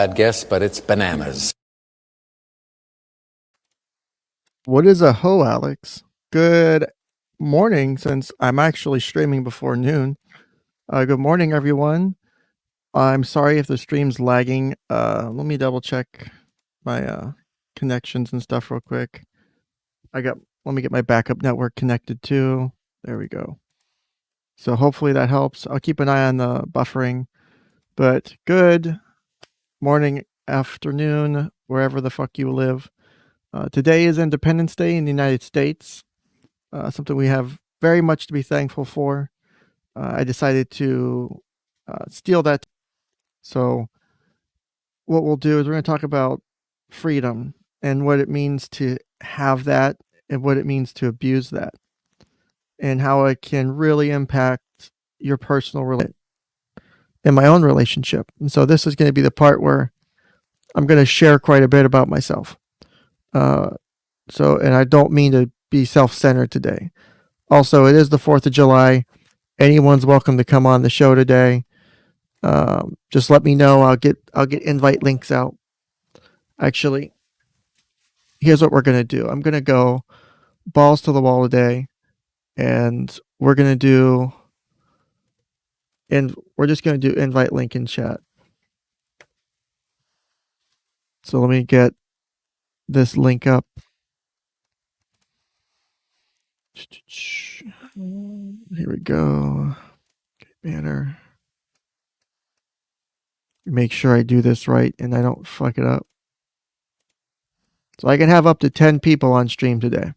bad guess, but it's bananas. What is a hoe, Alex? Good morning, since I'm actually streaming before noon. Good morning, everyone. I'm sorry if the stream's lagging. Let me double check my connections and stuff real quick. Let me get my backup network connected too. There we go. So hopefully that helps. I'll keep an eye on the buffering. But good morning, afternoon, wherever the fuck you live. Today is Independence Day in the United States. Something we have very much to be thankful for. I decided to steal that. So what we'll do is we're going to talk about freedom and what it means to have that and what it means to abuse that and how it can really impact your personal relationship and my own relationship. And so this is going to be the part where I'm going to share quite a bit about myself. And I don't mean to be self-centered today. Also, it is the 4th of July. Anyone's welcome to come on the show today. Just let me know. I'll get invite links out. Actually, here's what we're going to do. I'm going to go balls to the wall today, and we're just going to do invite link in chat. So let me get this link up. Here we go. Okay, banner. Make sure I do this right and I don't fuck it up. So I can have up to 10 people on stream today.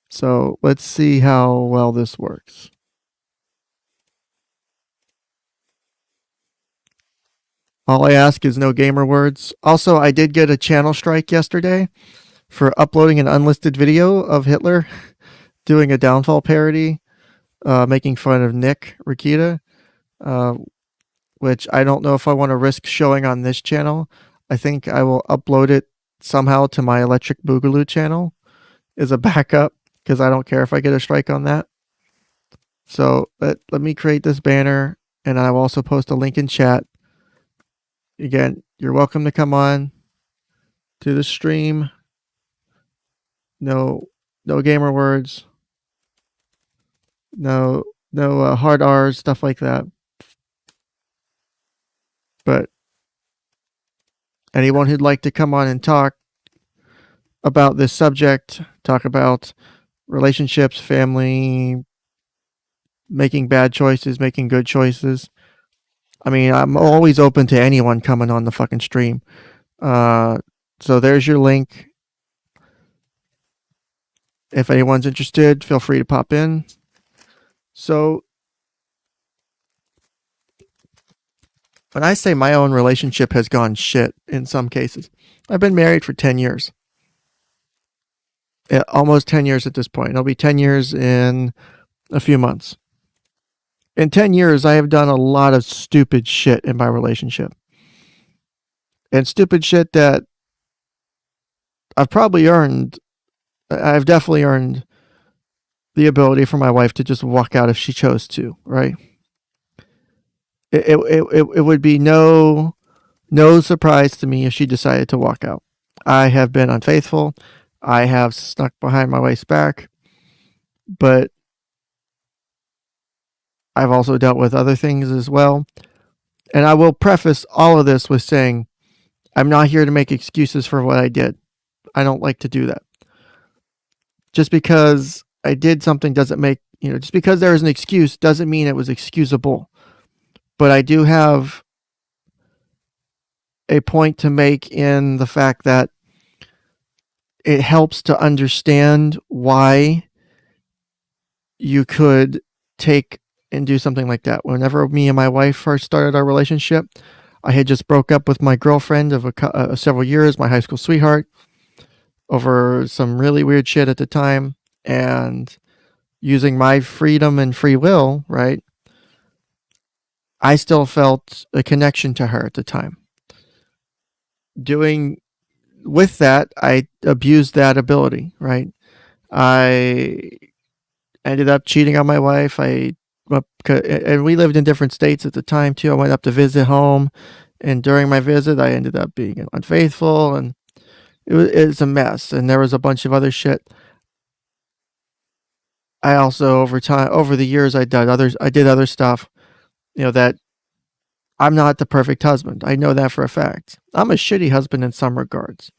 So let's see how well this works. All I ask is no gamer words. Also, I did get a channel strike yesterday for uploading an unlisted video of Hitler doing a downfall parody, making fun of 𝗏𝗏𝗏𝗏𝗏𝗏𝗏𝗏, which I don't know if I want to risk showing on this channel. I think I will upload it somehow to my Electric Boogaloo channel as a backup, because I don't care if I get a strike on that. So let me create this banner, and I will also post a link in chat. Again, you're welcome to come on to the stream. No gamer words. No hard R's, stuff like that. But anyone who'd like to come on and talk about this subject, talk about relationships, family, making bad choices, making good choices. I mean, I'm always open to anyone coming on the fucking stream. So there's your link. If anyone's interested, feel free to pop in. So when I say my own relationship has gone shit in some cases, I've been married for 10 years. Yeah, almost 10 years at this point. It'll be 10 years in a few months. In 10 years, I have done a lot of stupid shit in my relationship. And stupid shit that I've definitely earned the ability for my wife to just walk out if she chose to, right? It would be no surprise to me if she decided to walk out. I have been unfaithful. I have snuck behind my wife's back. But I've also dealt with other things as well. And I will preface all of this with saying, I'm not here to make excuses for what I did. I don't like to do that. Just because I did something doesn't make, just because there is an excuse doesn't mean it was excusable. But I do have a point to make in the fact that it helps to understand why you could take and do something like that. Whenever me and my wife first started our relationship, I had just broke up with my girlfriend of several years, my high school sweetheart, over some really weird shit at the time. And using my freedom and free will, right, I still felt a connection to her at the time. With that, I abused that ability, right? I ended up cheating on my wife. I and we lived in different states at the time too. I went up to visit home, and during my visit, I ended up being unfaithful, and it's a mess. And there was a bunch of other shit. I also over the years, I did other stuff, that I'm not the perfect husband. I know that for a fact. I'm a shitty husband in some regards.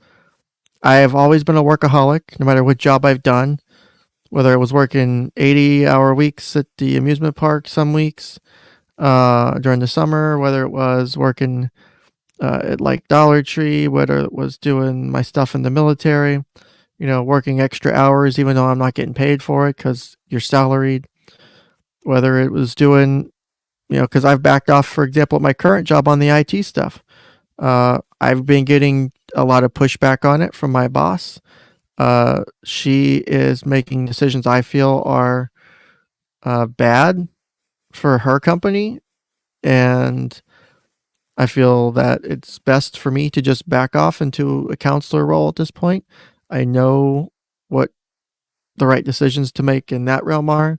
I have always been a workaholic, no matter what job I've done, whether it was working 80-hour weeks at the amusement park some weeks during the summer, whether it was working at like Dollar Tree, whether it was doing my stuff in the military, working extra hours even though I'm not getting paid for it because you're salaried, whether it was doing, because I've backed off, for example, at my current job on the IT stuff. I've been getting a lot of pushback on it from my boss. She is making decisions I feel are bad for her company, and I feel that it's best for me to just back off into a counselor role at this point. I know what the right decisions to make in that realm are.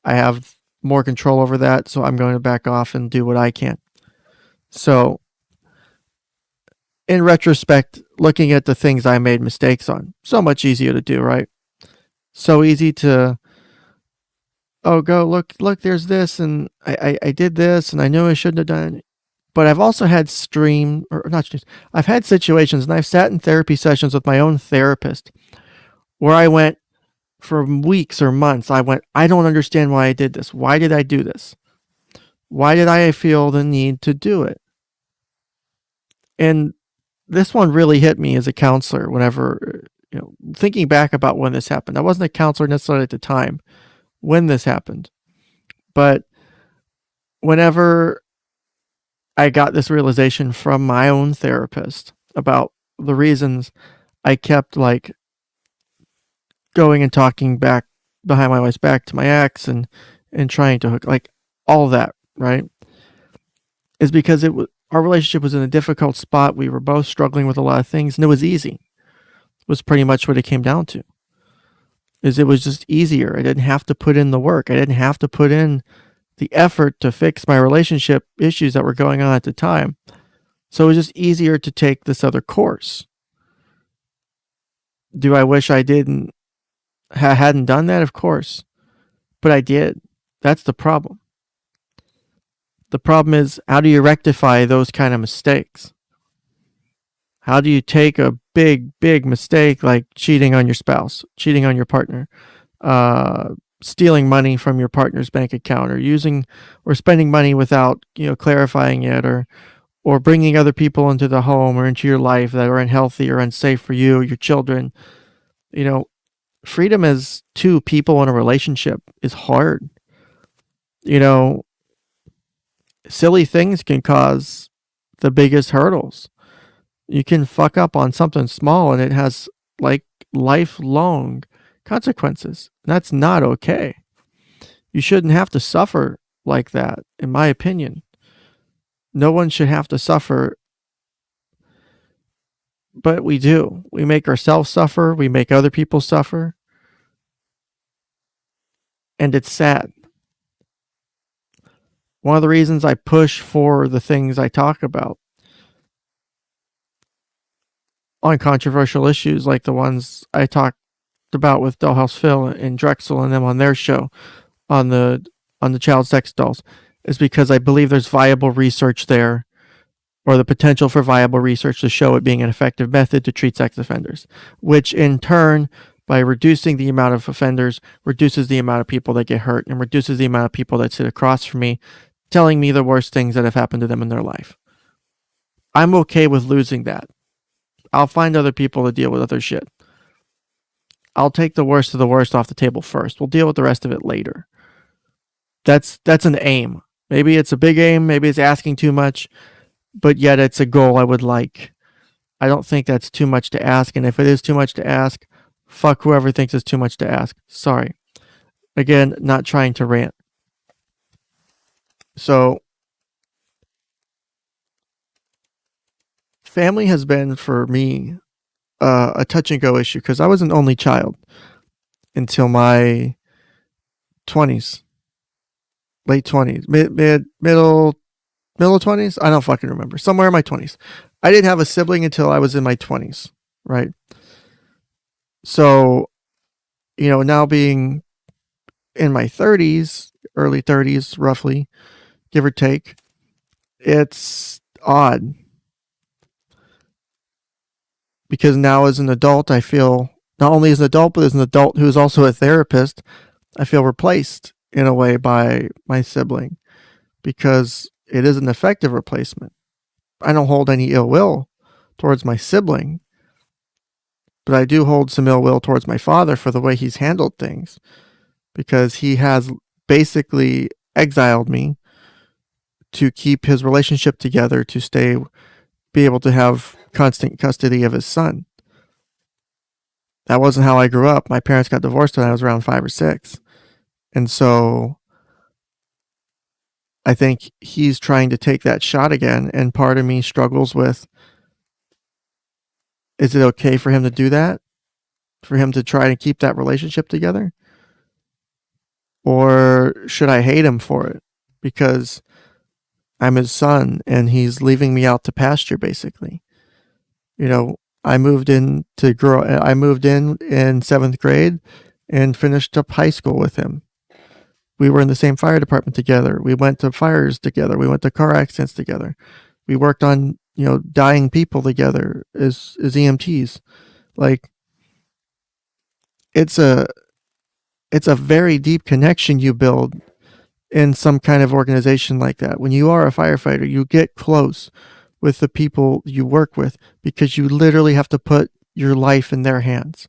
I have more control over that, so I'm going to back off and do what I can. So, in retrospect, looking at the things I made mistakes on, so much easier to do, right? So easy to, go look, there's this, and I did this, and I knew I shouldn't have done it. But I've also had I've had situations, and I've sat in therapy sessions with my own therapist where I went for weeks or months. I don't understand why I did this. Why did I do this? Why did I feel the need to do it? And this one really hit me as a counselor whenever, thinking back about when this happened. I wasn't a counselor necessarily at the time when this happened, but whenever I got this realization from my own therapist about the reasons I kept like going and talking back behind my wife's back to my ex and trying to hook, like all that, right? Is because our relationship was in a difficult spot. We were both struggling with a lot of things, and it was easy. It was pretty much what it came down to. It was just easier. I didn't have to put in the work. I didn't have to put in the effort to fix my relationship issues that were going on at the time. So it was just easier to take this other course. Do I wish I hadn't done that? Of course. But I did. That's the problem. The problem is, how do you rectify those kind of mistakes? How do you take a big, big mistake like cheating on your spouse, cheating on your partner, stealing money from your partner's bank account, or spending money without, clarifying it, or bringing other people into the home or into your life that are unhealthy or unsafe for you, your children. Freedom as two people in a relationship is hard. Silly things can cause the biggest hurdles. You can fuck up on something small and it has like lifelong consequences. That's not okay. You shouldn't have to suffer like that, in my opinion. No one should have to suffer, but we do. We make ourselves suffer. We make other people suffer. And it's sad. One of the reasons I push for the things I talk about on controversial issues like the ones I talked about with Dollhouse Phil and Drexel and them on their show on the child sex dolls is because I believe there's viable research there, or the potential for viable research to show it being an effective method to treat sex offenders, which in turn, by reducing the amount of offenders, reduces the amount of people that get hurt and reduces the amount of people that sit across from me telling me the worst things that have happened to them in their life. I'm okay with losing that. I'll find other people to deal with other shit. I'll take the worst of the worst off the table first. We'll deal with the rest of it later. That's an aim. Maybe it's a big aim. Maybe it's asking too much. But yet it's a goal I would like. I don't think that's too much to ask. And if it is too much to ask, fuck whoever thinks it's too much to ask. Sorry. Again, not trying to rant. So, family has been, for me, a touch and go issue because I was an only child until my 20s. late 20s, middle 20s. I don't fucking remember. Somewhere in my 20s. I didn't have a sibling until I was in my 20s, right? So, now being in my 30s, early 30s, roughly, give or take, it's odd. Because now as an adult, I feel, not only as an adult, but as an adult who's also a therapist, I feel replaced in a way by my sibling because it is an effective replacement. I don't hold any ill will towards my sibling, but I do hold some ill will towards my father for the way he's handled things because he has basically exiled me to keep his relationship together to be able to have constant custody of his son. That wasn't how I grew up. My parents got divorced when I was around 5 or 6. And so I think he's trying to take that shot again. And part of me struggles with, is it okay for him to do that? For him to try to keep that relationship together? Or should I hate him for it? Because I'm his son and he's leaving me out to pasture, basically. I moved in in 7th grade and finished up high school with him. We were in the same fire department together. We went to fires together. We went to car accidents together. We worked on, dying people together as EMTs. Like, it's a very deep connection you build in some kind of organization like that. When you are a firefighter, you get close with the people you work with because you literally have to put your life in their hands.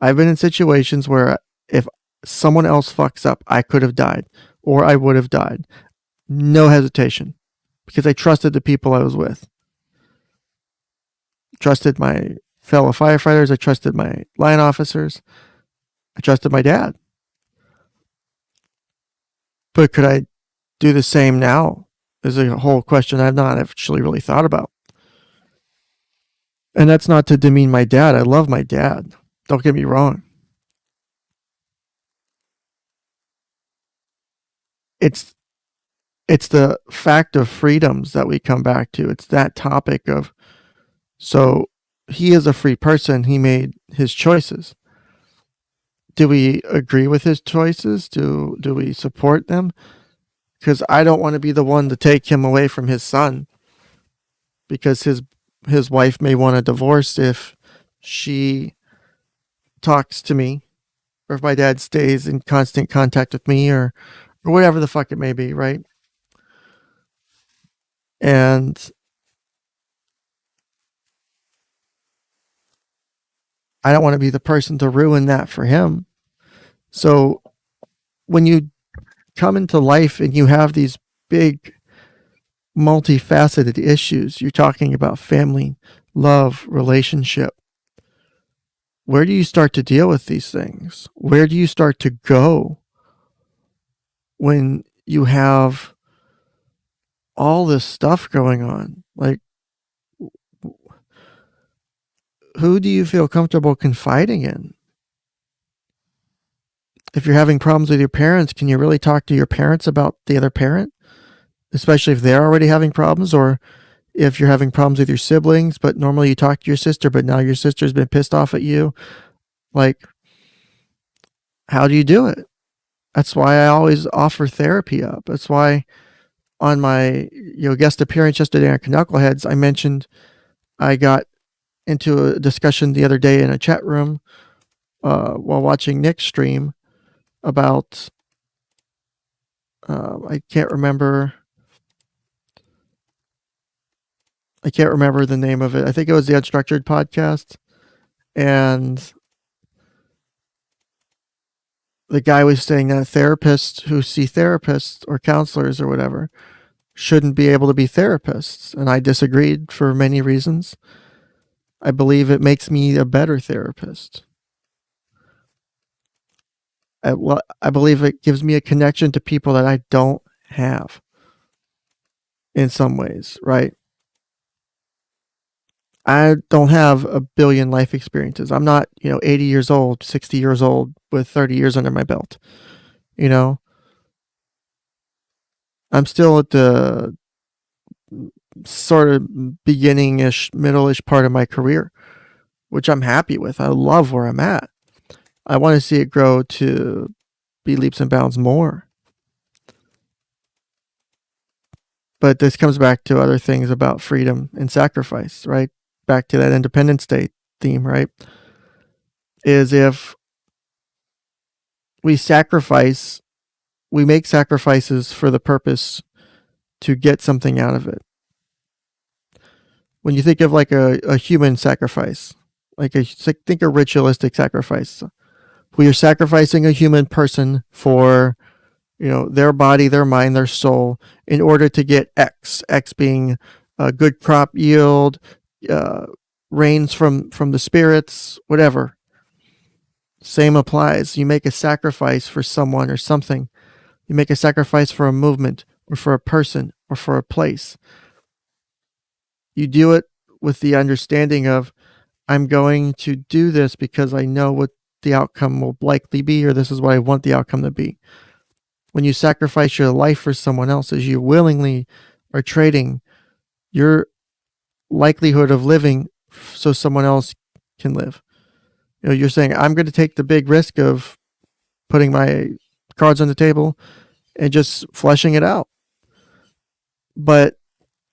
I've been in situations where if someone else fucks up, I could have died or I would have died. No hesitation because I trusted the people I was with. Trusted my fellow firefighters. I trusted my line officers. I trusted my dad. But could I do the same now? Is a whole question I've not actually really thought about. And that's not to demean my dad. I love my dad. Don't get me wrong. It's the fact of freedoms that we come back to. It's that topic of, so he is a free person. He made his choices. Do we agree with his choices? Do we support them? Because I don't want to be the one to take him away from his son because his wife may want a divorce if she talks to me or if my dad stays in constant contact with me or whatever the fuck it may be, right? And I don't want to be the person to ruin that for him. So when you come into life and you have these big multifaceted issues, you're talking about family, love, relationship. Where do you start to deal with these things? Where do you start to go when you have all this stuff going on? Like, who do you feel comfortable confiding in? If you're having problems with your parents, can you really talk to your parents about the other parent? Especially if they're already having problems, or if you're having problems with your siblings, but normally you talk to your sister, but now your sister's been pissed off at you. Like, how do you do it? That's why I always offer therapy up. That's why on my guest appearance yesterday on 𝐒𝐶𝐿𝐾𝐽𝐻, I mentioned I got into a discussion the other day in a chat room while watching Nick's stream about I can't remember the name of it. I think it was the Unstructured podcast, and the guy was saying that therapists who see therapists or counselors or whatever shouldn't be able to be therapists, and I disagreed for many reasons. I believe it makes me a better therapist. I believe it gives me a connection to people that I don't have in some ways, right? I don't have a billion life experiences. I'm not, 80 years old, 60 years old with 30 years under my belt. I'm still at the sort of beginning-ish, middle-ish part of my career, which I'm happy with. I love where I'm at. I want to see it grow to be leaps and bounds more. But this comes back to other things about freedom and sacrifice, right? Back to that Independence Day theme, right? Is if we make sacrifices for the purpose to get something out of it. When you think of like a human sacrifice, think a ritualistic sacrifice, where you're sacrificing a human person for, their body, their mind, their soul, in order to get X being a good crop yield, rains from the spirits, whatever. Same applies. You make a sacrifice for someone or something. You make a sacrifice for a movement or for a person or for a place. You do it with the understanding of, I'm going to do this because I know what the outcome will likely be, or this is what I want the outcome to be. When you sacrifice your life for someone else, as you willingly are trading your likelihood of living so someone else can live. You're saying, I'm going to take the big risk of putting my cards on the table and just fleshing it out. But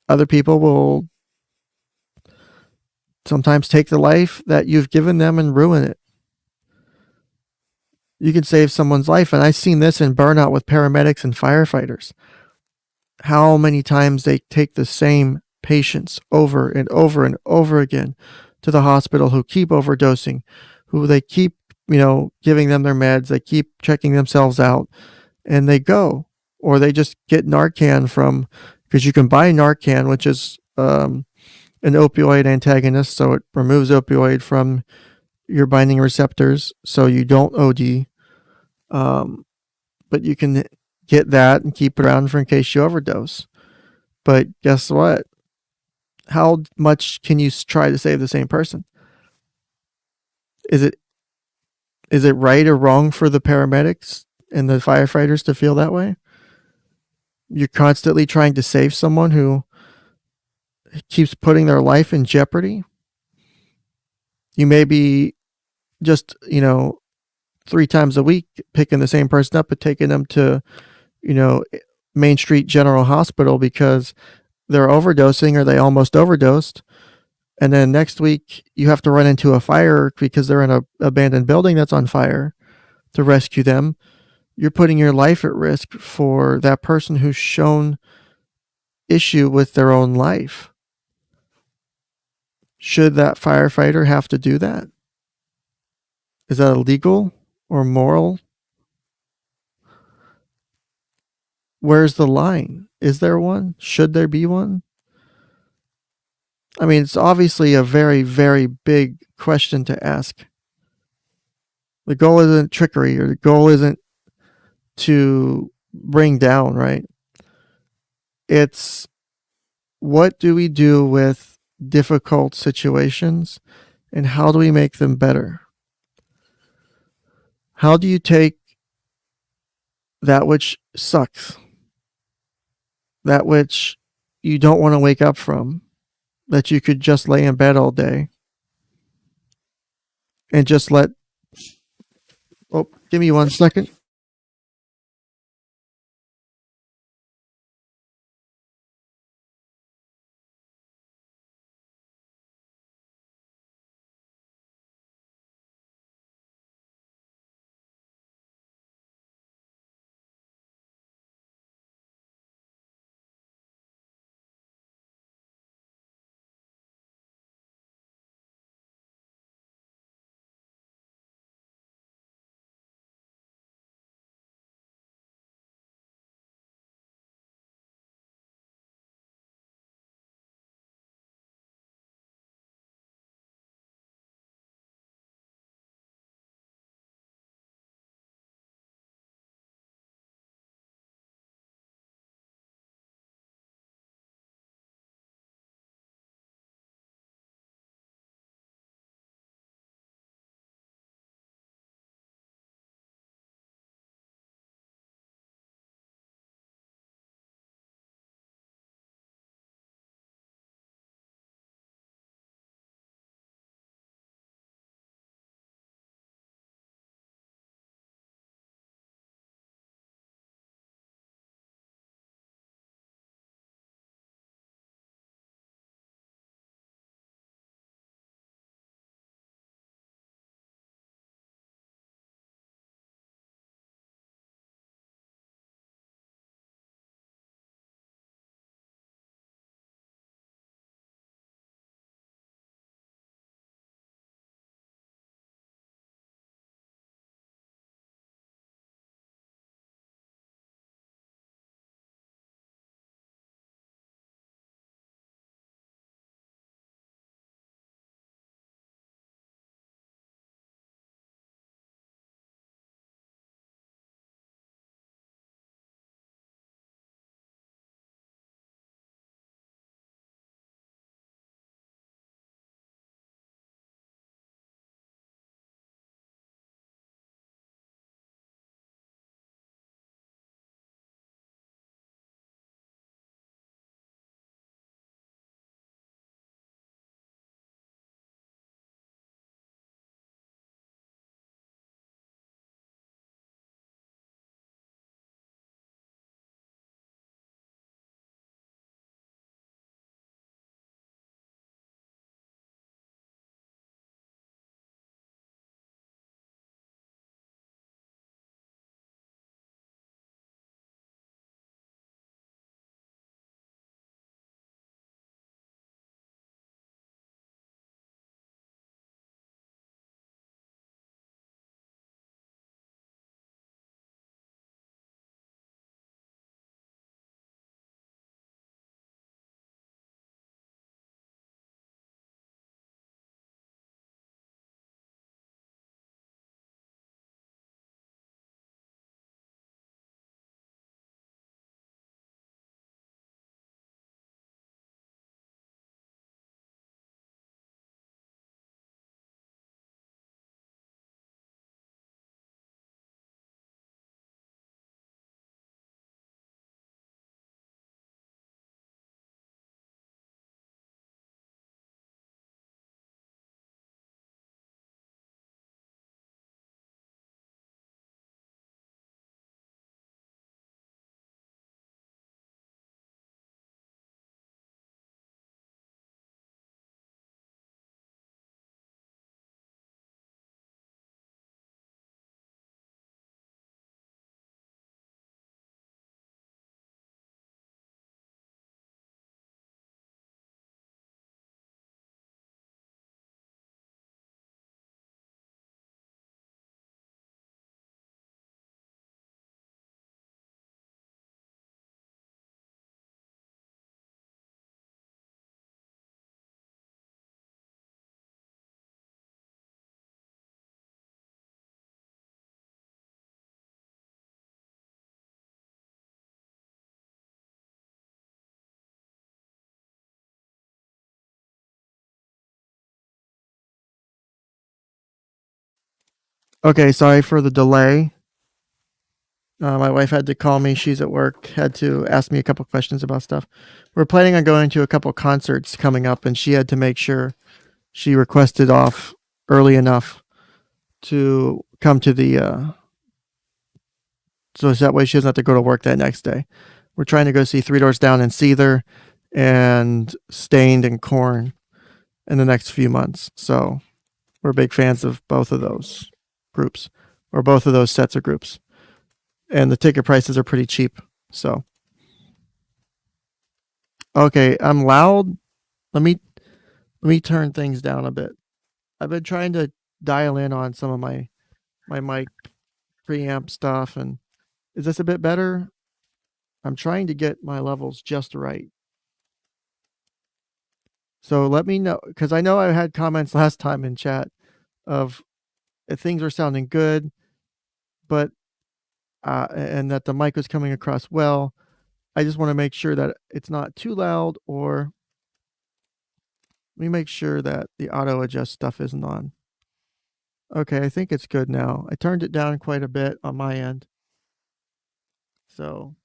other people will sometimes take the life that you've given them and ruin it. You can save someone's life. And I've seen this in burnout with paramedics and firefighters. How many times they take the same patients over and over and over again to the hospital, who keep overdosing, who they keep, giving them their meds, they keep checking themselves out, and they go. Or they just get Narcan because you can buy Narcan, which is an opioid antagonist, so it removes opioid from your binding receptors, so you don't OD. But you can get that and keep it around for in case you overdose. But guess what? How much can you try to save the same person? Is it right or wrong for the paramedics and the firefighters to feel that way? You're constantly trying to save someone who keeps putting their life in jeopardy. You may be just, 3 times a week picking the same person up and taking them to, Main Street General Hospital because they're overdosing or they almost overdosed. And then next week you have to run into a fire because they're in an abandoned building that's on fire to rescue them. You're putting your life at risk for that person who's shown issue with their own life. Should that firefighter have to do that? Is that illegal or moral? Where's the line? Is there one? Should there be one? I mean, it's obviously a very, very big question to ask. The goal isn't trickery, or the goal isn't to bring down, right? It's, what do we do with difficult situations and how do we make them better? How do you take that which sucks, that which you don't want to wake up from, that you could just lay in bed all day and just give me 1 second. Okay, sorry for the delay. My wife had to call me. She's at work. Had to ask me a couple questions about stuff. We're planning on going to a couple concerts coming up, and she had to make sure she requested off early enough to come to the so that way she doesn't have to go to work that next day. We're trying to go see Three Doors Down and 𝐂𝐨𝐅 and Stained and Korn in the next few months. So we're big fans of both of those groups, or both of those sets of groups. And the ticket prices are pretty cheap. So okay, I'm loud. Let me turn things down a bit. I've been trying to dial in on some of my mic preamp stuff, and is this a bit better? I'm trying to get my levels just right. So let me know, because I know I had comments last time in chat of things are sounding good, but and that the mic was coming across well. I just want to make sure that it's not too loud, or let me make sure that the auto adjust stuff isn't on. Okay, I think it's good now. I turned it down quite a bit on my end, so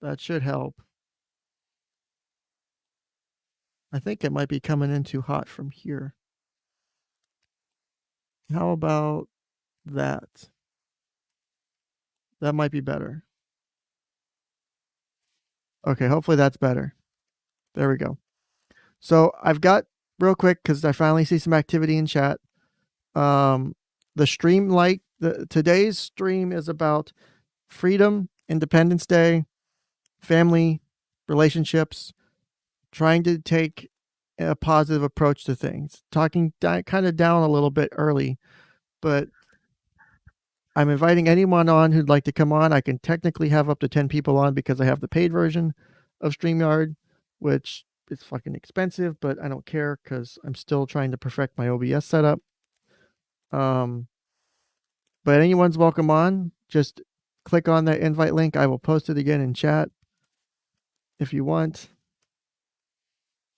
that should help. I think it might be coming in too hot from here. How about that? That might be better. Okay, hopefully that's better. There we go. So I've got, real quick, because I finally see some activity in chat. The stream, today's stream is about freedom, Independence Day, family, relationships, trying to take a positive approach to things. Talking kind of down a little bit early, but I'm inviting anyone on who'd like to come on. I can technically have up to 10 people on because I have the paid version of StreamYard, which is fucking expensive, but I don't care because I'm still trying to perfect my OBS setup. But anyone's welcome on. Just click on that invite link. I will post it again in chat if you want.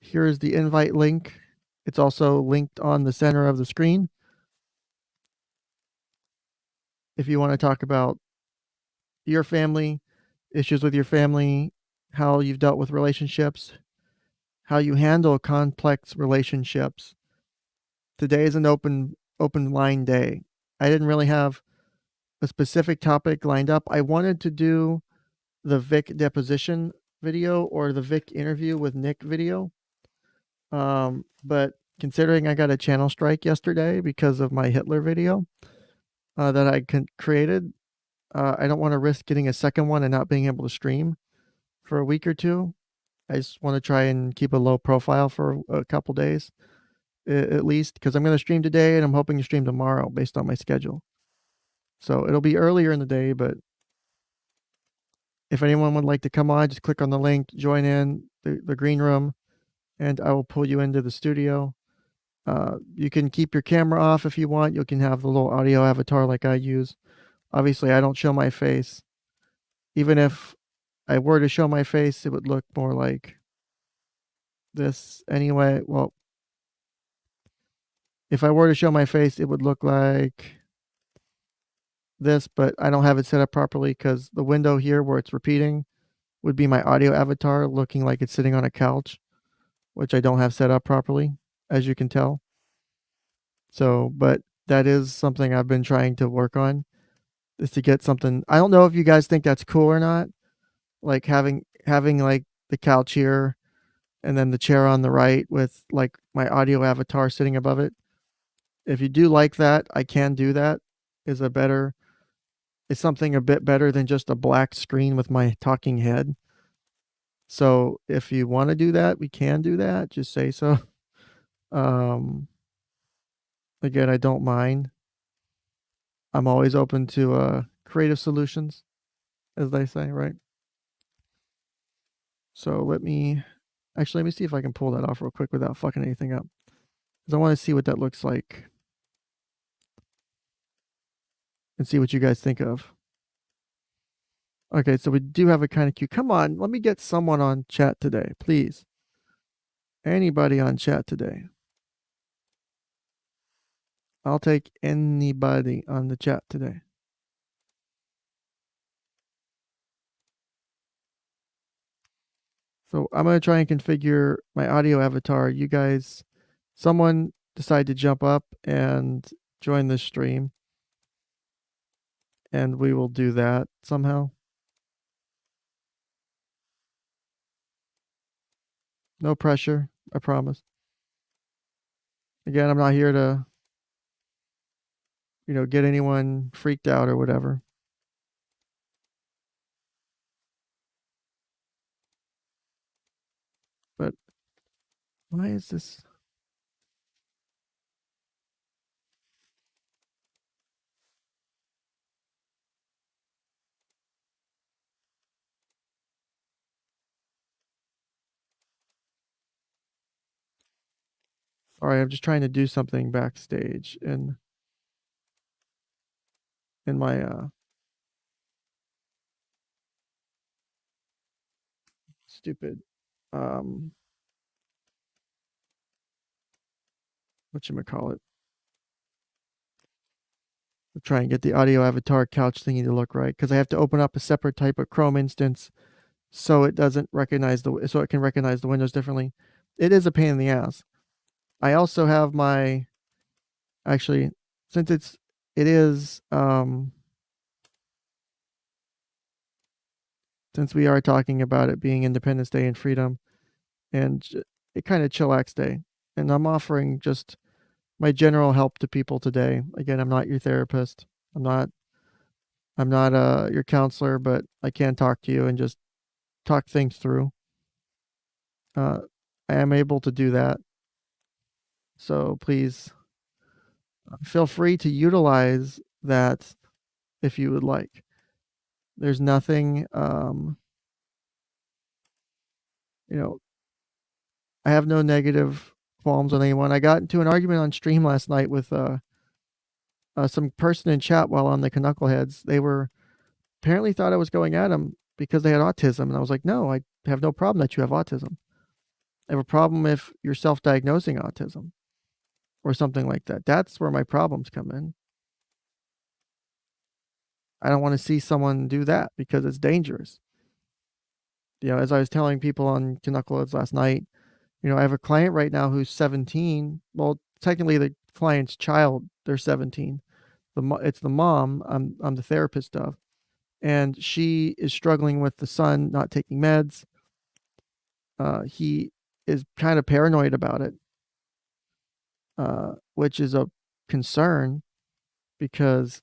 Here's the invite link. It's also linked on the center of the screen. If you want to talk about your family, issues with your family, how you've dealt with relationships, how you handle complex relationships. Today is an open line day. I didn't really have a specific topic lined up. I wanted to do the Vic deposition video or the Vic interview with Nick video. But considering I got a channel strike yesterday because of my Hitler video that I created, I don't want to risk getting a second one and not being able to stream for a week or two. I just want to try and keep a low profile for a couple days at least, because I'm going to stream today and I'm hoping to stream tomorrow based on my schedule. So it'll be earlier in the day, but if anyone would like to come on, just click on the link, join in the green room, and I will pull you into the studio. You can keep your camera off if you want. You can have the little audio avatar like I use. Obviously, I don't show my face. Even if I were to show my face, it would look more like this anyway. Well, if I were to show my face, it would look like this, but I don't have it set up properly because the window here where it's repeating would be my audio avatar looking like it's sitting on a couch, which I don't have set up properly, as you can tell. So, but that is something I've been trying to work on, is to get something. I don't know if you guys think that's cool or not, like having like the couch here and then the chair on the right with like my audio avatar sitting above it. If you do like that, I can do that. Is something a bit better than just a black screen with my talking head. So if you want to do that, we can do that. Just say so. Again, I don't mind. I'm always open to creative solutions, as they say, right? So let me see if I can pull that off real quick without fucking anything up, because I want to see what that looks like and see what you guys think of. Okay, so we do have a kind of cute. Come on, let me get someone on chat today, please. Anybody on chat today? I'll take anybody on the chat today. So I'm going to try and configure my audio avatar. You guys, someone decide to jump up and join this stream, and we will do that somehow. No pressure, I promise. Again, I'm not here to, get anyone freaked out or whatever. But why is this? Sorry, I'm just trying to do something backstage in my stupid whatchamacallit. I'm trying to get the audio avatar couch thingy to look right because I have to open up a separate type of Chrome instance so it doesn't recognize so it can recognize the windows differently. It is a pain in the ass. I also have my actually since it is since we are talking about it being Independence Day and freedom and it kind of chillax day, and I'm offering just my general help to people today. Again, I'm not your therapist. I'm not your counselor, but I can talk to you and just talk things through. I am able to do that. So please feel free to utilize that if you would like. There's nothing, I have no negative qualms on anyone. I got into an argument on stream last night with some person in chat while on the Knuckleheads. They were apparently thought I was going at them because they had autism. And I was like, no, I have no problem that you have autism. I have a problem if you're self-diagnosing autism or something like that. That's where my problems come in. I don't want to see someone do that because it's dangerous. As I was telling people on Knuckleheads last night, I have a client right now who's 17. Well, technically the client's child, they're 17. It's the mom I'm the therapist of, and she is struggling with the son not taking meds. He is kind of paranoid about it, which is a concern because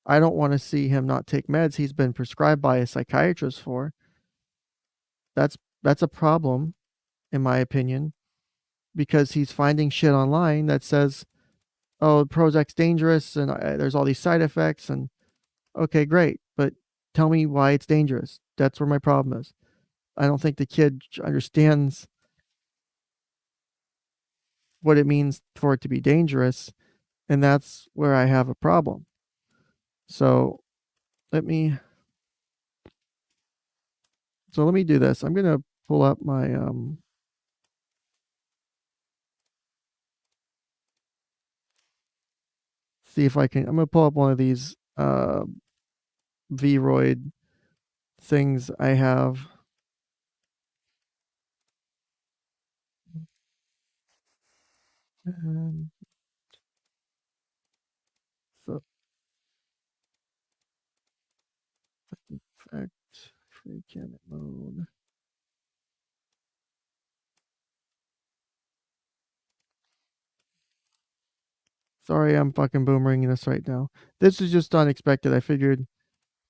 I don't want to see him not take meds he's been prescribed by a psychiatrist for. That's a problem, in my opinion, because he's finding shit online that says, oh, Prozac's dangerous and there's all these side effects. And okay, great, but tell me why it's dangerous. That's where my problem is. I don't think the kid understands what it means for it to be dangerous, and that's where I have a problem. So let me do this. I'm gonna pull up my see if I can. I'm gonna pull up one of these Vroid things I have. And so effect free camera mode. Sorry, I'm fucking boomeranging this right now. This is just unexpected. I figured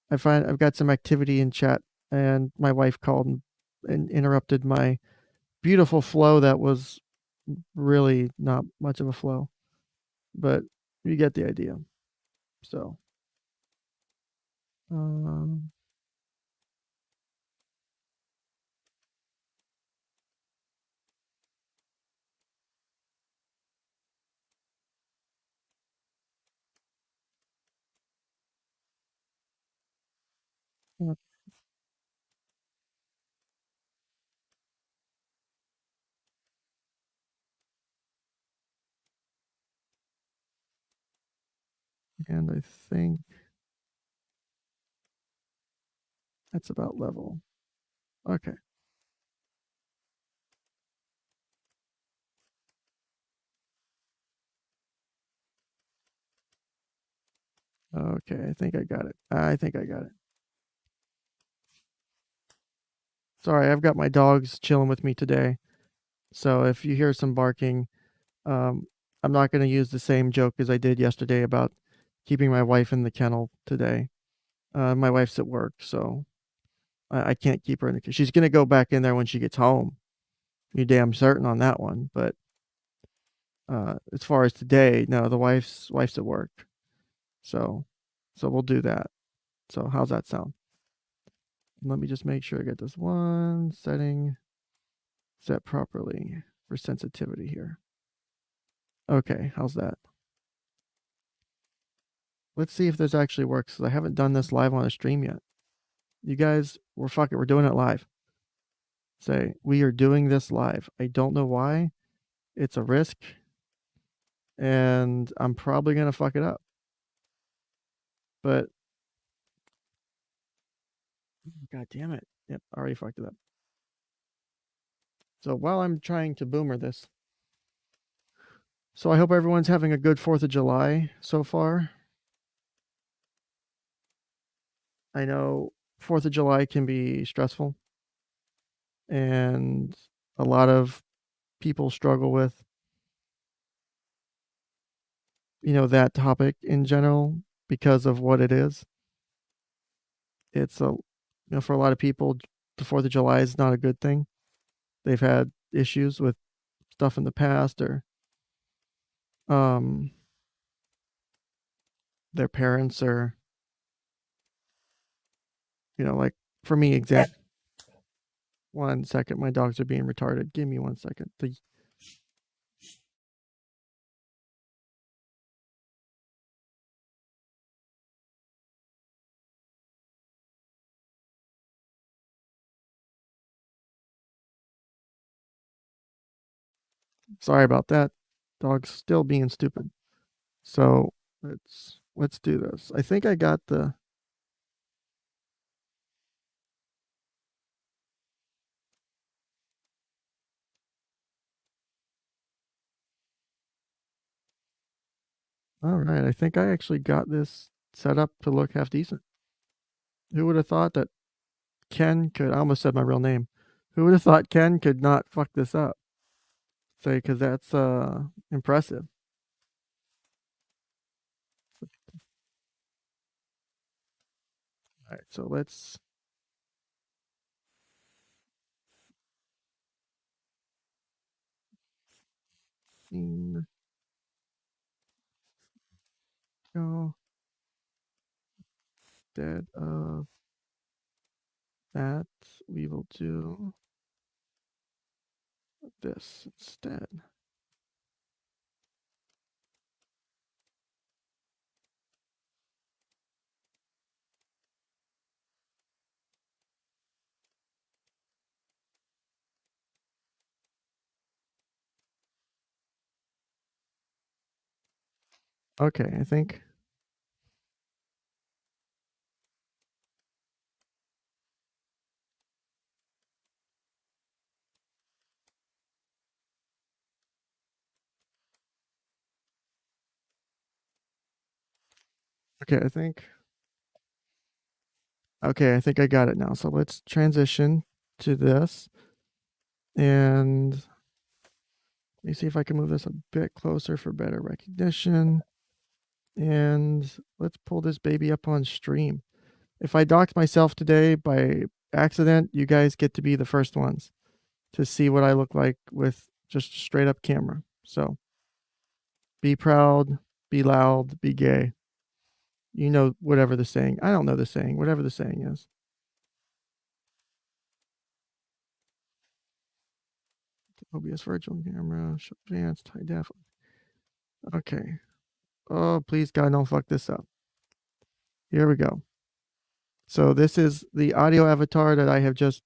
I've got some activity in chat, and my wife called and interrupted my beautiful flow that was really not much of a flow, but you get the idea. So, um, And I think that's about level. Okay. Okay, I think I got it. I think I got it. Sorry, I've got my dogs chilling with me today. So if you hear some barking, I'm not going to use the same joke as I did yesterday about keeping my wife in the kennel today. My wife's at work, so I can't keep her in the. She's going to go back in there when she gets home. You're damn certain on that one. But as far as today, no, the wife's at work. So we'll do that. So how's that sound? Let me just make sure I get this one setting set properly for sensitivity here. Okay, how's that? Let's see if this actually works, because I haven't done this live on a stream yet. You guys, we're doing it live. Say, we are doing this live. I don't know why. It's a risk. And I'm probably going to fuck it up. But, god damn it. Yep, I already fucked it up. So while I'm trying to boomer this, so I hope everyone's having a good 4th of July so far. I know 4th of July can be stressful, and a lot of people struggle with, that topic in general because of what it is. It's for a lot of people, the 4th of July is not a good thing. They've had issues with stuff in the past, or their parents, or like for me, exact. 1 second, my dogs are being retarded. Give me 1 second. Sorry about that. Dog's still being stupid. So let's do this. I think I got the. All right, I think I actually got this set up to look half decent. Who would have thought that Ken could? I almost said my real name. Who would have thought Ken could not fuck this up? Say, because that's impressive. All right, so let's. Go instead of that, we will do this instead. Okay, I think. Okay, I think. Okay, I think I got it now. So let's transition to this. And let me see if I can move this a bit closer for better recognition. And let's pull this baby up on stream. If I docked myself today by accident, you guys get to be the first ones to see what I look like with just straight up camera. So be proud, be loud, be gay. Whatever the saying. I don't know the saying, whatever the saying is. OBS virtual camera, advanced, high def. Okay. Oh, please God, don't fuck this up. Here we go. So this is the audio avatar that I have just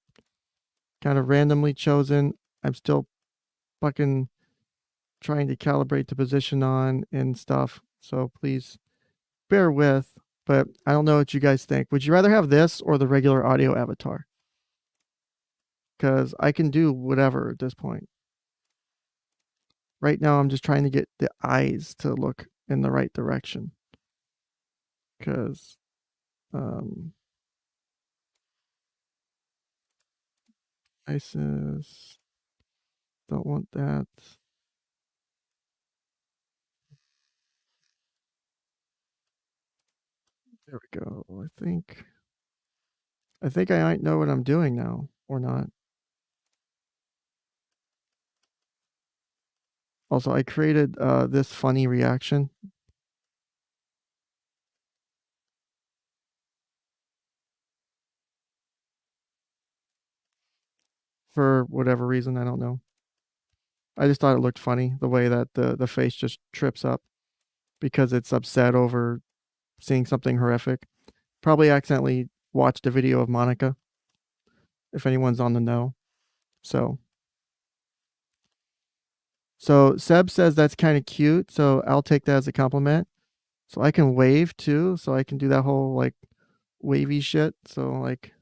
kind of randomly chosen. I'm still fucking trying to calibrate the position on and stuff. So please bear with, but I don't know what you guys think. Would you rather have this or the regular audio avatar? Because I can do whatever at this point. Right now, I'm just trying to get the eyes to look in the right direction. Because, ISIS, don't want that. There we go. I think I might know what I'm doing now, or not. Also, I created this funny reaction. For whatever reason, I don't know. I just thought it looked funny, the way that the face just trips up because it's upset over seeing something horrific. Probably accidentally watched a video of Monica, if anyone's on the know. So Seb says that's kind of cute, so I'll take that as a compliment. So I can wave too, so I can do that whole like wavy shit. So like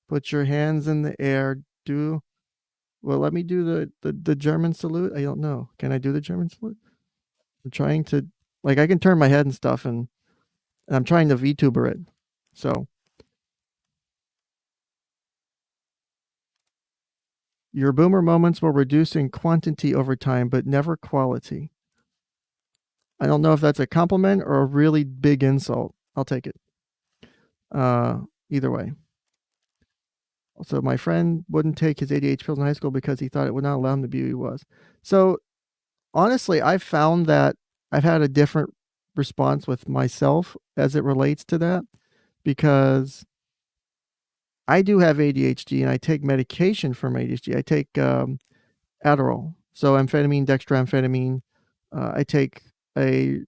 put your hands in the air, let me do the German salute. I don't know. Can I do the German salute? I'm trying to, like, I can turn my head and stuff, and I'm trying to VTuber it. So your boomer moments will reduce in quantity over time, but never quality. I don't know if that's a compliment or a really big insult. I'll take it. Either way. Also, my friend wouldn't take his ADHD pills in high school because he thought it would not allow him to be who he was. So honestly, I've found that I've had a different response with myself as it relates to that, because I do have ADHD and I take medication for my ADHD. I take Adderall, so amphetamine, dextroamphetamine. I take a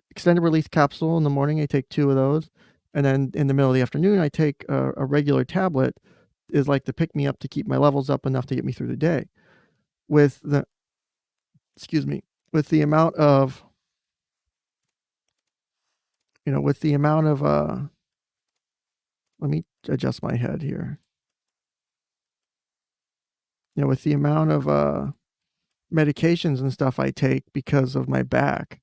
extended release capsule in the morning. I take 2 of those, and then in the middle of the afternoon, I take a regular tablet. Is like to pick me up to keep my levels up enough to get me through the day. With the amount of let me adjust my head here. With the amount of medications and stuff I take because of my back,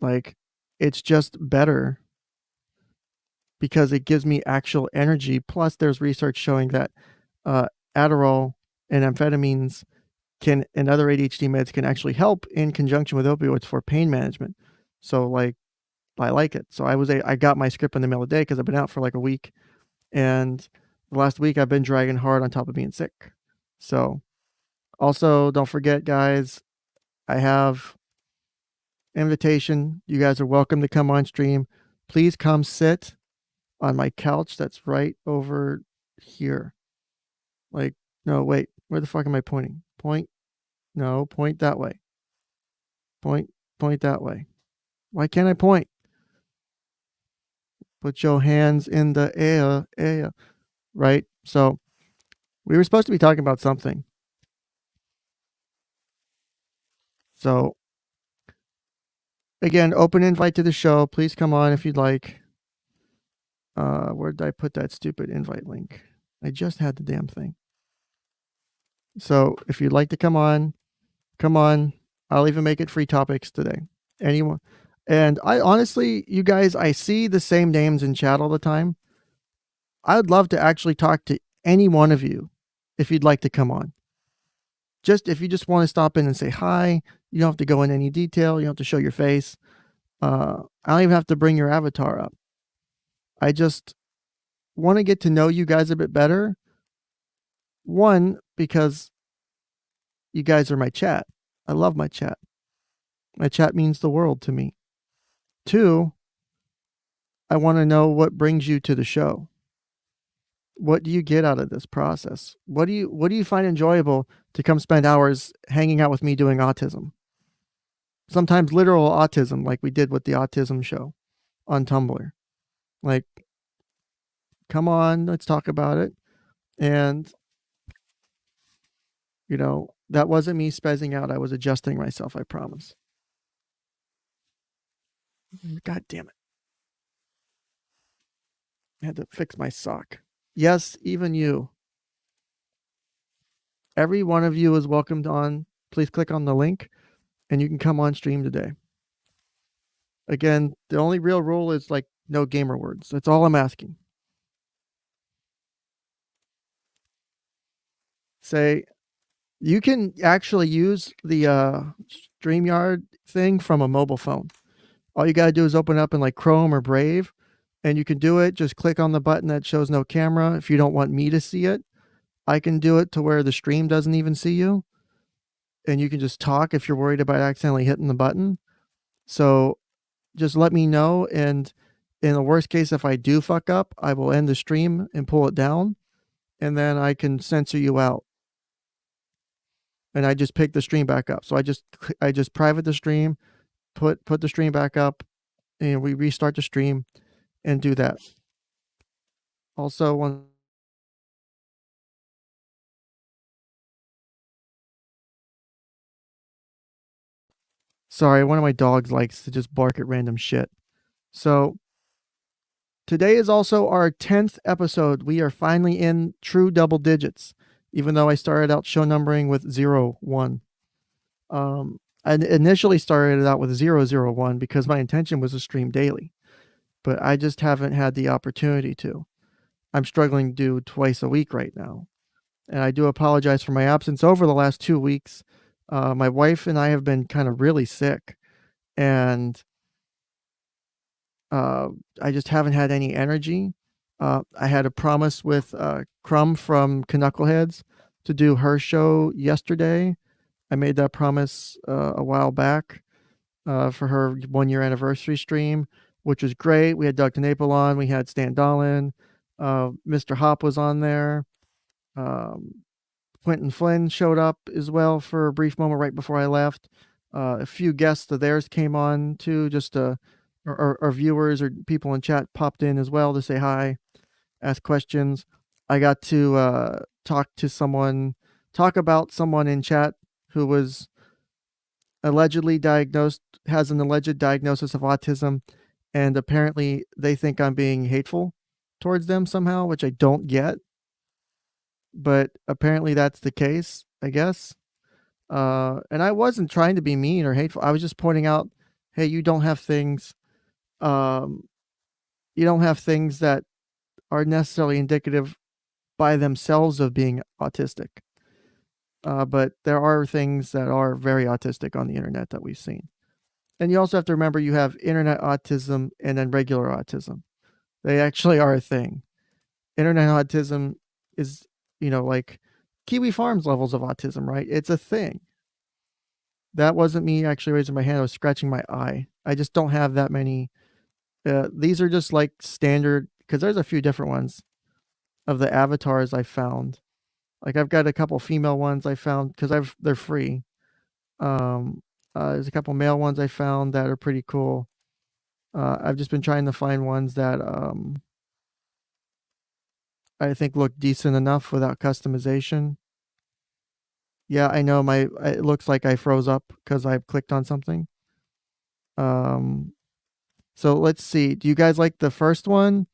like, it's just better because it gives me actual energy. Plus, there's research showing that Adderall and amphetamines and other ADHD meds can actually help in conjunction with opioids for pain management. So, like, I like it. So I got my script in the middle of the day because I've been out for like a week, and the last week I've been dragging hard on top of being sick. So, also, don't forget, guys, I have invitation. You guys are welcome to come on stream. Please come sit on my couch that's right over here. Like, no, wait, where the fuck am I pointing? Point that way. Point that way. Why can't I point? Put your hands in the air, right? So we were supposed to be talking about something. So again, open invite to the show. Please come on if you'd like. Where did I put that stupid invite link? I just had the damn thing. So if you'd like to come on. I'll even make it free topics today. Anyone. And I honestly, you guys, I see the same names in chat all the time. I'd love to actually talk to any one of you if you'd like to come on. Just if you just want to stop in and say hi, you don't have to go in any detail. You don't have to show your face. I don't even have to bring your avatar up. I just want to get to know you guys a bit better. One, because you guys are my chat. I love my chat. My chat means the world to me. 2, I want to know what brings you to the show. What do you get out of this process? What do you find enjoyable to come spend hours hanging out with me doing autism? Sometimes literal autism, like we did with the autism show on Tumblr. Like, come on, let's talk about it. And, that wasn't me spazzing out. I was adjusting myself, I promise. God damn it. I had to fix my sock. Yes, even you. Every one of you is welcomed on. Please click on the link and you can come on stream today. Again, the only real rule is like no gamer words. That's all I'm asking. Say, you can actually use the StreamYard thing from a mobile phone. All you got to do is open up in like Chrome or Brave, and you can do it. Just click on the button that shows no camera. If you don't want me to see it, I can do it to where the stream doesn't even see you. And you can just talk if you're worried about accidentally hitting the button. So just let me know. And in the worst case, if I do fuck up, I will end the stream and pull it down. And then I can censor you out. And I just pick the stream back up. So I just private the stream, put the stream back up, and we restart the stream and do that. Also, sorry, one of my dogs likes to just bark at random shit. So today is also our 10th episode. We are finally in true double digits, even though I started out show numbering with 0-1. I initially started out with 0-0-1 because my intention was to stream daily, but I just haven't had the opportunity to. I'm struggling to do twice a week right now. And I do apologize for my absence over the last 2 weeks. My wife and I have been kind of really sick, and I just haven't had any energy. I had a promise with Crumb from 𝐒𝐨𝐽𝐽𝐽 to do her show yesterday. I made that promise a while back for her 1-year anniversary stream, which was great. We had Doug 𝗏𝗡𝐽 on, we had Stan Dolan, Mr. Hop was on there. Quentin Flynn showed up as well for a brief moment right before I left. A few guests of theirs came on too, just our viewers or people in chat popped in as well to say hi, ask questions. I got to talk about someone in chat who was allegedly diagnosed, has an alleged diagnosis of autism, and apparently they think I'm being hateful towards them somehow, which I don't get. But apparently that's the case, I guess. And I wasn't trying to be mean or hateful. I was just pointing out, hey, you don't have things that are necessarily indicative by themselves of being autistic. But there are things that are very autistic on the internet that we've seen. And you also have to remember you have internet autism and then regular autism. They actually are a thing. Internet autism is, like Kiwi Farms levels of autism, right? It's a thing. That wasn't me actually raising my hand. I was scratching my eye. I just don't have that many. These are just like standard, because there's a few different ones of the avatars I found. Like I've got a couple female ones I found because they're free. There's a couple male ones I found that are pretty cool. I've just been trying to find ones that I think look decent enough without customization. Yeah, I know it looks like I froze up because I clicked on something. So let's see. Do you guys like the first one,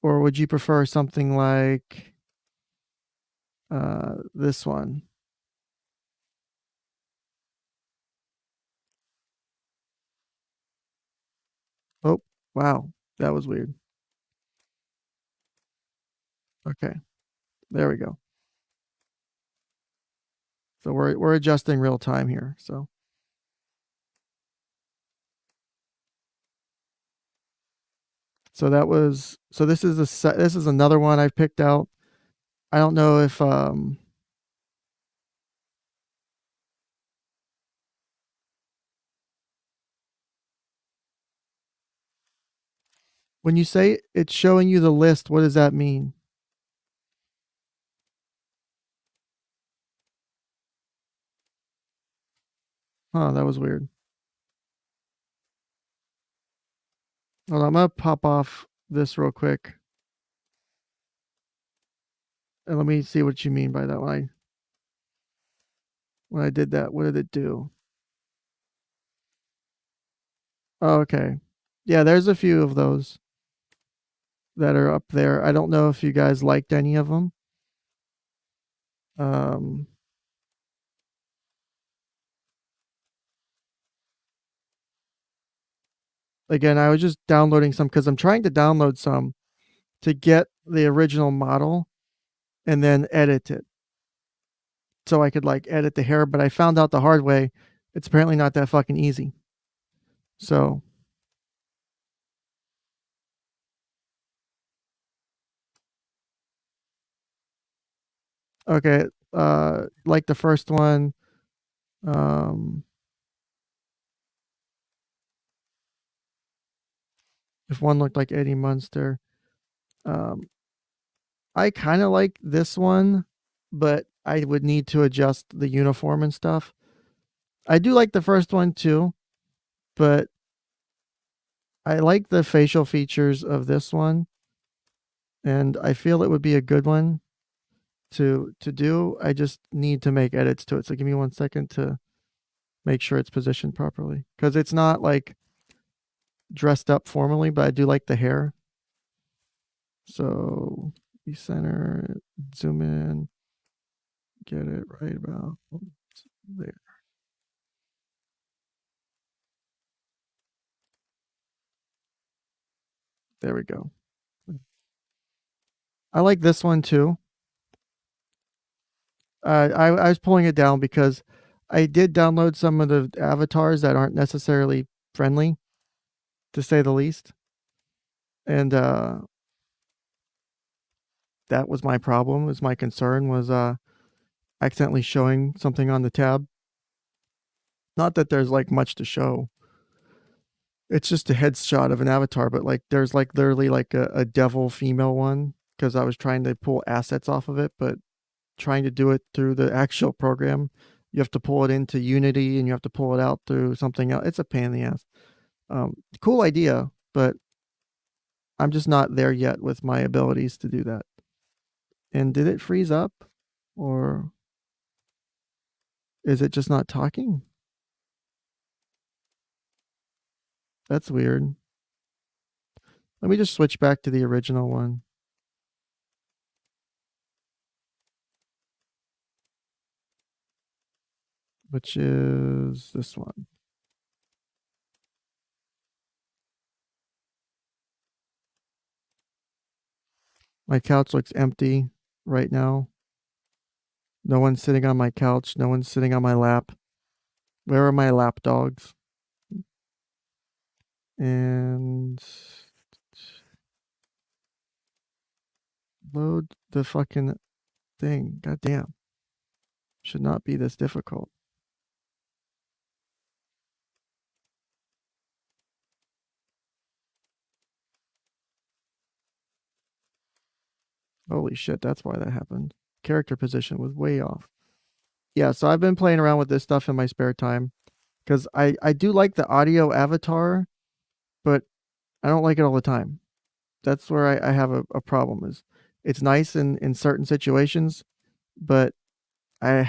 or would you prefer something like this one? Oh, wow. That was weird. Okay. There we go. So we're adjusting real time here. So this is another one I've picked out. I don't know if when you say it's showing you the list, what does that mean? Huh, that was weird. Hold on, I'm gonna pop off this real quick. And let me see what you mean by that. When I did that, what did it do? Oh, okay. Yeah, there's a few of those that are up there. I don't know if you guys liked any of them. Again, I was just downloading some because I'm trying to download some to get the original model and then edit it so I could like edit the hair. But I found out the hard way it's apparently not that fucking easy. So okay, like the first one, if one looked like Eddie Munster, I kind of like this one, but I would need to adjust the uniform and stuff. I do like the first one too, but I like the facial features of this one, and I feel it would be a good one to do. I just need to make edits to it. So give me 1 second to make sure it's positioned properly, because it's not like dressed up formally, but I do like the hair. So we center, zoom in, get it right about there. There we go. I like this one too. I was pulling it down because I did download some of the avatars that aren't necessarily friendly, to say the least. And that was my problem, was my concern, was accidentally showing something on the tab. Not that there's like much to show. It's just a headshot of an avatar, but like there's like literally like a devil female one, because I was trying to pull assets off of it, but trying to do it through the actual program, you have to pull it into Unity and you have to pull it out through something else. It's a pain in the ass. Cool idea, but I'm just not there yet with my abilities to do that. And did it freeze up, or is it just not talking? That's weird. Let me just switch back to the original one. Which is this one. My couch looks empty right now. No one's sitting on my couch. No one's sitting on my lap. Where are my lap dogs? And load the fucking thing. God damn. Should not be this difficult. Holy shit, that's why that happened. Character position was way off. Yeah, so I've been playing around with this stuff in my spare time, because I do like the audio avatar, but I don't like it all the time. That's where I have a problem. Is it's nice in certain situations, but I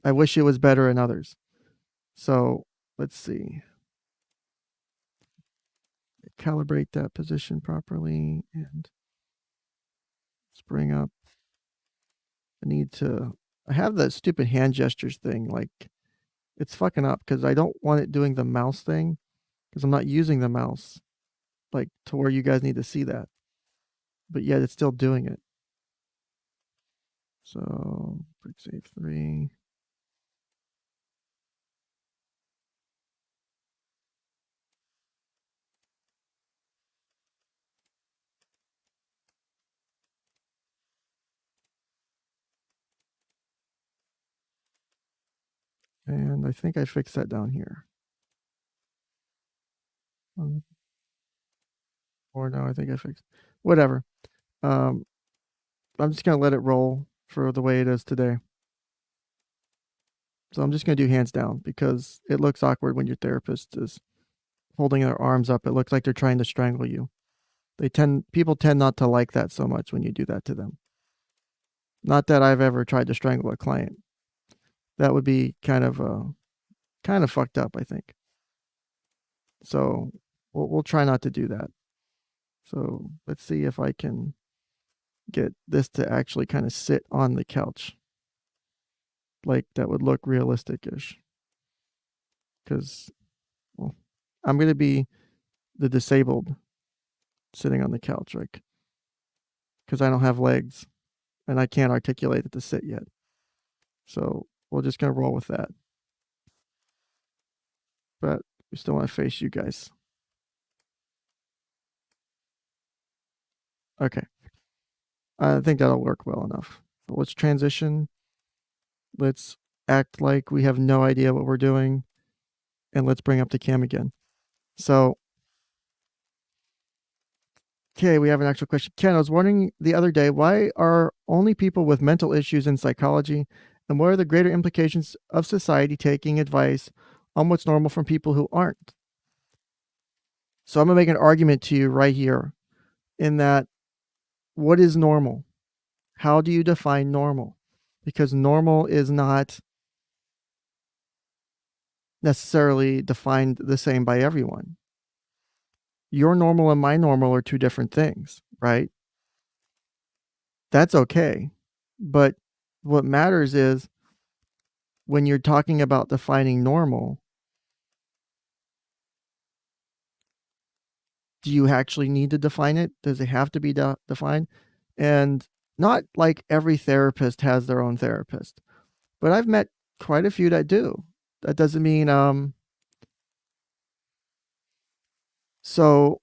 wish it was better in others. So let's see. Calibrate that position properly, and let's bring up. I have that stupid hand gestures thing. Like, it's fucking up because I don't want it doing the mouse thing, because I'm not using the mouse like to where you guys need to see that. But yet it's still doing it. So 𝗞𝗖𝗖 3. And I think I fixed that down here. Or no, I think I fixed. Whatever. I'm just gonna let it roll for the way it is today. So I'm just gonna do hands down, because it looks awkward when your therapist is holding their arms up. It looks like they're trying to strangle you. People tend not to like that so much when you do that to them. Not that I've ever tried to strangle a client. That would be kind of fucked up, I think. So we'll try not to do that. So let's see if I can get this to actually kind of sit on the couch. Like that would look realistic-ish. Because, well, I'm going to be the disabled sitting on the couch, like, because I don't have legs and I can't articulate it to sit yet. So we're just going to roll with that. But we still want to face you guys. Okay. I think that'll work well enough. So let's transition. Let's act like we have no idea what we're doing. And let's bring up the cam again. So, okay, we have an actual question. Ken, I was wondering the other day, why are only people with mental issues in psychology? And what are the greater implications of society taking advice on what's normal from people who aren't? So I'm going to make an argument to you right here in that what is normal? How do you define normal? Because normal is not necessarily defined the same by everyone. Your normal and my normal are two different things, right? That's okay. But what matters is when you're talking about defining normal, do you actually need to define it? Does it have to be defined? And not like every therapist has their own therapist, but I've met quite a few that do. That doesn't mean, so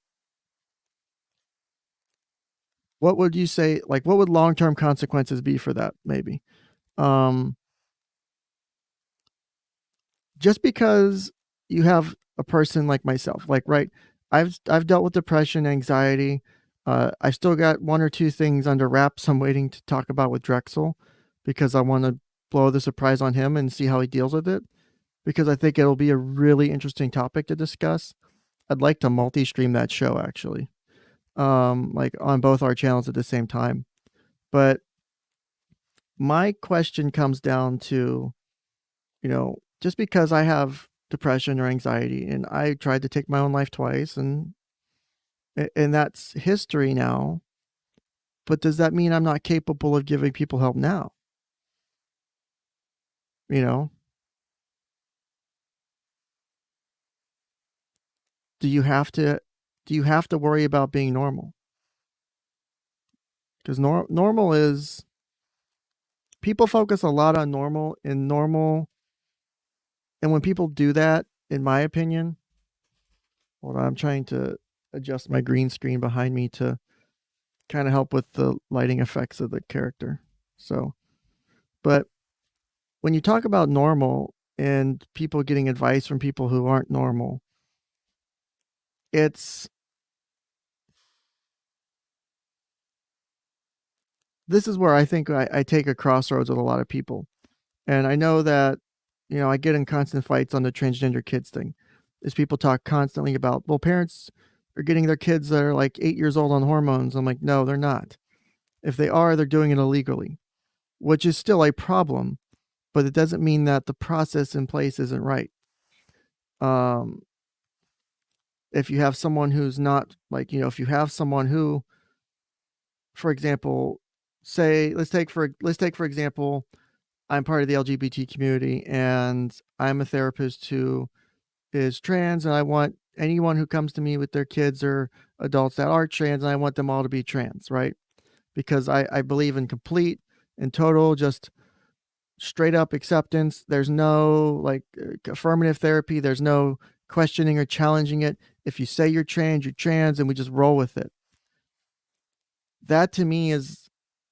what would you say, like, what would long-term consequences be for that? Maybe, just because you have a person like myself, like, right, I've dealt with depression, anxiety. I've still got one or two things under wraps I'm waiting to talk about with Drexel because I want to blow the surprise on him and see how he deals with it, because I think it'll be a really interesting topic to discuss. I'd like to multi-stream that show actually, like on both our channels at the same time. But my question comes down to, just because I have depression or anxiety and I tried to take my own life twice and that's history now, but does that mean I'm not capable of giving people help now? You know, do you have to worry about being normal? Because normal is, people focus a lot on normal, and when people do that, in my opinion, hold on, I'm trying to adjust my green screen behind me to kind of help with the lighting effects of the character. So, but when you talk about normal and people getting advice from people who aren't normal, this is where I think I take a crossroads with a lot of people. And I know that, I get in constant fights on the transgender kids thing. Is people talk constantly about, well, parents are getting their kids that are like 8 years old on hormones. I'm like, no, they're not. If they are, they're doing it illegally, which is still a problem, but it doesn't mean that the process in place isn't right. If you have someone who's not, like, if you have someone who, for example, say, let's take for example, I'm part of the LGBT community and I'm a therapist who is trans, and I want anyone who comes to me with their kids or adults that are trans, and I want them all to be trans, right? Because I believe in complete and total, just straight up acceptance. There's no like affirmative therapy. There's no questioning or challenging it. If you say you're trans, and we just roll with it. That to me is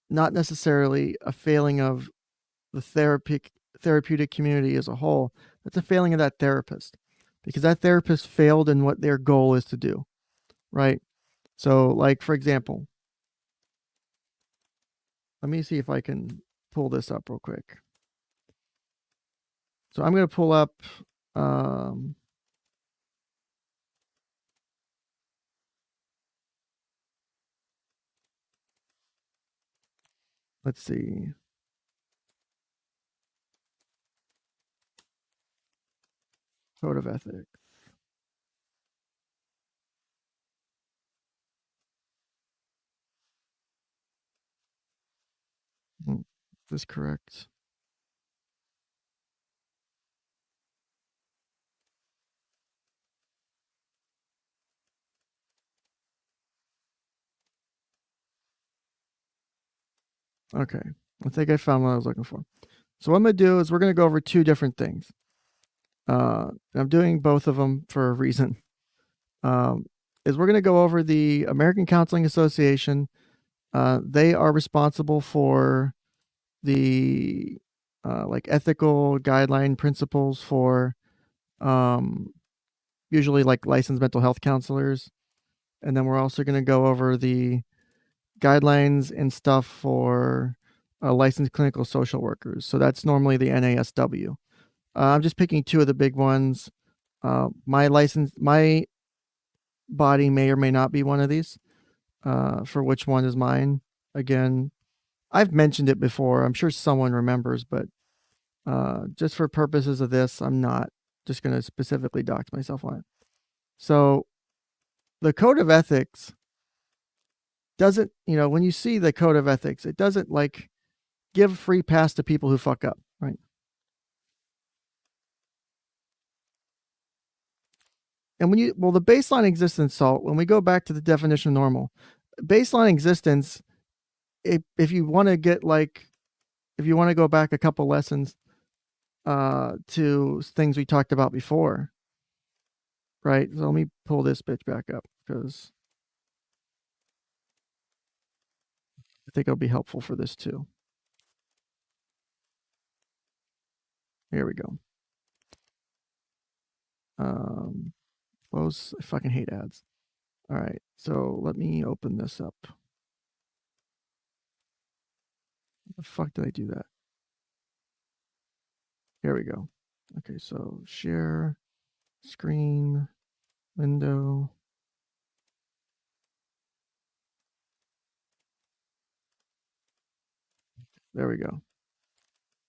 not necessarily a failing of the therapeutic community as a whole. That's a failing of that therapist, because that therapist failed in what their goal is to do, right? So, like, for example, let me see if I can pull this up real quick. So I'm going to pull up, let's see. Code of ethics. this correct. Okay, I think I found what I was looking for. So what I'm going to do is we're going to go over two different things. I'm doing both of them for a reason. Is we're going to go over the American Counseling Association. They are responsible for the like ethical guideline principles for usually like licensed mental health counselors. And then we're also going to go over the guidelines and stuff for licensed clinical social workers. So that's normally the NASW. I'm just picking two of the big ones. My body may or may not be one of these. For which one is mine? Again, I've mentioned it before. I'm sure someone remembers, but just for purposes of this, I'm not just going to specifically dox myself on it. So the code of ethics doesn't, when you see the code of ethics, it doesn't like give free pass to people who fuck up, right? And the baseline existence, Salt, when we go back to the definition of normal, baseline existence, if you want to get if you want to go back a couple lessons to things we talked about before, right? So let me pull this bitch back up because I think it'll be helpful for this too. Here we go. I fucking hate ads. All right, so let me open this up. The fuck did I do that? Here we go. Okay, so share screen window. There we go.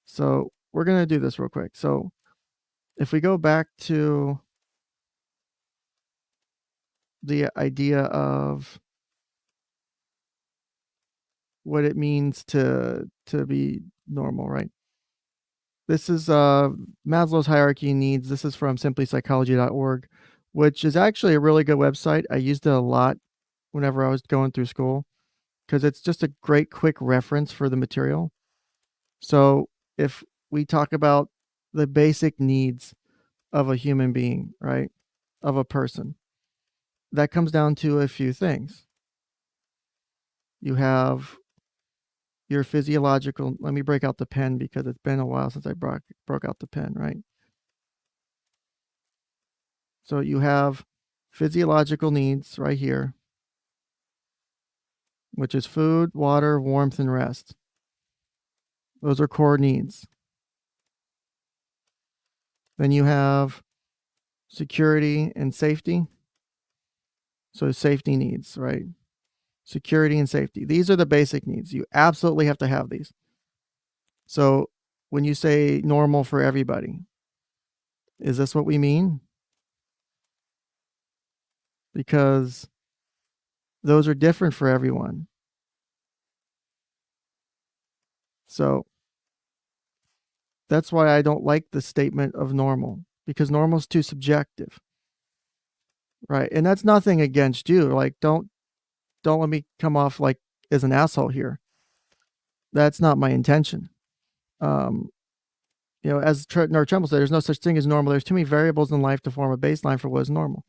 So we're going to do this real quick. So if we go back to the idea of what it means to be normal, right? This is Maslow's hierarchy of needs. This is from simplypsychology.org, which is actually a really good website. I used it a lot whenever I was going through school because it's just a great quick reference for the material. So if we talk about the basic needs of a human being, right, of a person, that comes down to a few things. You have your physiological, let me break out the pen because it's been a while since I broke out the pen, right? So you have physiological needs right here, which is food, water, warmth, and rest. Those are core needs. Then you have security and safety. So safety needs, right? Security and safety. These are the basic needs. You absolutely have to have these. So when you say normal for everybody, is this what we mean? Because those are different for everyone. So that's why I don't like the statement of normal, because normal is too subjective. Right. And that's nothing against you. Like, don't let me come off like as an asshole here. That's not my intention. As Nora Trumbull said, there's no such thing as normal. There's too many variables in life to form a baseline for what is normal.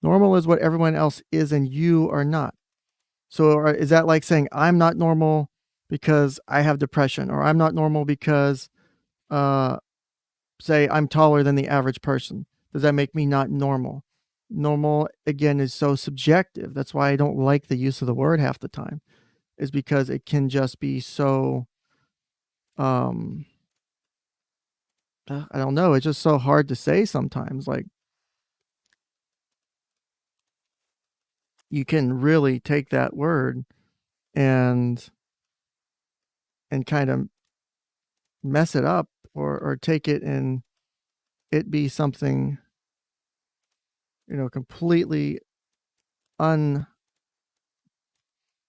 Normal is what everyone else is and you are not. So is that like saying I'm not normal because I have depression, or I'm not normal because say I'm taller than the average person? Does that make me not normal? Normal, again, is so subjective. That's why I don't like the use of the word half the time, is because it can just be so, I don't know. It's just so hard to say sometimes. Like, you can really take that word and kind of mess it up, or take it and it be something, completely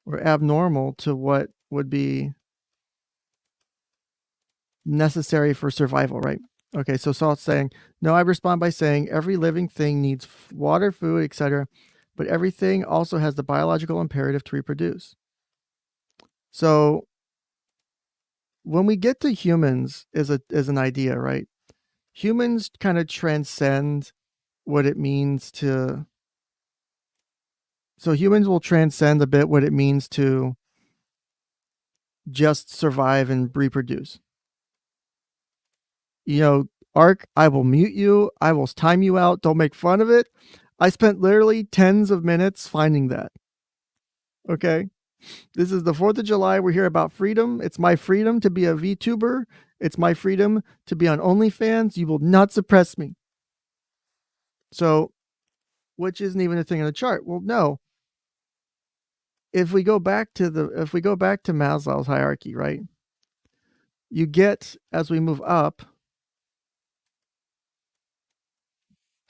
or abnormal to what would be necessary for survival, right? Okay, so Salt's saying, no, I respond by saying every living thing needs water, food, etc., but everything also has the biological imperative to reproduce. So when we get to humans as an idea, right? Humans kind of transcend what it means to. So humans will transcend a bit what it means to just survive and reproduce. You know, Ark, I will mute you. I will time you out. Don't make fun of it. I spent literally tens of minutes finding that. Okay. This is the 4th of July. We're here about freedom. It's my freedom to be a VTuber. It's my freedom to be on OnlyFans. You will not suppress me. So, which isn't even a thing in the chart. Well, no. If we go back to Maslow's hierarchy, right? You get, as we move up.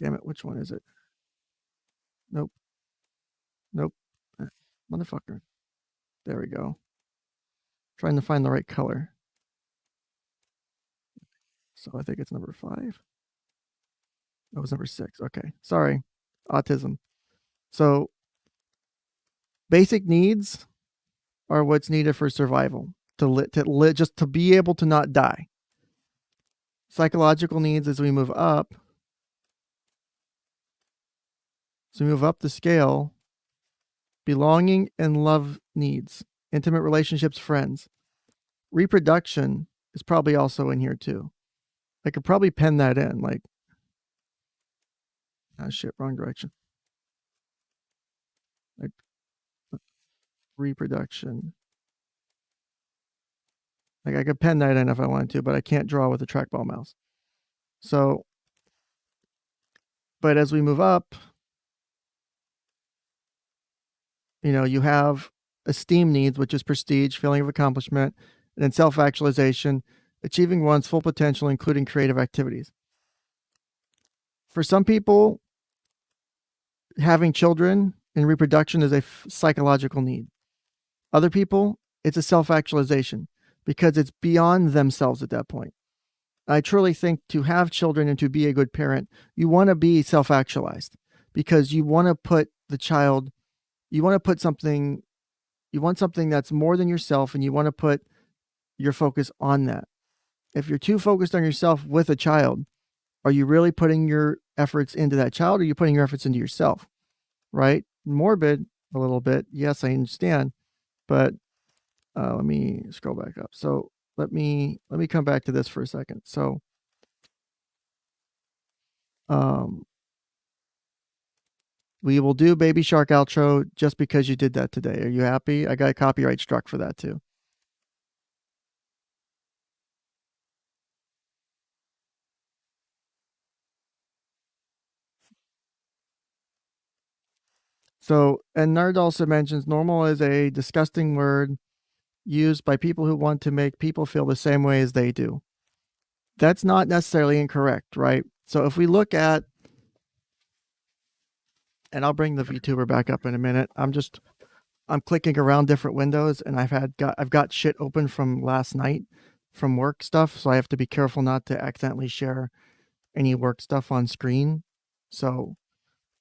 Damn it, which one is it? Nope. Motherfucker. There we go. Trying to find the right color. So I think it's number 5. That was number 6. Okay. Sorry. Autism. So basic needs are what's needed for survival. Just to be able to not die. Psychological needs as we move up. So we move up the scale. Belonging and love needs. Intimate relationships, friends. Reproduction is probably also in here too. I could probably pen that in, like, oh shit, wrong direction. Like, reproduction. Like, I could pen that in if I wanted to, but I can't draw with a trackball mouse. So, but as we move up, you know, you have esteem needs, which is prestige, feeling of accomplishment, and then self-actualization, achieving one's full potential, including creative activities. For some people, having children and reproduction is a psychological need. Other people, it's a self-actualization because it's beyond themselves at that point. I truly think to have children and to be a good parent, you want to be self-actualized because you want to put the child, you want something that's more than yourself, and you want to put your focus on that. If you're too focused on yourself with a child, are you really putting your efforts into that child, or are you putting your efforts into yourself? Right? Morbid a little bit. Yes, I understand. But let me scroll back up. So let me come back to this for a second. So we will do Baby Shark outro just because you did that today. Are you happy? I got copyright struck for that too. So, and Nerd also mentions normal is a disgusting word used by people who want to make people feel the same way as they do. That's not necessarily incorrect, right? So if we look at, and I'll bring the VTuber back up in a minute. I'm clicking around different windows, and I've got shit open from last night from work stuff, so I have to be careful not to accidentally share any work stuff on screen. So,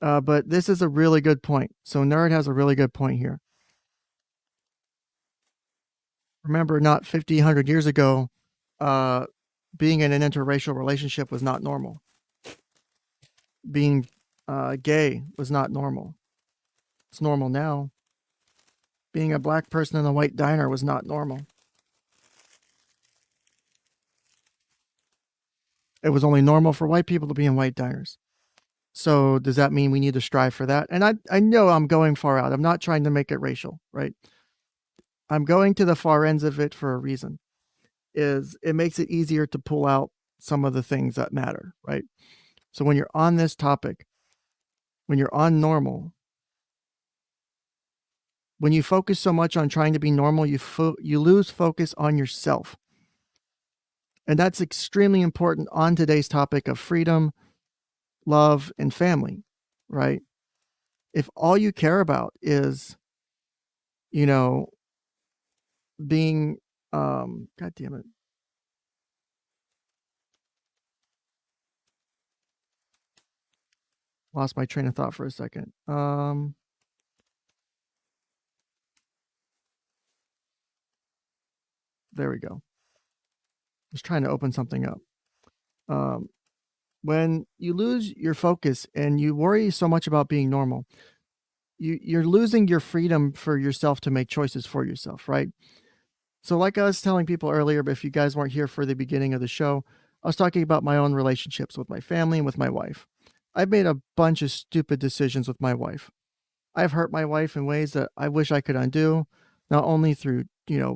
but this is a really good point. So Nerd has a really good point here. Remember, not 50, 100 years ago, being in an interracial relationship was not normal. Being gay was not normal. It's normal now. Being a black person in a white diner was not normal. It was only normal for white people to be in white diners. So does that mean we need to strive for that? And I know I'm going far out. I'm not trying to make it racial, right? I'm going to the far ends of it for a reason. Is it makes it easier to pull out some of the things that matter, right? So when you're on this topic, when you're on normal, when you focus so much on trying to be normal, you lose focus on yourself. And that's extremely important on today's topic of freedom, love, and family, right? If all you care about is you know, being, God damn it. Lost my train of thought for a second. There we go. I was trying to open something up. When you lose your focus and you worry so much about being normal, you're losing your freedom for yourself to make choices for yourself, right? So like I was telling people earlier, but if you guys weren't here for the beginning of the show, I was talking about my own relationships with my family and with my wife. I've made a bunch of stupid decisions with my wife. I've hurt my wife in ways that I wish I could undo, not only through,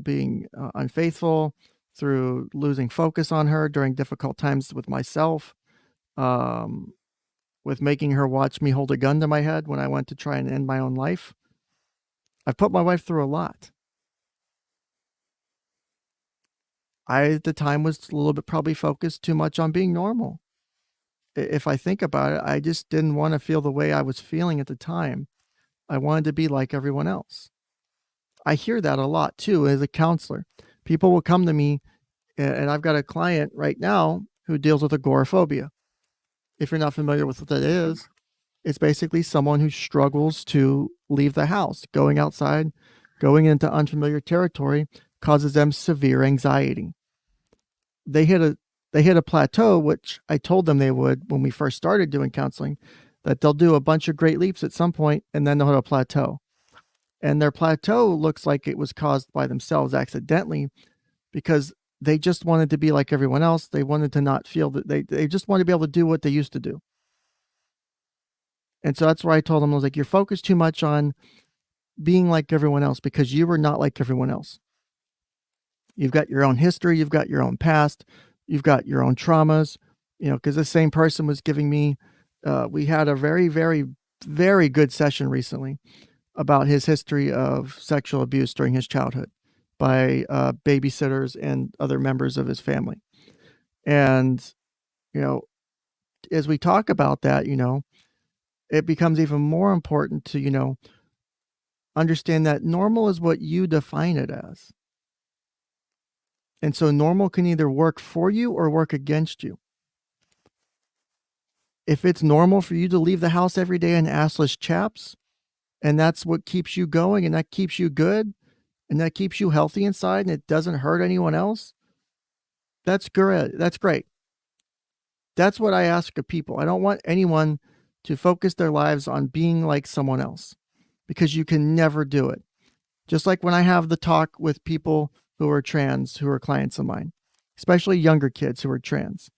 being unfaithful, through losing focus on her during difficult times with myself, with making her watch me hold a gun to my head when I went to try and end my own life. I've put my wife through a lot. I, at the time, was a little bit probably focused too much on being normal. If I think about it, I just didn't want to feel the way I was feeling at the time. I wanted to be like everyone else. I hear that a lot too as a counselor. People will come to me, and I've got a client right now who deals with agoraphobia. If you're not familiar with what that is, it's basically someone who struggles to leave the house. Going outside, going into unfamiliar territory causes them severe anxiety. They hit a plateau, which I told them they would when we first started doing counseling, that they'll do a bunch of great leaps at some point and then they'll hit a plateau. And their plateau looks like it was caused by themselves accidentally because they just wanted to be like everyone else. They wanted to not feel that they just wanted to be able to do what they used to do. And so that's where I told them, I was like, you're focused too much on being like everyone else because you were not like everyone else. You've got your own history. You've got your own past. You've got your own traumas, because the same person was giving me, we had a very, very, very good session recently about his history of sexual abuse during his childhood by babysitters and other members of his family. And, as we talk about that, it becomes even more important to, understand that normal is what you define it as. And so normal can either work for you or work against you. If it's normal for you to leave the house every day in assless chaps, and that's what keeps you going, and that keeps you good, and that keeps you healthy inside, and it doesn't hurt anyone else, that's great. That's great. That's what I ask of people. I don't want anyone to focus their lives on being like someone else because you can never do it. Just like when I have the talk with people who are trans, who are clients of mine, especially younger kids who are trans.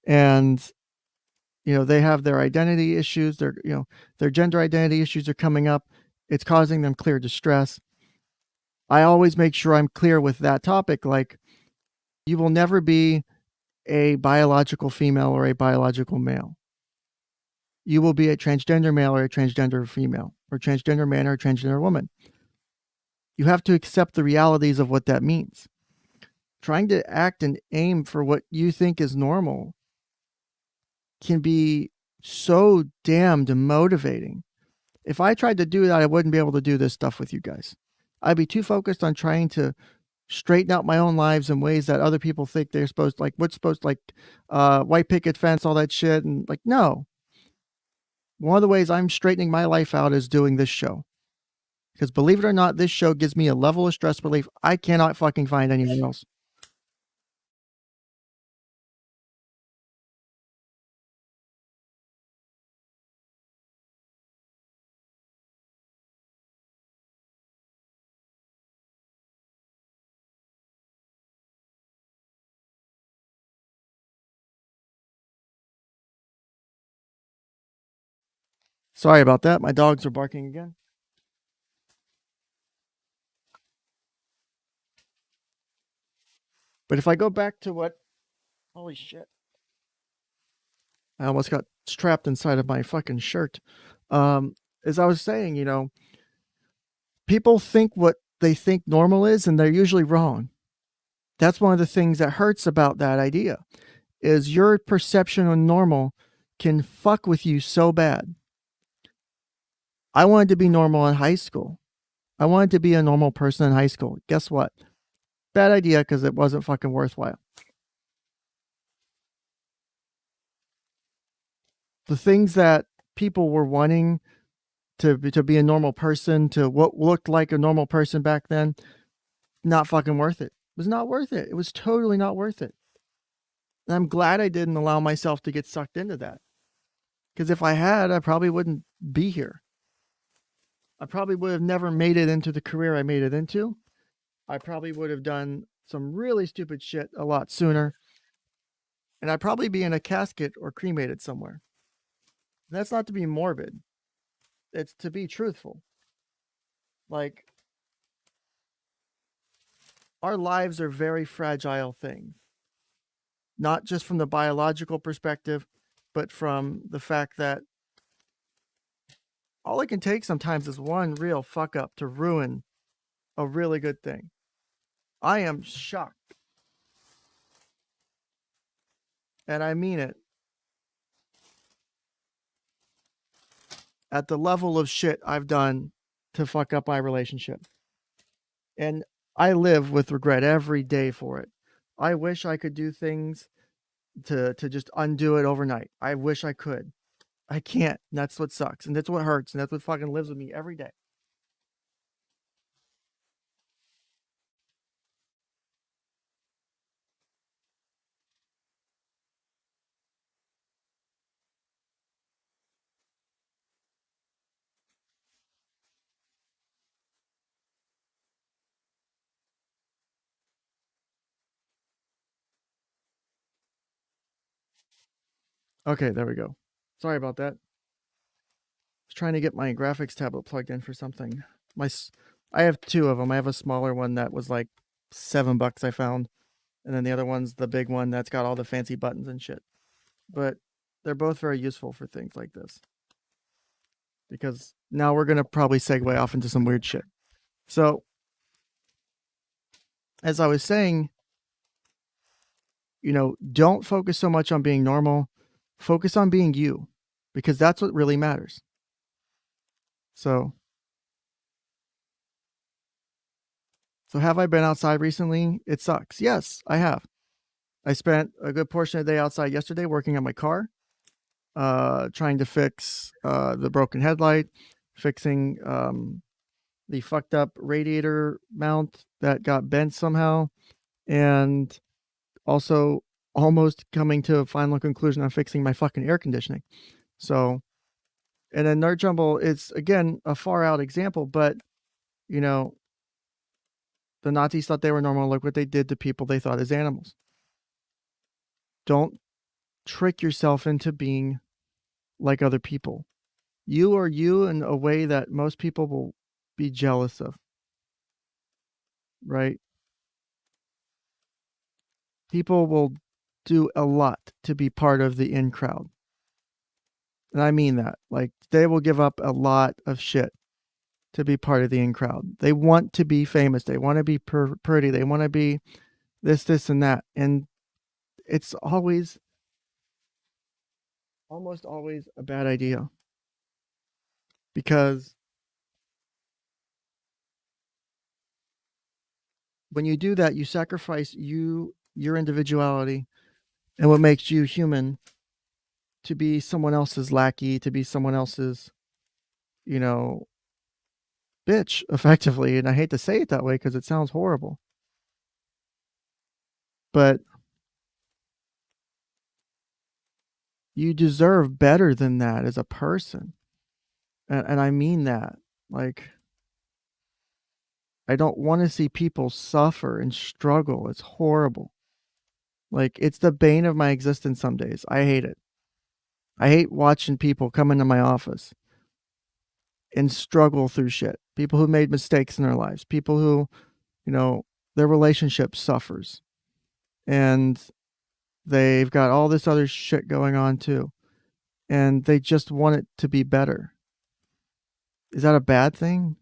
And, they have their identity issues, their gender identity issues are coming up. It's causing them clear distress. I always make sure I'm clear with that topic. Like, you will never be a biological female or a biological male. You will be a transgender male or a transgender female, or transgender man or a transgender woman. You have to accept the realities of what that means. Trying to act and aim for what you think is normal can be so damn demotivating. If I tried to do that, I wouldn't be able to do this stuff with you guys. I'd be too focused on trying to straighten out my own lives in ways that other people think they're supposed to, like, what's supposed to, like, white picket fence, all that shit. And like, no. One of the ways I'm straightening my life out is doing this show. Because believe it or not, this show gives me a level of stress relief I cannot fucking find anywhere else. Sorry about that. My dogs are barking again. But if I go back to what... Holy shit. I almost got trapped inside of my fucking shirt. As I was saying, people think what they think normal is, and they're usually wrong. That's one of the things that hurts about that idea, is your perception of normal can fuck with you so bad. I wanted to be normal in high school. I wanted to be a normal person in high school. Guess what? Bad idea, because it wasn't fucking worthwhile. The things that people were wanting to be a normal person, to what looked like a normal person back then, not fucking worth it. It was not worth it. It was totally not worth it. And I'm glad I didn't allow myself to get sucked into that. Because if I had, I probably wouldn't be here. I probably would have never made it into the career I made it into. I probably would have done some really stupid shit a lot sooner. And I'd probably be in a casket or cremated somewhere. And that's not to be morbid. It's to be truthful. Like, our lives are very fragile things. Not just from the biological perspective, but from the fact that all it can take sometimes is one real fuck up to ruin a really good thing. I am shocked. And I mean it. At the level of shit I've done to fuck up my relationship. And I live with regret every day for it. I wish I could do things to just undo it overnight. I wish I could. I can't. And that's what sucks. And that's what hurts. And that's what fucking lives with me every day. Okay, there we go. Sorry about that. I was trying to get my graphics tablet plugged in for something. I have two of them. I have a smaller one that was like $7 I found. And then the other one's the big one that's got all the fancy buttons and shit. But they're both very useful for things like this. Because now we're going to probably segue off into some weird shit. So, as I was saying, don't focus so much on being normal. Focus on being you, because that's what really matters. So have I been outside recently? It sucks. Yes, I have. I spent a good portion of the day outside yesterday working on my car, trying to fix the broken headlight, fixing the fucked up radiator mount that got bent somehow, and also almost coming to a final conclusion on fixing my fucking air conditioning. So, and then Nerd Jumble is, again, a far out example, but, the Nazis thought they were normal. Look what they did to people they thought as animals. Don't trick yourself into being like other people. You are you in a way that most people will be jealous of. Right? People will do a lot to be part of the in crowd. And I mean that. Like, they will give up a lot of shit to be part of the in crowd. They want to be famous. They want to be pretty. They want to be this, and that. And it's almost always a bad idea. Because when you do that, you sacrifice your individuality and what makes you human to be someone else's lackey, to be someone else's, bitch, effectively. And I hate to say it that way because it sounds horrible. But you deserve better than that as a person. And I mean that. Like, I don't want to see people suffer and struggle. It's horrible. Like, it's the bane of my existence some days. I hate it. I hate watching people come into my office and struggle through shit. People who made mistakes in their lives. People who, their relationship suffers. And they've got all this other shit going on too. And they just want it to be better. Is that a bad thing?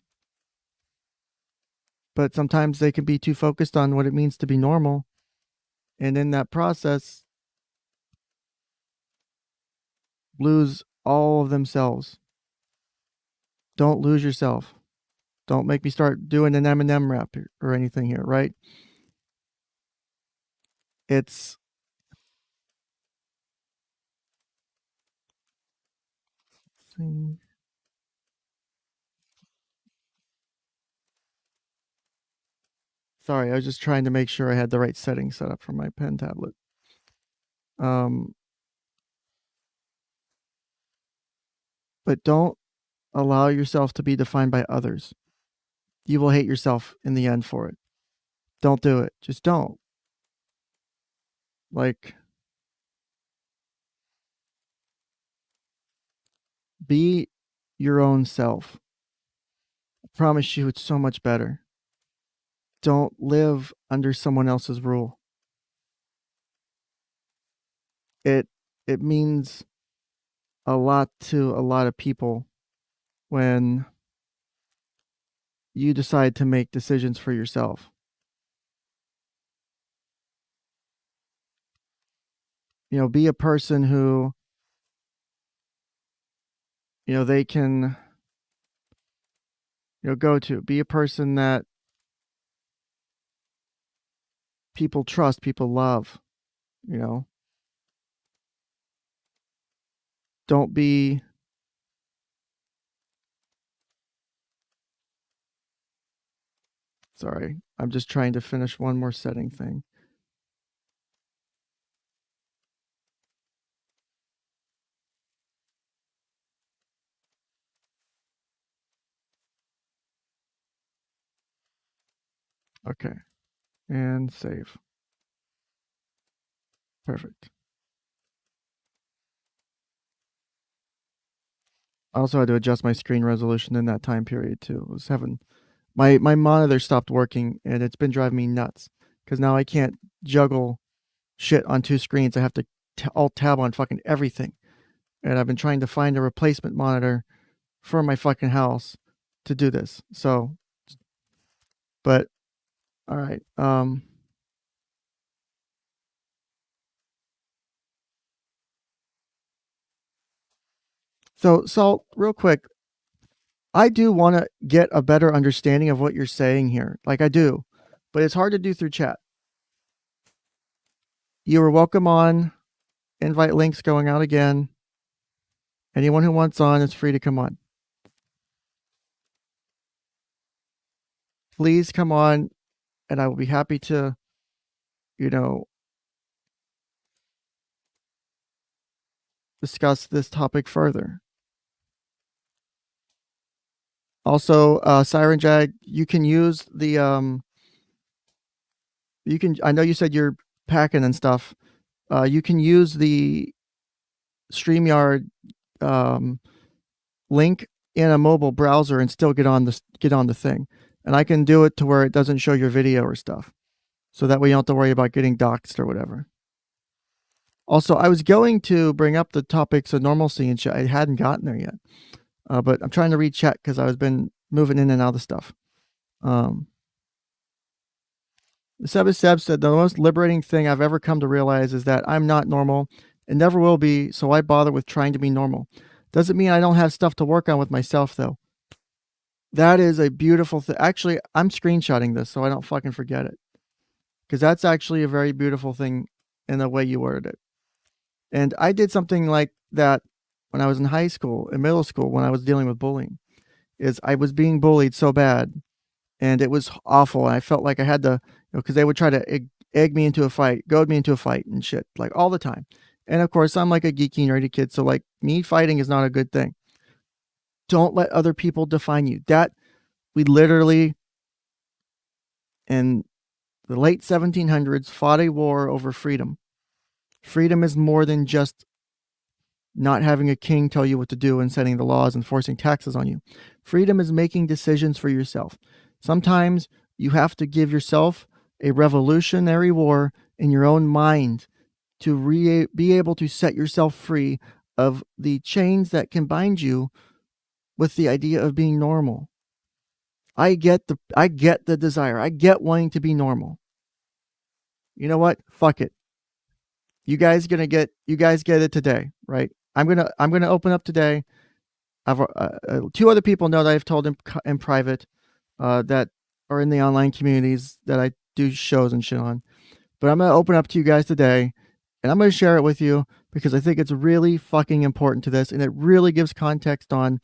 But sometimes they can be too focused on what it means to be normal. And in that process, lose all of themselves. Don't lose yourself. Don't make me start doing an Eminem rap or anything here, right? It's sorry, I was just trying to make sure I had the right settings set up for my pen tablet. But don't allow yourself to be defined by others. You will hate yourself in the end for it. Don't do it. Just don't. Like, be your own self. I promise you it's so much better. Don't live under someone else's rule. It means a lot to a lot of people when you decide to make decisions for yourself. You know, be a person who, you know, they can, you know, go to. Be a person that people trust, people love, you know. Don't be sorry. I'm just trying to finish one more setting thing. Okay. And save. Perfect. I also had to adjust my screen resolution in that time period too. I was having my monitor stopped working and it's been driving me nuts because now I can't juggle shit on two screens. I have to alt tab on fucking everything. And I've been trying to find a replacement monitor for my fucking house to do this. So, but all right. So Salt, real quick, I do want to get a better understanding of what you're saying here. Like I do, but it's hard to do through chat. You are welcome on. Invite links going out again. Anyone who wants on is free to come on. Please come on, and I will be happy to, you know, discuss this topic further. Also, Siren Jag, you can use the you can. I know you said you're packing and stuff. You can use the StreamYard link in a mobile browser and still get on the thing. And I can do it to where it doesn't show your video or stuff. So that way you don't have to worry about getting doxxed or whatever. Also, I was going to bring up the topics of normalcy and shit. I hadn't gotten there yet. But I'm trying to read chat because I've been moving in and out of stuff. 𝐂𝐨𝐼 said, the most liberating thing I've ever come to realize is that I'm not normal and never will be, so why bother with trying to be normal? Doesn't mean I don't have stuff to work on with myself, though. That is a beautiful thing. Actually, I'm screenshotting this so I don't fucking forget it. Because that's actually a very beautiful thing in the way you worded it. And I did something like that when I was in high school, in middle school, when I was dealing with bullying. Is I was being bullied so bad, and it was awful. And I felt like I had to, because they would try to egg me into a fight, goad me into a fight and shit, like all the time. And of course, I'm like a geeky, nerdy kid, so like me fighting is not a good thing. Don't let other people define you. That we literally, in the late 1700s, fought a war over freedom. Freedom is more than just not having a king tell you what to do and setting the laws and forcing taxes on you. Freedom is making decisions for yourself. Sometimes you have to give yourself a revolutionary war in your own mind to be able to set yourself free of the chains that can bind you with the idea of being normal. I get the desire. I get wanting to be normal. You know what? Fuck it. You guys get it today, right? I'm gonna open up today. I've two other people know that I've told in private that are in the online communities that I do shows and shit on. But I'm going to open up to you guys today, and I'm going to share it with you because I think it's really fucking important to this, and it really gives context on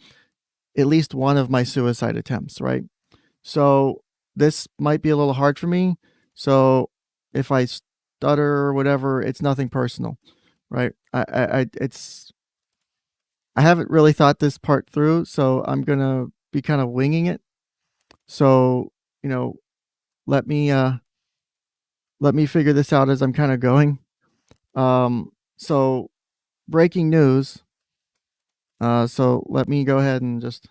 at least one of my suicide attempts, right? So this might be a little hard for me. So if I stutter or whatever, it's nothing personal, right? I haven't really thought this part through, so I'm gonna be kind of winging it. So, you know, let me figure this out as I'm kind of going. So breaking news. So let me go ahead and just.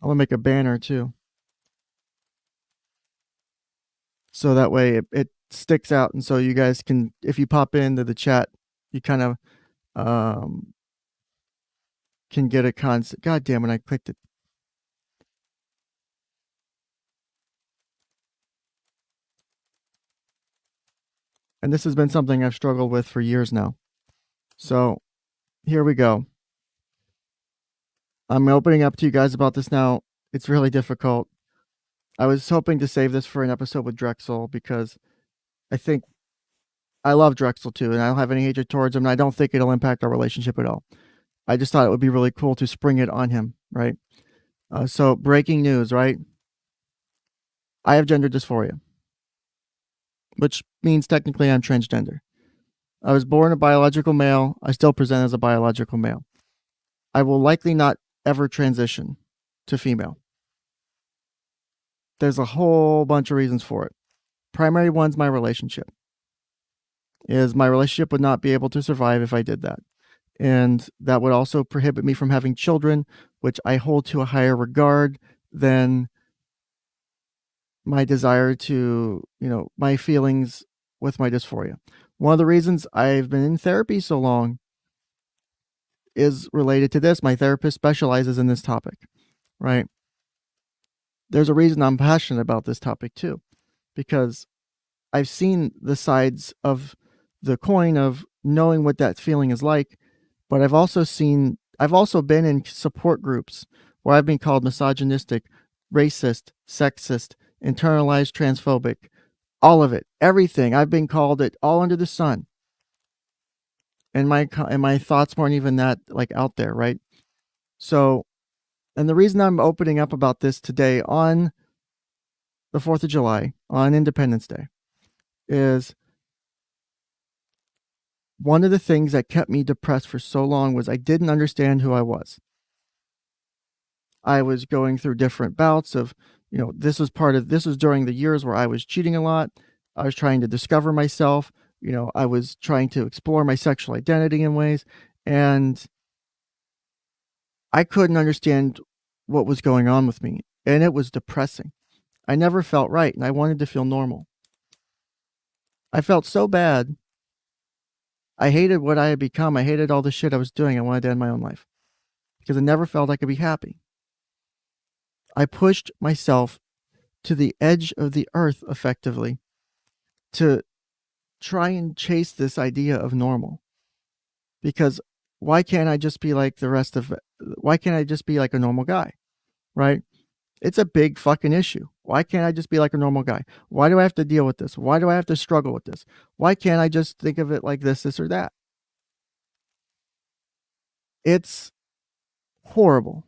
I'm gonna make a banner too. So that way it sticks out, and so you guys can, if you pop into the chat, you kind of can get a concept. God damn it, I clicked it. And this has been something I've struggled with for years now. So here we go. I'm opening up to you guys about this now. It's really difficult. I was hoping to save this for an episode with 𝗏𝗏𝗏 because I think I love 𝗏𝗏𝗏 too, and I don't have any hatred towards him, and I don't think it'll impact our relationship at all. I just thought it would be really cool to spring it on him, right? So breaking news, right? I have gender dysphoria, which means technically I'm transgender. I was born a biological male. I still present as a biological male. I will likely not ever transition to female. There's a whole bunch of reasons for it. Primary one's my relationship. My relationship would not be able to survive if I did that. And that would also prohibit me from having children, which I hold to a higher regard than my desire to, my feelings with my dysphoria. One of the reasons I've been in therapy so long is related to this. My therapist specializes in this topic, right? There's a reason I'm passionate about this topic too, because I've seen the sides of the coin of knowing what that feeling is like, but I've also been in support groups where I've been called misogynistic, racist, sexist, internalized transphobic, all of it, everything. I've been called it all under the sun. And my thoughts weren't even that out there, right? So, and the reason I'm opening up about this today on the 4th of July, on Independence Day, is one of the things that kept me depressed for so long was I didn't understand who I was. I was going through different bouts of, this was during the years where I was cheating a lot. I was trying to discover myself. I was trying to explore my sexual identity in ways, and I couldn't understand what was going on with me, and it was depressing. I never felt right, and I wanted to feel normal. I felt so bad. I hated what I had become. I hated all the shit I was doing. I wanted to end my own life because I never felt I could be happy. I pushed myself to the edge of the earth, effectively, to try and chase this idea of normal. Because why can't I just be like why can't I just be like a normal guy, right? It's a big fucking issue. Why can't I just be like a normal guy? Why do I have to deal with this? Why do I have to struggle with this? Why can't I just think of it like this or that? It's horrible.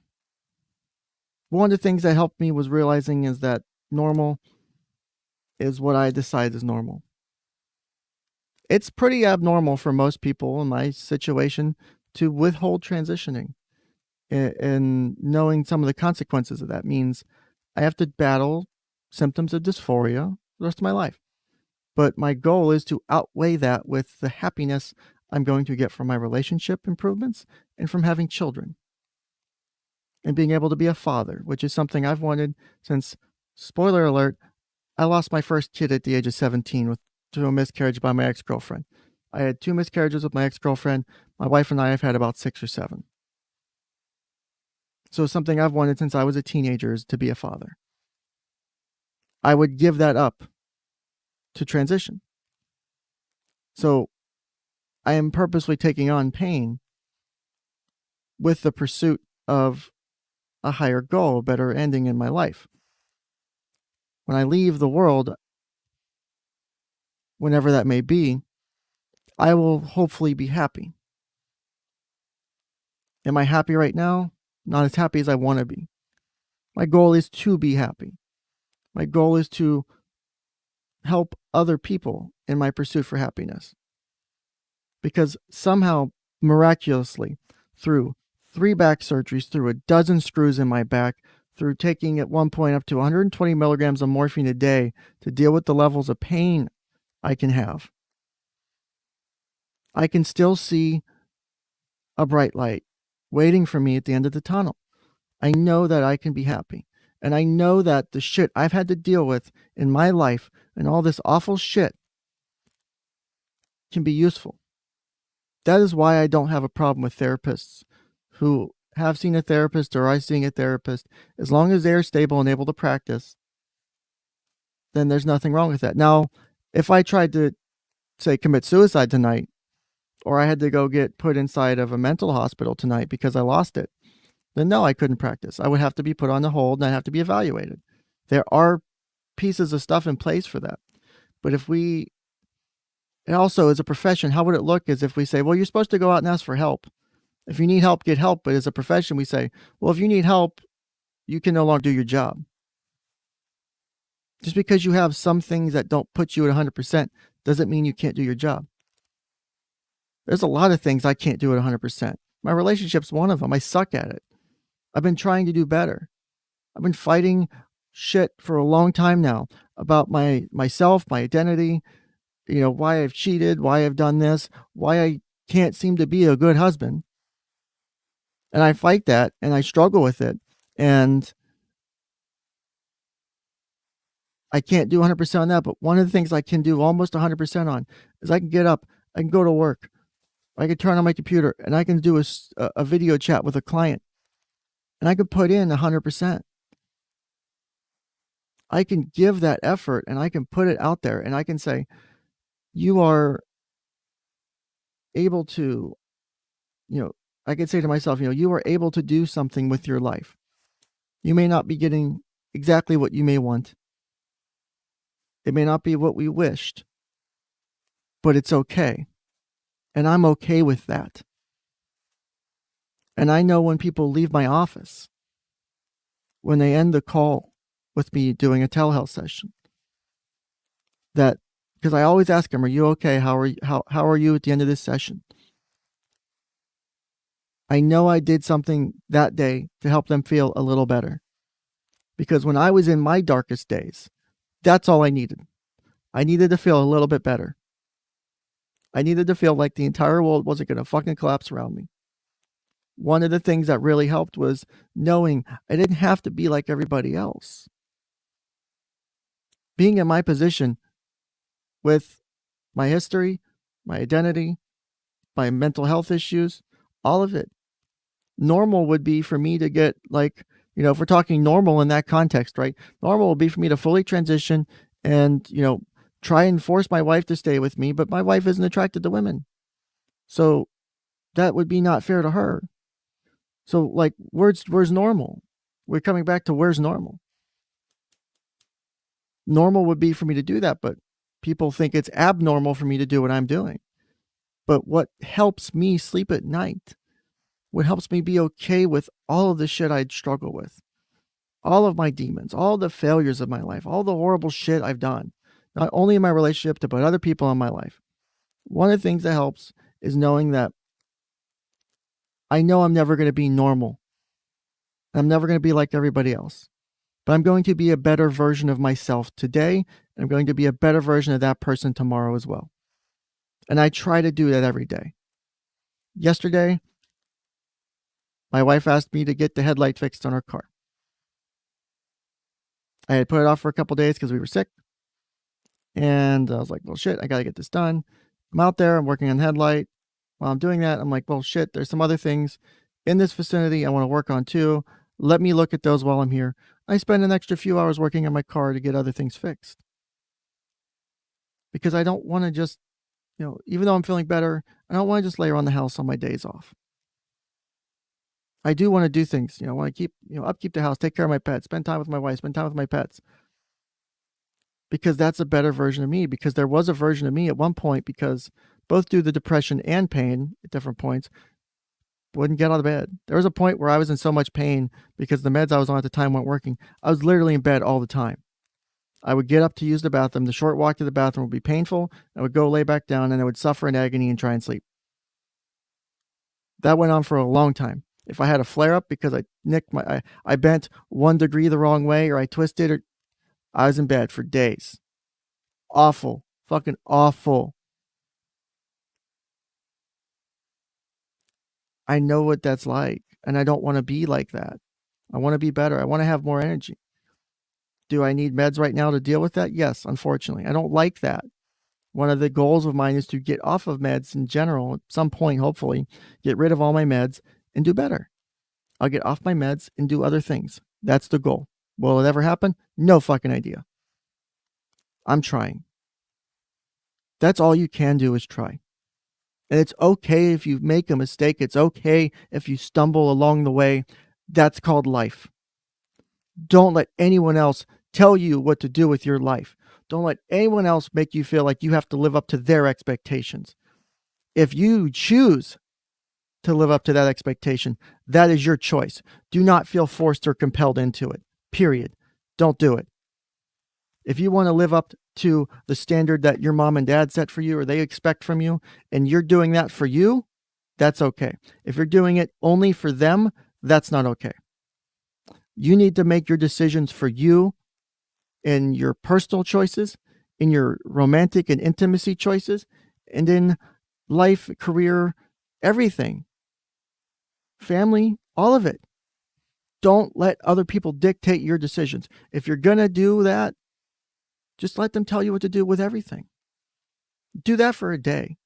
One of the things that helped me was realizing is that normal is what I decide is normal. It's pretty abnormal for most people in my situation to withhold transitioning, and knowing some of the consequences of that means I have to battle symptoms of dysphoria the rest of my life. But my goal is to outweigh that with the happiness I'm going to get from my relationship improvements and from having children and being able to be a father, which is something I've wanted since, spoiler alert, I lost my first kid at the age of 17 to a miscarriage by my ex-girlfriend. I had 2 miscarriages with my ex-girlfriend. My wife and I have had about 6 or 7. So something I've wanted since I was a teenager is to be a father. I would give that up to transition. So I am purposely taking on pain with the pursuit of a higher goal, a better ending in my life. When I leave the world, whenever that may be, I will hopefully be happy. Am I happy right now? Not as happy as I want to be. My goal is to be happy. My goal is to help other people in my pursuit for happiness. Because somehow, miraculously, through 3 back surgeries, through a dozen screws in my back, through taking at one point up to 120 milligrams of morphine a day to deal with the levels of pain I can have, I can still see a bright light waiting for me at the end of the tunnel. I know that I can be happy. And I know that the shit I've had to deal with in my life and all this awful shit can be useful. That is why I don't have a problem with therapists who have seen a therapist or are seeing a therapist. As long as they're stable and able to practice, then there's nothing wrong with that. Now, if I tried to, say, commit suicide tonight, or I had to go get put inside of a mental hospital tonight because I lost it, then no, I couldn't practice. I would have to be put on the hold and I'd have to be evaluated. There are pieces of stuff in place for that. But if we, and also as a profession, how would it look as if we say, well, you're supposed to go out and ask for help. If you need help, get help. But as a profession, we say, well, if you need help, you can no longer do your job. Just because you have some things that don't put you at 100% doesn't mean you can't do your job. There's a lot of things I can't do at 100%. My relationship's one of them. I suck at it. I've been trying to do better. I've been fighting shit for a long time now about myself, my identity, why I've cheated, why I've done this, why I can't seem to be a good husband. And I fight that and I struggle with it. And I can't do 100% on that. But one of the things I can do almost 100% on is I can get up, I can go to work, I can turn on my computer and I can do a video chat with a client. And I can put in 100%. I can give that effort and I can put it out there and I can say, you are able to, I can say to myself, you are able to do something with your life. You may not be getting exactly what you may want. It may not be what we wished, but it's okay. And I'm okay with that. And I know when people leave my office, when they end the call with me doing a telehealth session, that, because I always ask them, are you okay? How are you at the end of this session? I know I did something that day to help them feel a little better. Because when I was in my darkest days, that's all I needed. I needed to feel a little bit better. I needed to feel like the entire world wasn't going to fucking collapse around me. One of the things that really helped was knowing I didn't have to be like everybody else. Being in my position with my history, my identity, my mental health issues, all of it. Normal would be for me to get if we're talking normal in that context, right? Normal would be for me to fully transition and, try and force my wife to stay with me, but my wife isn't attracted to women. So that would be not fair to her. So where's normal? We're coming back to where's normal. Normal would be for me to do that, but people think it's abnormal for me to do what I'm doing. But what helps me sleep at night, what helps me be okay with all of the shit I'd struggle with, all of my demons, all the failures of my life, all the horrible shit I've done, not only in my relationship, but other people in my life. One of the things that helps is knowing that I know I'm never going to be normal. I'm never going to be like everybody else. But I'm going to be a better version of myself today, and I'm going to be a better version of that person tomorrow as well. And I try to do that every day. Yesterday, my wife asked me to get the headlight fixed on her car. I had put it off for a couple days because we were sick. And I was like, well, shit, I got to get this done. I'm out there, I'm working on the headlight. While I'm doing that, I'm like, well, shit, there's some other things in this vicinity I want to work on too. Let me look at those while I'm here. I spend an extra few hours working on my car to get other things fixed. Because I don't want to just, even though I'm feeling better, I don't want to just lay around the house on my days off. I do want to do things. I want to keep, upkeep the house, take care of my pets, spend time with my wife, spend time with my pets. Because that's a better version of me. Because there was a version of me at one point, because both due to depression and pain at different points, wouldn't get out of bed. There was a point where I was in so much pain because the meds I was on at the time weren't working. I was literally in bed all the time. I would get up to use the bathroom. The short walk to the bathroom would be painful. I would go lay back down and I would suffer in agony and try and sleep. That went on for a long time. If I had a flare up because I bent 1 degree the wrong way, or I twisted, or I was in bed for days. Awful. Fucking awful. I know what that's like, and I don't want to be like that. I want to be better. I want to have more energy. Do I need meds right now to deal with that? Yes, unfortunately. I don't like that. One of the goals of mine is to get off of meds in general at some point, hopefully, get rid of all my meds and do better. I'll get off my meds and do other things. That's the goal. Will it ever happen? No fucking idea. I'm trying. That's all you can do is try. And it's okay if you make a mistake. It's okay if you stumble along the way. That's called life. Don't let anyone else tell you what to do with your life. Don't let anyone else make you feel like you have to live up to their expectations. If you choose to live up to that expectation, that is your choice. Do not feel forced or compelled into it. Period. Don't do it. If you want to live up to the standard that your mom and dad set for you or they expect from you, and you're doing that for you, that's okay. If you're doing it only for them, that's not okay. You need to make your decisions for you in your personal choices, in your romantic and intimacy choices, and in life, career, everything. Family, all of it. Don't let other people dictate your decisions. If you're going to do that, just let them tell you what to do with everything. Do that for a day.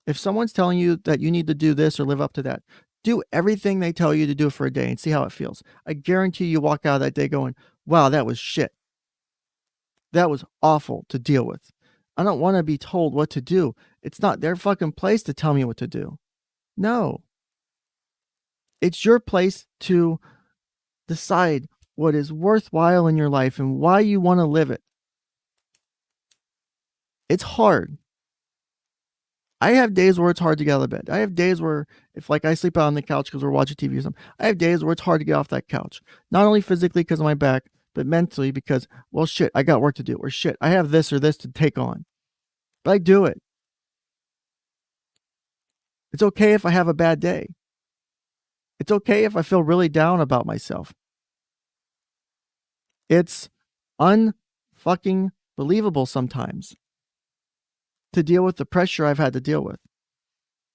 If someone's telling you that you need to do this or live up to that, do everything they tell you to do for a day and see how it feels. I guarantee you walk out of that day going, wow, that was shit. That was awful to deal with. I don't want to be told what to do. It's not their fucking place to tell me what to do. No. It's your place to decide what is worthwhile in your life and why you want to live it. It's hard. I have days where it's hard to get out of bed. I have days where, if I sleep out on the couch because we're watching TV or something, I have days where it's hard to get off that couch. Not only physically because of my back, but mentally because, well, shit, I got work to do, or shit, I have this or this to take on. But I do it. It's okay if I have a bad day. It's okay if I feel really down about myself. It's unfucking believable sometimes to deal with the pressure I've had to deal with.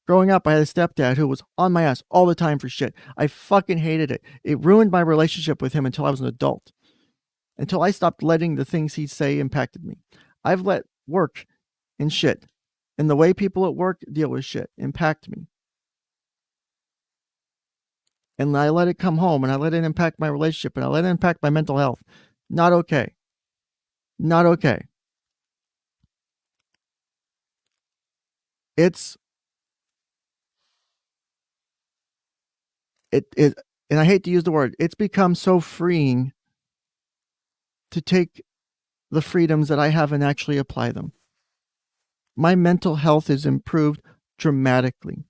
Growing up, I had a stepdad who was on my ass all the time for shit. I fucking hated it. It ruined my relationship with him until I was an adult. Until I stopped letting the things he'd say impacted me. I've let work and shit, and the way people at work deal with shit, impact me. And I let it come home, and I let it impact my relationship, and I let it impact my mental health. Not okay. Not okay. And I hate to use the word, it's become so freeing to take the freedoms that I have and actually apply them. My mental health is improved dramatically.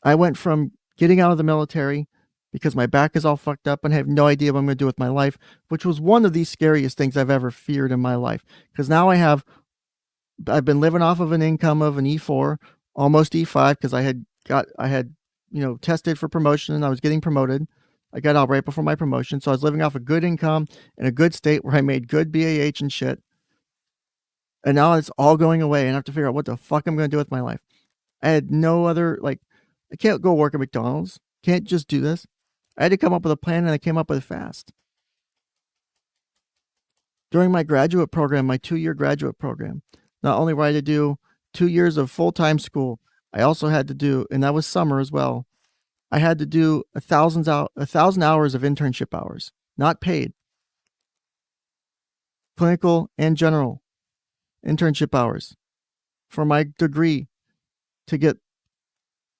I went from getting out of the military because my back is all fucked up and I have no idea what I'm going to do with my life, which was one of the scariest things I've ever feared in my life. Because now I've been living off of an income of an E4, almost E5, because I had tested for promotion and I was getting promoted. I got out right before my promotion. So I was living off a good income in a good state where I made good BAH and shit. And now it's all going away and I have to figure out what the fuck I'm going to do with my life. I had no other, I can't go work at McDonald's. Can't just do this. I had to come up with a plan and I came up with it fast. During my graduate program, my 2-year graduate program, not only were I to do 2 years of full-time school, I also had to do, and that was summer as well, I had to do 1,000 hours of internship hours, not paid. Clinical and general internship hours for my degree to get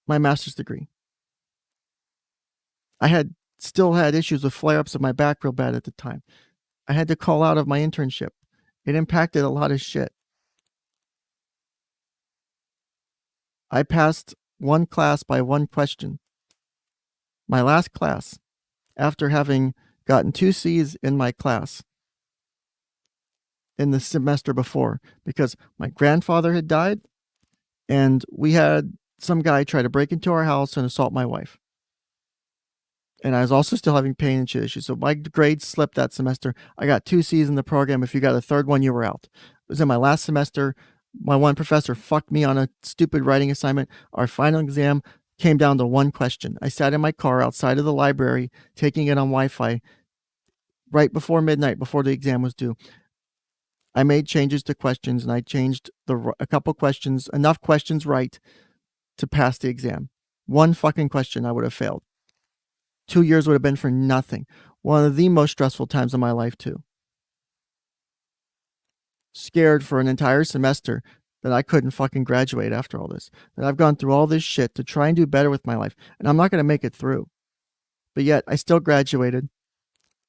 my master's degree. I still had issues with flare-ups of my back real bad at the time. I had to call out of my internship. It impacted a lot of shit. I passed one class by one question. My last class, after having gotten 2 C's in my class in the semester before, because my grandfather had died and we had some guy try to break into our house and assault my wife. And I was also still having pain and shit issues. So my grades slipped that semester. I got 2 C's in the program. If you got a third one, you were out. It was in my last semester. My one professor fucked me on a stupid writing assignment. Our final exam came down to one question. I sat in my car outside of the library, taking it on Wi-Fi right before midnight, before the exam was due. I made changes to questions, and I changed a couple questions, enough questions right to pass the exam. One fucking question I would have failed. 2 years would have been for nothing. One of the most stressful times of my life, too. Scared for an entire semester that I couldn't fucking graduate after all this. That I've gone through all this shit to try and do better with my life. And I'm not going to make it through. But yet, I still graduated.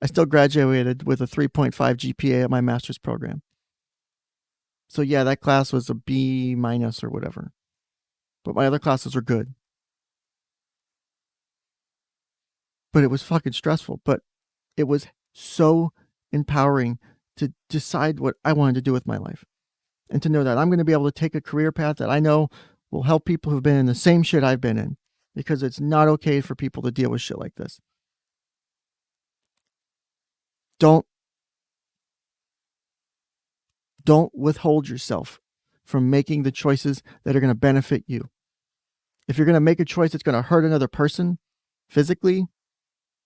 I still graduated with a 3.5 GPA at my master's program. So yeah, that class was a B- or whatever. But my other classes were good. But it was fucking stressful. But it was so empowering to decide what I wanted to do with my life. And to know that I'm going to be able to take a career path that I know will help people who've been in the same shit I've been in. Because it's not okay for people to deal with shit like this. Don't withhold yourself from making the choices that are going to benefit you. If you're going to make a choice that's going to hurt another person, physically,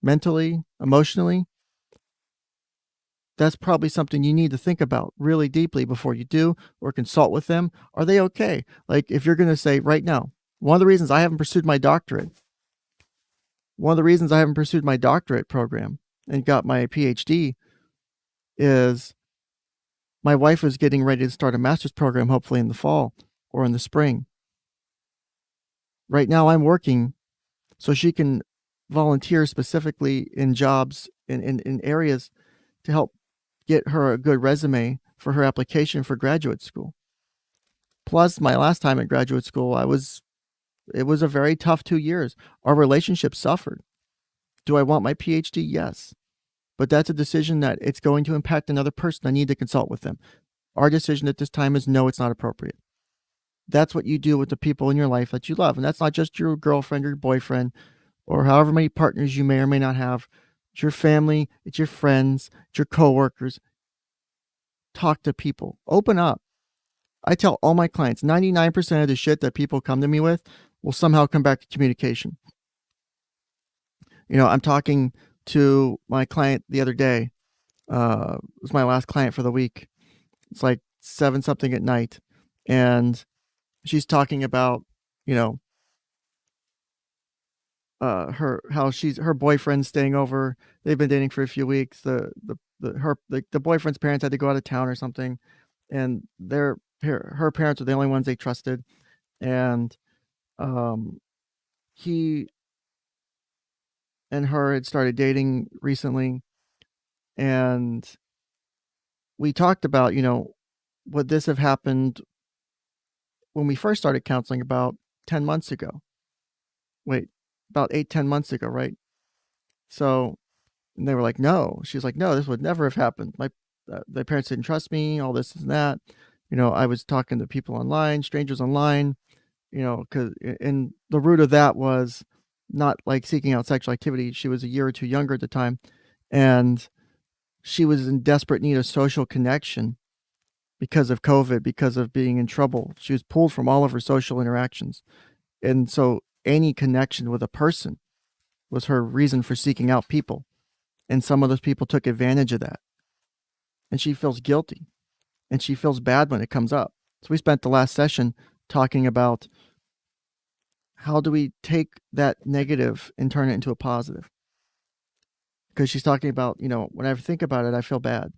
mentally, emotionally, that's probably something you need to think about really deeply before you do, or consult with them. Are they okay? Like, if you're going to say right now, one of the reasons I haven't pursued my doctorate program and got my PhD is my wife was getting ready to start a master's program, hopefully in the fall or in the spring. Right now I'm working so she can volunteer specifically in jobs in areas to help get her a good resume for her application for graduate school. Plus, my last time at graduate school, it was a very tough 2 years. Our relationship suffered. Do I want my PhD? Yes. But that's a decision that it's going to impact another person. I need to consult with them. Our decision at this time is no, it's not appropriate. That's what you do with the people in your life that you love. And that's not just your girlfriend or your boyfriend or however many partners you may or may not have. It's your family, it's your friends, it's your coworkers. Talk to people. Open up. I tell all my clients, 99% of the shit that people come to me with will somehow come back to communication. You know, I'm talking to my client the other day. It was my last client for the week. It's like 7 something at night. And she's talking about, you know, her boyfriend's staying over. They've been dating for a few weeks. The boyfriend's parents had to go out of town or something, and her parents were the only ones they trusted. And he and her had started dating recently, and we talked about, you know, would this have happened when we first started counseling about 10 months ago? About 8-10 months ago, right? So, and they were like, no. She's like, no, this would never have happened. My parents didn't trust me, all this and that. You know, I was talking to people online, strangers online, you know, and the root of that was not like seeking out sexual activity. She was a year or two younger at the time, and she was in desperate need of social connection because of COVID, because of being in trouble. She was pulled from all of her social interactions. And so any connection with a person was her reason for seeking out people. And some of those people took advantage of that. And she feels guilty. And she feels bad when it comes up. So we spent the last session talking about how do we take that negative and turn it into a positive. Because she's talking about, you know, when I think about it, I feel bad.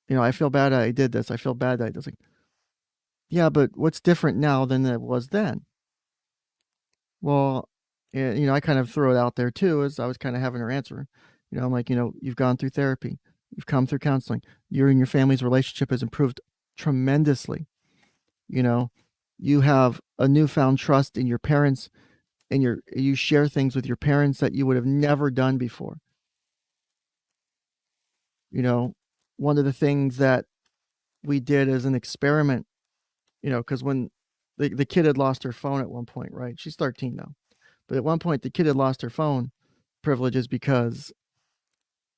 You know, I feel bad I did this. I feel bad that I did this. Yeah, but what's different now than it was then? Well, I kind of throw it out there too, as I was kind of having her answer. I'm like, you've gone through therapy, you've come through counseling, your and your family's relationship has improved tremendously. You have a newfound trust in your parents, and you share things with your parents that you would have never done before. One of the things that we did as an experiment, because when the kid had lost her phone at one point, right? She's 13 now. But at one point, the kid had lost her phone privileges because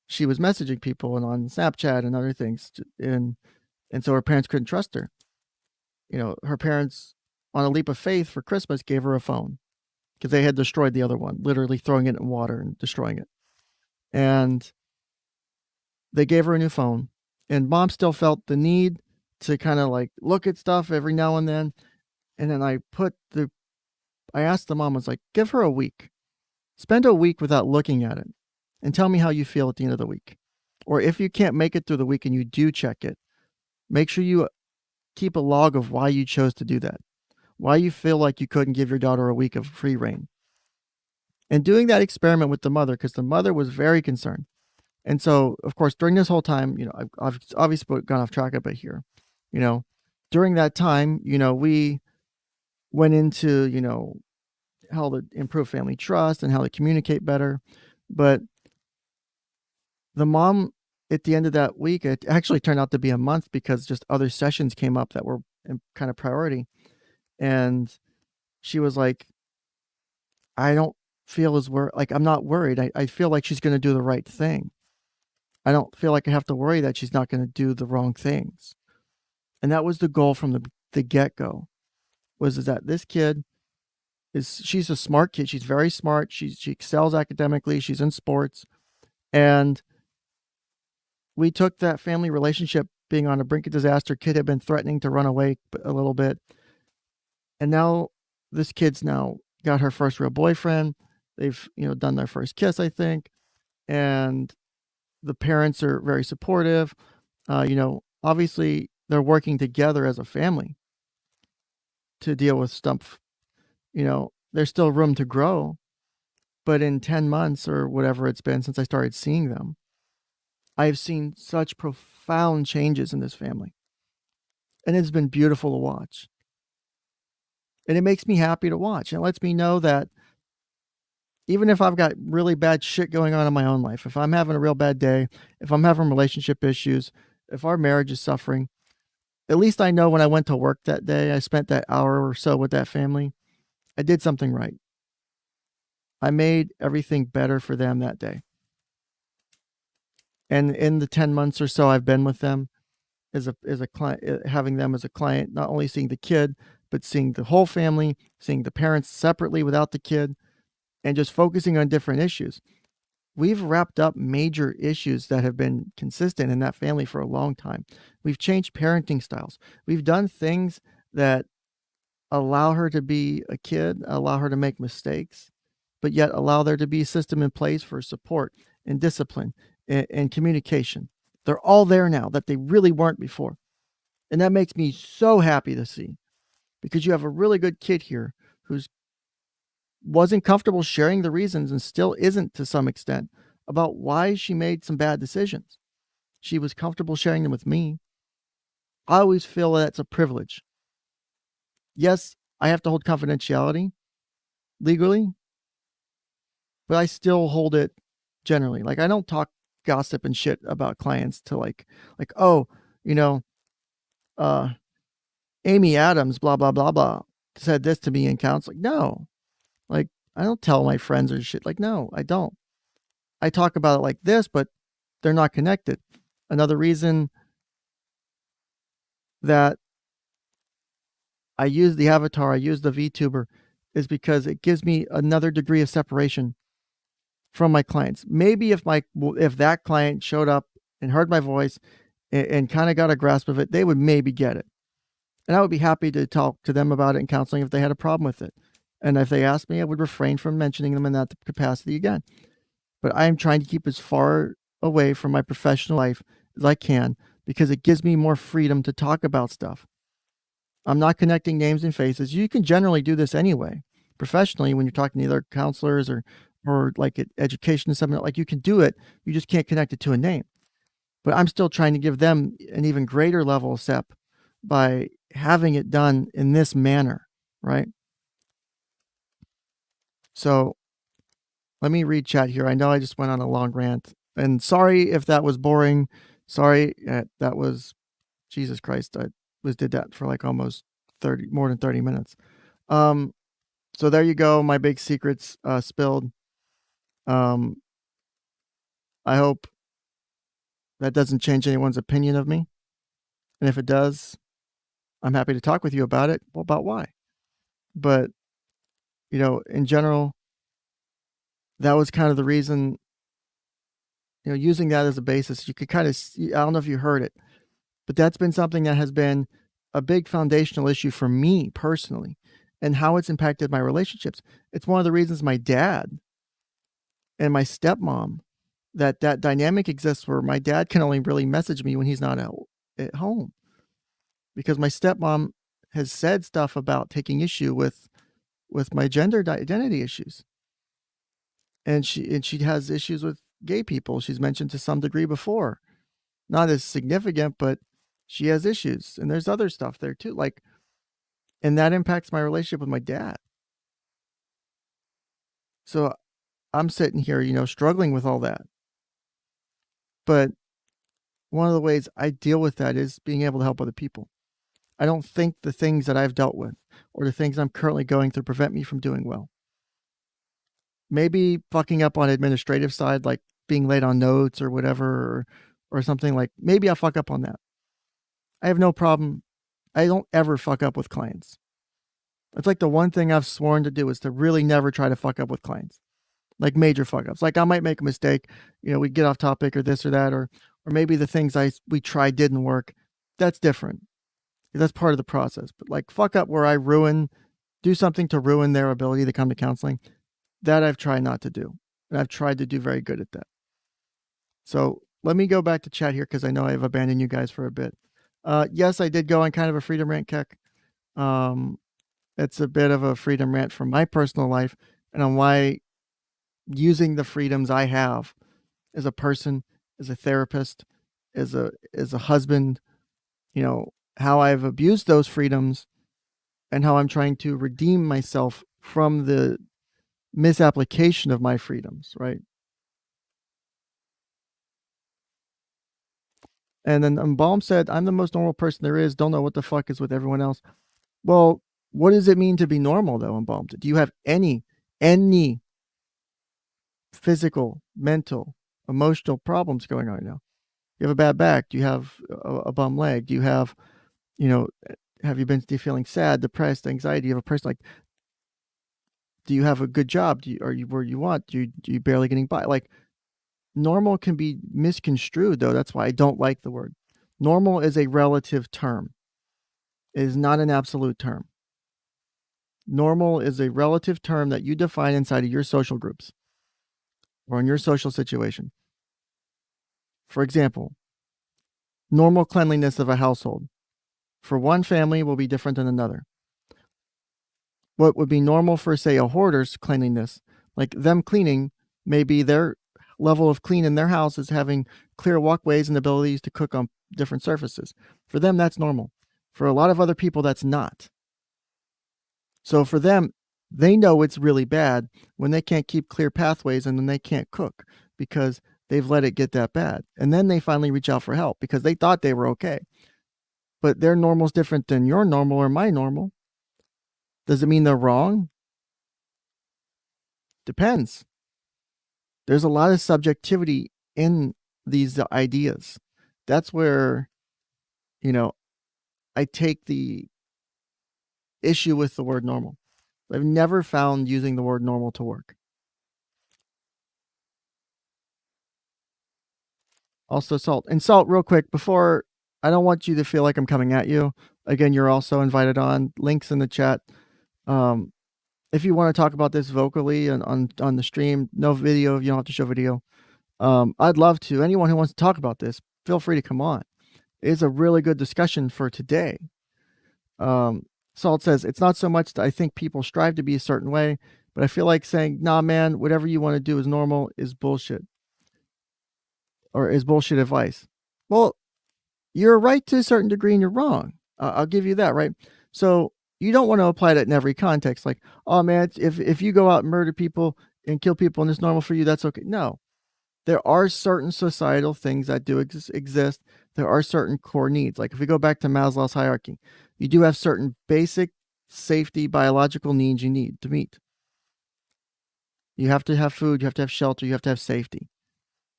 she was messaging people and on Snapchat and other things. And so her parents couldn't trust her. Her parents, on a leap of faith for Christmas, gave her a phone because they had destroyed the other one, literally throwing it in water and destroying it. And they gave her a new phone. And mom still felt the need to kind of like look at stuff every now and then. And then I asked the mom, I was like, give her a week. Spend a week without looking at it and tell me how you feel at the end of the week. Or if you can't make it through the week and you do check it, make sure you keep a log of why you chose to do that, why you feel like you couldn't give your daughter a week of free reign. And doing that experiment with the mother, because the mother was very concerned. And so, of course, during this whole time, I've obviously gone off track a bit here. During that time, we went into, how to improve family trust and how to communicate better. But the mom, at the end of that week, it actually turned out to be a month because just other sessions came up that were kind of priority. And she was like, I don't feel I'm not worried. I feel like she's going to do the right thing. I don't feel like I have to worry that she's not going to do the wrong things. And that was the goal from the get-go, was that this kid she's a smart kid. She's very smart. She excels academically. She's in sports. And we took that family relationship being on the brink of disaster. Kid had been threatening to run away a little bit. And now this kid's now got her first real boyfriend. They've, done their first kiss, I think. And the parents are very supportive. Obviously they're working together as a family to deal with stuff. There's still room to grow, but in 10 months or whatever it's been since I started seeing them, I've seen such profound changes in this family. And it's been beautiful to watch. And it makes me happy to watch. And it lets me know that even if I've got really bad shit going on in my own life, if I'm having a real bad day, if I'm having relationship issues, if our marriage is suffering, at least I know when I went to work that day, I spent that hour or so with that family, I did something right. I made everything better for them that day. And in the 10 months or so I've been with them as a client, having them as a client, not only seeing the kid, but seeing the whole family, seeing the parents separately without the kid, and just focusing on different issues. We've wrapped up major issues that have been consistent in that family for a long time. We've changed parenting styles. We've done things that allow her to be a kid, allow her to make mistakes, but yet allow there to be a system in place for support and discipline and communication. They're all there now that they really weren't before. And that makes me so happy to see, because you have a really good kid here who's wasn't comfortable sharing the reasons, and still isn't to some extent, about why she made some bad decisions. She was comfortable sharing them with me. I always feel that's a privilege. Yes, I have to hold confidentiality legally, but I still hold it generally. Like, I don't talk gossip and shit about clients to like, oh, Amy Adams, blah, blah, blah, blah, said this to me in counseling. No, like, I don't tell my friends or shit. Like, no, I don't. I talk about it like this, but they're not connected. Another reason that I use the avatar, I use the VTuber, is because it gives me another degree of separation from my clients. Maybe if that client showed up and heard my voice and kind of got a grasp of it, they would maybe get it. And I would be happy to talk to them about it in counseling if they had a problem with it. And if they asked me, I would refrain from mentioning them in that capacity again. But I am trying to keep as far away from my professional life as I can, because it gives me more freedom to talk about stuff. I'm not connecting names and faces. You can generally do this anyway, professionally, when you're talking to either counselors or like education and something. Like, you can do it. You just can't connect it to a name. But I'm still trying to give them an even greater level of SEP by having it done in this manner, right? So let me read chat here. I know I just went on a long rant, and sorry if that was boring. Sorry, that was, Jesus Christ, I did that for like almost more than 30 minutes. So there you go, my big secrets spilled. I hope that doesn't change anyone's opinion of me. And if it does, I'm happy to talk with you about it. Well, about why. But, in general, that was kind of the reason, using that as a basis. You could kind of see, I don't know if you heard it, but that's been something that has been a big foundational issue for me personally, and how it's impacted my relationships. It's one of the reasons my dad and my stepmom, that dynamic exists, where my dad can only really message me when he's not at home, because my stepmom has said stuff about taking issue with my gender identity issues, and she has issues with gay people. She's mentioned to some degree before, not as significant, but she has issues, and there's other stuff there too. Like, and that impacts my relationship with my dad. So I'm sitting here, struggling with all that. But one of the ways I deal with that is being able to help other people. I don't think the things that I've dealt with or the things I'm currently going through prevent me from doing well. Maybe fucking up on administrative side, like being late on notes or whatever, or something, like maybe I'll fuck up on that. I have no problem. I don't ever fuck up with clients. It's like the one thing I've sworn to do is to really never try to fuck up with clients. Like major fuck ups. Like, I might make a mistake, we get off topic or this or that, or maybe the things we tried didn't work. That's different. That's part of the process. But like, fuck up where I do something to ruin their ability to come to counseling, that I've tried not to do. And I've tried to do very good at that. So let me go back to chat here, because I know I've abandoned you guys for a bit. Yes, I did go on kind of a freedom rant, Keck. It's a bit of a freedom rant from my personal life, and on why using the freedoms I have as a person, as a therapist, as a husband, how I've abused those freedoms, and how I'm trying to redeem myself from the misapplication of my freedoms, right? And then 𝗏𝗏 said, I'm the most normal person there is. Don't know what the fuck is with everyone else. Well, what does it mean to be normal, though, 𝗏𝗏? Do you have any physical, mental, emotional problems going on right now? You have a bad back? Do you have a bum leg? Do you have, have you been feeling sad, depressed, anxiety? Do you have a person like, do you have a good job? Are you where you want? Do you barely getting by? Like, normal can be misconstrued, though. That's why I don't like the word. Normal is a relative term. It is not an absolute term. Normal is a relative term that you define inside of your social groups or in your social situation. For example, normal cleanliness of a household for one family will be different than another. What would be normal for, say, a hoarder's cleanliness, like them cleaning, maybe their level of clean in their house is having clear walkways and abilities to cook on different surfaces. For them, that's normal. For a lot of other people, that's not. So for them, they know it's really bad when they can't keep clear pathways and then they can't cook because they've let it get that bad. And then they finally reach out for help because they thought they were okay. But their normal is different than your normal or my normal. Does it mean they're wrong? Depends. There's a lot of subjectivity in these ideas. That's where, I take the issue with the word normal. I've never found using the word normal to work. Also, Salt. And Salt, real quick, before, I don't want you to feel like I'm coming at you. Again, you're also invited on. Links in the chat. If you want to talk about this vocally on the stream, no video, you don't have to show video. I'd love to. Anyone who wants to talk about this, feel free to come on. It's a really good discussion for today. Salt says, it's not so much that I think people strive to be a certain way, but I feel like saying, nah, man, whatever you want to do is normal is bullshit, or is bullshit advice. Well, you're right to a certain degree and you're wrong. I'll give you that, right? So you don't want to apply that in every context. Like, oh man, if you go out and murder people and kill people and it's normal for you, that's okay. No, there are certain societal things that do exist. There are certain core needs. Like if we go back to Maslow's hierarchy, you do have certain basic safety biological needs you need to meet. You have to have food, you have to have shelter, you have to have safety.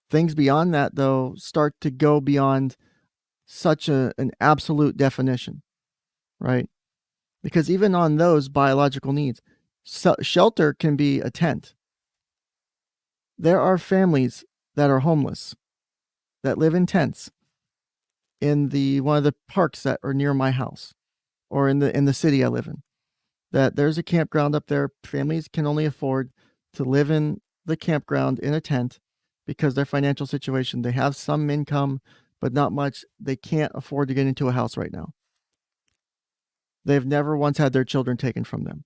Things beyond that, though, start to go beyond such an absolute definition, right? Because even on those biological needs, shelter can be a tent. There are families that are homeless, that live in tents in one of the parks that are near my house, or in the city I live in. That there's a campground up there. Families can only afford to live in the campground in a tent because their financial situation, they have some income, but not much. They can't afford to get into a house right now. They've never once had their children taken from them.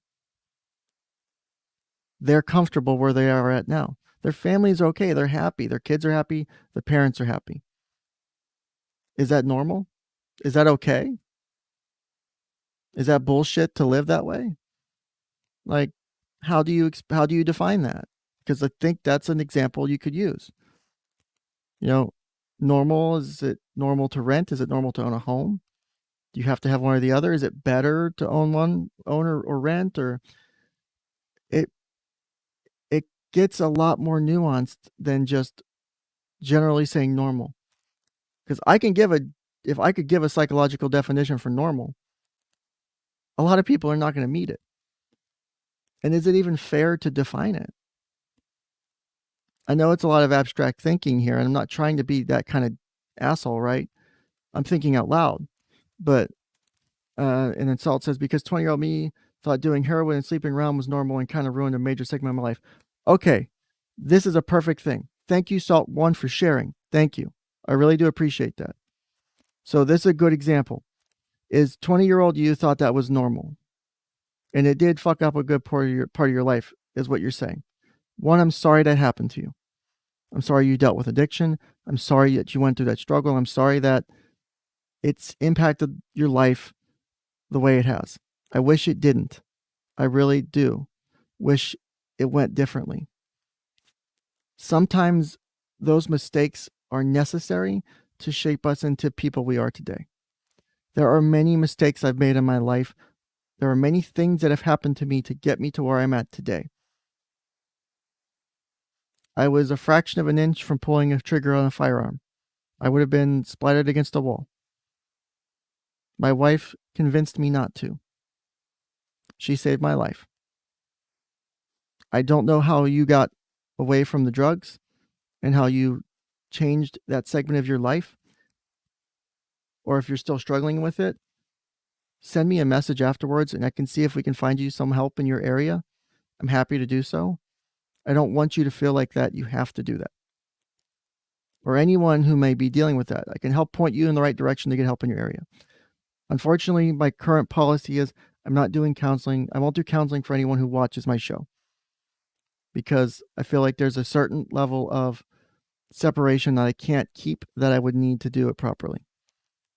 They're comfortable where they are at now. Their families are okay. They're happy. Their kids are happy. The parents are happy. Is that normal? Is that okay? Is that bullshit to live that way? Like, how do you define that? Because I think that's an example you could use. You know, normal, is it normal to rent? Is it normal to own a home? Do you have to have one or the other? Is it better to own or rent? Or it gets a lot more nuanced than just generally saying normal. Because if I could give a psychological definition for normal, a lot of people are not going to meet it. And is it even fair to define it? I know it's a lot of abstract thinking here, and I'm not trying to be that kind of asshole, right? I'm thinking out loud. But, and then Salt says, because 20-year-old me thought doing heroin and sleeping around was normal and kind of ruined a major segment of my life. Okay, this is a perfect thing. Thank you, Salt One, for sharing. Thank you. I really do appreciate that. So this is a good example. Is 20-year-old you thought that was normal. And it did fuck up a good part of your life, is what you're saying. One, I'm sorry that happened to you. I'm sorry you dealt with addiction. I'm sorry that you went through that struggle. I'm sorry that it's impacted your life the way it has. I wish it didn't. I really do. Wish it went differently. Sometimes those mistakes are necessary to shape us into people we are today. There are many mistakes I've made in my life. There are many things that have happened to me to get me to where I'm at today. I was a fraction of an inch from pulling a trigger on a firearm. I would have been splattered against a wall. My wife convinced me not to. She saved my life. I don't know how you got away from the drugs and how you changed that segment of your life, or if you're still struggling with it. Send me a message afterwards and I can see if we can find you some help in your area. I'm happy to do so. I don't want you to feel like that you have to do that. Or anyone who may be dealing with that. I can help point you in the right direction to get help in your area. Unfortunately, my current policy is I'm not doing counseling. I won't do counseling for anyone who watches my show, because I feel like there's a certain level of separation that I can't keep that I would need to do it properly.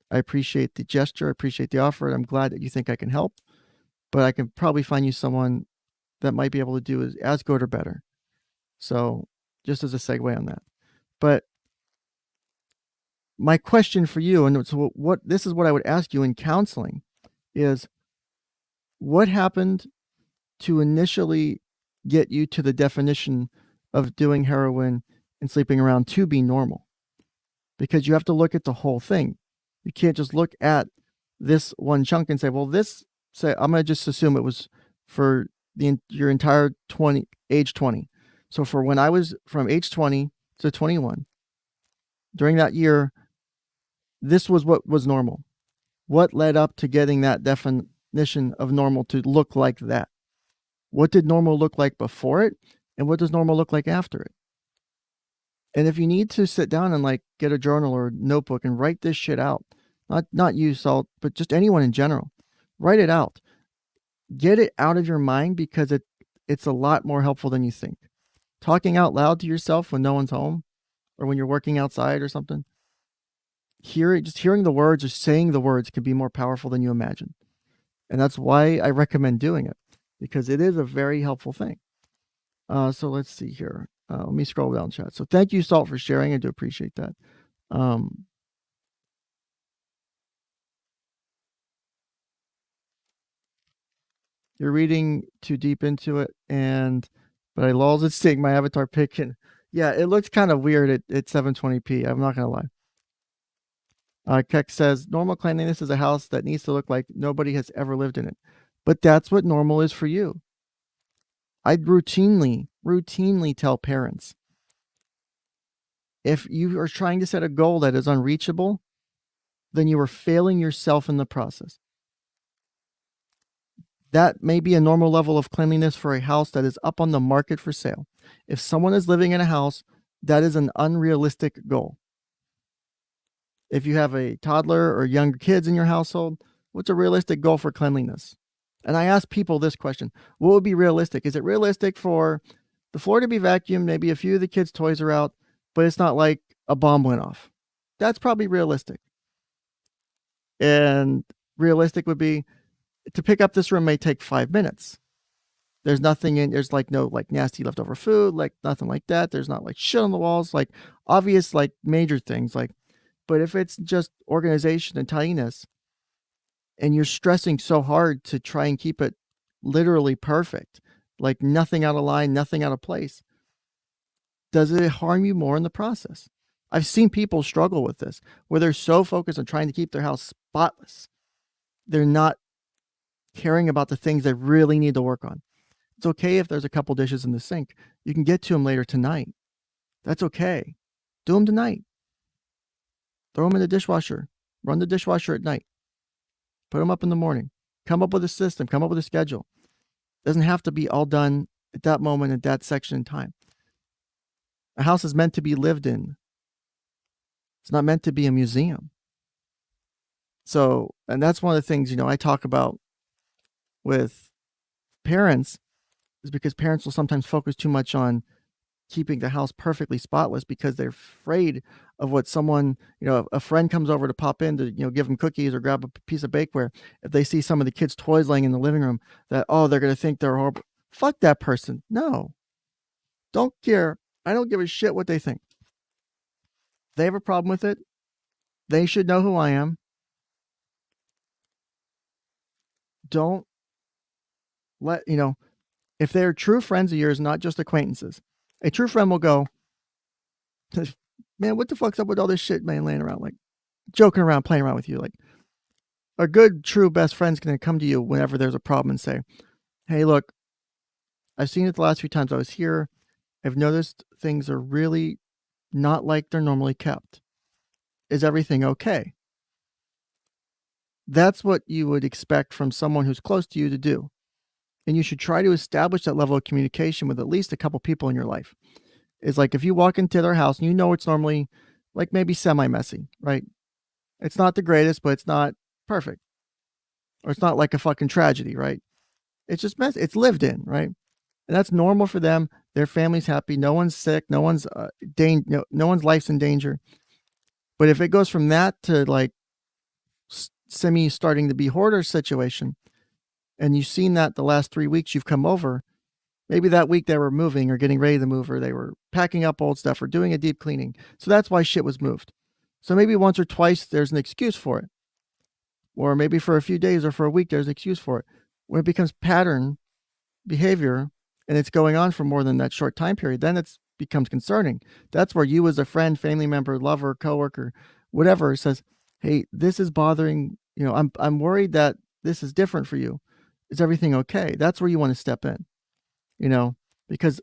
I appreciate the gesture. I appreciate the offer. And I'm glad that you think I can help, but I can probably find you someone that might be able to do as good or better. So just as a segue on that. But my question for you, and so this is what I would ask you in counseling, is what happened to initially get you to the definition of doing heroin and sleeping around to be normal? Because you have to look at the whole thing. You can't just look at this one chunk and say, well, I'm going to just assume it was for your entire age 20. So for when I was from age 20 to 21, during that year, this was what was normal. What led up to getting that definition of normal to look like that? What did normal look like before it? And what does normal look like after it? And if you need to sit down and get a journal or notebook and write this shit out, not you, Salt, but just anyone in general, Write it out. Get it out of your mind because it's a lot more helpful than you think. Talking out loud to yourself when no one's home or when you're working outside or something, just hearing the words or saying the words can be more powerful than you imagine. And that's why I recommend doing it, because it is a very helpful thing. So let's see here. Let me scroll down chat. So thank you, Salt, for sharing. I do appreciate that. You're reading too deep into it, but I lulls it seeing my avatar pic. And yeah, it looks kind of weird at 720p. I'm not gonna lie. Keck says normal cleanliness is a house that needs to look like nobody has ever lived in it, but that's what normal is for you. I'd routinely tell parents, if you are trying to set a goal that is unreachable, then you are failing yourself in the process. That may be a normal level of cleanliness for a house that is up on the market for sale. If someone is living in a house, that is an unrealistic goal. If you have a toddler or younger kids in your household, what's a realistic goal for cleanliness? And I ask people this question: what would be realistic? Is it realistic for the floor to be vacuumed, maybe a few of the kids' toys are out, but it's not like a bomb went off? That's probably realistic. And realistic would be to pick up this room may take 5 minutes. There's nothing in, there's like no like nasty leftover food, like nothing like that. There's not like shit on the walls, like obvious like major things. Like, but if it's just organization and tidiness, and you're stressing so hard to try and keep it literally perfect, like nothing out of line, nothing out of place, does it harm you more in the process? I've seen people struggle with this, where they're so focused on trying to keep their house spotless, they're not caring about the things they really need to work on. It's okay if there's a couple dishes in the sink. You can get to them later tonight. That's okay. Do them tonight. Throw them in the dishwasher. Run the dishwasher at night. Put them up in the morning. Come up with a system. Come up with a schedule. It doesn't have to be all done at that moment, at that section in time. A house is meant to be lived in. It's not meant to be a museum. So, and that's one of the things, I talk about with parents, is because parents will sometimes focus too much on keeping the house perfectly spotless because they're afraid of what someone, a friend comes over to pop in to, give them cookies or grab a piece of bakeware. If they see some of the kids' toys laying in the living room, that, they're going to think they're horrible. Fuck that person. No. Don't care. I don't give a shit what they think. They have a problem with it. They should know who I am. Don't let, if they're true friends of yours, not just acquaintances, a true friend will go, man, what the fuck's up with all this shit, man, laying around, like joking around, playing around with you? Like, a good, true best friend's going to come to you whenever there's a problem and say, hey, look, I've seen it the last few times I was here. I've noticed things are really not like they're normally kept. Is everything okay? That's what you would expect from someone who's close to you to do. And you should try to establish that level of communication with at least a couple people in your life. It's like if you walk into their house and it's normally like maybe semi-messy, right? It's not the greatest, but it's not perfect. Or it's not like a fucking tragedy, right? It's just messy. It's lived in, right? And that's normal for them. Their family's happy. No one's sick. No one's no one's life's in danger. But if it goes from that to like semi starting to be hoarder situation, and you've seen that the last 3 weeks you've come over, maybe that week they were moving or getting ready to move, or they were packing up old stuff or doing a deep cleaning. So that's why shit was moved. So maybe once or twice there's an excuse for it. Or maybe for a few days or for a week there's an excuse for it. When it becomes pattern behavior and it's going on for more than that short time period, then it becomes concerning. That's where you as a friend, family member, lover, coworker, whatever, says, hey, this is bothering, I'm worried that this is different for you. Is everything okay? That's where you want to step in, because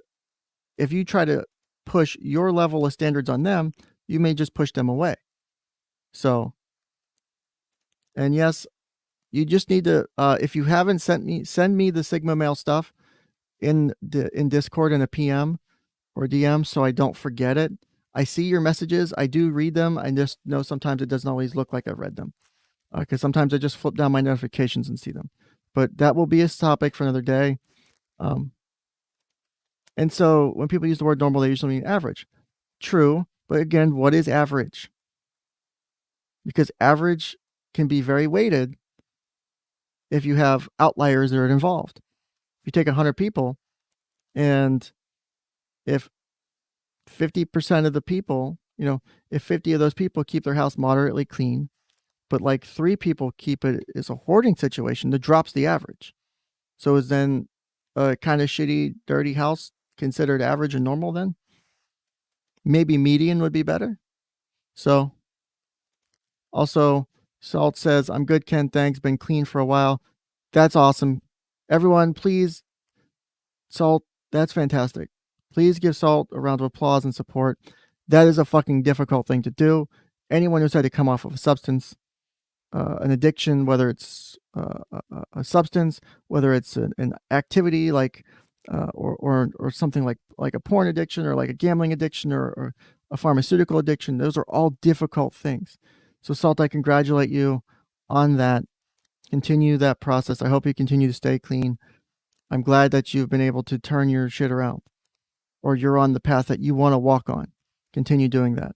if you try to push your level of standards on them, you may just push them away. So, and yes, you just need to, if you haven't send me the Sigma Mail stuff in Discord in a PM or DM so I don't forget it. I see your messages. I do read them. I just know sometimes it doesn't always look like I've read them. because sometimes I just flip down my notifications and see them. But that will be a topic for another day. And so when people use the word normal, they usually mean average. True, but again, what is average? Because average can be very weighted if you have outliers that are involved. If you take 100 people, and if 50% of the people, if 50 of those people keep their house moderately clean, but like 3 people keep it as a hoarding situation, that drops the average. So is then a kind of shitty, dirty house considered average and normal then? Maybe median would be better. So also, Salt says, I'm good, Ken, thanks, been clean for a while. That's awesome. Everyone, please, Salt, that's fantastic. Please give Salt a round of applause and support. That is a fucking difficult thing to do. Anyone who's had to come off of a substance, an addiction, whether it's a substance, whether it's an activity like or something like a porn addiction or like a gambling addiction or a pharmaceutical addiction, those are all difficult things. So Salt, I congratulate you on that. Continue that process. I hope you continue to stay clean. I'm glad that you've been able to turn your shit around, or you're on the path that you want to walk on. Continue doing that.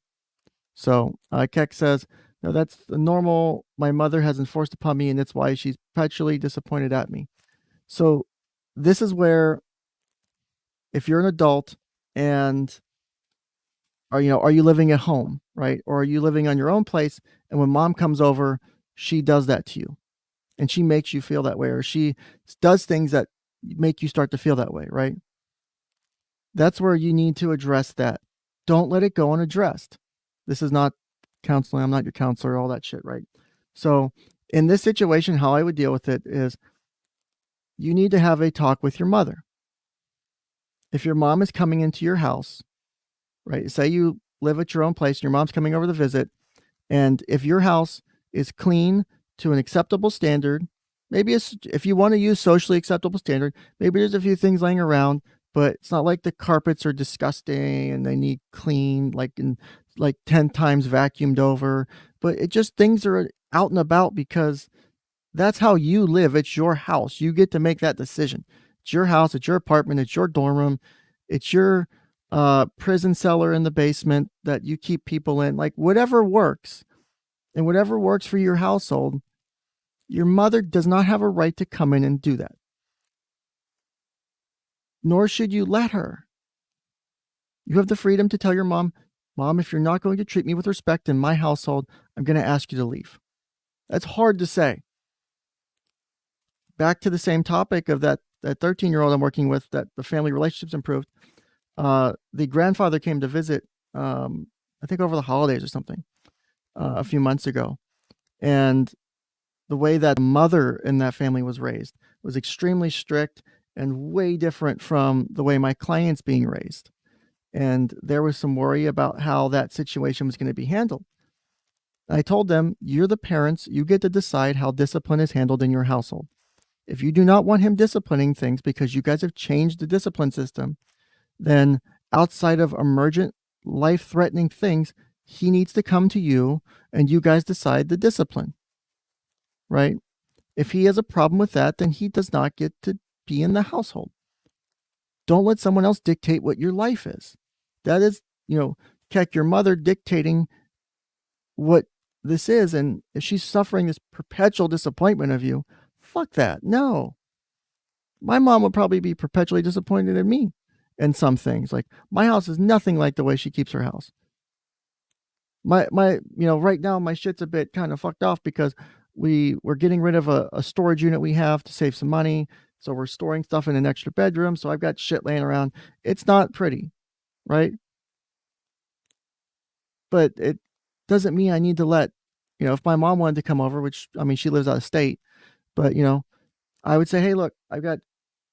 So Keck says, no, that's the normal my mother has enforced upon me, and that's why she's perpetually disappointed at me. So this is where, if you're an adult and are you living at home, right? Or are you living on your own place, and when mom comes over, she does that to you and she makes you feel that way, or she does things that make you start to feel that way, right? That's where you need to address that. Don't let it go unaddressed. This is not counseling. I'm not your counselor, all that shit, right? So in this situation, how I would deal with it is you need to have a talk with your mother. If your mom is coming into your house, right? Say you live at your own place and your mom's coming over to visit, and if your house is clean to an acceptable standard, maybe if you want to use socially acceptable standard, maybe there's a few things laying around, but it's not like the carpets are disgusting and they need clean, like 10 times vacuumed over, but it just, things are out and about because that's how you live. It's your house. You get to make that decision. It's your house. It's your apartment. It's your dorm room. It's your prison cellar in the basement that you keep people in, like whatever works, and whatever works for your household. Your mother does not have a right to come in and do that. Nor should you let her. You have the freedom to tell your mom, if you're not going to treat me with respect in my household, I'm going to ask you to leave. That's hard to say. Back to the same topic of that 13-year-old I'm working with, that the family relationships improved. The grandfather came to visit, I think over the holidays or something, a few months ago. And the way that mother in that family was raised was extremely strict and way different from the way my client's being raised. And there was some worry about how that situation was going to be handled. I told them, you're the parents, you get to decide how discipline is handled in your household. If you do not want him disciplining things because you guys have changed the discipline system, then outside of emergent, life-threatening things, he needs to come to you and you guys decide the discipline, right? If he has a problem with that, then he does not get to be in the household. Don't let someone else dictate what your life is. That is, Keck, your mother dictating what this is. And if she's suffering this perpetual disappointment of you, fuck that. No. My mom would probably be perpetually disappointed in me in some things. Like, my house is nothing like the way she keeps her house. My right now my shit's a bit kind of fucked off because we're getting rid of a storage unit we have to save some money. So we're storing stuff in an extra bedroom. So I've got shit laying around. It's not pretty, right? But it doesn't mean I need to let, if my mom wanted to come over, which, she lives out of state, but, I would say, hey, look, I've got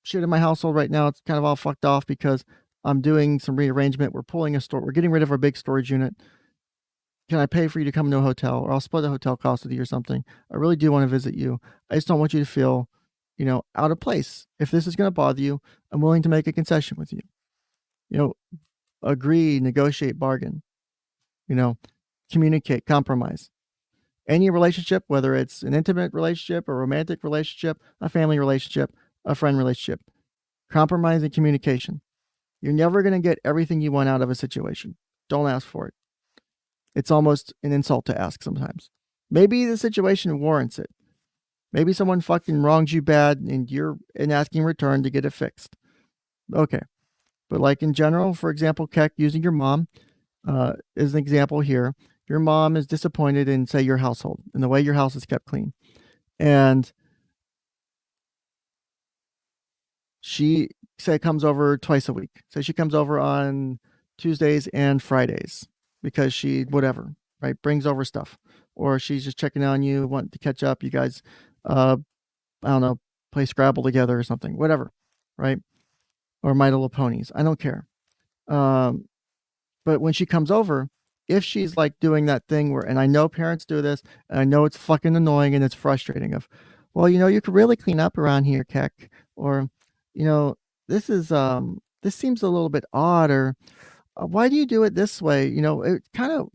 shit in my household right now. It's kind of all fucked off because I'm doing some rearrangement. We're getting rid of our big storage unit. Can I pay for you to come to a hotel, or I'll split the hotel cost with you or something? I really do want to visit you. I just don't want you to feel, out of place. If this is going to bother you, I'm willing to make a concession with you. Agree, negotiate, bargain, communicate, compromise. Any relationship, whether it's an intimate relationship, a romantic relationship, a family relationship, a friend relationship, compromise and communication. You're never going to get everything you want out of a situation. Don't ask for it. It's almost an insult to ask sometimes. Maybe the situation warrants it. Maybe someone fucking wrongs you bad and you're asking in return to get it fixed. Okay. But like in general, for example, Keck, using your mom as an example here, your mom is disappointed in, say, your household and the way your house is kept clean. And she, say, comes over twice a week. So she comes over on Tuesdays and Fridays because she, whatever, right, brings over stuff. Or she's just checking on you, wanting to catch up. You guys, I don't know, play Scrabble together or something, whatever, right? Or My Little Ponies. I don't care. But when she comes over, if she's like doing that thing where, and I know parents do this, and I know it's fucking annoying and it's frustrating of, well, you could really clean up around here, Keck, or, this is, this seems a little bit odd, or why do you do it this way? It kind of,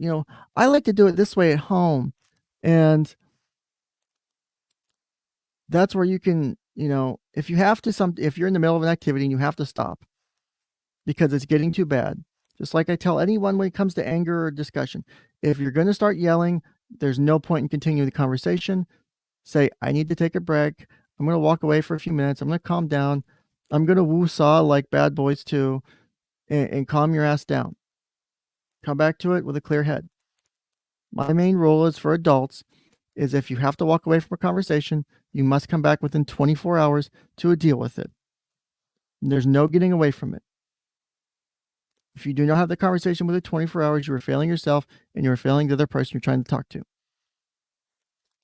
I like to do it this way at home. And that's where you can, if you have to, if you're in the middle of an activity and you have to stop because it's getting too bad, just like I tell anyone when it comes to anger or discussion, if you're going to start yelling, there's no point in continuing the conversation. Say, I need to take a break. I'm going to walk away for a few minutes. I'm going to calm down. I'm going to woo-saw like Bad Boys 2 and calm your ass down. Come back to it with a clear head. My main rule is for adults is if you have to walk away from a conversation, you must come back within 24 hours to deal with it. There's no getting away from it. If you do not have the conversation within 24 hours, you are failing yourself and you're failing the other person you're trying to talk to.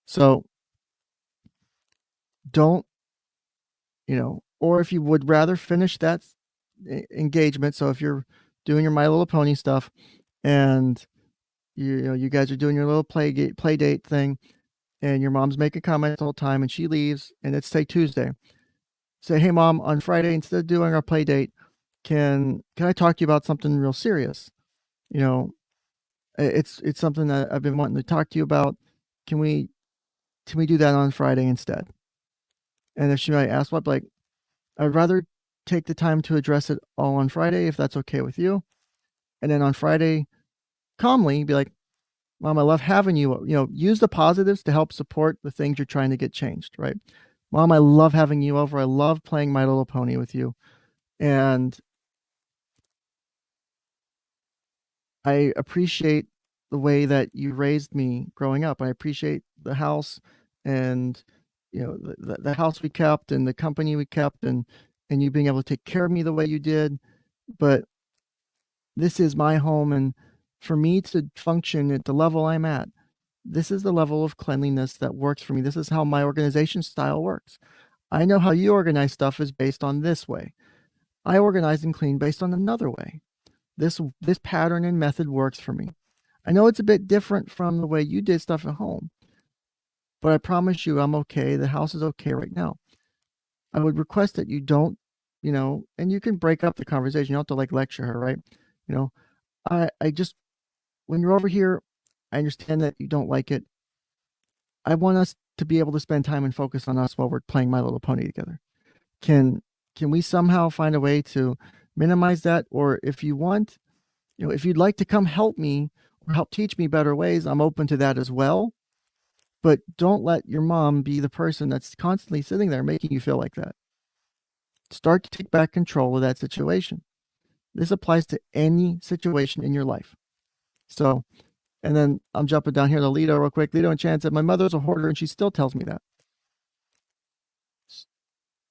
So don't, or if you would rather finish that engagement. So if you're doing your My Little Pony stuff and you guys are doing your little play date thing and your mom's making comments the whole time and she leaves and it's, say, Tuesday. Say, hey, Mom, on Friday, instead of doing our play date, can I talk to you about something real serious? It's something that I've been wanting to talk to you about. Can we do that on Friday instead? And if she might ask what, like, I'd rather take the time to address it all on Friday, if that's okay with you. And then on Friday, calmly be like, Mom, I love having you. Use the positives to help support the things you're trying to get changed, right? Mom, I love having you over. I love playing My Little Pony with you. And I appreciate the way that you raised me growing up. I appreciate the house and, the house we kept and the company we kept and you being able to take care of me the way you did. But this is my home. And for me to function at the level I'm at, this is the level of cleanliness that works for me. This is how my organization style works. I know how you organize stuff is based on this way. I organize and clean based on another way. This pattern and method works for me. I know it's a bit different from the way you did stuff at home, but I promise you I'm okay. The house is okay right now. I would request that you don't, and you can break up the conversation. You don't have to like lecture her, right? I just, when you're over here, I understand that you don't like it. I want us to be able to spend time and focus on us while we're playing My Little Pony together. Can we somehow find a way to minimize that? Or if you want, if you'd like to come help me or help teach me better ways, I'm open to that as well. But don't let your mom be the person that's constantly sitting there making you feel like that. Start to take back control of that situation. This applies to any situation in your life. So, and then I'm jumping down here to Lido real quick. Lido and Chan said, my mother's a hoarder and she still tells me that.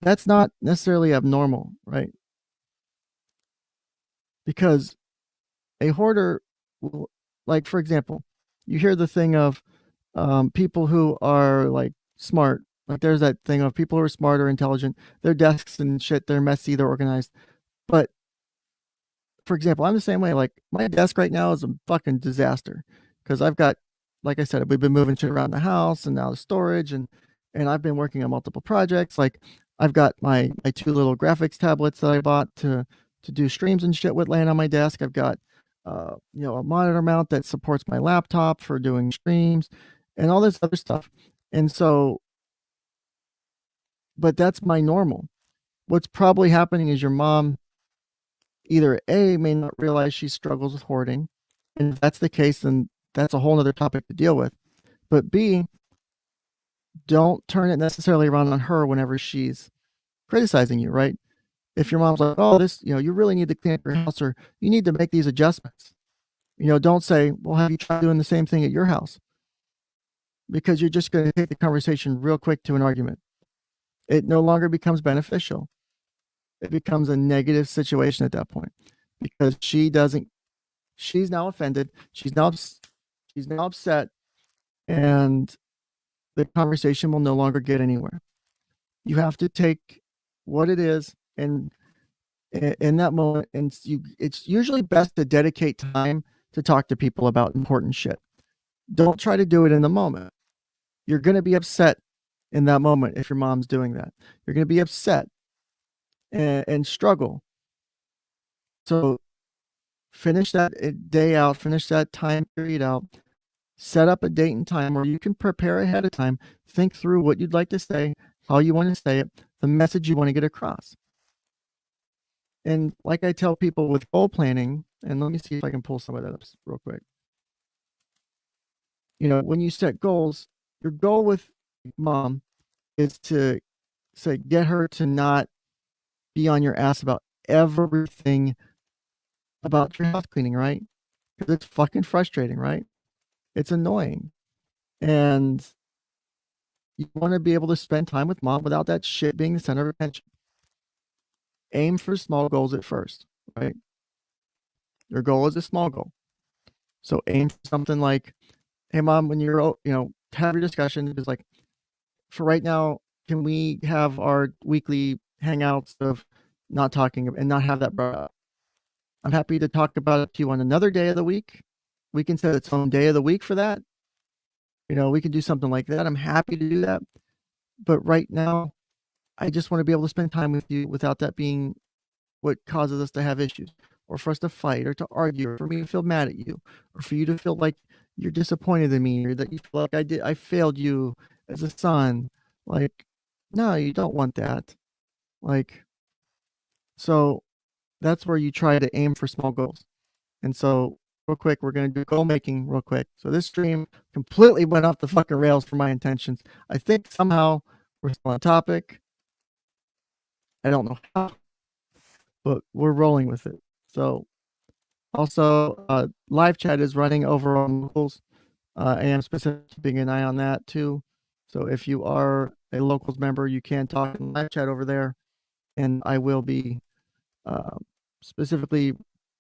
That's not necessarily abnormal, right? Because a hoarder will, like, for example, you hear the thing of people who are like smart. Like there's that thing of people who are smart or intelligent. Their desks and shit, they're messy, they're organized. But for example, I'm the same way. Like my desk right now is a fucking disaster because I've got, like I said, we've been moving shit around the house and now the storage and I've been working on multiple projects. Like I've got my two little graphics tablets that I bought to do streams and shit with laying on my desk. I've got a monitor mount that supports my laptop for doing streams. and all this other stuff. And so, but that's my normal. What's probably happening is your mom either A, may not realize she struggles with hoarding. And if that's the case, then that's a whole other topic to deal with. But B, don't turn it necessarily around on her whenever she's criticizing you, right? If your mom's like, oh, this, you really need to clean up your house, or you need to make these adjustments, don't say, well, have you tried doing the same thing at your house? Because you're just going to take the conversation real quick to an argument. It no longer becomes beneficial. It becomes a negative situation at that point, because she's now offended. She's now upset, and the conversation will no longer get anywhere. You have to take what it is, and in that moment, and it's usually best to dedicate time to talk to people about important shit. Don't try to do it in the moment. You're going to be upset in that moment if your mom's doing that. You're going to be upset and struggle. So finish that day out, finish that time period out, set up a date and time where you can prepare ahead of time, think through what you'd like to say, how you want to say it, the message you want to get across. And like I tell people with goal planning, and let me see if I can pull some of that up real quick. When you set goals, your goal with mom is to get her to not be on your ass about everything about your house cleaning, right? Because it's fucking frustrating, right? It's annoying. And you want to be able to spend time with mom without that shit being the center of attention. Aim for small goals at first, right? Your goal is a small goal. So aim for something like, hey, mom, when you're, have your discussion, it's like, for right now, can we have our weekly hangouts of not talking and not have that brought up? I'm happy to talk about it to you on another day of the week. We can set its own day of the week for that. We can do something like that. I'm happy to do that. But right now, I just want to be able to spend time with you without that being what causes us to have issues, or for us to fight, or to argue, or for me to feel mad at you, or for you to feel like you're disappointed in me, or that you feel like I failed you as a son. Like, no, you don't want that. Like, so that's where you try to aim for small goals. And so real quick, we're going to do goal making real quick. So this stream completely went off the fucking rails for my intentions. I think somehow we're still on topic. I don't know how, but we're rolling with it. So also, live chat is running over on locals. I am specifically keeping an eye on that too. So if you are a locals member, you can talk in live chat over there, and I will be specifically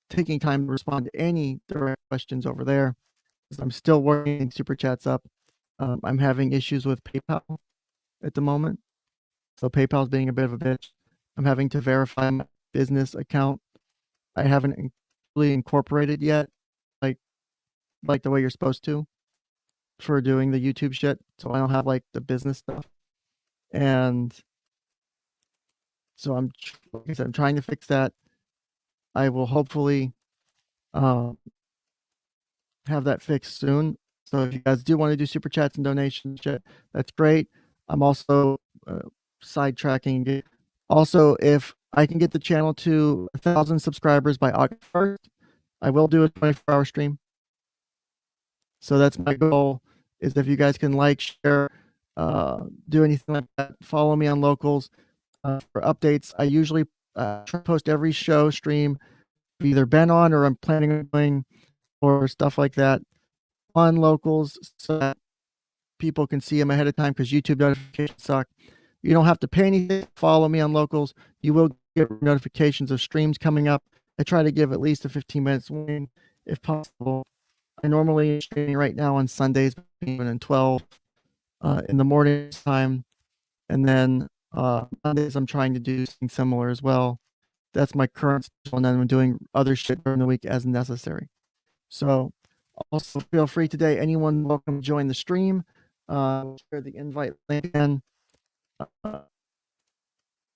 taking time to respond to any direct questions over there, because I'm still working super chats up. I'm having issues with PayPal at the moment. So PayPal is being a bit of a bitch. I'm having to verify my business account. I haven't really incorporated yet, like the way you're supposed to for doing the YouTube shit. So I don't have like the business stuff. And so like I said, I'm trying to fix that. I will hopefully have that fixed soon. So if you guys do want to do super chats and donations, that's great. I'm also sidetracking. Also, if I can get the channel to 1,000 subscribers by August 1st, I will do a 24-hour stream. So that's my goal, is if you guys can like, share, do anything like that, follow me on locals for updates. I usually try to post every show stream I've either been on or I'm planning on doing, or stuff like that on locals, so that people can see them ahead of time, because YouTube notifications suck. You don't have to pay anything to follow me on locals. You will get notifications of streams coming up. I try to give at least a 15 minutes warning if possible. I normally streaming right now on Sundays between 11 and 12 in the morning time. And then Mondays I'm trying to do something similar as well. That's my current schedule, and then I'm doing other shit during the week as necessary. So also feel free today, anyone welcome to join the stream. Share the invite link again.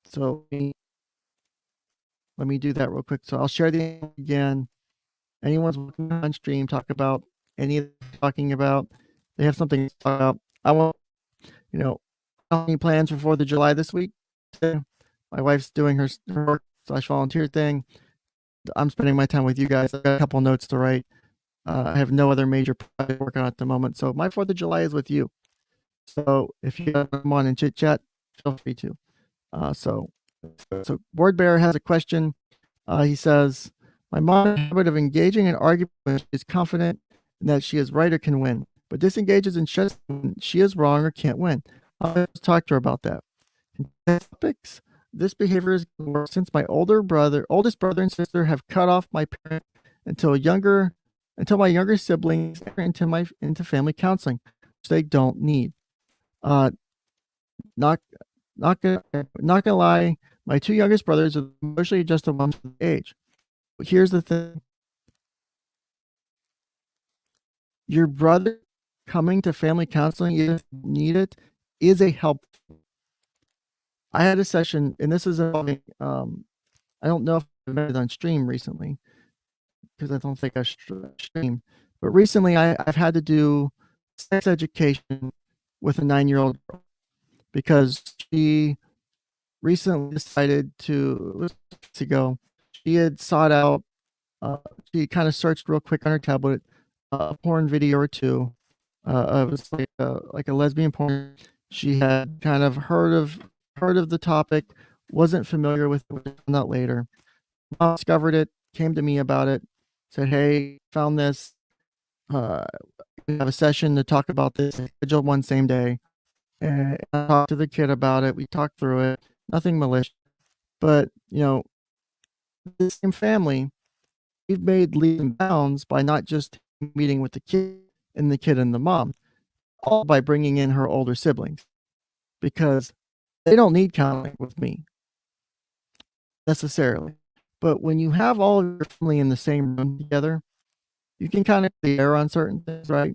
So let me do that real quick. So I'll share the link again. Anyone's welcome on stream, talk about any of the talking about. they have something to talk about. I want, any plans for 4th of July this week? My wife's doing her work/volunteer thing. I'm spending my time with you guys. I've got a couple notes to write. I have no other major project working on at the moment. So my 4th of July is with you. So if you come on and chit chat, feel free to. So Word Bear has a question. He says, my mom has a habit of engaging in argument when she is confident that she is right or can win, but disengages and shuts when she is wrong or can't win. I'll talk to her about that. Topics. This behavior is worse since my oldest brother and sister have cut off my parents until my younger siblings enter into family counseling, which they don't need. Not gonna lie, my 2 youngest brothers are emotionally just a month of age. But here's the thing. Your brother coming to family counseling, even if you need it, is a help. I had a session, and this is involving, I don't know if I've met it on stream recently, because I don't think I streamed, but recently I've had to do sex education with a 9-year-old girl because she recently decided to, ago, she had sought out, she kind of searched real quick on her tablet, a porn video or two. It was like a lesbian porn. She had kind of heard of the topic, wasn't familiar with it, found out later. Mom discovered it, came to me about it, said, hey, found this. We have a session to talk about this, scheduled one same day. And I talked to the kid about it. We talked through it. Nothing malicious. But, the same family, we've made leaps and bounds by not just meeting with the kid and the mom, all by bringing in her older siblings, because they don't need counseling with me necessarily. But when you have all of your family in the same room together, you can kind of clear on certain things, right?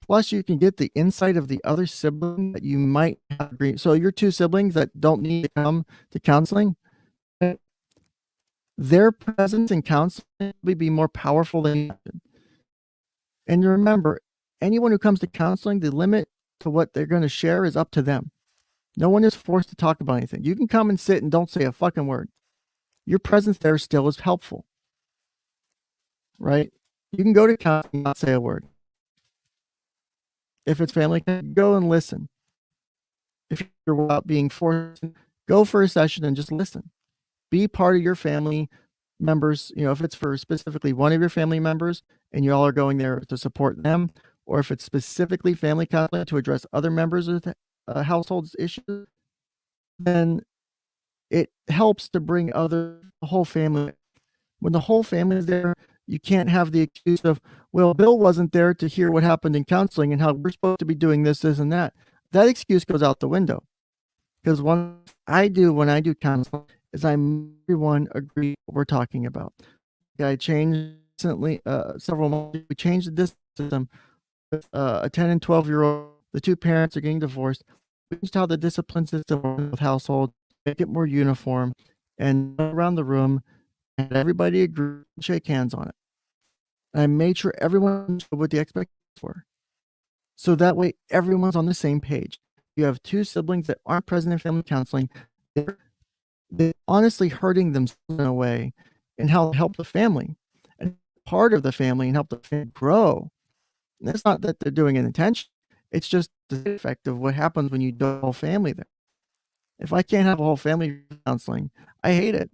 Plus, you can get the insight of the other sibling that you might have agreed. So your 2 siblings that don't need to come to counseling, their presence in counseling will be more powerful than you imagine. And remember, anyone who comes to counseling, the limit to what they're going to share is up to them. No one is forced to talk about anything. You can come and sit and don't say a fucking word. Your presence there still is helpful, right? You can go to counseling and not say a word. If it's family, go and listen. If you're without being forced, go for a session and just listen. Be part of your family members. If it's for specifically one of your family members and you all are going there to support them, or if it's specifically family counseling to address other members of the household's issues, then it helps to bring the whole family. When the whole family is there, you can't have the excuse of, well, Bill wasn't there to hear what happened in counseling and how we're supposed to be doing this, and that. That excuse goes out the window. Because what I do when I do counseling is everyone agree what we're talking about. I changed recently, several months, we changed the system. A 10 and 12-year-old, the 2 parents are getting divorced. We changed how the discipline system works with household, make it more uniform, and around the room, and everybody agree, shake hands on it. And I made sure everyone understood what the expectations were. So that way, everyone's on the same page. You have 2 siblings that aren't present in family counseling. They're honestly hurting themselves in a way and how to help the family and part of the family and help the family grow. And it's not that they're doing it intentionally. It's just the effect of what happens when you do a whole family there. If I can't have a whole family counseling, I hate it.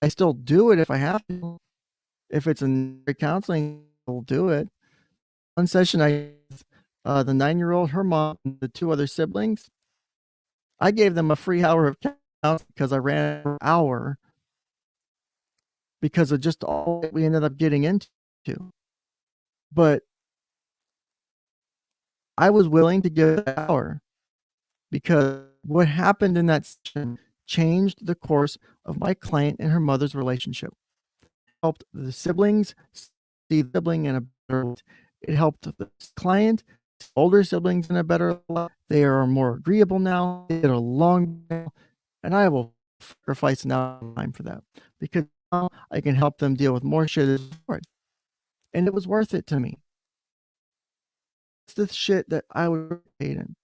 I still do it if I have to. If it's a counseling, I'll do it. One session, the 9-year-old, her mom, and the 2 other siblings, I gave them a free hour of counseling because I ran an hour because of just all that we ended up getting into. But I was willing to give an hour because what happened in that session changed the course of my client and her mother's relationship. It helped the siblings see the sibling in a better light. It helped the client, older siblings in a better light. They are more agreeable now. They get along now. And I will sacrifice now time for that because now I can help them deal with more shit. And it was worth it to me. the shit that I would get paid in.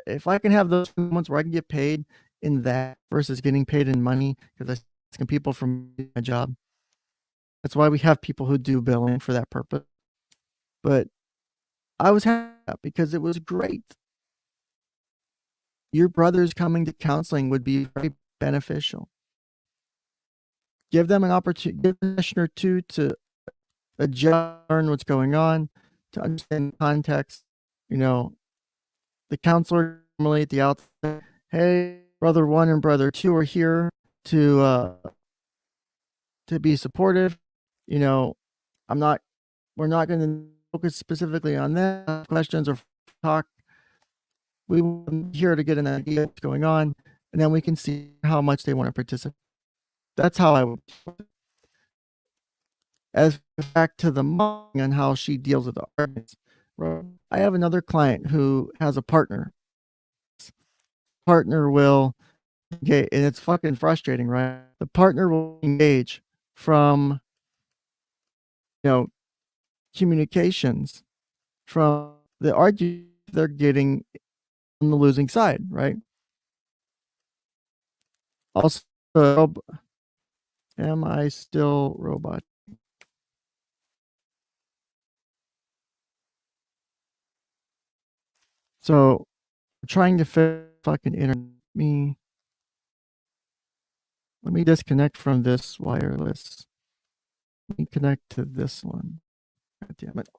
If I can have those moments where I can get paid in that versus getting paid in money because I'm asking people from my job. That's why we have people who do billing for that purpose. But I was happy because it was great. Your brothers coming to counseling would be very beneficial. Give them an opportunity, give a session or two to adjust, learn what's going on, to understand the context. You know, the counselor normally at the outset, hey, brother 1 and brother 2 are here to be supportive. You know, we're not going to focus specifically on that questions or talk. We want here to get an idea of what's going on, and then we can see how much they want to participate. That's how I would. As back to the mom and how she deals with the arguments. I have another client who has a partner. Partner will engage, and it's fucking frustrating, right? The partner will engage from, communications from the argument they're getting on the losing side, right? Also, am I still robot? So, I'm trying to fit fucking internet. Let me disconnect from this wireless. Let me connect to this one. God damn it.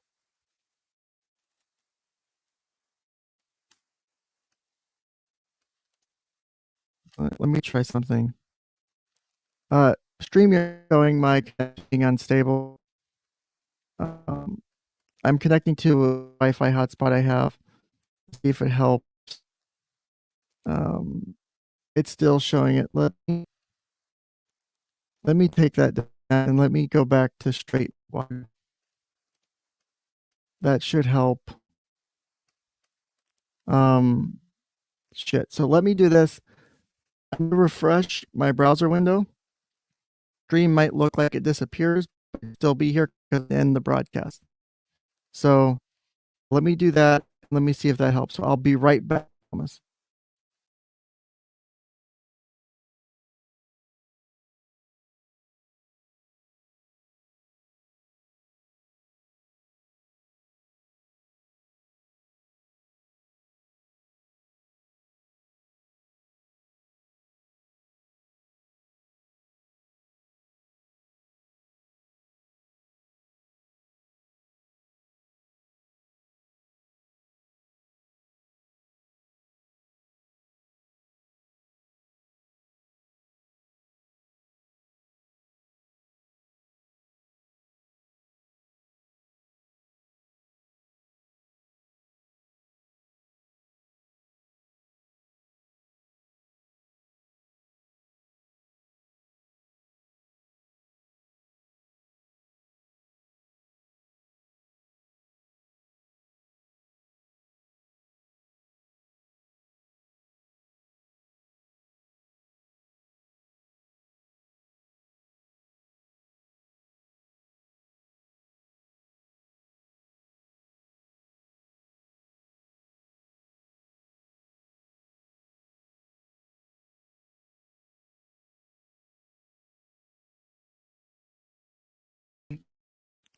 Let me try something. Stream showing my connecting unstable. I'm connecting to a Wi-Fi hotspot I have. See if it helps. It's still showing it. Let me take that down and let me go back to straight wire. That should help. Shit. So let me do this. I'm gonna refresh my browser window. Stream might look like it disappears, but still be here because end the broadcast. So let me do that. Let me see if that helps. So I'll be right back, Thomas.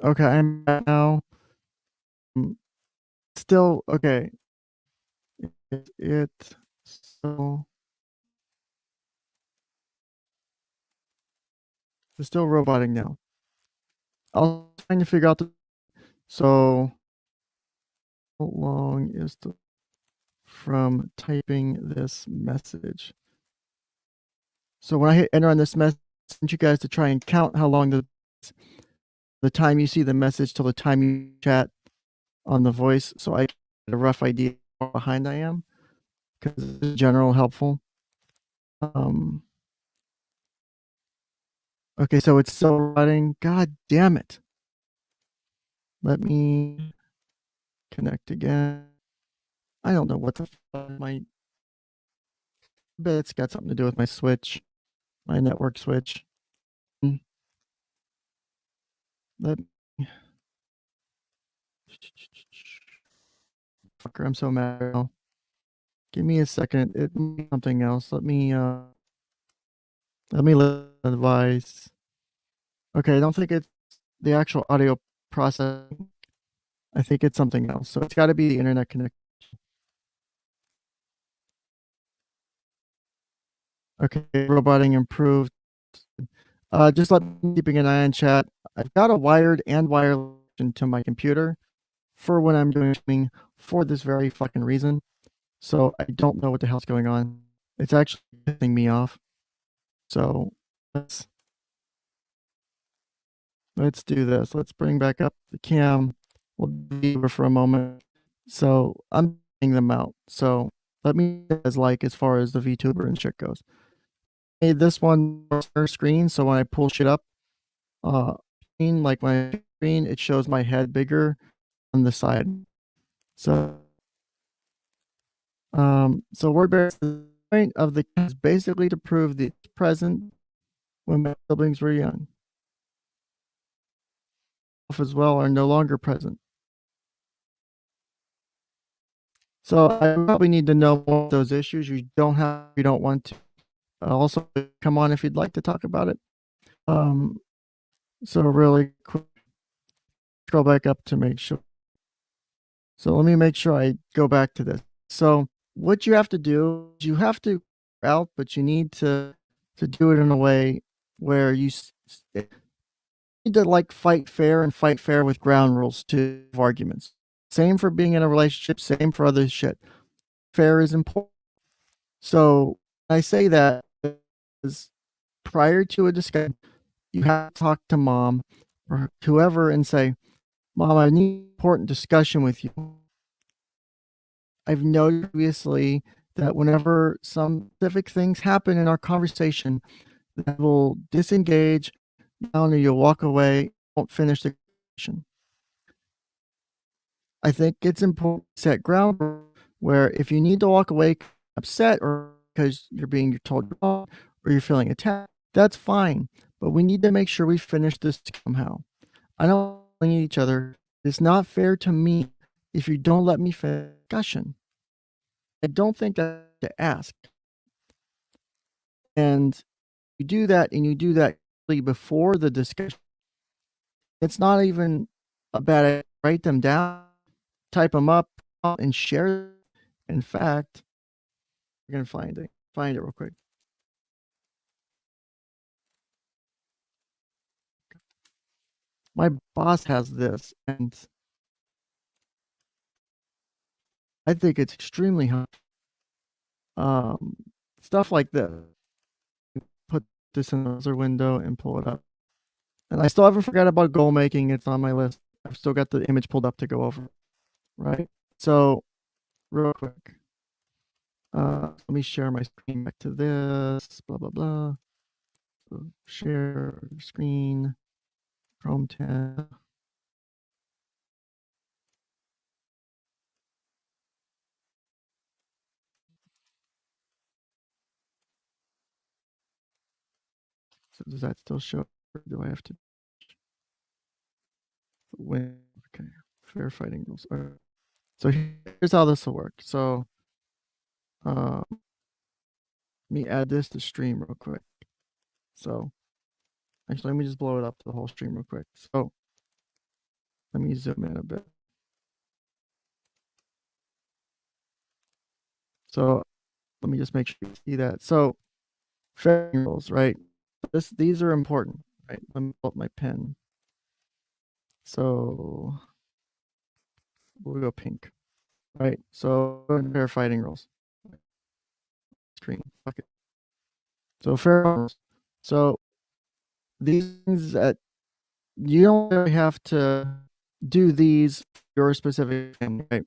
Okay, I'm now still okay. It so it's still roboting now. I'll trying to figure out so how long is the from typing this message. So when I hit enter on this message, I want you guys to try and count how long the time you see the message till the time you chat on the voice, so I get a rough idea how behind I am, because it's general helpful. Okay, so it's still running. God damn it. Let me connect again. I don't know what the fuck my. Bet it's got something to do with my switch, my network switch. Let fucker, I'm so mad now. Give me a second. It might be something else. Let me advise. Okay, I don't think it's the actual audio processing. I think it's something else. So it's got to be the internet connection. Okay, roboting improved. Just let me keeping an eye on chat. I've got a wired and wireless to my computer for when I'm doing streaming for this very fucking reason. So I don't know what the hell's going on. It's actually pissing me off. So let's do this. Let's bring back up the cam. We'll do it for a moment. So I'm getting them out. So let me as far as the VTuber and shit goes. Made this one screen, so when I pull shit up, like my screen, it shows my head bigger on the side. So the point of the is basically to prove that it's present when my siblings were young. As well are no longer present. So I probably need to know more of those issues. You don't want to. Also, come on if you'd like to talk about it. So really quick, scroll back up to make sure. So let me make sure I go back to this. So what you have to do is you have to out, but you need to do it in a way where you need to fight fair and fight fair with ground rules to arguments. Same for being in a relationship, same for other shit. Fair is important. So I say that is prior to a discussion, you have to talk to mom or whoever and say, Mom, I need an important discussion with you. I've noticed previously that whenever some specific things happen in our conversation, that will disengage, or you'll walk away, won't finish the conversation. I think it's important to set ground where if you need to walk away upset or because you're being told wrong or you're feeling attacked, that's fine. But we need to make sure we finish this somehow. I don't need each other. It's not fair to me if you don't let me finish the discussion. I don't think that's to ask. And you do that before the discussion. It's not even a bad idea. Write them down, type them up, and share. In fact, we're going to find it real quick. My boss has this, and I think it's extremely helpful. Stuff like this. Put this in the browser window and pull it up. And I still haven't forgot about goal making. It's on my list. I've still got the image pulled up to go over. Right? So, real quick. Let me share my screen back to this. Blah, blah, blah. So share screen. Chrome tab. So does that still show? Or do I have to? Okay. Fair fighting rules. All right. So here's how this will work. So let me add this to stream real quick. So actually, let me just blow it up to the whole stream real quick. So let me zoom in a bit. So let me just make sure you see that. So fair rules, right? These are important, right? Let me pull up my pen. So we'll go pink, right? So fair fighting rules. Screen, fuck it. So fair rules. So these things that you don't really have to do these for your specific family, right?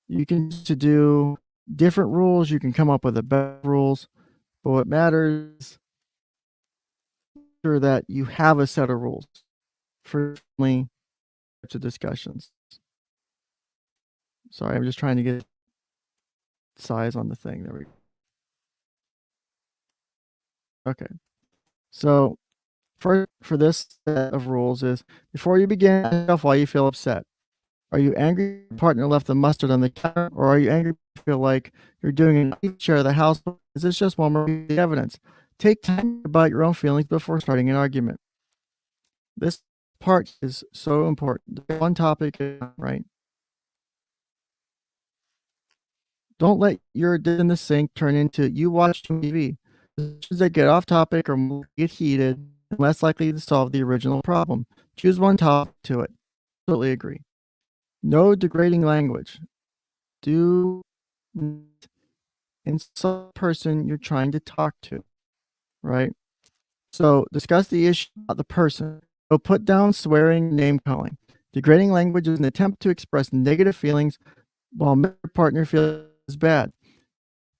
You can do different rules. You can come up with a better rules, but what matters is sure that you have a set of rules for family types of discussions. Sorry, I'm just trying to get size on the thing. There we go. Okay. So for this set of rules is before you begin, why you feel upset. Are you angry your partner left the mustard on the counter, or are you angry you feel like you're doing a share of the house? Is this just one more piece of evidence? Take time about your own feelings before starting an argument. This part is so important. One topic, right? Don't let your in the sink turn into you watch TV. Issues that get off topic or get heated and less likely to solve the original problem. Choose one topic to it. Totally agree. No degrading language. Do insult the person you're trying to talk to, right? So discuss the issue, not the person. So put down swearing, name calling. Degrading language is an attempt to express negative feelings while your partner feels bad.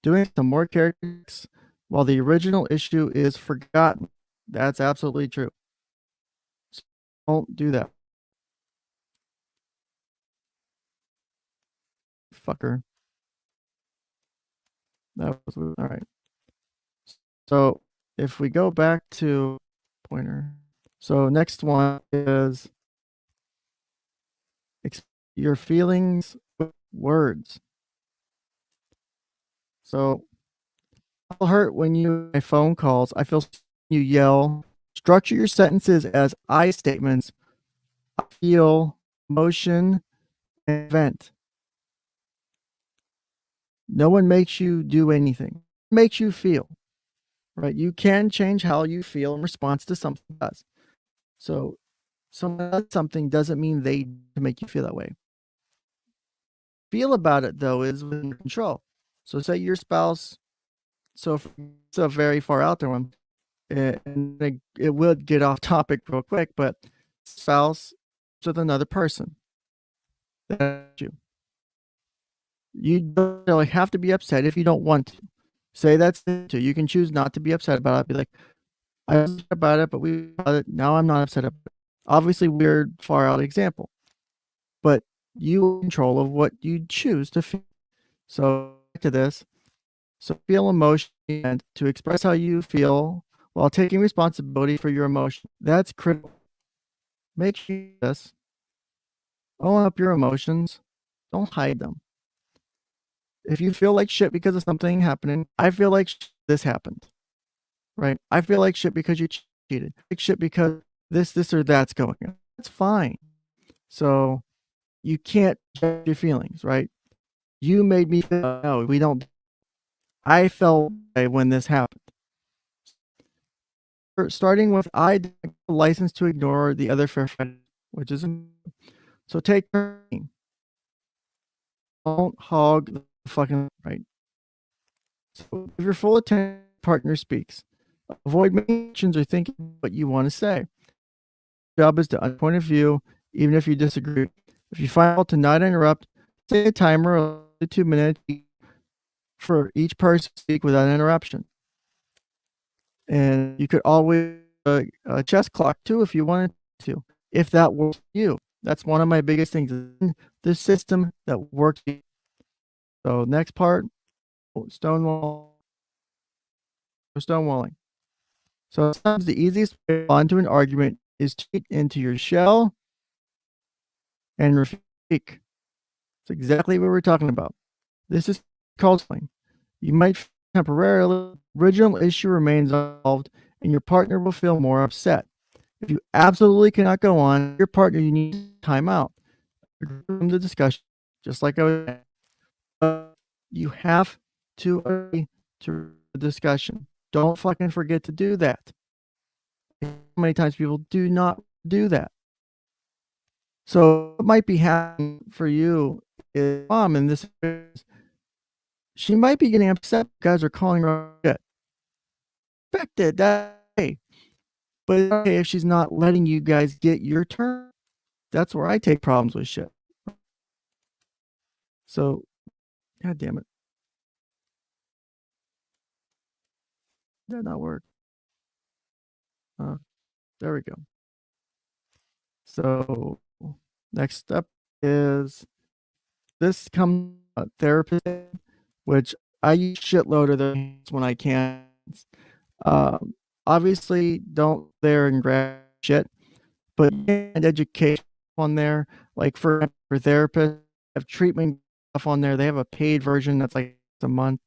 Doing some more characters while the original issue is forgotten. That's absolutely true. So don't do that. Fucker. That was all right. So if we go back to pointer, so next one is your feelings with words. So I'll hurt when you my phone calls. I feel you yell. Structure your sentences as I statements. I feel, emotion, and event. No one makes you do anything. It makes you feel, right? You can change how you feel in response to something else. So someone does something doesn't mean they make you feel that way. Feel about it though is within control. So say your spouse, so if it's a very far out there one, and it would get off topic real quick, but spouse with another person. That's you. You don't really have to be upset if you don't want to. Say that's it too. You can choose not to be upset about it. Be like, I was upset about it, but now I'm not upset about it. Obviously, weird, far out example, but you in control of what you choose to feel. So back to this. So feel emotion and to express how you feel while taking responsibility for your emotion. That's critical. Make sure this. Own up your emotions. Don't hide them. If you feel like shit because of something happening, I feel like this happened, right? I feel like shit because you cheated. Like shit because this, or that's going on. That's fine. So you can't judge your feelings, right? You made me feel, no, we don't. I felt when this happened. Starting with, I have a license to ignore the other fair fight, which is, so take turning. Don't hog the fucking right. So if your full attention, partner speaks. Avoid mentions or thinking what you want to say. Your job is to point of view, even if you disagree. If you find out to not interrupt, say a timer of 2 minutes for each person to speak without interruption. And you could always a chess clock too if you wanted to, if that works for you. That's one of my biggest things. The system that works. So next part, stonewalling. So sometimes the easiest way to respond to an argument is to get into your shell and speak. That's exactly what we're talking about. This is called sling. You might temporarily, original issue remains unsolved, and your partner will feel more upset. If you absolutely cannot go on, your partner, you need time out from the discussion, just like I was saying. You have to agree to the discussion. Don't fucking forget to do that. How many times people do not do that? So what might be happening for you is mom in this, she might be getting upset. You guys are calling her shit. Expected that way. But it's okay if she's not letting you guys get your turn. That's where I take problems with shit. So, god damn it. Did not work. There we go. So next step is this comes therapist, which I use shitload of those when I can. Obviously, don't there and grab shit, but and education on there. Like for for therapists. Have treatment stuff on there. They have a paid version that's like a month.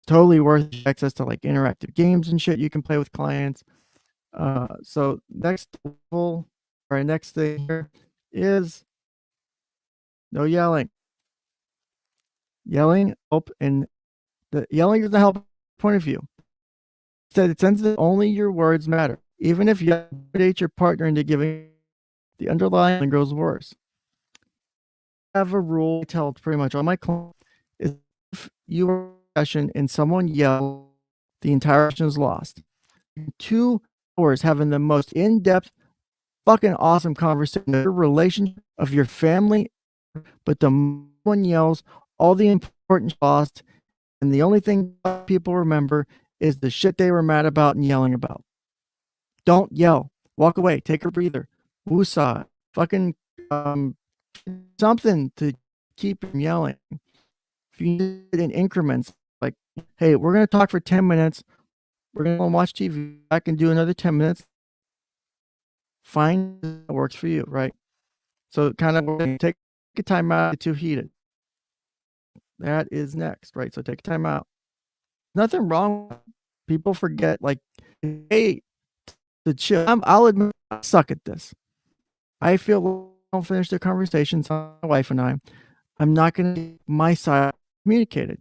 Totally worth access to like interactive games and shit you can play with clients. So next level, or next thing here is no yelling. Yelling help, and the yelling doesn't help point of view. Instead, it sends that only your words matter. Even if you intimidate your partner into giving, the underlying grows worse. I have a rule I tell pretty much all my clients is if you are in a session and someone yells, the entire session is lost. 2 hours having the most in-depth, fucking awesome conversation of your relationship, of your family, but the one yells, all the important lost, and the only thing people remember is the shit they were mad about and yelling about. Don't yell. Walk away. Take a breather. Woosah. Fucking something to keep from yelling. If you need it in increments, like, hey, we're going to talk for 10 minutes. We're going to watch TV. I can do another 10 minutes. Find what works for you, right? So kind of take a time out to heat it. That is next, right? So take a time out. Nothing wrong. People forget, like, hey, the chill. I'll admit I suck at this. I feel I don't finish the conversations, my wife and I'm not going to get my side communicated.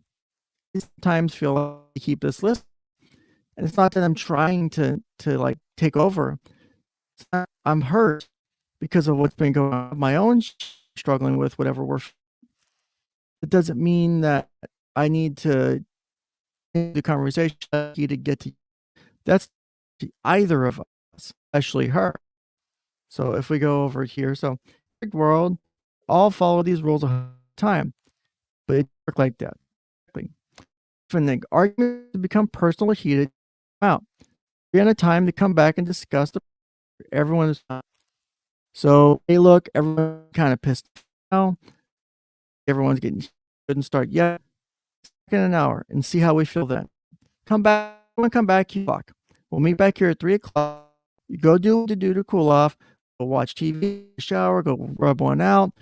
I sometimes feel like I keep this list. And it's not that I'm trying to like take over. I'm hurt because of what's been going on. My own struggling with whatever it doesn't mean that I need to the conversation to get to. That's to either of us, especially her. So if we go over here, so world, all follow these rules all the time, but it works like that. When the arguments become personal or heated, out. We're in a time to come back and discuss everyone is. So hey, look, everyone kind of pissed now. Everyone's getting good and start in an hour and see how we feel then. Come back, you talk. We'll meet back here at 3 o'clock. You go do what to do to cool off. Go watch TV, shower, go rub one out.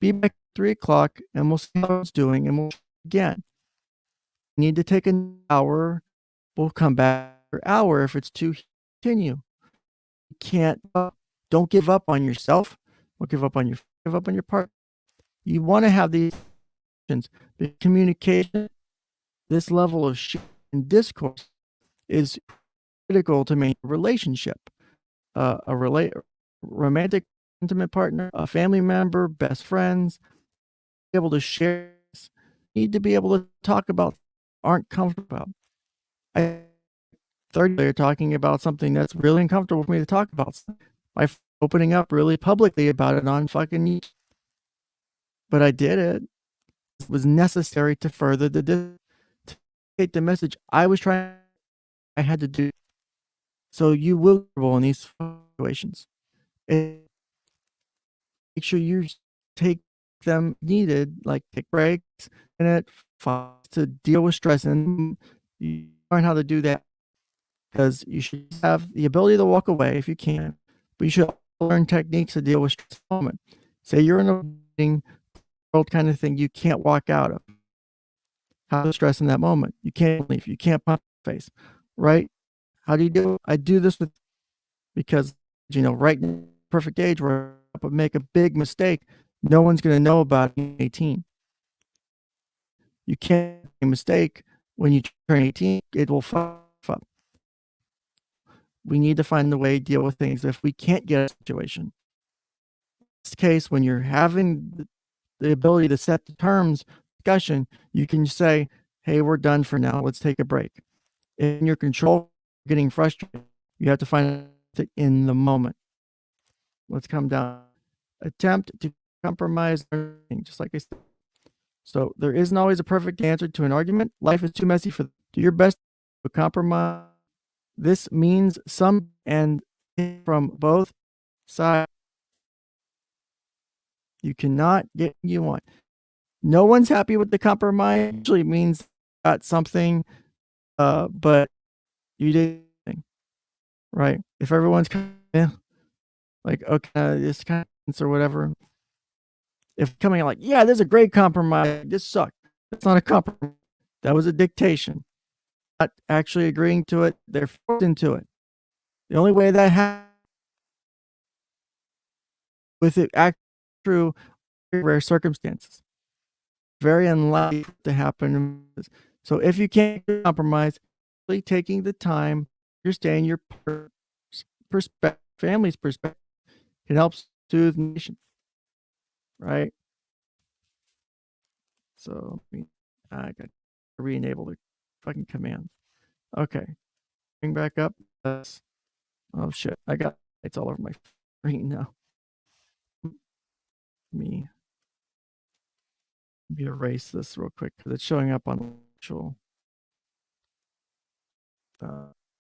Be back at 3 o'clock and we'll see how it's doing and we'll again. Need to take an hour. We'll come back for an hour if it's too continue. You can't don't give up on yourself. Don't give up on your partner. You want to have these the communication, this level of shit and discourse is critical to maintain a relationship. Romantic, intimate partner, a family member, best friends, be able to share, need to be able to talk about aren't comfortable about. Thirdly, they're talking about something that's really uncomfortable for me to talk about. By opening up really publicly about it on fucking, but I did it. It was necessary to further to get the message I was trying. I had to do. So you will in these situations. And make sure you take them needed, like take breaks and it to deal with stress, and you learn how to do that because you should have the ability to walk away if you can, but you should learn techniques to deal with stress in the moment. Say you're in a meeting, world kind of thing you can't walk out of. How to stress in that moment. You can't leave. You can't pump the face, right? How do you do it? I do this with because right now, perfect age where I would make a big mistake. No one's going to know about it at 18. You can't make a mistake when you turn 18. It will fuck up. We need to find a way to deal with things if we can't get a situation. In this case, when you're having the ability to set the terms discussion, you can say, hey, we're done for now. Let's take a break. In your control, getting frustrated, you have to find it in the moment. Let's come down. Attempt to compromise, just like I said. So there isn't always a perfect answer to an argument. Life is too messy for do your best to compromise. This means some and from both sides. You cannot get what you want. No one's happy with the compromise. Actually means got something, but you did right. If everyone's like okay, this kind of or whatever, If coming like, yeah, there's a great compromise, this sucked. That's not a compromise. That was a dictation. Not actually agreeing to it, they're forced into it. The only way that happens with it actually true rare circumstances. Very unlikely to happen. So if you can't compromise, really taking the time, understand your perspective, family's perspective, can help soothe the nation, right? So I got to re-enable the fucking command. Okay, bring back up. Oh shit, I got it's all over my screen now. Me erase this real quick because it's showing up on the actual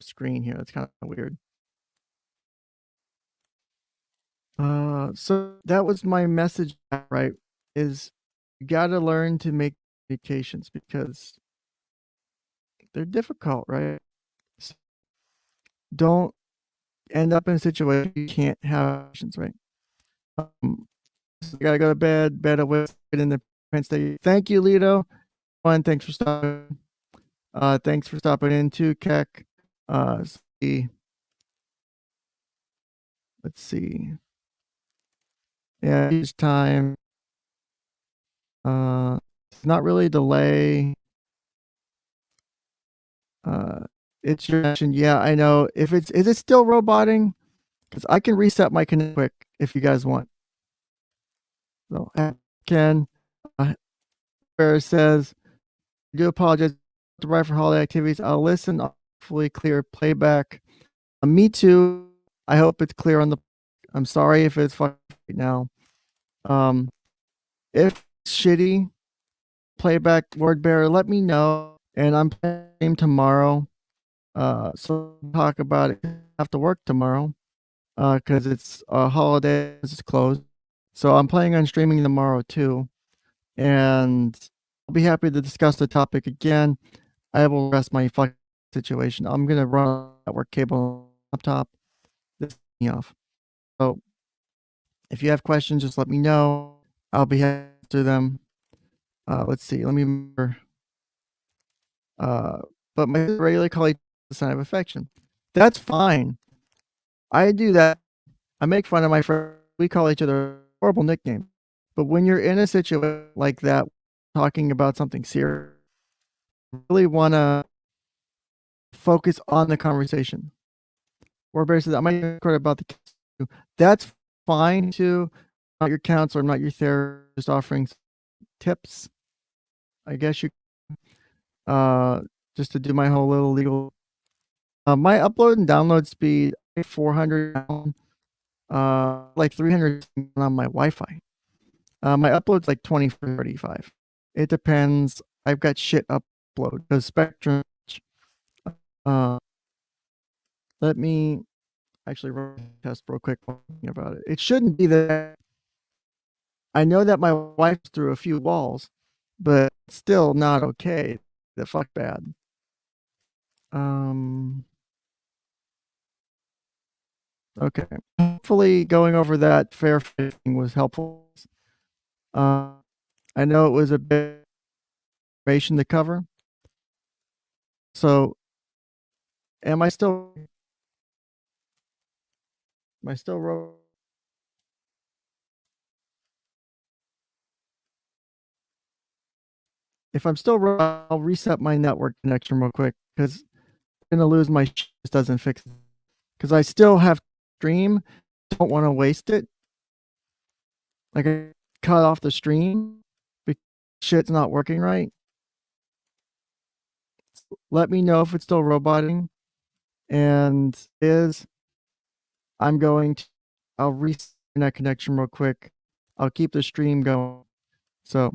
screen here. That's kind of weird. So that was my message, right? Is you got to learn to make vacations because they're difficult, right? So don't end up in a situation you can't have options, right? So I gotta go to bed. Better wait in the Penn State. Thank you, Lido. One, thanks for stopping. Thanks for stopping in too, Keck. Let's see. Yeah, each time. It's not really a delay. It's your action. Yeah, I know. If is it still roboting? Because I can reset my connect quick if you guys want. So Ken Bear says, I do apologize to write for holiday activities. I'll listen. Hopefully clear playback. Me too. I hope it's clear on the. I'm sorry if it's fucking right now. If it's shitty playback word bearer, let me know. And I'm playing tomorrow. So we'll talk about it. I have to work tomorrow. Because it's a holiday, it's closed. So I'm planning on streaming tomorrow too. And I'll be happy to discuss the topic again. I will rest my fucking situation. I'm gonna run a network cable laptop. This is me off. So if you have questions, just let me know. I'll be happy to answer them. Let's see. Let me remember. But my regularly call each other a sign of affection. That's fine. I do that. I make fun of my friends. We call each other horrible nicknames. But when you're in a situation like that, talking about something serious, you really want to focus on the conversation. Warbear says, I might record about the kids. That's fine too. I'm not your counselor, I'm not your therapist, offering tips. I guess you just to do my whole little legal. My upload and download speed 400 down, like 300 on my Wi-Fi. My upload's like 20 for 35. It depends. I've got shit upload because Spectrum. Let me actually run a test real quick about it. It shouldn't be that. I know that my wife's through a few walls, but still not okay. The fuck bad. Okay. Hopefully going over that fair thing was helpful. I know it was a bit information to cover. So am I still if I'm still I'll reset my network connection real quick because I'm gonna lose my this doesn't fix it. Because I still have stream, don't want to waste it. Like I cut off the stream because shit's not working right. Let me know if it's still roboting. And I'll reset that connection real quick. I'll keep the stream going. So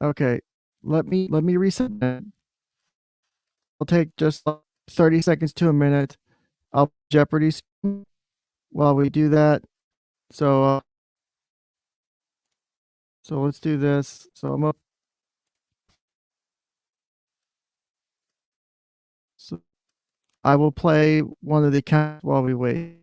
okay, let me reset it. It'll take just 30 seconds to a minute. I'll Jeopardy while we do that. So let's do this. So I'm up. I will play one of the accounts while we wait.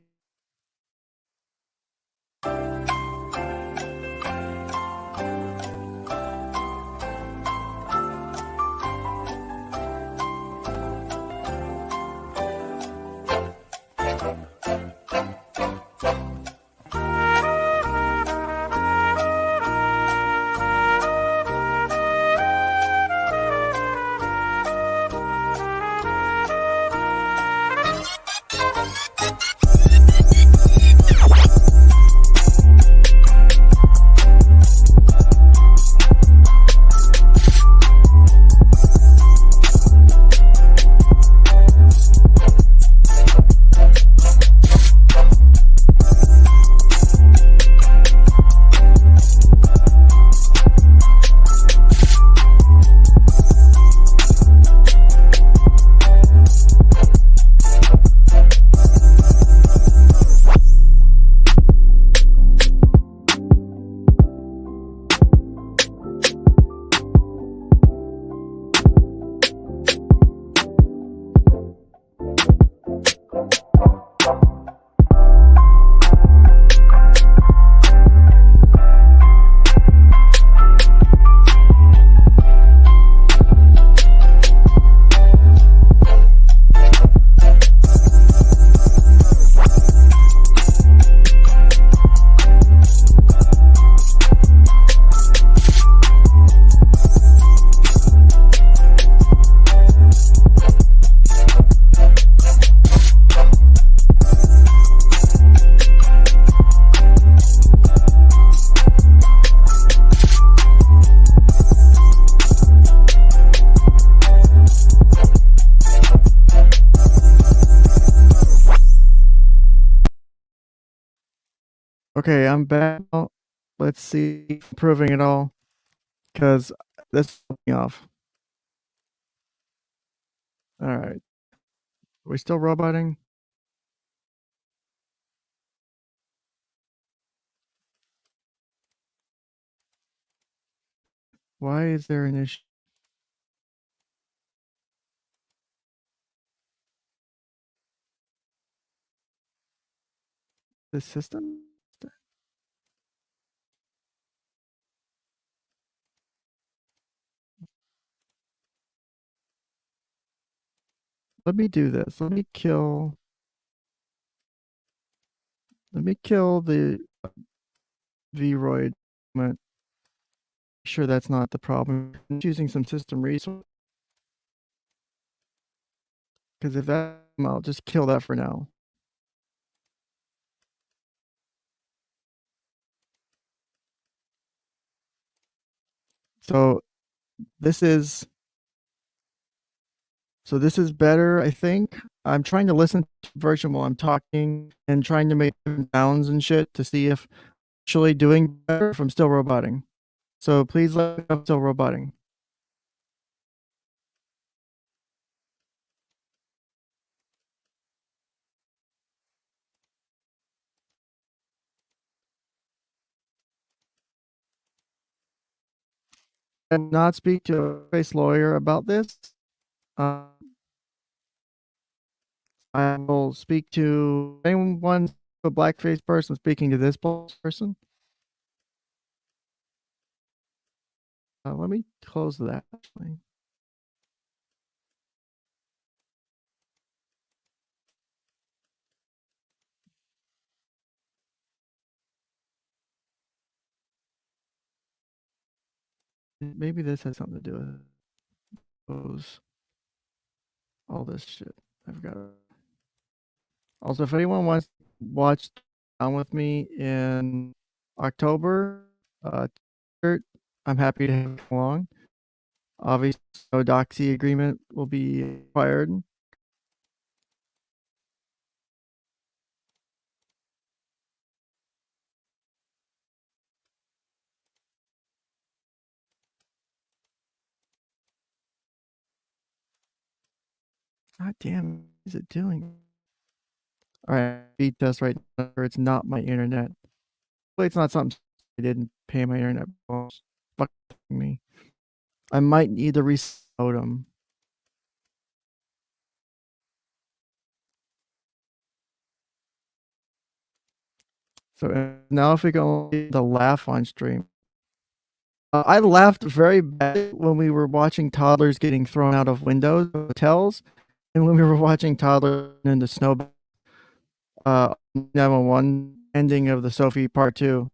Okay, I'm back now. Let's see, improving it all, because this is me off. All right. Are we still roboting? Why is there an issue? The system? Let me do this. Let me kill the 𝐕_roid. Make sure that's not the problem. I'm using some system resource, because if that, I'll just kill that for now. So this is better, I think. I'm trying to listen to the version while I'm talking and trying to make sounds and shit to see if actually doing better if I'm still roboting. So please let me know if I'm still roboting. And not speak to a face lawyer about this. I will speak to anyone, a blackface person speaking to this person. Let me close that. Actually. Maybe this has something to do with those, all this shit. I've got. Also, if anyone wants to watch down with me in October, I'm happy to have along. Obviously, no doxy agreement will be required. God damn, what is it doing? All right, speed test right now. It's not my internet. Hopefully, it's not something I didn't pay my internet bills. Fuck me. I might need to reset modem. So now if we go to laugh on stream. I laughed very bad when we were watching toddlers getting thrown out of windows of hotels, and when we were watching toddlers in the snow. 911 ending of the Sophie Part 2.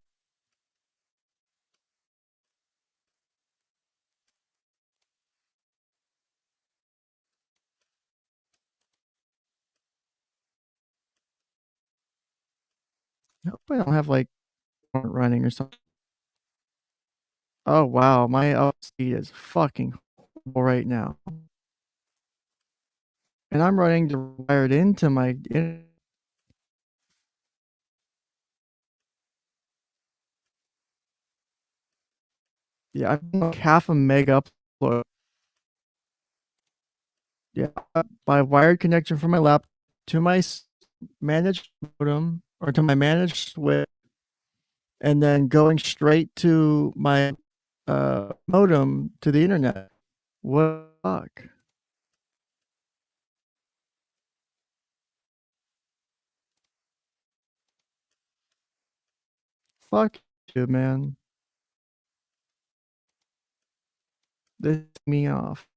I hope I don't have like running or something. Oh wow, my speed is fucking horrible right now. And I'm running wired into my yeah, I'm like half a meg upload. Yeah, my wired connection from my laptop to my managed modem or to my managed switch, and then going straight to my modem to the internet. What the fuck? Fuck you, man. This me off.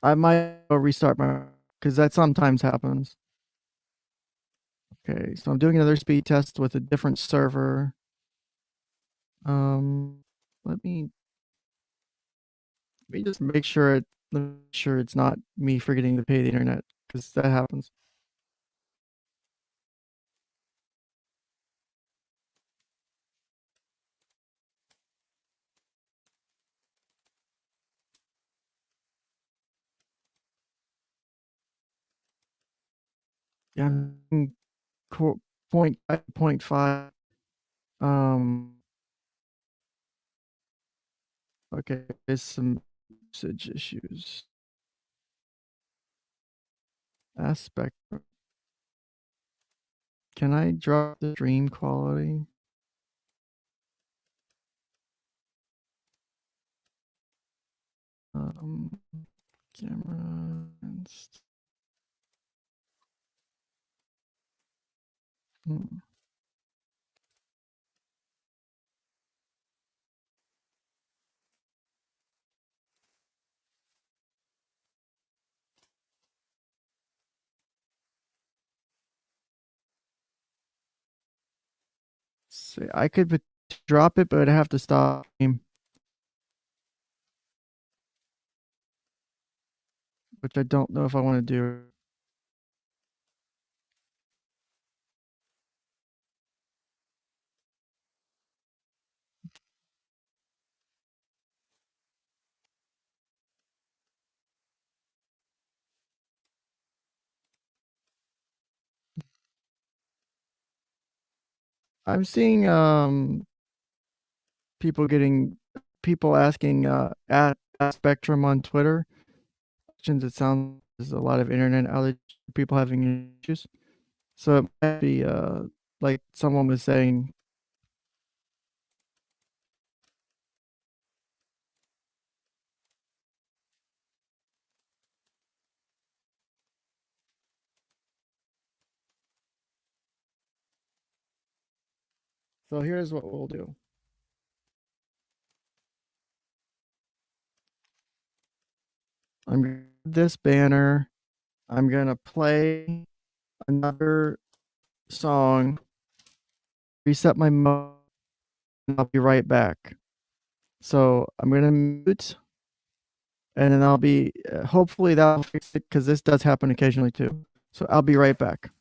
I might go restart my because that sometimes happens. Okay, so I'm doing another speed test with a different server. Let me just make sure it's not me forgetting to pay the internet because that happens. Yeah, I'm point five. Okay, there's some usage issues. Aspect. Can I drop the stream quality? Camera and see, I could drop it, but I'd have to stop. Which I don't know if I want to do. I'm seeing people asking at Spectrum on Twitter questions. It sounds there's a lot of internet outage, people having issues. So it might be like someone was saying. So here's what we'll do. I'm gonna this banner. I'm gonna play another song, reset my mode, and I'll be right back. So I'm gonna mute, and then I'll be hopefully that'll fix it because this does happen occasionally too. So I'll be right back.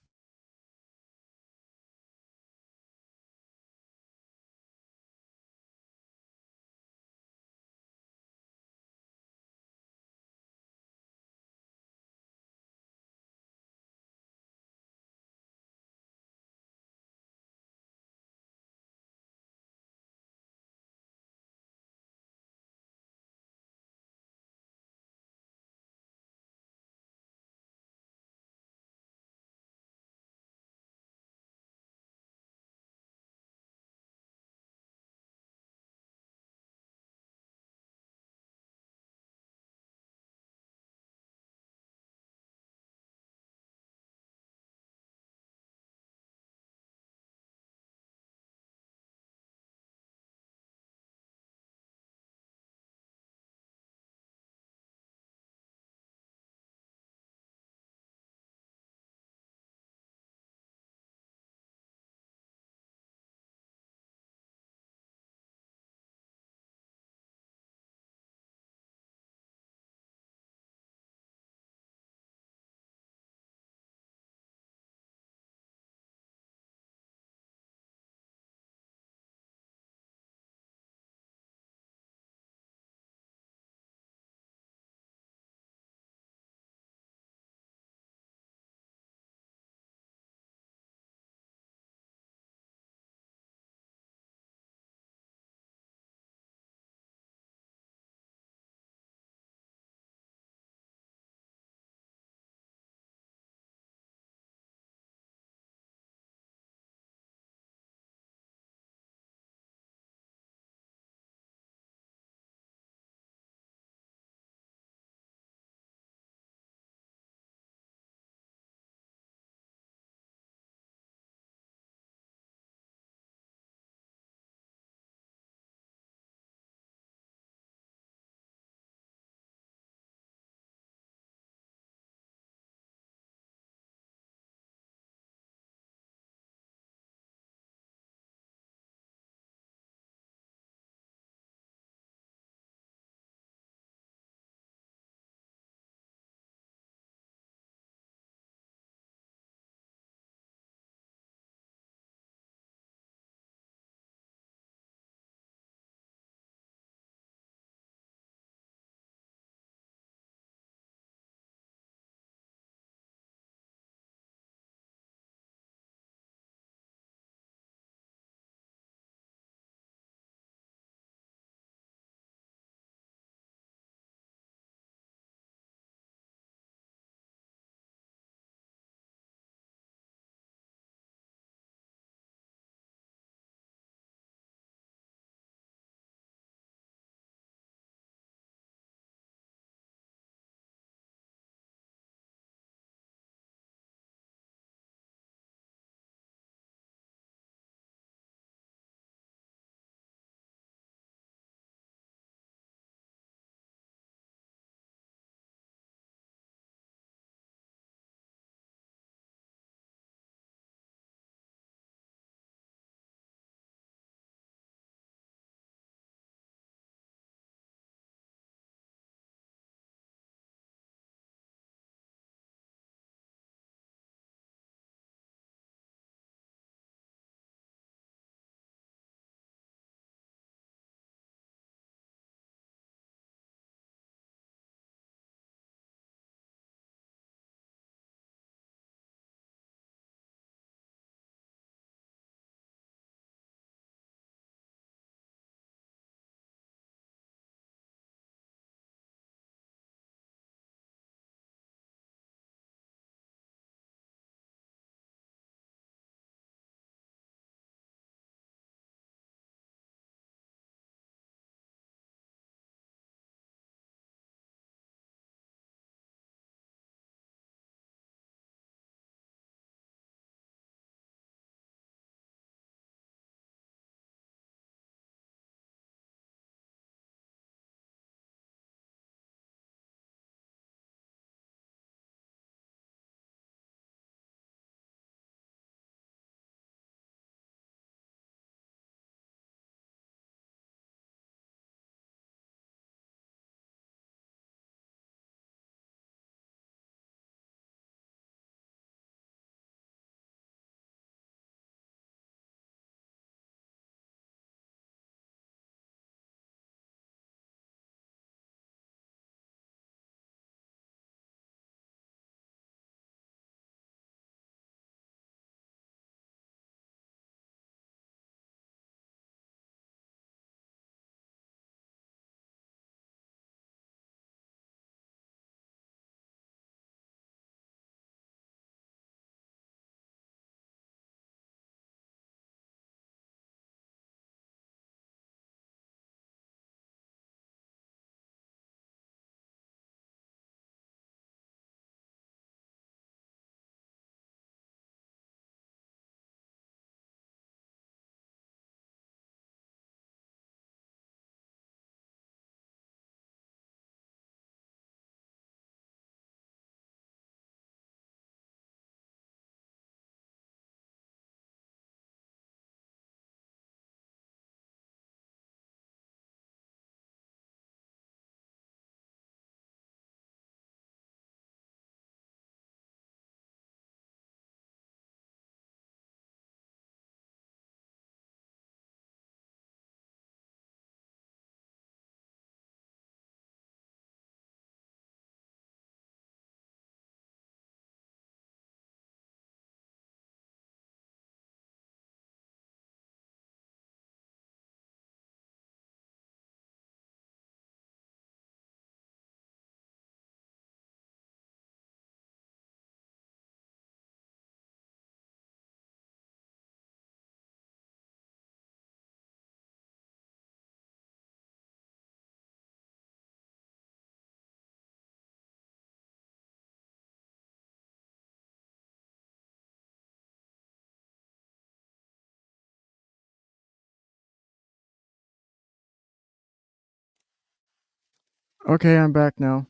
Okay, I'm back now.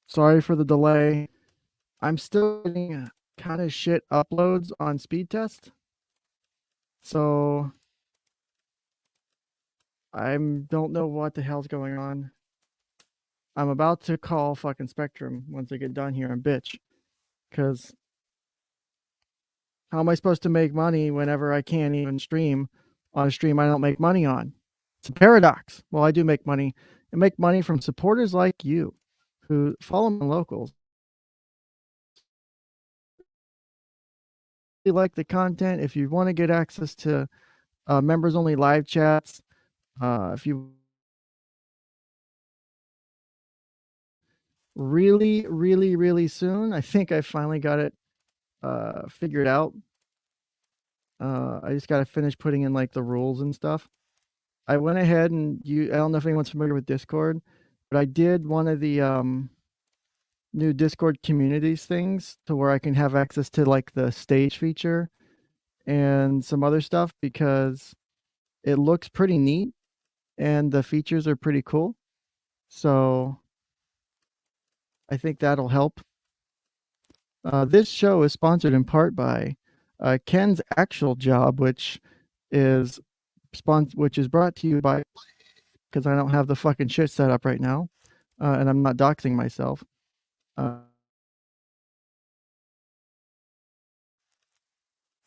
Sorry for the delay. I'm still getting kind of shit uploads on speed test. So I don't know what the hell's going on. I'm about to call fucking Spectrum once I get done here and bitch. Because how am I supposed to make money whenever I can't even stream on a stream I don't make money on? It's a paradox. Well, I do make money. I make money from supporters like you who follow my locals. If you like the content, if you want to get access to members only live chats, if you really soon, I think I finally got it figured out. I just got to finish putting in like the rules and stuff. I went ahead and I don't know if anyone's familiar with Discord, but I did one of the new Discord communities things to where I can have access to like the stage feature and some other stuff because it looks pretty neat and the features are pretty cool. So I think that'll help. This show is sponsored in part by Ken's Actual Job, which is brought to you by, because I don't have the fucking shit set up right now, and I'm not doxing myself. So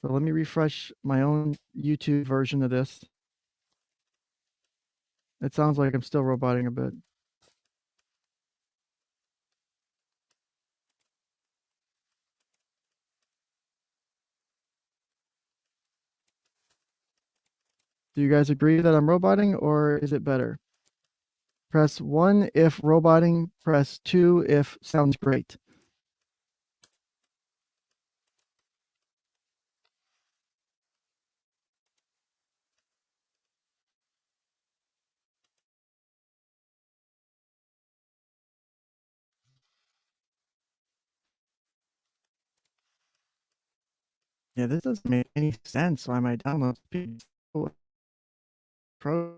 let me refresh my own YouTube version of this. It sounds like I'm still roboting a bit. Do you guys agree that I'm roboting, or is it better? Press 1 if roboting, press 2 if sounds great. Yeah, this doesn't make any sense. Why my download speed pro?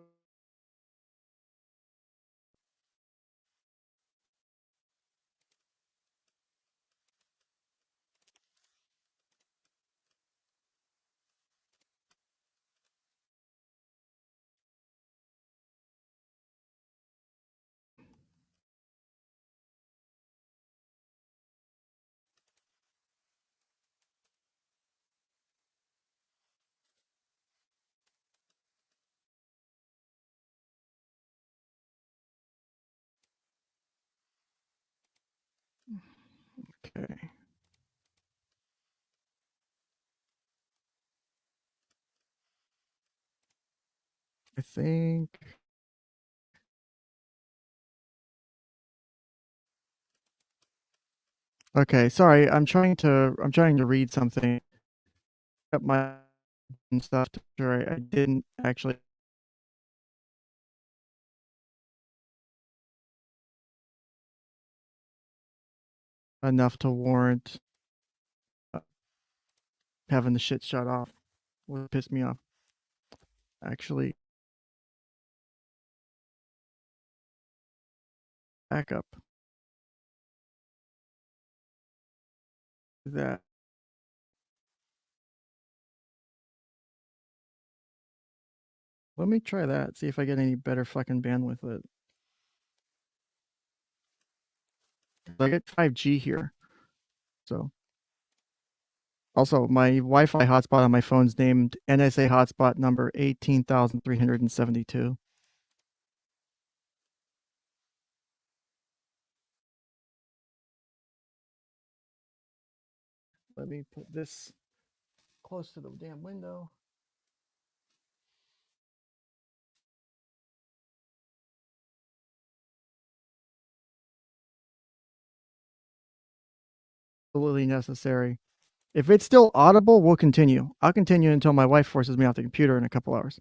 Okay. I think. Okay, sorry. I'm trying to read something up my stuff to sure I didn't actually enough to warrant having the shit shut off. Would piss me off. Actually, back up. That. Let me try that. See if I get any better fucking bandwidth with it. I get 5G here. So. Also, my Wi-Fi hotspot on my phone's named NSA hotspot number 18,372. Let me put this close to the damn window. Absolutely necessary. If it's still audible, we'll continue. I'll continue until my wife forces me off the computer in a couple hours.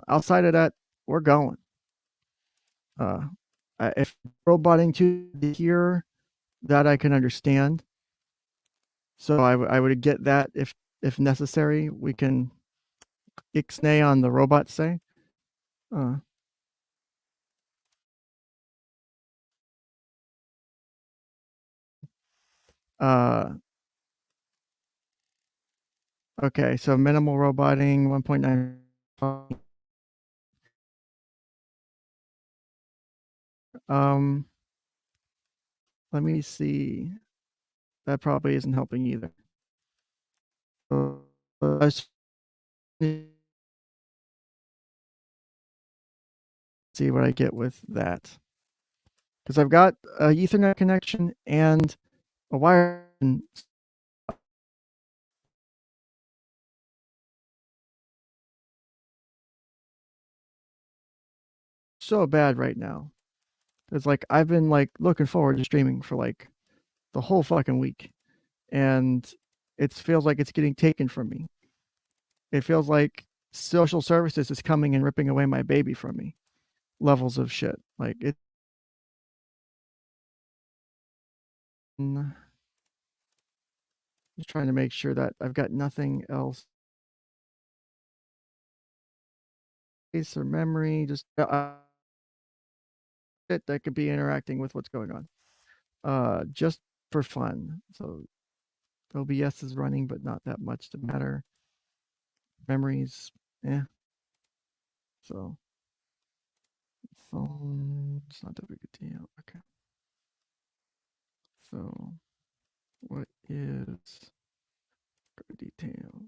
Outside of that, we're going. If roboting to here, that I can understand. So I would get that if necessary. We can ixnay on the robot say. Okay, so minimal roboting 1.9. Let me see. That probably isn't helping either. See what I get with that, because I've got a Ethernet connection and a wire. So bad right now. It's like I've been like looking forward to streaming for like the whole fucking week, and it feels like it's getting taken from me. It feels like social services is coming and ripping away my baby from me. Levels of shit. Like it. Just trying to make sure that I've got nothing else. Space or memory, just shit that could be interacting with what's going on. Just for fun. So OBS is running, but not that much to matter. Memories, yeah. So phone, it's not that big a deal. Okay. So what is details?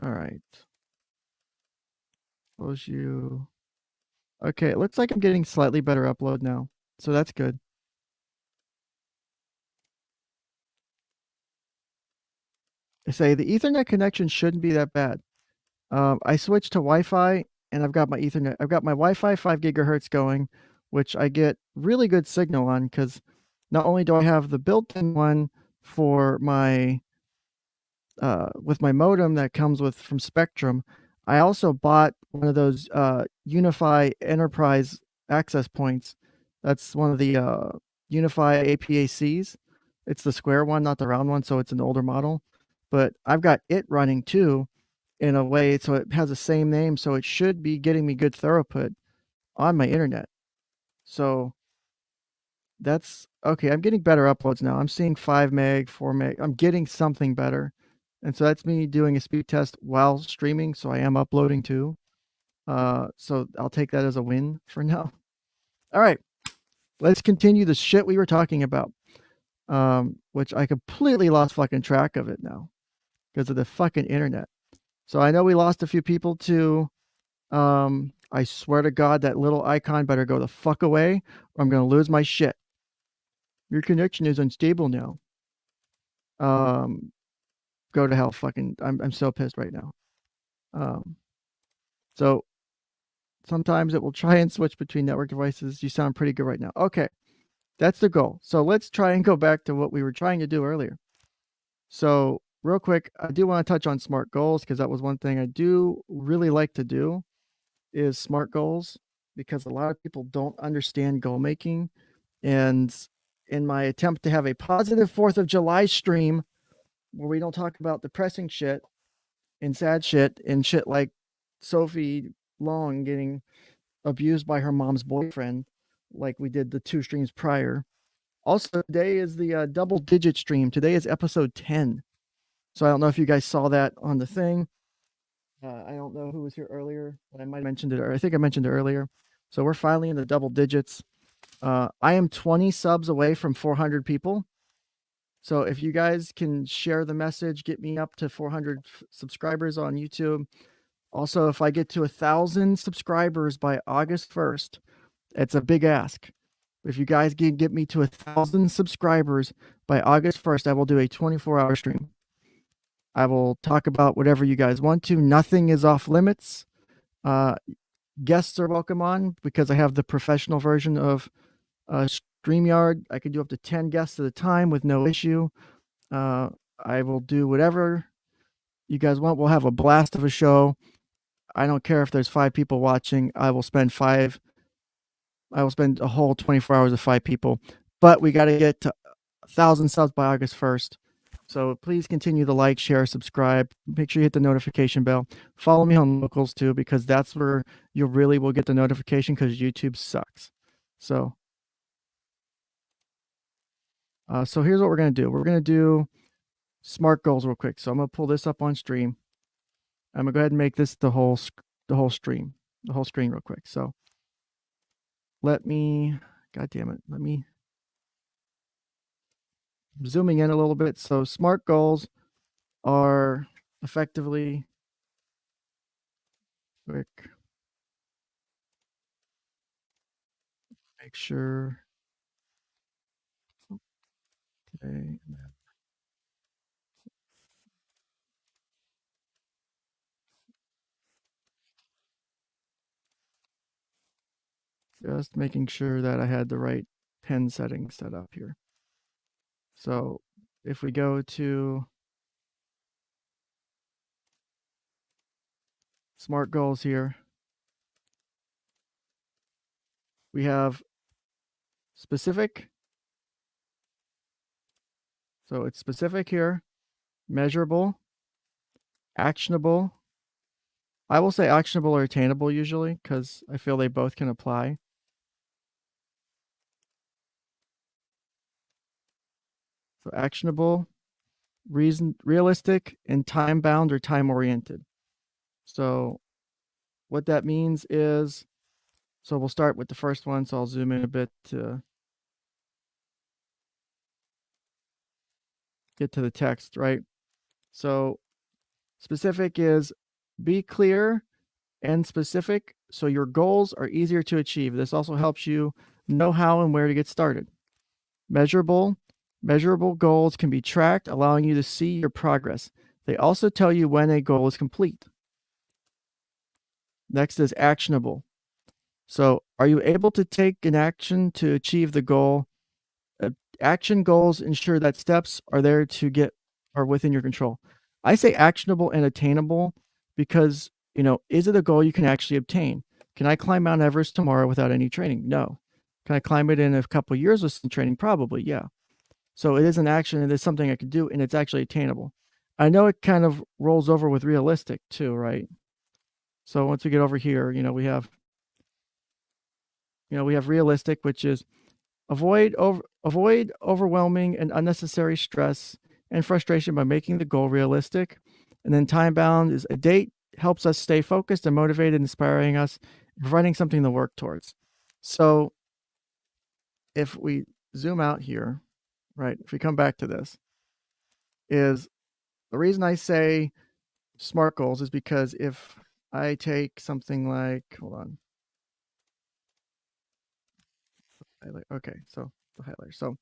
All right. Close you. Okay, it looks like I'm getting slightly better upload now, so that's good. I say the Ethernet connection shouldn't be that bad. I switched to Wi-Fi, and I've got my Ethernet. I've got my Wi-Fi 5 gigahertz going, which I get really good signal on, because not only do I have the built-in one for my with my modem that comes with from Spectrum, I also bought one of those Unify Enterprise access points. That's one of the Unify 𝗡𝐴𝐵𝐶s. It's the square one, not the round one, so it's an older model. But I've got it running too, in a way, so it has the same name, so it should be getting me good throughput on my internet. So that's okay. I'm getting better uploads now. I'm seeing 5 meg, 4 meg. I'm getting something better. And so that's me doing a speed test while streaming. So I am uploading too. So I'll take that as a win for now. All right, let's continue the shit we were talking about, which I completely lost fucking track of it now because of the fucking internet. So I know we lost a few people to, I swear to God, that little icon better go the fuck away or I'm going to lose my shit. Your connection is unstable now. Go to hell, fucking, I'm so pissed right now. So sometimes it will try and switch between network devices. You sound pretty good right now. Okay, that's the goal. So let's try and go back to what we were trying to do earlier. So real quick, I do want to touch on SMART goals, because that was one thing I do really like to do is SMART goals, because a lot of people don't understand goal making. And in my attempt to have a positive 4th of July stream where we don't talk about depressing shit and sad shit and shit like Sophie Long getting abused by her mom's boyfriend, like we did the 2 streams prior. Also, today is the double digit stream. Today is episode 10. So I don't know if you guys saw that on the thing. I don't know who was here earlier, but I might have mentioned it, or I think I mentioned it earlier. So we're finally in the double digits. I am 20 subs away from 400 people. So if you guys can share the message, get me up to 400 subscribers on YouTube. Also, if I get to 1,000 subscribers by August 1st, it's a big ask. If you guys can get me to 1,000 subscribers by August 1st, I will do a 24-hour stream. I will talk about whatever you guys want to. Nothing is off limits. Guests are welcome on, because I have the professional version of StreamYard. I can do up to 10 guests at a time with no issue. I will do whatever you guys want. We'll have a blast of a show. I don't care if there's 5 people watching. I will spend a whole 24 hours with 5 people. But we got to get to 1,000 subs by August 1st. So please continue to like, share, subscribe. Make sure you hit the notification bell. Follow me on Locals too, because that's where you really will get the notification, because YouTube sucks. So here's what we're going to do. We're going to do SMART goals real quick. So I'm going to pull this up on stream. I'm going to go ahead and make this the whole screen real quick. So let me, God damn it, let me zooming in a little bit. So SMART goals are effectively quick. Make sure. Okay. Just making sure that I had the right pen settings set up here. So if we go to SMART goals here, we have specific. So it's specific here, measurable, actionable. I will say actionable or attainable usually, because I feel they both can apply. So actionable, realistic, and time bound or time oriented. So what that means is, so we'll start with the first one. So I'll zoom in a bit to get to the text, right? So specific is be clear and specific so your goals are easier to achieve. This also helps you know how and where to get started. Measurable goals can be tracked, allowing you to see your progress. They also tell you when a goal is complete. Next is actionable. So are you able to take an action to achieve the goal? Action goals ensure that steps are there to get are within your control. I say actionable and attainable because, is it a goal you can actually obtain? Can I climb Mount Everest tomorrow without any training? No. Can I climb it in a couple of years with some training? Probably, yeah. So it is an action. It is something I can do, and it's actually attainable. I know it kind of rolls over with realistic too, right? So once we get over here, we have realistic, which is avoid overwhelming and unnecessary stress and frustration by making the goal realistic. And then time bound is a date helps us stay focused and motivated, inspiring us, providing something to work towards. So if we zoom out here, right, if we come back to this, is the reason I say SMART goals is because if I take something like, hold on, okay, so the highlighter. So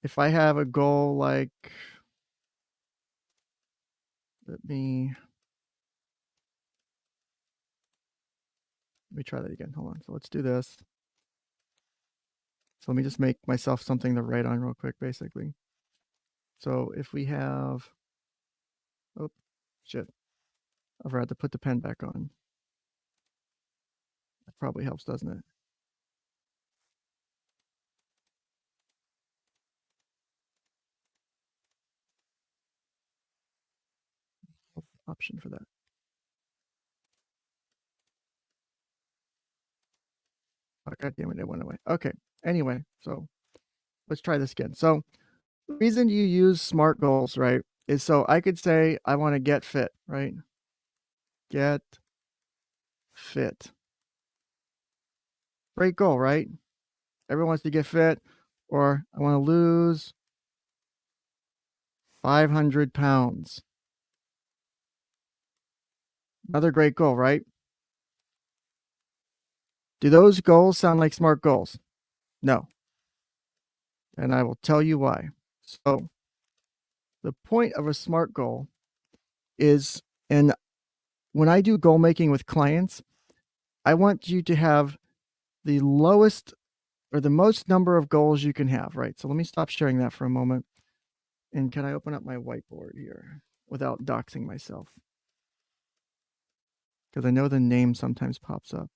if I have a goal like, let me try that again. Hold on. So let's do this. So let me just make myself something to write on real quick, basically. So if we have, oh, shit. I forgot to put the pen back on. That probably helps, doesn't it? Option for that. Oh, God damn it, it went away. Okay. Anyway, so let's try this again. So the reason you use SMART goals, right, is so I could say I want to get fit, right? Get fit. Great goal, right? Everyone wants to get fit, or I want to lose 500 pounds. Another great goal, right? Do those goals sound like SMART goals? No. And I will tell you why. So the point of a SMART goal is, and when I do goal making with clients, I want you to have the lowest or the most number of goals you can have, right? So let me stop sharing that for a moment. And can I open up my whiteboard here without doxing myself? Because I know the name sometimes pops up.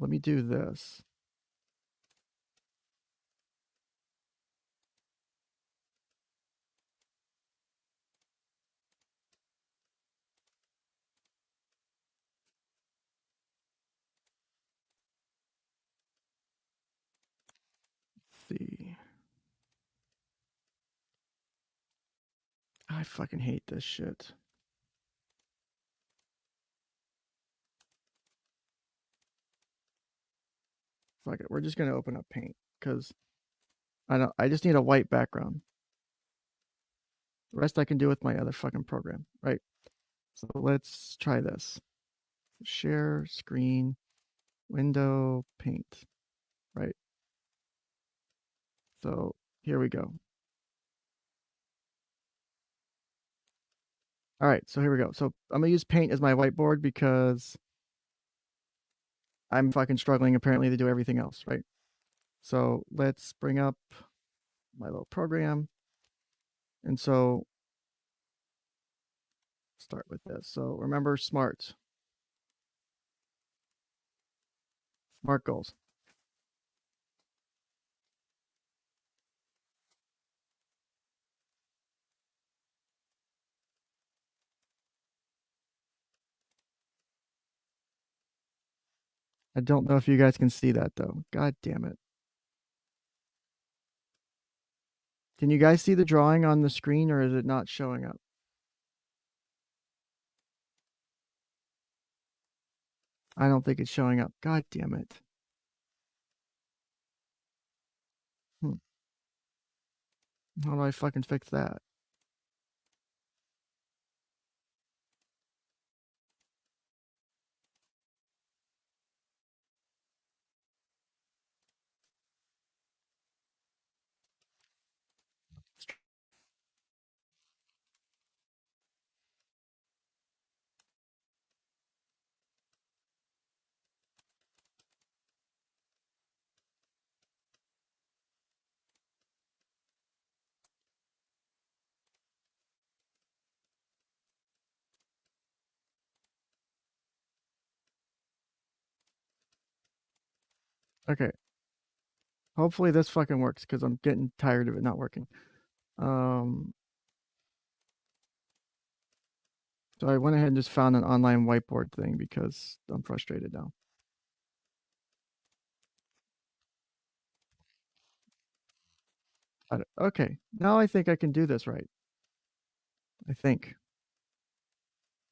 Let me do this. I fucking hate this shit. Fuck it. We're just gonna open up Paint because I just need a white background. The rest I can do with my other fucking program, right? So let's try this. Share screen, window, Paint, right? So here we go. All right, so here we go. So I'm gonna use Paint as my whiteboard because I'm fucking struggling apparently to do everything else, right? So let's bring up my little program. And so start with this. So remember SMART goals. I don't know if you guys can see that though. God damn it. Can you guys see the drawing on the screen or is it not showing up? I don't think it's showing up. God damn it. How do I fucking fix that? Okay. Hopefully this fucking works because I'm getting tired of it not working. So I went ahead and just found an online whiteboard thing because I'm frustrated now. Okay, now I think I can do this right. I think.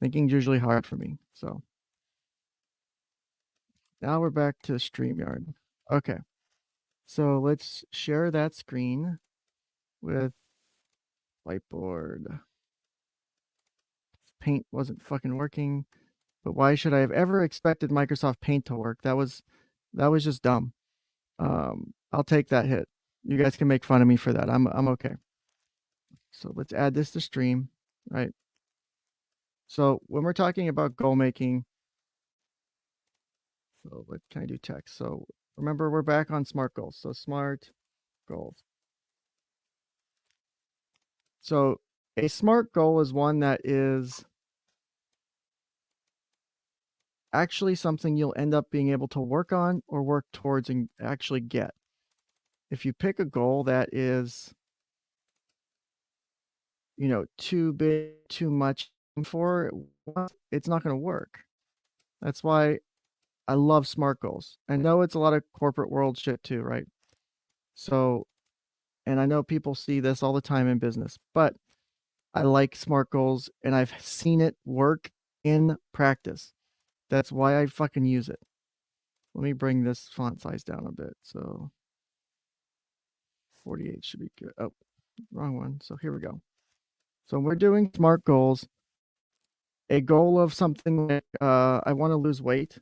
Thinking's usually hard for me, so. Now we're back to StreamYard. Okay, so let's share that screen with whiteboard. Paint wasn't fucking working, but why should I have ever expected Microsoft Paint to work? That was just dumb. I'll take that hit. You guys can make fun of me for that. I'm okay. So let's add this to stream, right? So when we're talking about goal making, so what can I do text? So remember we're back on SMART goals. So SMART goals. So a SMART goal is one that is actually something you'll end up being able to work on or work towards and actually get. If you pick a goal that is, you know, too big, too much for, it's not going to work. That's why I love SMART goals. I know it's a lot of corporate world shit too, right? So, and I know people see this all the time in business, but I like SMART goals and I've seen it work in practice. That's why I fucking use it. Let me bring this font size down a bit. So 48 should be good. Oh, wrong one. So here we go. So we're doing SMART goals. A goal of something like I want to lose weight.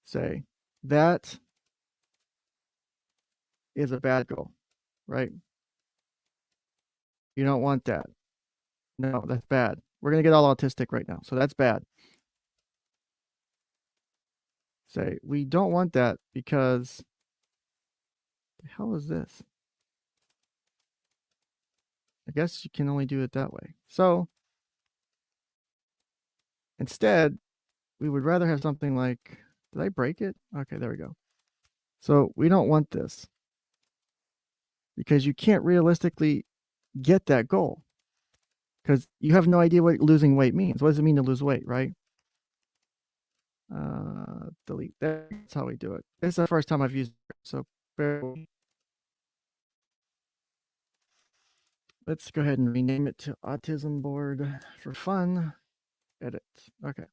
Say that is a bad goal, right? You don't want that. No, that's bad. We're going to get all autistic right now. So that's bad. Say, we don't want that because the hell is this? I guess you can only do it that way. So instead, we would rather have something like, did I break it? Okay, there we go. So we don't want this because you can't realistically get that goal because you have no idea what losing weight means. What does it mean to lose weight, right? Delete. That's how we do it. This is the first time I've used it, so bear with me. Let's go ahead and rename it to Autism Board for fun. Edit. Okay.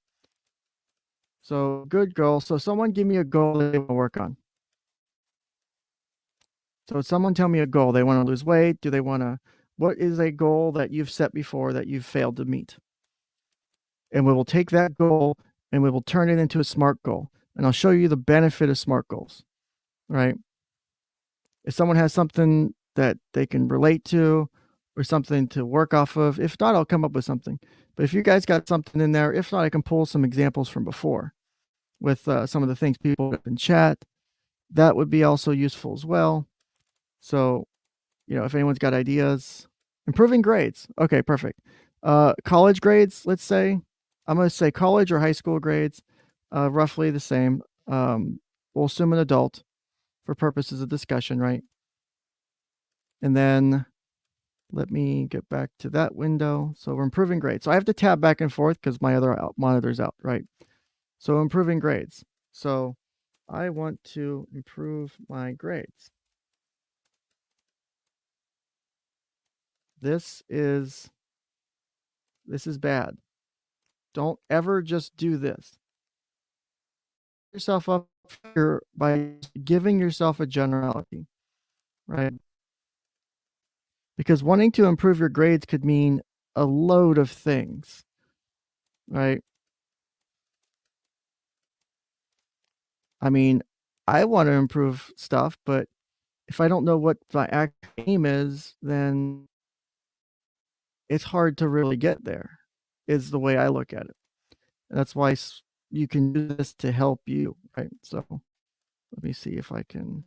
So good goal. So someone give me a goal they want to work on. So someone tell me a goal. They want to lose weight. Do they want to, what is a goal that you've set before that you've failed to meet? And we will take that goal and we will turn it into a SMART goal. And I'll show you the benefit of SMART goals, right? If someone has something that they can relate to or something to work off of, if not, I'll come up with something. But if you guys got something in there, if not, I can pull some examples from before with some of the things people in chat. That would be also useful as well. So, you know, if anyone's got ideas, improving grades. Okay, perfect. College grades, let's say. I'm going to say college or high school grades, roughly the same. We'll assume an adult for purposes of discussion, right? And then let me get back to that window. So we're improving grades. So I have to tab back and forth because my other monitor's out, right? So improving grades. So I want to improve my grades. This is bad. Don't ever just do this. Yourself up here by giving yourself a generality, right? Because wanting to improve your grades could mean a load of things, right? I mean, I want to improve stuff, but if I don't know what my actual aim is, then it's hard to really get there, is the way I look at it. And that's why you can do this to help you, right? So let me see if I can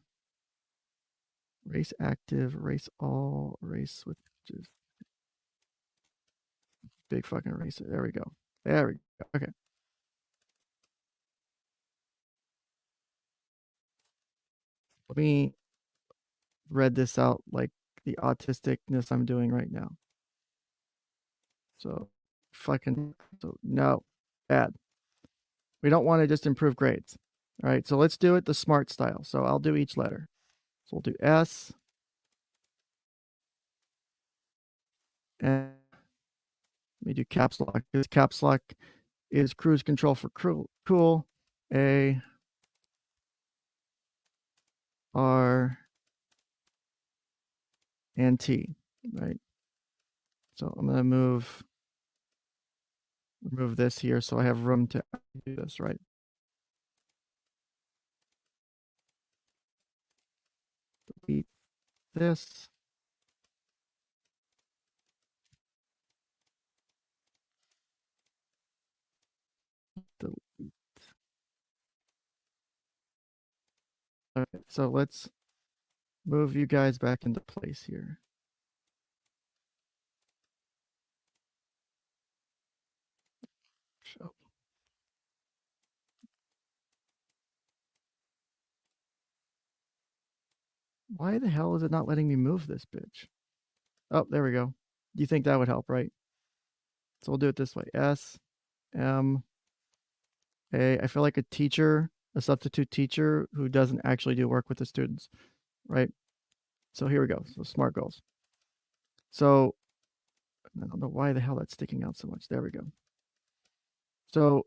erase active, erase all, erase with just big fucking eraser. There we go. There we go. Okay. Let me read this out like the autisticness I'm doing right now. So no, bad. We don't want to just improve grades. All right, so let's do it the SMART style. So I'll do each letter. So we'll do S. And let me do caps lock. This caps lock is cruise control for cool. A, R, and T, right? So I'm going to remove this here so I have room to do this, right? Delete this. Delete. Okay, so let's move you guys back into place here. Show. Why the hell is it not letting me move this bitch? Oh, there we go. You think that would help, right? So we'll do it this way. S, M, A. I feel like a teacher, a substitute teacher who doesn't actually do work with the students, right? So here we go. So SMART goals. So I don't know why the hell that's sticking out so much. There we go. So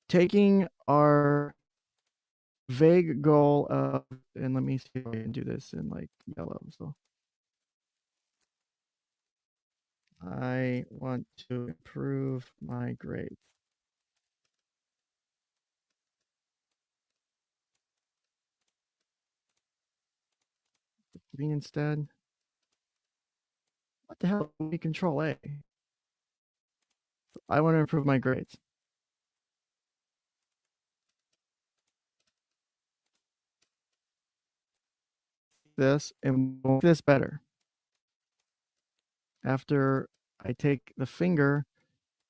taking our vague goal of, and let me see if I can do this in like yellow. So I want to improve my grades. Green instead. What the hell? We control A. I want to improve my grades. This and make this better. After I take the finger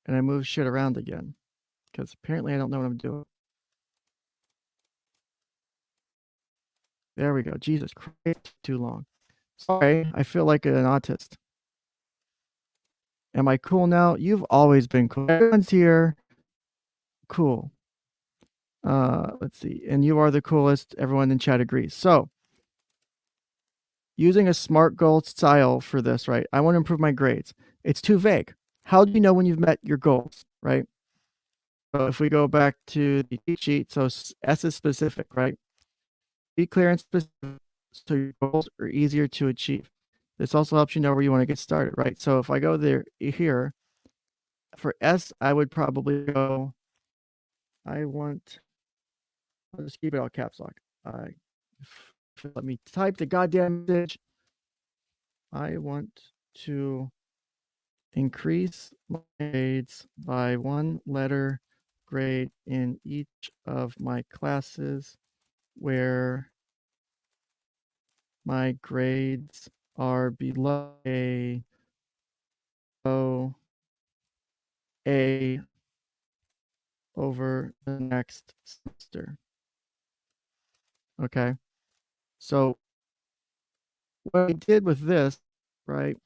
and I move shit around again, because apparently I don't know what I'm doing. There we go. Jesus Christ, too long. Sorry, I feel like an autist. Am I cool now? You've always been cool. Everyone's here. Cool. Let's see. And you are the coolest. Everyone in chat agrees. So using a SMART goal style for this, right? I want to improve my grades. It's too vague. How do you know when you've met your goals, right? So if we go back to the cheat sheet, so S is specific, right? Be clear and specific so your goals are easier to achieve. This also helps you know where you want to get started, right? So if I go there here, for S, I would probably go, I'll just keep it all caps lock. Let me type the goddamn message. I want to increase my grades by 1 letter grade in each of my classes where my grades are below A over the next semester. Okay. So what I did with this, right,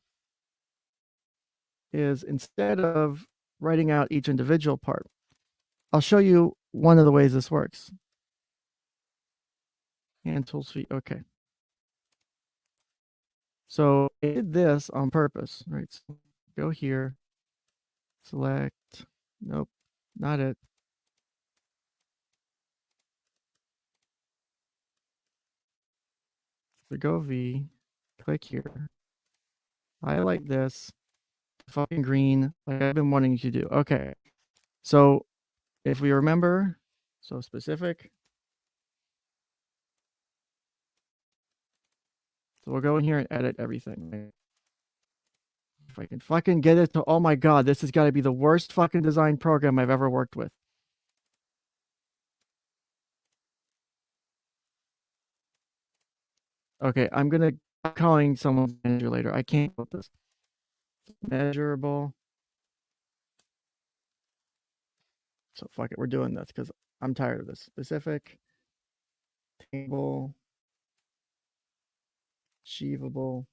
is instead of writing out each individual part, I'll show you one of the ways this works. And tools feet, okay. So I did this on purpose, right? So go here, select, nope, not it. So go V, click here. I like this, fucking green, like I've been wanting you to do. Okay, so if we remember, so specific. So we'll go in here and edit everything. If I can fucking get it to, oh my God, this has got to be the worst fucking design program I've ever worked with. Okay, I'm going to calling someone's manager later. I can't put this. Measurable. So fuck it, we're doing this because I'm tired of this. Specific, table, achievable,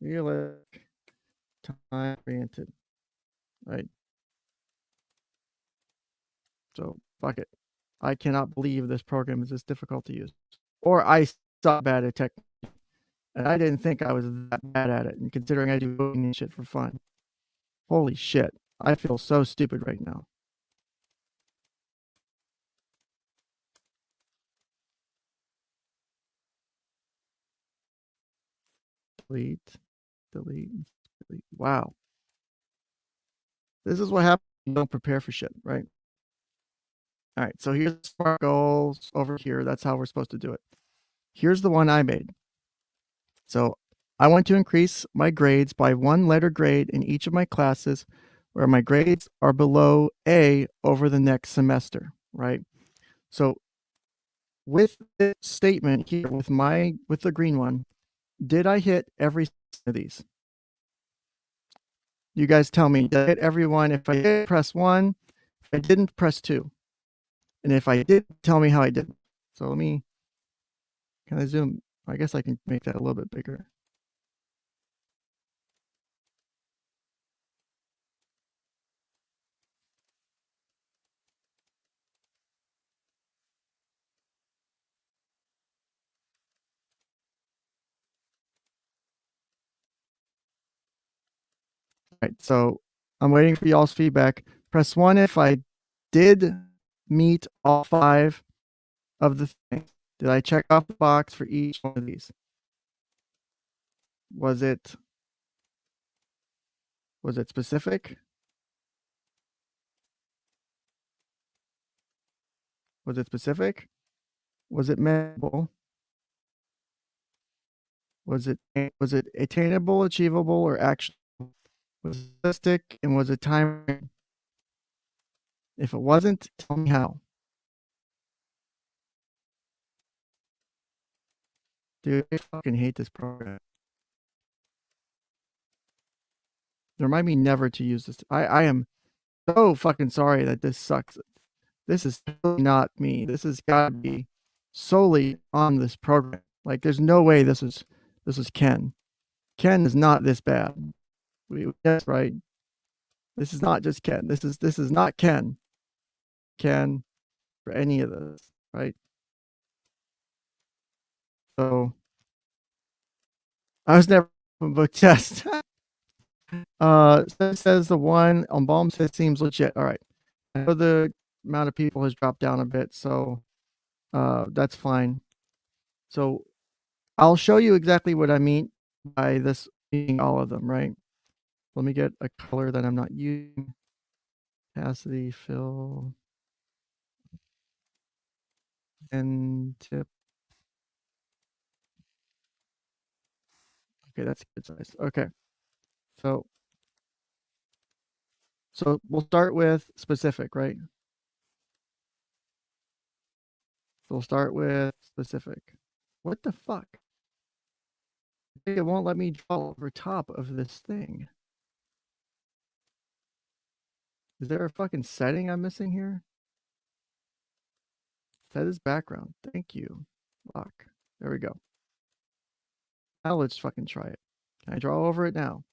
realistic, time-oriented, right? So fuck it. I cannot believe this program is this difficult to use. Or I suck bad at technology. And I didn't think I was that bad at it. And considering I do coding and shit for fun. Holy shit. I feel so stupid right now. Delete, delete, delete. Wow. This is what happens when you don't prepare for shit, right? All right, so here's SMART goals over here. That's how we're supposed to do it. Here's the one I made. So I want to increase my grades by 1 letter grade in each of my classes where my grades are below A over the next semester, right? So with this statement here, with the green one, did I hit every of these? You guys tell me, did I hit every one? If I did, press 1. If I didn't, press 2. And if I did, tell me how I did. So can I zoom? I guess I can make that a little bit bigger. All right, so I'm waiting for y'all's feedback. Press 1 if I did meet all 5 of the things. Did I check off the box for each one of these? Was it specific? Was it specific? Was it measurable? Was it attainable, achievable, or actionable? Was it realistic, and was it time? If it wasn't, tell me how. Dude, I fucking hate this program. Remind me never to use this. I am so fucking sorry that this sucks. This is totally not me. This has got to be solely on this program. Like, there's no way this is Ken. Ken is not this bad. That's right. This is not just Ken. This is not Ken. Ken for any of this, right? So I was never on book test. So it says the one on Balm says seems legit. All right. I know the amount of people has dropped down a bit, so that's fine. So I'll show you exactly what I mean by this being all of them, right? Let me get a color that I'm not using. Opacity, fill, and tip. Okay, that's good size. Okay. So we'll start with specific, right? So we'll start with specific. What the fuck? It won't let me draw over top of this thing. Is there a fucking setting I'm missing here? Set as background. Thank you. Lock. There we go. Now let's fucking try it. Can I draw over it now?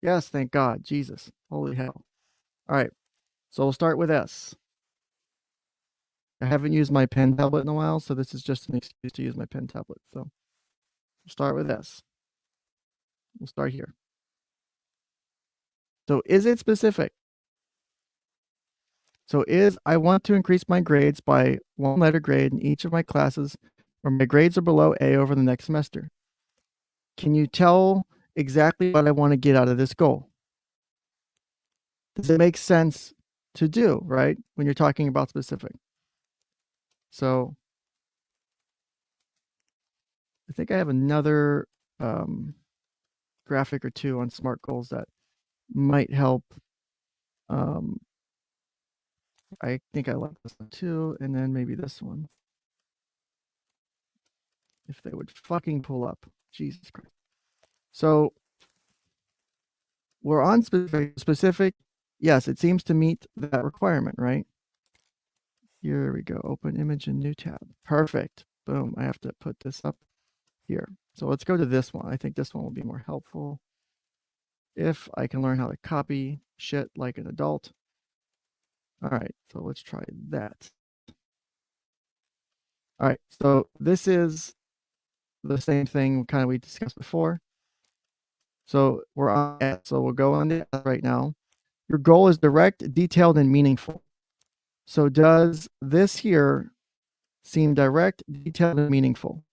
Yes, thank God. Jesus. Holy hell. All right. So we'll start with S. I haven't used my pen tablet in a while, so this is just an excuse to use my pen tablet. So we'll start with S. We'll start here. So is it specific? So I want to increase my grades by 1 letter grade in each of my classes where my grades are below A over the next semester. Can you tell exactly what I want to get out of this goal? Does it make sense to do, right? When you're talking about specific. So I think I have another graphic or two on SMART goals that might help. I think I like this one too, and then maybe this one. If they would fucking pull up. Jesus Christ. So we're on specific. Yes, it seems to meet that requirement, right? Here we go. Open image in new tab. Perfect. Boom. I have to put this up here. So let's go to this one. I think this one will be more helpful. If I can learn how to copy shit like an adult. All right. So let's try that. All right. So this is the same thing kind of we discussed before. So we're on S. So we'll go on the S right now. Your goal is direct, detailed, and meaningful. So does this here seem direct, detailed, and meaningful?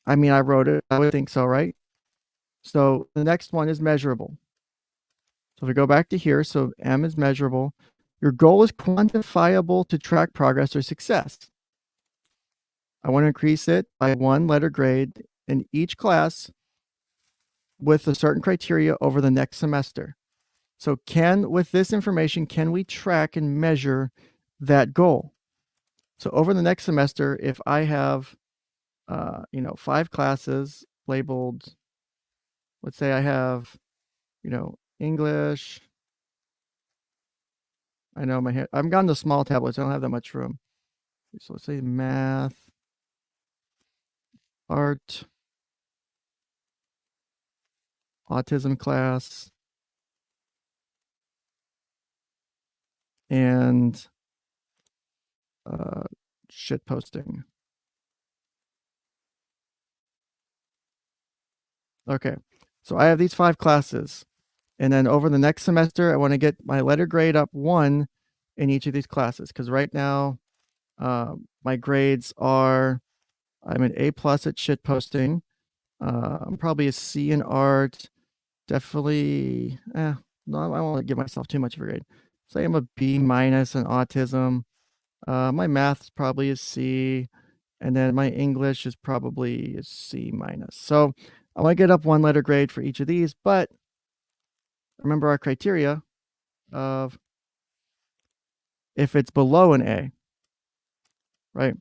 I mean, I wrote it. I would think so, right? So the next one is measurable. So if we go back to here, so M is measurable. Your goal is quantifiable to track progress or success. I want to increase it by 1 letter grade in each class with a certain criteria over the next semester. So with this information, can we track and measure that goal? So over the next semester, if I have, 5 classes labeled, let's say I have, English. I know I'm gone to small tablets. I don't have that much room. So let's say math, art, autism class, and shit posting. Okay, so I have these 5 classes, and then over the next semester, I want to get my letter grade up 1 in each of these classes, because right now, my grades are, I'm an A+ at shit posting. I'm probably a C in art. Definitely, no, I won't give myself too much of a grade. Say I'm a B- in autism. My math's probably a C, and then my English is probably a C-. So I want to get up 1 letter grade for each of these, but remember our criteria of if it's below an A, right?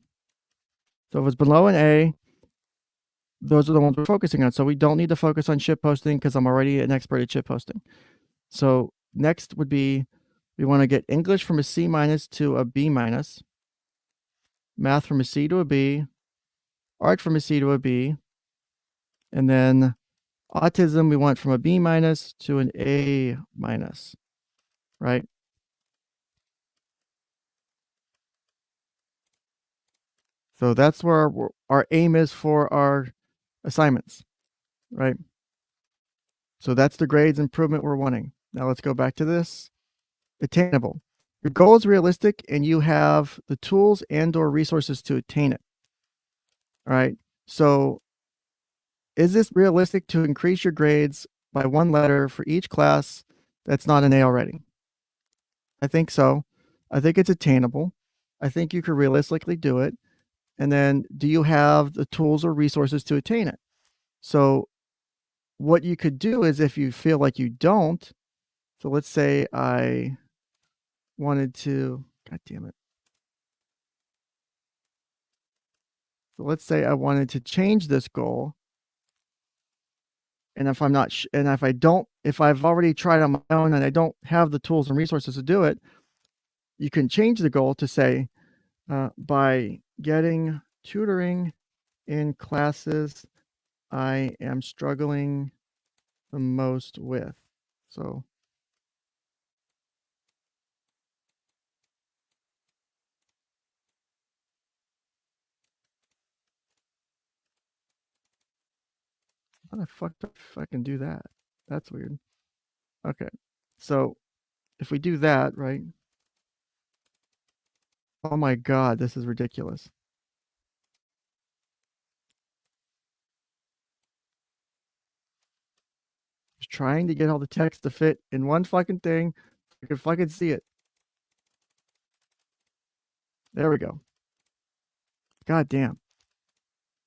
So if it's below an A, those are the ones we're focusing on. So we don't need to focus on shit posting because I'm already an expert at shit posting. So next would be, we want to get English from a C- to a B-, math from a C to a B, art from a C to a B, and then autism we want from a B- to an A-, right? So that's where our aim is for our assignments, right? So that's the grades improvement we're wanting. Now let's go back to this. Attainable. Your goal is realistic and you have the tools and or resources to attain it. All right. So is this realistic to increase your grades by one letter for each class that's not an A already? I think so. I think it's attainable. I think you could realistically do it. And then do you have the tools or resources to attain it? So what you could do is if you feel like you don't, so let's say I wanted to, God damn it. So let's say I wanted to change this goal. And if I'm not, and if I don't, if I've already tried on my own and I don't have the tools and resources to do it, you can change the goal to say, by getting tutoring in classes I am struggling the most with. So how the fuck if I can do that? That's weird. Okay. So if we do that, right? Oh my God, this is ridiculous. Just trying to get all the text to fit in one fucking thing. I can fucking see it. There we go. God damn.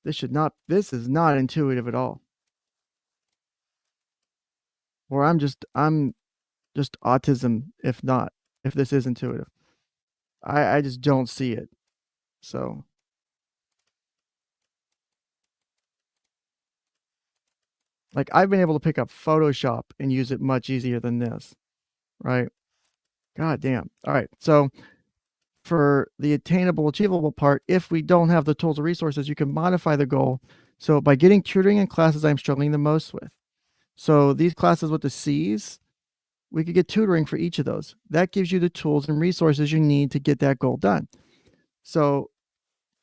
This is not intuitive at all. Or I'm just autism if this is intuitive. I just don't see it. So like I've been able to pick up Photoshop and use it much easier than this, right? God damn. All right. So for the attainable, achievable part, if we don't have the tools or resources, you can modify the goal. So by getting tutoring in classes I'm struggling the most with. So these classes with the C's, we could get tutoring for each of those. That gives you the tools and resources you need to get that goal done. So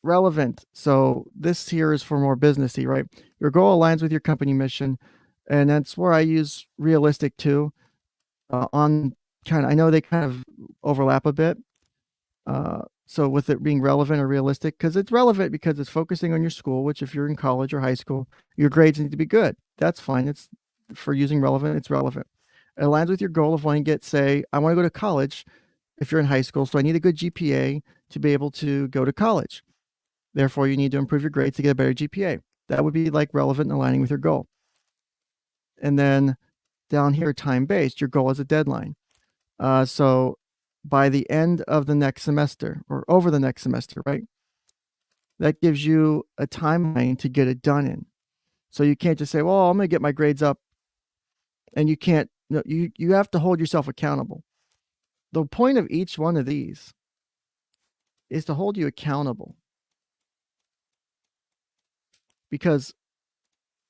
relevant. So this here is for more businessy, right? Your goal aligns with your company mission. And that's where I use realistic too. On kind of, I know they kind of overlap a bit. So with it being relevant or realistic, because it's relevant because it's focusing on your school, which if you're in college or high school, your grades need to be good. That's fine. It's for using relevant, it's relevant. It aligns with your goal of wanting to get, say, I want to go to college if you're in high school, so I need a good GPA to be able to go to college. Therefore, you need to improve your grades to get a better GPA. That would be like relevant and aligning with your goal. And then down here, time-based, your goal is a deadline. So by the end of the next semester or over the next semester, right? That gives you a timeline to get it done in. So you can't just say, well, I'm going to get my grades up. And you can't, no, you have to hold yourself accountable. The point of each one of these is to hold you accountable. Because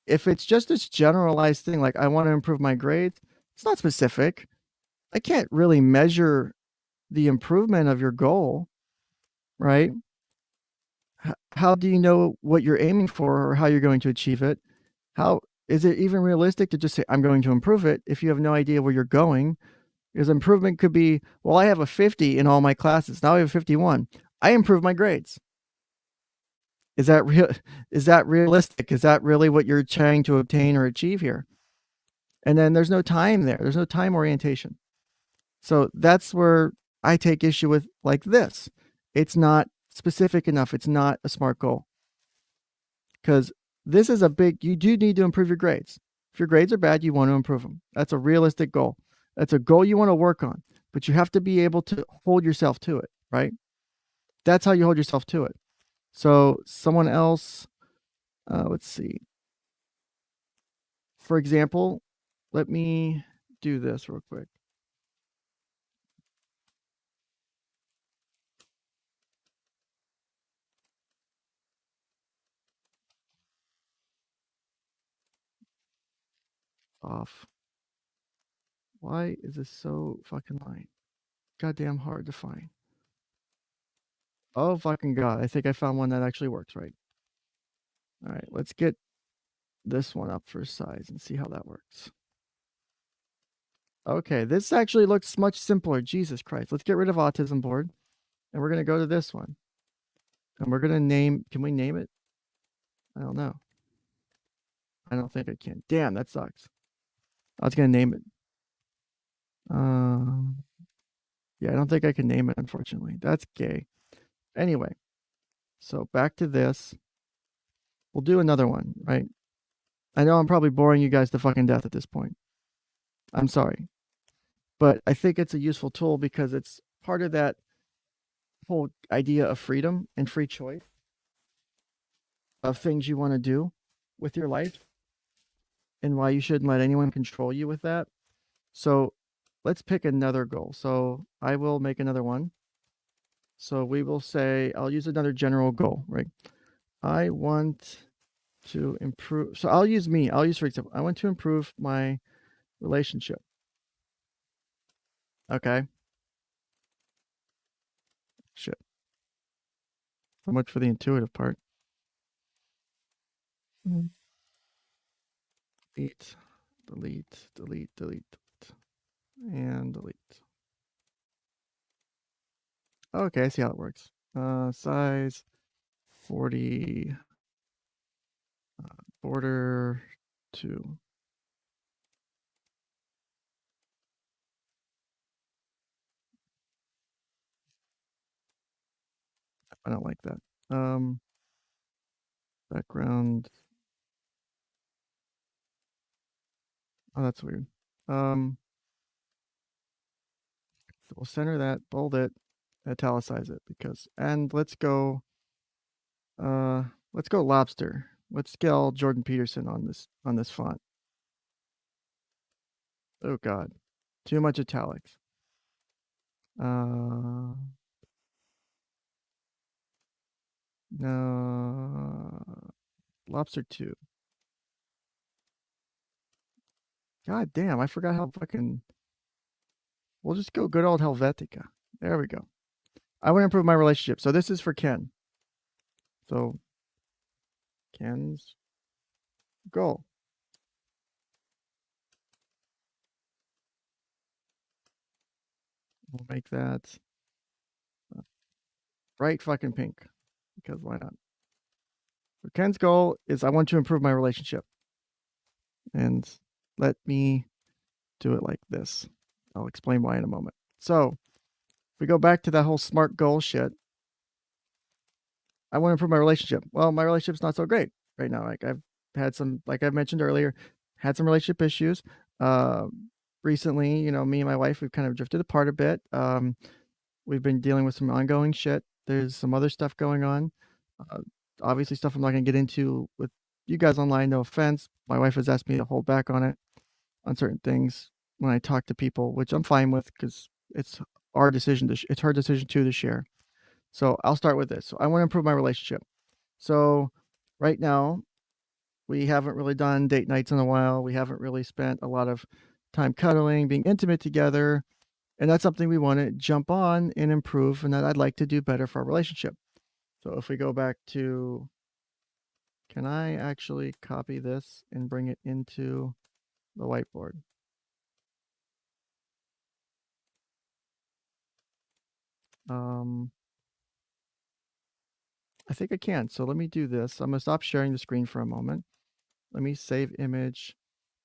if it's just this generalized thing, like I want to improve my grades, it's not specific. I can't really measure the improvement of your goal, right? How do you know what you're aiming for or how you're going to achieve it? How is it even realistic to just say, I'm going to improve it if you have no idea where you're going? Because improvement could be, well, I have a 50 in all my classes. Now I have a 51. I improved my grades. Is that real? Is that realistic? Is that really what you're trying to obtain or achieve here? And then there's no time there. There's no time orientation. So that's where I take issue with like this. It's not specific enough. It's not a SMART goal. Because this is a big, you do need to improve your grades. If your grades are bad, you want to improve them. That's a realistic goal. That's a goal you want to work on, but you have to be able to hold yourself to it, right? That's how you hold yourself to it. So someone else, let's see. For example, let me do this real quick. Off. Why is this so fucking line? Goddamn hard to find. Oh, fucking God. I think I found one that actually works, right? All right, let's get this one up for size and see how that works. Okay, this actually looks much simpler. Jesus Christ. Let's get rid of autism board. And we're going to go to this one. And we're going to name, can we name it? I don't know. I don't think I can. Damn, that sucks. I was going to name it. Yeah, I don't think I can name it, unfortunately. That's gay. Anyway, so back to this. We'll do another one, right? I know I'm probably boring you guys to fucking death at this point. I'm sorry. But I think it's a useful tool because it's part of that whole idea of freedom and free choice of things you want to do with your life and why you shouldn't let anyone control you with that. So let's pick another goal. So I will make another one. So we will say, I'll use another general goal, right? I want to improve. So I'll use me. I'll use, for example, I want to improve my relationship. Okay. Shit. So much for the intuitive part. Delete, delete, delete, delete, and delete. Okay, I see how it works. Size 40, border 2. I don't like that. Background. Oh, that's weird. So we'll center that, bold it, italicize it and let's go lobster. Let's scale Jordan Peterson on this font. Oh God, too much italics. No, lobster 2. God damn, I forgot how fucking. We'll just go good old Helvetica. There we go. I want to improve my relationship. So this is for Ken. So Ken's goal. We'll make that bright fucking pink because why not? So Ken's goal is I want to improve my relationship. And let me do it like this. I'll explain why in a moment. So if we go back to that whole SMART goal shit, I want to improve my relationship. Well, my relationship's not so great right now. Like I've had some, like I mentioned earlier, had some relationship issues. Recently, you know, me and my wife, we've kind of drifted apart a bit. We've been dealing with some ongoing shit. There's some other stuff going on. Obviously, stuff I'm not going to get into with you guys online. No offense. My wife has asked me to hold back on it, on certain things when I talk to people, which I'm fine with because it's our decision it's her decision too to share. So I'll start with this. So I want to improve my relationship. So right now, we haven't really done date nights in a while. We haven't really spent a lot of time cuddling, being intimate together. And that's something we want to jump on and improve, and that I'd like to do better for our relationship. So if we go back to, can I actually copy this and bring it into the whiteboard? I think I can. So let me do this. I'm going to stop sharing the screen for a moment. Let me save image.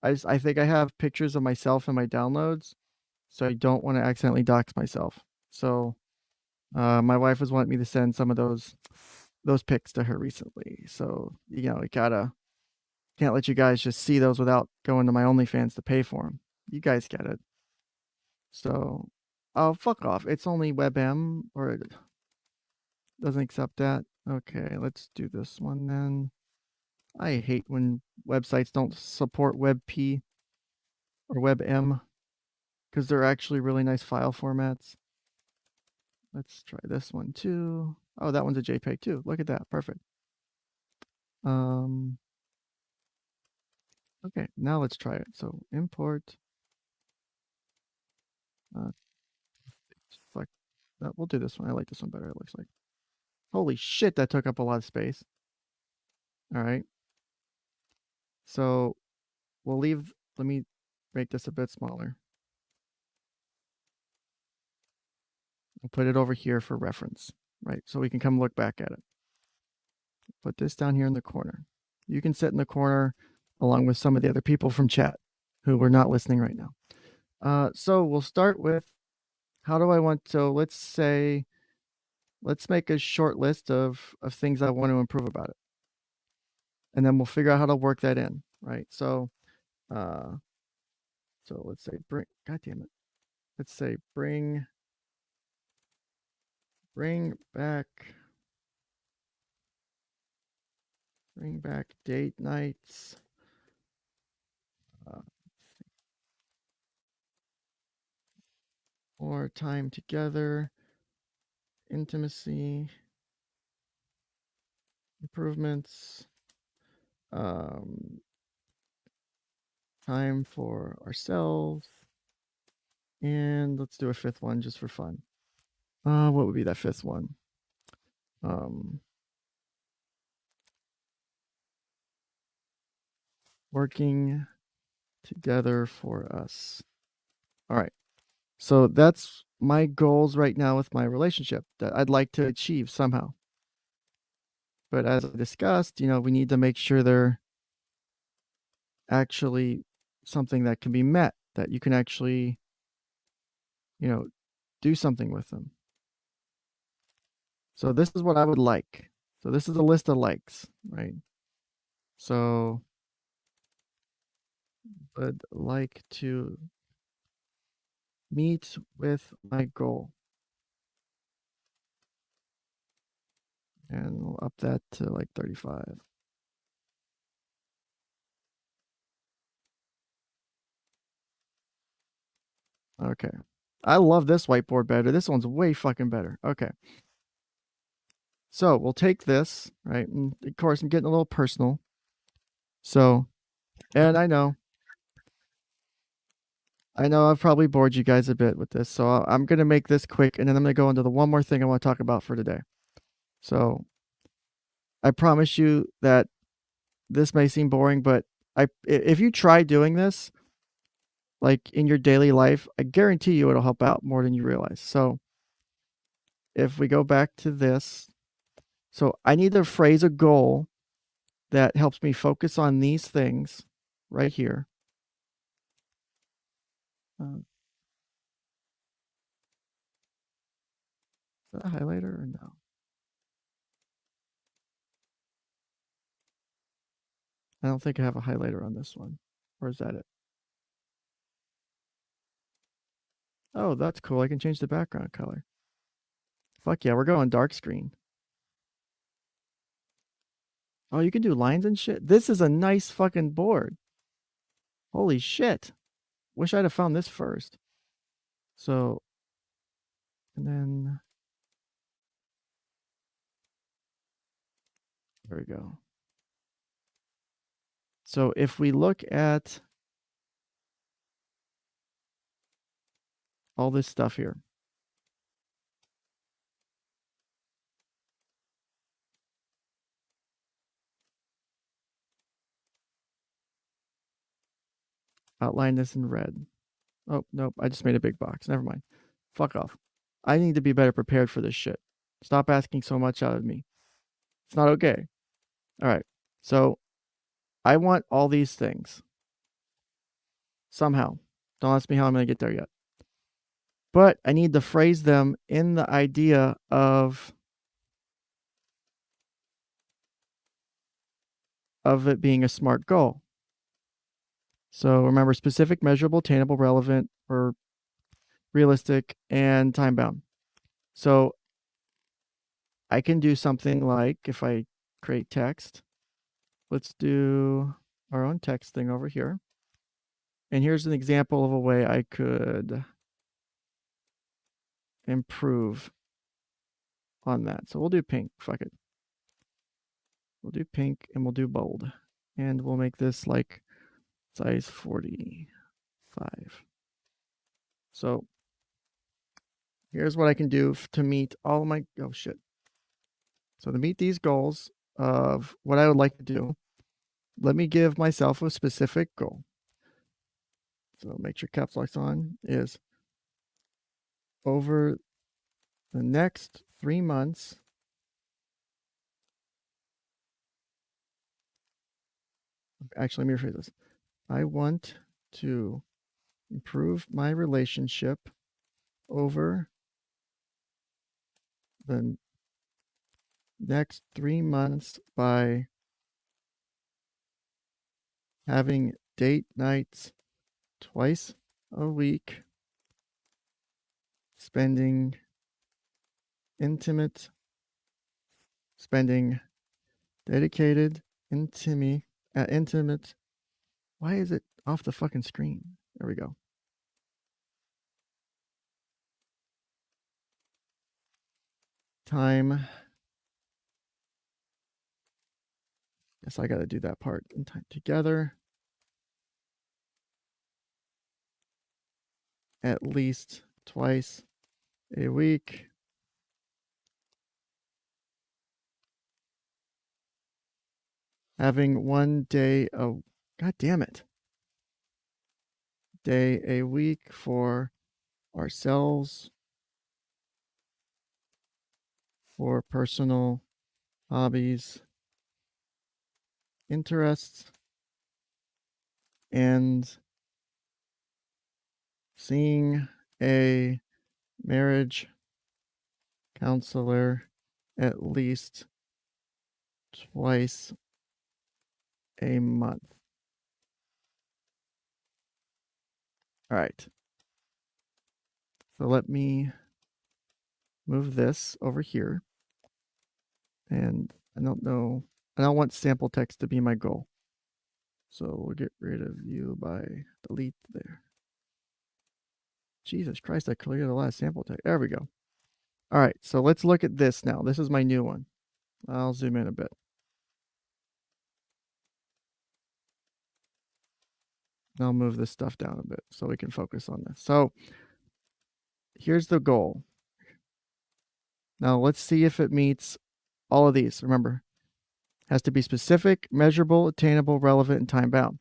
I think I have pictures of myself in my downloads, so I don't want to accidentally dox myself. So my wife was wanting me to send some of those pics to her recently. So, you know, can't let you guys just see those without going to my OnlyFans to pay for them. You guys get it. So, oh, fuck off. It's only WebM, or it doesn't accept that. Okay, let's do this one then. I hate when websites don't support WebP or WebM because they're actually really nice file formats. Let's try this one too. Oh, that one's a JPEG too. Look at that. Perfect. Okay, now let's try it. So import. Fuck. We'll do this one. I like this one better, it looks like. Holy shit, that took up a lot of space. All right. So we'll leave, let me make this a bit smaller. We'll put it over here for reference, right? So we can come look back at it. Put this down here in the corner. You can sit in the corner along with some of the other people from chat who are not listening right now. So we'll start with, how do I want, so let's make a short list of things I want to improve about it. And then we'll figure out how to work that in, right? So let's say God damn it. Let's say bring back date nights. More time together, intimacy, improvements, time for ourselves, and let's do a fifth one just for fun. What would be that fifth one? Working together for us. All right. So that's my goals right now with my relationship that I'd like to achieve somehow. But as I discussed, we need to make sure they're actually something that can be met, that you can actually, do something with them. So this is what I would like. So this is a list of likes, right? So would like to meet with my goal. And we'll up that to like 35. Okay. I love this whiteboard better. This one's way fucking better. Okay. So we'll take this, right? And of course, I'm getting a little personal. So, and I know I've probably bored you guys a bit with this. So I'm going to make this quick, and then I'm going to go into the one more thing I want to talk about for today. So I promise you that this may seem boring, but if you try doing this, like in your daily life, I guarantee you it'll help out more than you realize. So if we go back to this, so I need to phrase a goal that helps me focus on these things right here. Is that a highlighter or no? I don't think I have a highlighter on this one. Or is that it? Oh, that's cool. I can change the background color. Fuck yeah, we're going dark screen. Oh, you can do lines and shit. This is a nice fucking board. Holy shit. Wish I'd have found this first. So, and then there we go. So if we look at all this stuff here, outline this in red. Oh, nope. I just made a big box. Never mind. Fuck off. I need to be better prepared for this shit. Stop asking so much out of me. It's not okay. All right. So I want all these things. Somehow. Don't ask me how I'm going to get there yet. But I need to phrase them in the idea of it being a SMART goal. So remember, specific, measurable, attainable, relevant, or realistic, and time bound. So I can do something like, if I create text, let's do our own text thing over here. And here's an example of a way I could improve on that. So we'll do pink. Fuck it. We'll do pink and we'll do bold. And we'll make this like size 45. So here's what I can do to meet all of my, oh shit. So to meet these goals of what I would like to do, let me give myself a specific goal. So make sure caps lock's on, is over the next 3 months, actually, let me rephrase this. I want to improve my relationship over the next 3 months by having date nights twice a week, spending dedicated intimate. Why is it off the fucking screen? There we go. Time. Guess I got to do that part in time together. At least twice a week. Having one day a God damn it. Day a week for ourselves, for personal hobbies, interests, and seeing a marriage counselor at least twice a month. All right. So let me move this over here. And I don't know. I don't want sample text to be my goal. So we'll get rid of you by delete there. Jesus Christ, I cleared the last sample text. There we go. All right, so let's look at this now. This is my new one. I'll zoom in a bit. I'll move this stuff down a bit so we can focus on this. So here's the goal. Now let's see if it meets all of these. Remember, it has to be specific, measurable, attainable, relevant, and time bound.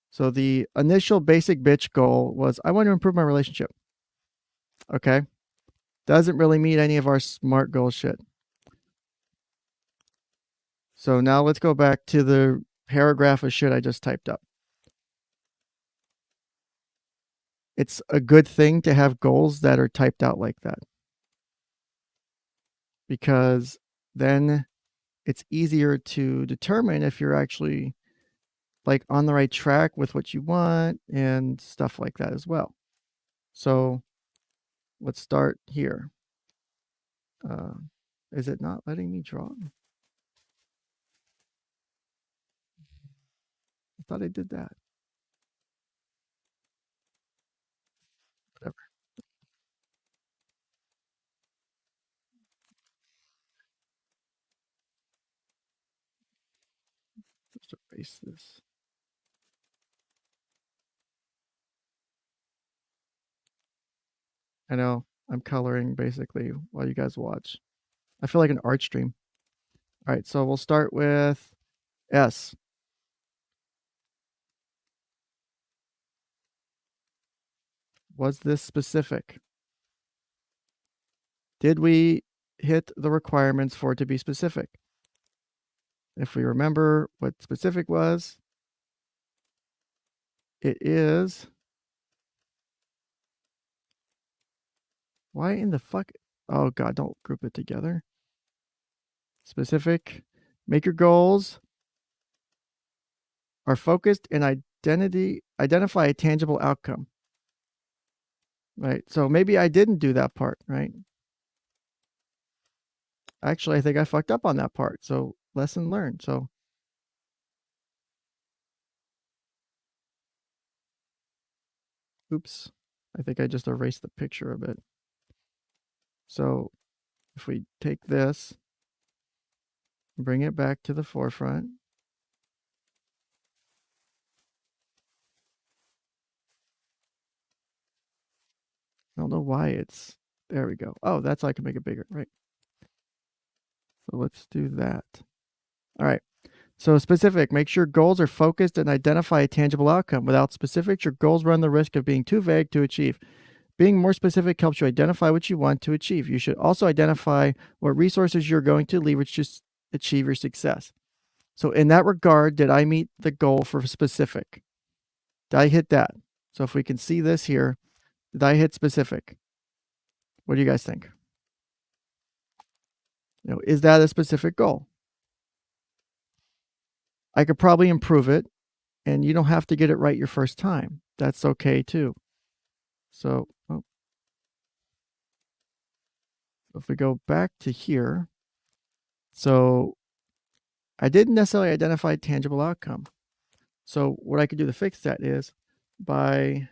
So the initial basic bitch goal was I want to improve my relationship. Okay. Doesn't really meet any of our SMART goal shit. So now let's go back to the paragraph of shit I just typed up. It's a good thing to have goals that are typed out like that, because then it's easier to determine if you're actually like on the right track with what you want and stuff like that as well. So let's start here. Is it not letting me draw? I thought I did that. Whatever. Just erase this. I know I'm coloring basically while you guys watch. I feel like an art stream. All right, so we'll start with S. Was this specific? Did we hit the requirements for it to be specific? If we remember what specific was, it is. Why in the fuck? Oh God, don't group it together. Specific. Make your goals are focused and identify a tangible outcome. Right. So maybe I didn't do that part, right? Actually, I think I fucked up on that part. So lesson learned. So oops. I think I just erased the picture a bit. So if we take this, bring it back to the forefront. I don't know why it's, there we go. Oh, that's how I can make it bigger, right? So let's do that. All right. So specific, make sure goals are focused and identify a tangible outcome. Without specifics, your goals run the risk of being too vague to achieve. Being more specific helps you identify what you want to achieve. You should also identify what resources you're going to leverage to achieve your success. So in that regard, did I meet the goal for specific? Did I hit that? So if we can see this here, did I hit specific? What do you guys think? Is that a specific goal? I could probably improve it, and you don't have to get it right your first time. That's okay too. So if we go back to here, so I didn't necessarily identify a tangible outcome. So what I could do to fix that is by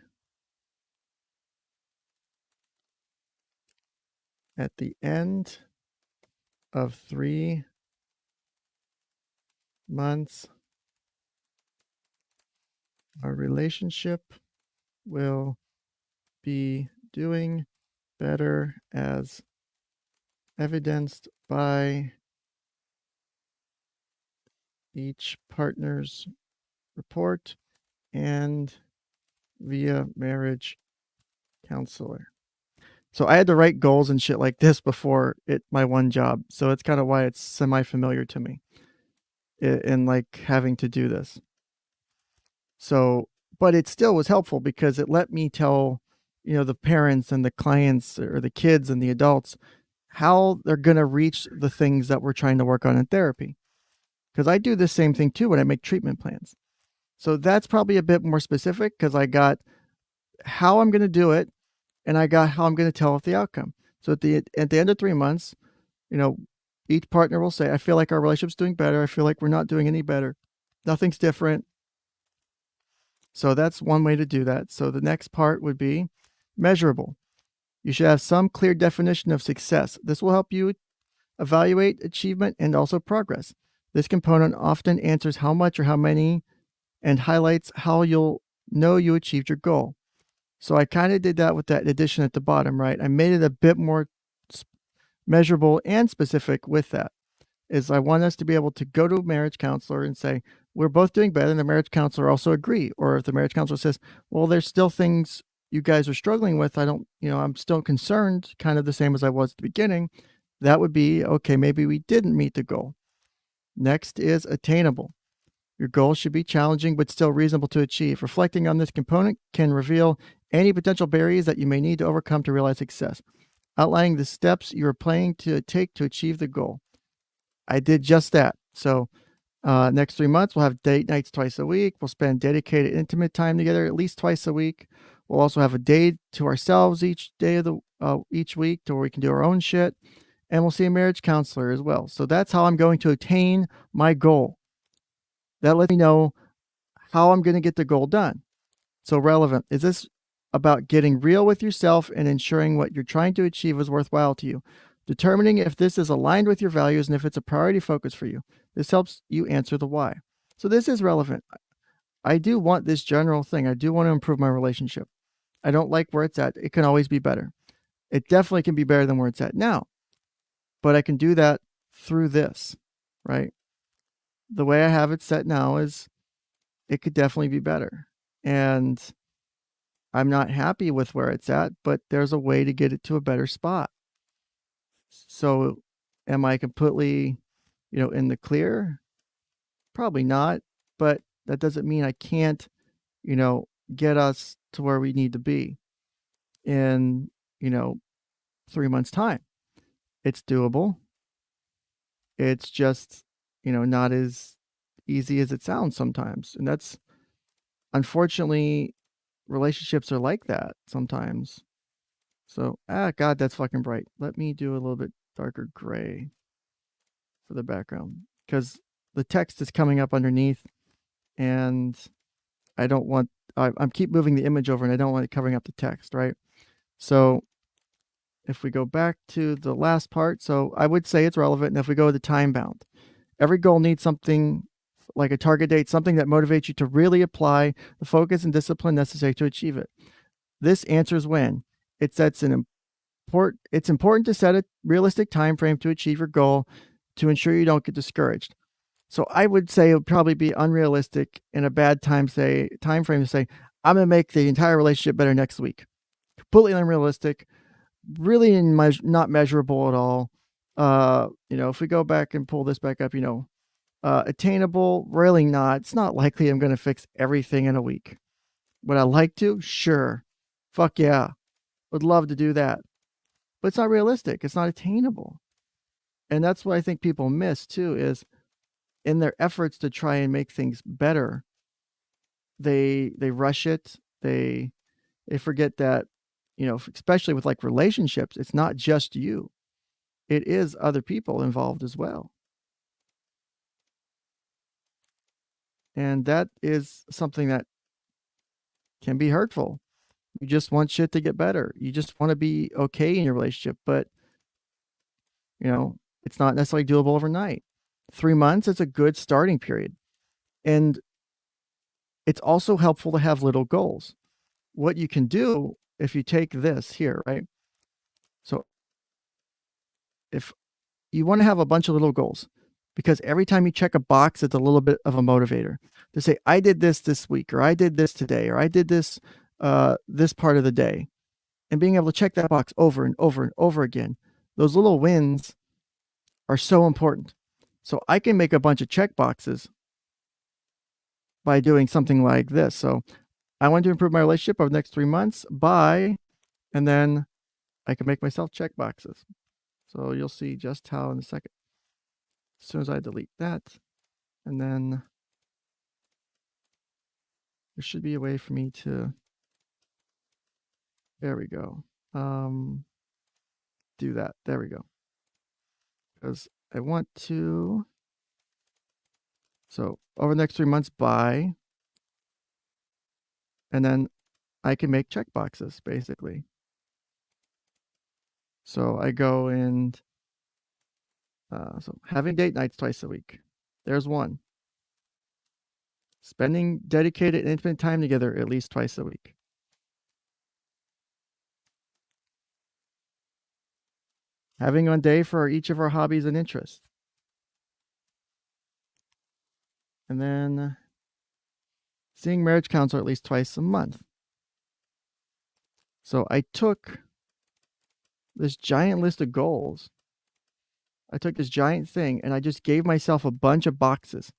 at the end of 3 months, our relationship will be doing better as evidenced by each partner's report and via marriage counselor. So I had to write goals and shit like this before my one job. So it's kind of why it's semi-familiar to me in like having to do this. So, but it still was helpful because it let me tell, the parents and the clients or the kids and the adults how they're going to reach the things that we're trying to work on in therapy. Because I do the same thing too when I make treatment plans. So that's probably a bit more specific because I got how I'm going to do it and I got how I'm going to tell the outcome. So at the end of 3 months, each partner will say, I feel like our relationship's doing better. I feel like we're not doing any better. Nothing's different. So that's one way to do that. So the next part would be measurable. You should have some clear definition of success. This will help you evaluate achievement and also progress. This component often answers how much or how many and highlights how you'll know you achieved your goal. So I kind of did that with that addition at the bottom, right? I made it a bit more measurable and specific with that. Is I want us to be able to go to a marriage counselor and say, we're both doing better, and the marriage counselor also agree. Or if the marriage counselor says, well, there's still things you guys are struggling with, I'm still concerned, kind of the same as I was at the beginning, that would be, okay, maybe we didn't meet the goal. Next is attainable. Your goal should be challenging but still reasonable to achieve. Reflecting on this component can reveal any potential barriers that you may need to overcome to realize success. Outlining the steps you are planning to take to achieve the goal. I did just that. So next 3 months, we'll have date nights twice a week. We'll spend dedicated, intimate time together at least twice a week. We'll also have a day to ourselves each day of each week to where we can do our own shit. And we'll see a marriage counselor as well. So that's how I'm going to attain my goal. That lets me know how I'm going to get the goal done. So relevant. Is this about getting real with yourself and ensuring what you're trying to achieve is worthwhile to you? Determining if this is aligned with your values and if it's a priority focus for you. This helps you answer the why. So this is relevant. I do want this general thing. I do want to improve my relationship. I don't like where it's at. It can always be better. It definitely can be better than where it's at now. But I can do that through this, right? The way I have it set now is it could definitely be better. And I'm not happy with where it's at, but there's a way to get it to a better spot. So am I completely, in the clear? Probably not, but that doesn't mean I can't, get us to where we need to be in, 3 months' time. It's doable. It's just, not as easy as it sounds sometimes. And that's, unfortunately, relationships are like that sometimes. So, God, that's fucking bright. Let me do a little bit darker gray for the background because the text is coming up underneath and I don't want, I'm keep moving the image over and I don't want it covering up the text, right? So if we go back to the last part, so I would say it's relevant. And if we go to the time bound, every goal needs something like a target date, something that motivates you to really apply the focus and discipline necessary to achieve it. This answers when. It's important to set a realistic time frame to achieve your goal. to ensure you don't get discouraged. So I would say it would probably be unrealistic in a bad time frame to say, I'm going to make the entire relationship better next week. Completely unrealistic, really not measurable at all. If we go back and pull this back up, attainable, really not. It's not likely I'm going to fix everything in a week. Would I like to? Sure. Fuck yeah. Would love to do that. But it's not realistic. It's not attainable. And that's what I think people miss too, is in their efforts to try and make things better, they rush it. They forget that, especially with like relationships, it's not just you. It is other people involved as well. And that is something that can be hurtful. You just want shit to get better. You just want to be okay in your relationship, but it's not necessarily doable overnight. 3 months is a good starting period. And it's also helpful to have little goals. What you can do if you take this here, right? So if you want to have a bunch of little goals, because every time you check a box, it's a little bit of a motivator to say, I did this week, or I did this today, or I did this this part of the day. And being able to check that box over and over and over again, those little wins are so important. So I can make a bunch of check boxes by doing something like this. So I want to improve my relationship over the next 3 months by, and then I can make myself check boxes. So you'll see just how in a second. As soon as I delete that, and then there should be a way for me to, there we go. Do that. There we go. Because I want to, so over the next 3 months by, and then I can make check boxes basically. So I go and, so having date nights twice a week. There's one. Spending dedicated and intimate time together at least twice a week. Having one day for each of our hobbies and interests. And then seeing marriage counselor at least twice a month. So I took this giant list of goals. I took this giant thing and I just gave myself a bunch of boxes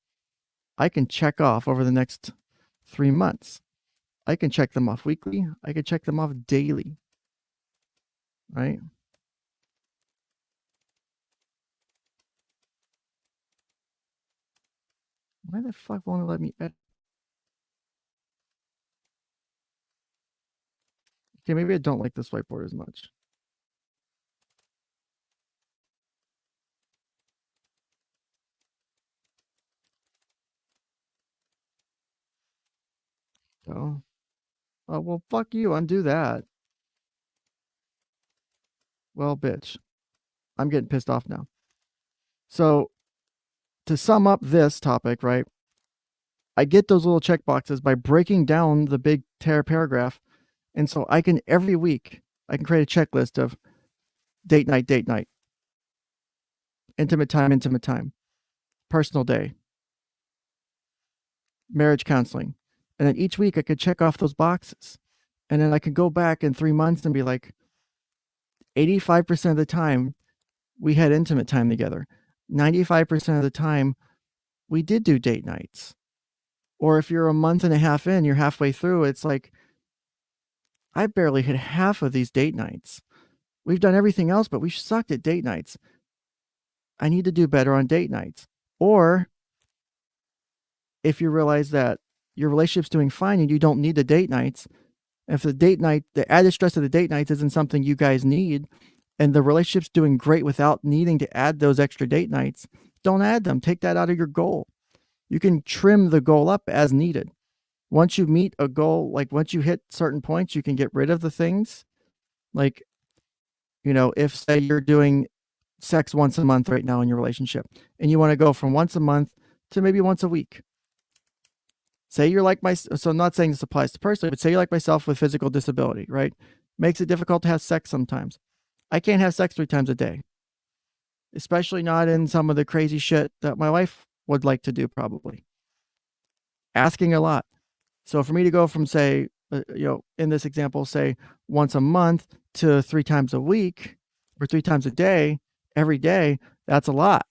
I can check off over the next 3 months. I can check them off weekly. I can check them off daily. Right? Why the fuck won't it let me edit? Okay, maybe I don't like this whiteboard as much. So, oh, well, fuck you. Undo that. Well, bitch. I'm getting pissed off now. So, to sum up this topic, right? I get those little check boxes by breaking down the big paragraph. And so I can, every week, I can create a checklist of date night, intimate time, personal day, marriage counseling. And then each week I could check off those boxes. And then I could go back in 3 months and be like, 85% of the time we had intimate time together. 95% of the time we did do date nights. Or if you're a month and a half in, you're halfway through, it's like, I barely hit half of these date nights. We've done everything else, but we sucked at date nights. I need to do better on date nights. Or if you realize that your relationship's doing fine and you don't need the date nights, if the date night, the added stress of the date nights isn't something you guys need, and the relationship's doing great without needing to add those extra date nights, don't add them. Take that out of your goal. You can trim the goal up as needed. Once you meet a goal, like once you hit certain points, you can get rid of the things. Like, if say you're doing sex once a month right now in your relationship, and you want to go from once a month to maybe once a week. Say you're like so I'm not saying this applies to personally, but say you're like myself with physical disability, right? Makes it difficult to have sex sometimes. I can't have sex 3 times a day. especially not in some of the crazy shit that my wife would like to do, probably. Asking a lot. So for me to go from, say, in this example, say once a month to 3 times a week or 3 times a day, every day, that's a lot.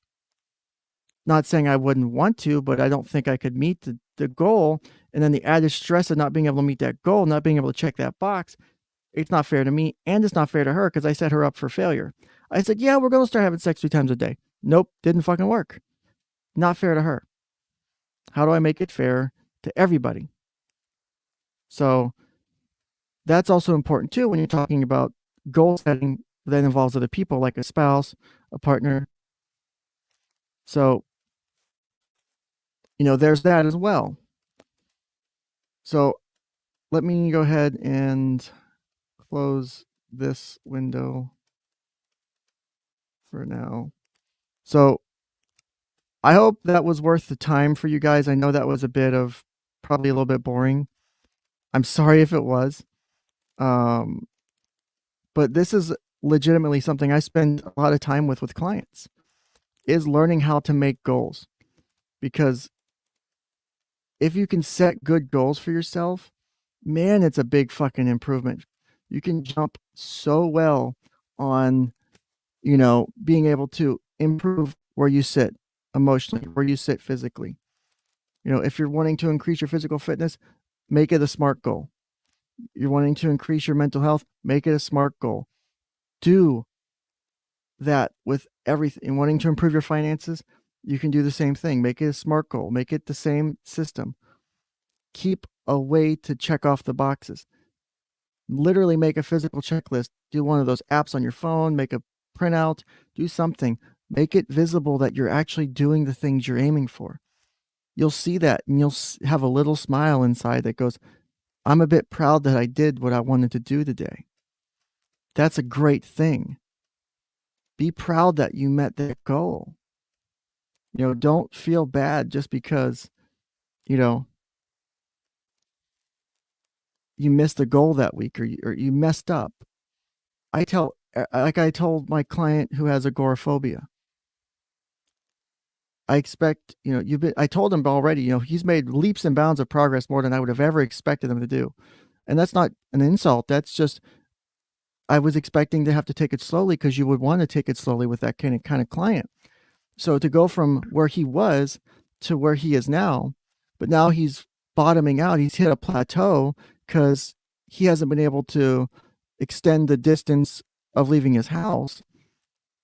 Not saying I wouldn't want to, but I don't think I could meet the goal. And then the added stress of not being able to meet that goal, not being able to check that box, it's not fair to me, and it's not fair to her because I set her up for failure. I said, yeah, we're going to start having sex 3 times a day. Nope, didn't fucking work. Not fair to her. How do I make it fair to everybody? So that's also important too when you're talking about goal setting that involves other people, like a spouse, a partner. So, there's that as well. So let me go ahead and close this window for now. So I hope that was worth the time for you guys. I know that was probably a little bit boring. I'm sorry if it was. But this is legitimately something I spend a lot of time with clients, is learning how to make goals. Because if you can set good goals for yourself, man, it's a big fucking improvement. You can jump so well on, being able to improve where you sit emotionally, where you sit physically. If you're wanting to increase your physical fitness, make it a SMART goal. You're wanting to increase your mental health, make it a SMART goal. Do that with everything. And wanting to improve your finances, you can do the same thing. Make it a SMART goal. Make it the same system. Keep a way to check off the boxes. Literally make a physical checklist. Do one of those apps on your phone, make a printout, do something. Make it visible that you're actually doing the things you're aiming for. You'll see that and you'll have a little smile inside that goes, I'm a bit proud that I did what I wanted to do today. That's a great thing. Be proud that you met that goal. Don't feel bad just because, you missed a goal that week or you messed up. I told my client who has agoraphobia, I expect, I told him already, he's made leaps and bounds of progress more than I would have ever expected him to do. And that's not an insult. That's just, I was expecting to have to take it slowly because you would want to take it slowly with that kind of client. So to go from where he was to where he is now, but now he's bottoming out, he's hit a plateau because he hasn't been able to extend the distance of leaving his house.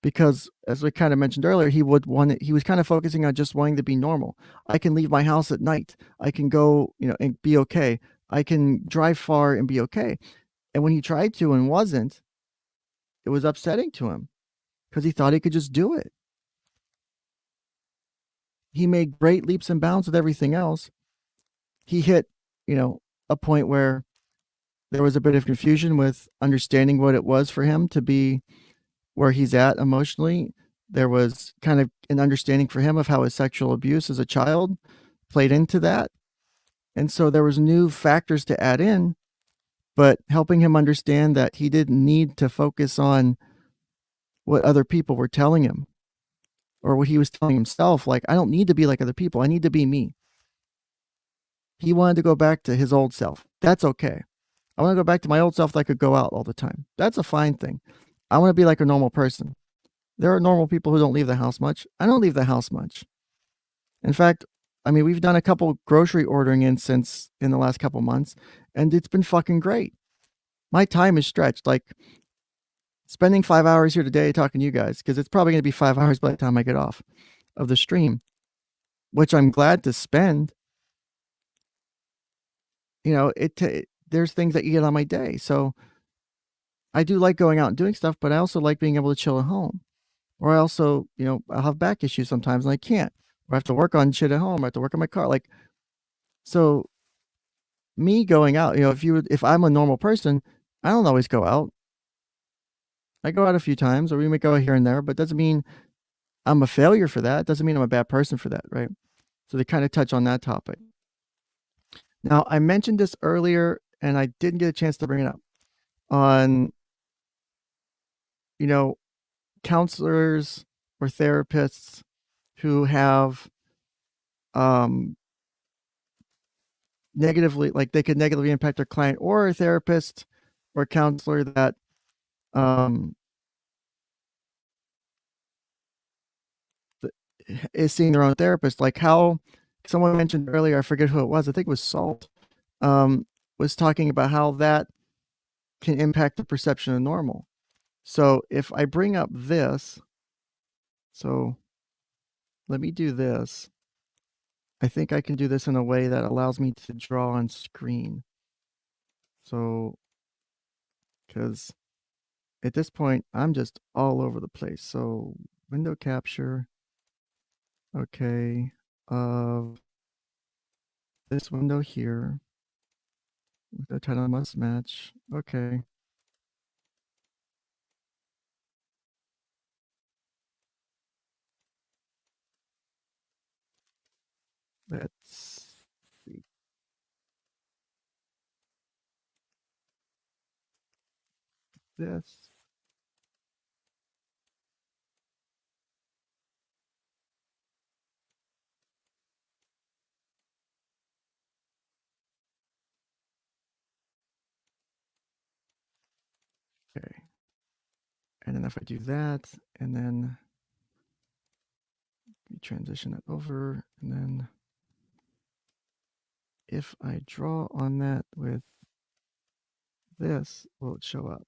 Because as we kind of mentioned earlier, he was kind of focusing on just wanting to be normal. I can leave my house at night. I can go, and be okay. I can drive far and be okay. And when he tried to and wasn't, it was upsetting to him because he thought he could just do it. He made great leaps and bounds with everything else. He hit, a point where there was a bit of confusion with understanding what it was for him to be where he's at emotionally. There was kind of an understanding for him of how his sexual abuse as a child played into that. And so there was new factors to add in, but helping him understand that he didn't need to focus on what other people were telling him or what he was telling himself. Like, I don't need to be like other people. I need to be me. He wanted to go back to his old self. That's okay. I want to go back to my old self that I could go out all the time. That's a fine thing. I want to be like a normal person. There are normal people who don't leave the house much. I don't leave the house much. In fact, we've done a couple grocery ordering in the last couple months, and it's been fucking great. My time is stretched. Like, spending 5 hours here today talking to you guys, because it's probably going to be 5 hours by the time I get off of the stream, which I'm glad to spend. There's things that you get on my day. So I do like going out and doing stuff, but I also like being able to chill at home. Or I also, I'll have back issues sometimes and I can't. Or I have to work on shit at home. I have to work on my car. Like, so me going out, if I'm a normal person, I don't always go out. I go out a few times, or we may go here and there, but it doesn't mean I'm a failure for that. It doesn't mean I'm a bad person for that, right? So they kind of touch on that topic. Now, I mentioned this earlier, and I didn't get a chance to bring it up on, counselors or therapists who have negatively, like they could negatively impact their client, or a therapist or counselor that is seeing their own therapist. Like how someone mentioned earlier, I forget who it was, I think it was Salt, was talking about how that can impact the perception of normal. So if I bring up this, so let me do this. I think I can do this in a way that allows me to draw on screen. So, because at this point, I'm just all over the place. So window capture, okay, of this window here, the title must match, okay. Let's see. This. Okay. And then if I do that, and then we transition it over, and then if I draw on that with this, will it show up?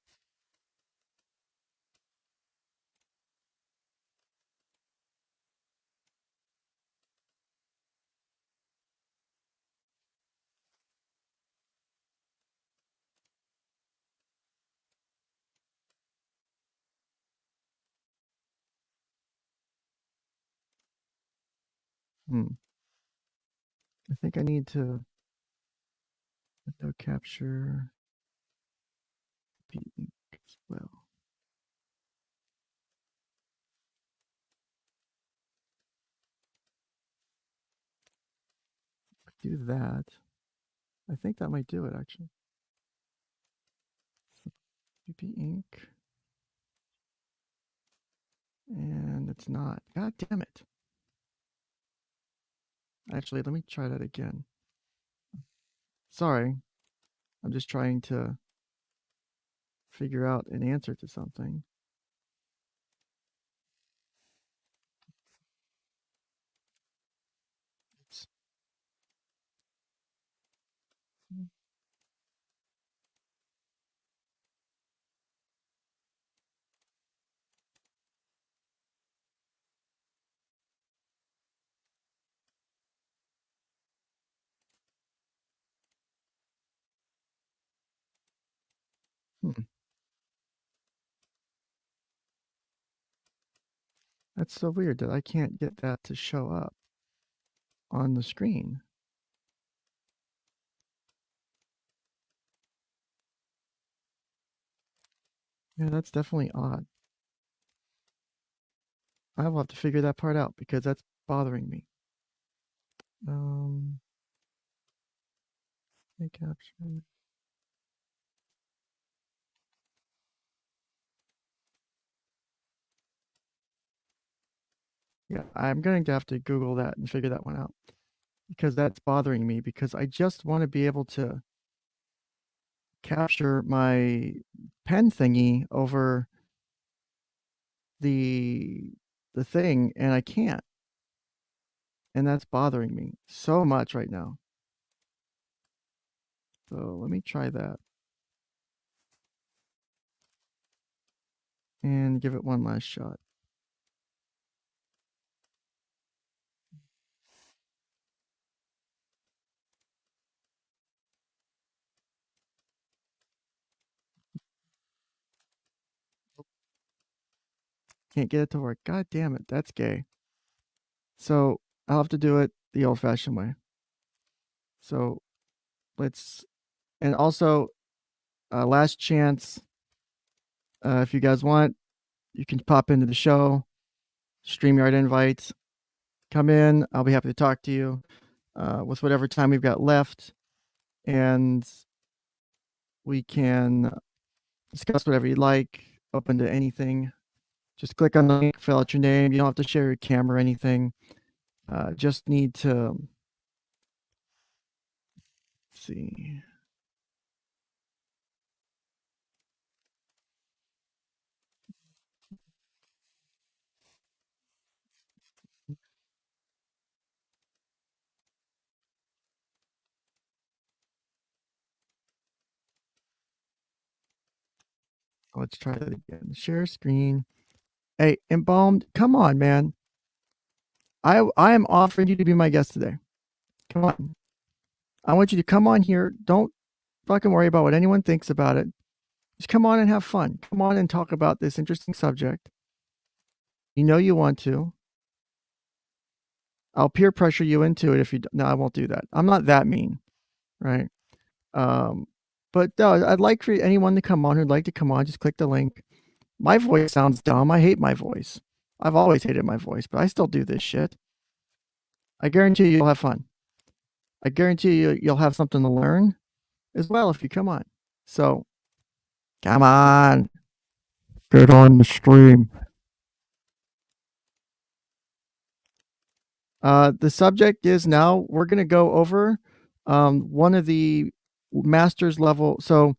I think I need to window capture 𝗞𝗖𝗐 as well. Do that. I think that might do it actually. 𝗞𝗖𝗐. And it's not. God damn it. Actually, let me try that again. Sorry. I'm just trying to figure out an answer to something. Oops. That's so weird that I can't get that to show up on the screen. Yeah, that's definitely odd. I will have to figure that part out because that's bothering me. Capture. Yeah, I'm going to have to Google that and figure that one out because that's bothering me because I just want to be able to capture my pen thingy over the thing and I can't. And that's bothering me so much right now. So let me try that. And give it one last shot. Can't get it to work. God damn it. That's gay. So I'll have to do it the old fashioned way. So let's, and also, last chance. If you guys want, you can pop into the show, StreamYard invites, come in. I'll be happy to talk to you with whatever time we've got left. And we can discuss whatever you like, open to anything. Just click on the link, fill out your name. You don't have to share your camera or anything. Just need to see. Let's try that again. Share screen. Hey, Embalmed, come on, man. I am offering you to be my guest today. Come on. I want you to come on here. Don't fucking worry about what anyone thinks about it. Just come on and have fun. Come on and talk about this interesting subject. You know you want to. I'll peer pressure you into it if you. No, I won't do that. I'm not that mean, right? But no, I'd like for anyone to come on who'd like to come on. Just click the link. My voice sounds dumb. I hate my voice. I've always hated my voice, but I still do this shit. I guarantee you, you'll have fun. I guarantee you, you'll have something to learn as well if you come on. So, come on. Get on the stream. The subject is now we're going to go over one of the master's level. So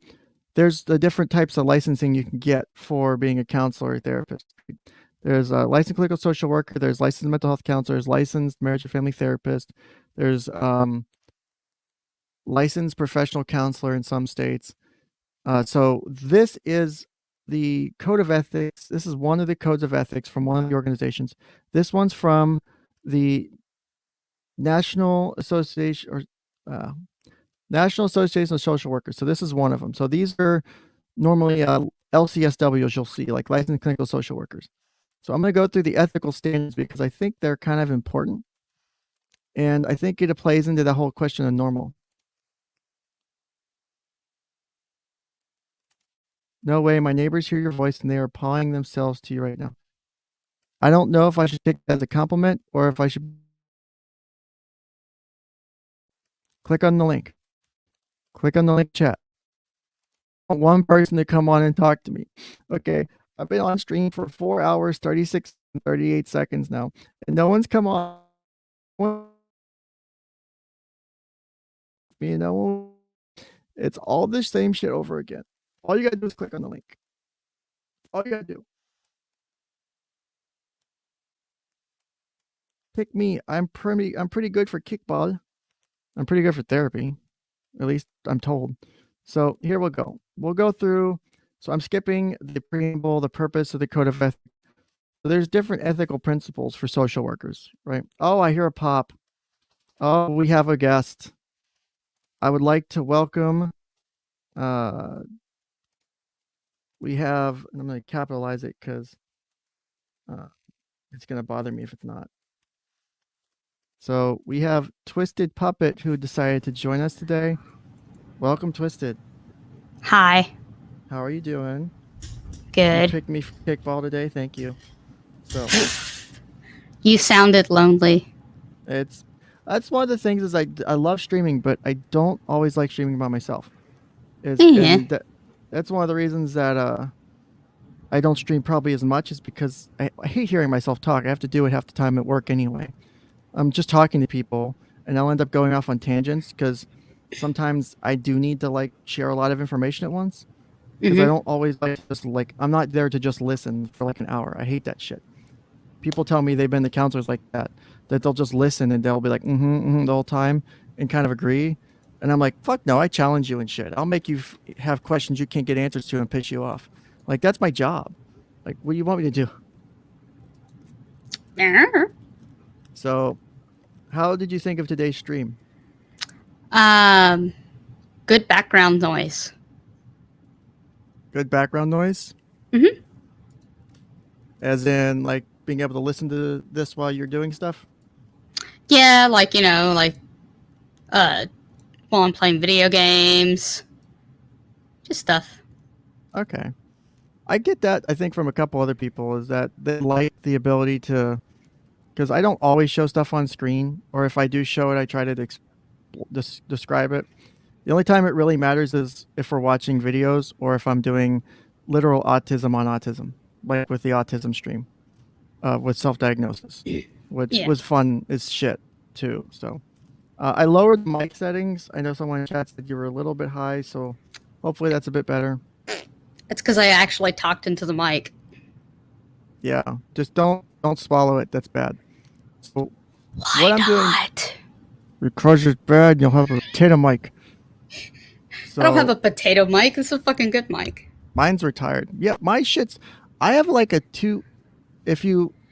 there's the different types of licensing you can get for being a counselor or therapist. There's a licensed clinical social worker. There's licensed mental health counselors, licensed marriage and family therapist. There's licensed professional counselor in some states. So this is the code of ethics. This is one of the codes of ethics from one of the organizations. This one's from the National Association or National Association of Social Workers. So this is one of them. So these are normally LCSWs you'll see, like licensed clinical social workers. So I'm going to go through the ethical standards because I think they're kind of important. And I think it plays into the whole question of normal. No way, my neighbors hear your voice and they are applying themselves to you right now. I don't know if I should take that as a compliment or if I should click on the link. Click on the link chat. I want one person to come on and talk to me. Okay, I've been on stream for 4 hours, 36 and 38 seconds now, and no one's come on. You know, it's all the same shit over again. All you gotta do is click on the link. All you gotta do. Pick me. I'm pretty good for kickball. I'm pretty good for therapy. At least I'm told. So here we'll go. We'll go through. So I'm skipping the preamble, the purpose of the code of ethics. So there's different ethical principles for social workers, right? Oh, I hear a pop. Oh, we have a guest. I would like to welcome. We have, and I'm going to capitalize it because it's going to bother me if it's not. So we have Twisted Puppet who decided to join us today. Welcome, Twisted. Hi. How are you doing? Good. You picked me for kickball today. Thank you. So you sounded lonely. That's one of the things is I love streaming, but I don't always like streaming by myself. That's one of the reasons that I don't stream probably as much is because I hate hearing myself talk. I have to do it half the time at work anyway. I'm just talking to people and I'll end up going off on tangents because sometimes I do need to like share a lot of information at once because I don't always like to just like, I'm not there to just listen for like an hour. I hate that shit. People tell me they've been to counselors like that they'll just listen and they'll be like, the whole time and kind of agree. And I'm like, fuck no, I challenge you and shit. I'll make you have questions you can't get answers to and piss you off. Like, that's my job. Like, what do you want me to do? So, how did you think of today's stream? Good background noise. Good background noise? As in, like, being able to listen to this while you're doing stuff? Yeah, like, you know, like, while I'm playing video games. Just stuff. Okay. I get that, I think, from a couple other people, is that they like the ability to... Because I don't always show stuff on screen, or if I do show it, I try to describe it. The only time it really matters is if we're watching videos or if I'm doing literal autism on autism. like with the autism stream, with self-diagnosis, which Yeah. was fun as shit too. So I lowered the mic settings. I know someone in chat said you were a little bit high, so hopefully that's a bit better. It's because I actually talked into the mic. Yeah, just don't swallow it. That's bad. So Why what I'm doing, not? because it's bad, you'll have a potato mic. So I don't have a potato mic. It's a fucking good mic. mine's retired. Yeah, my shit's. I have like a two.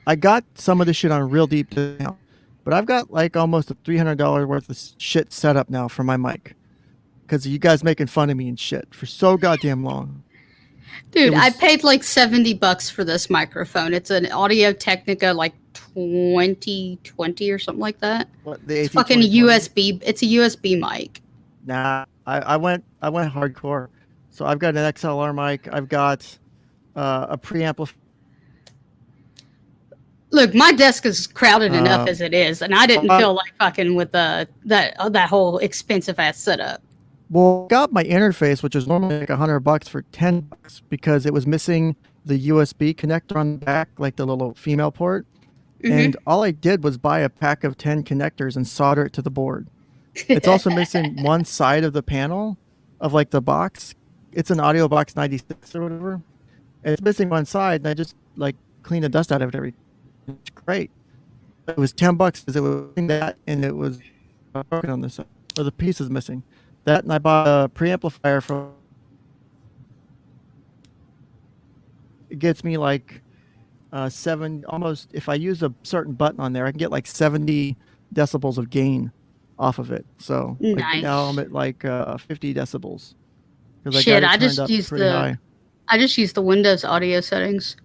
I got some of the shit on real deep discount, but I've got like almost a $300 worth of shit set up now for my mic, because you guys making fun of me and shit for so goddamn long. Dude, I paid like $70 for this microphone. It's an Audio Technica like 2020 or something like that. What, the It's fucking USB. It's a USB mic. Nah, I went hardcore. So I've got an XLR mic. I've got a preamplifier. Look, my desk is crowded enough as it is, and I didn't feel like fucking with that whole expensive ass setup. Well, I got my interface, which is normally like $100 for $10 because it was missing the USB connector on the back, like the little female port. And all I did was buy a pack of 10 connectors and solder it to the board. It's also missing one side of the panel of like the box. It's an Audio Box 96 or whatever. And it's missing one side, and I just like clean the dust out of it it's great. It was $10 because it was that, and it was broken on this side. Or the piece is missing. That, and I bought a preamplifier from. It gets me like almost, if I use a certain button on there, I can get like 70 decibels of gain off of it. So nice. Like now I'm at like 50 decibels. Shit, I just used the Windows audio settings,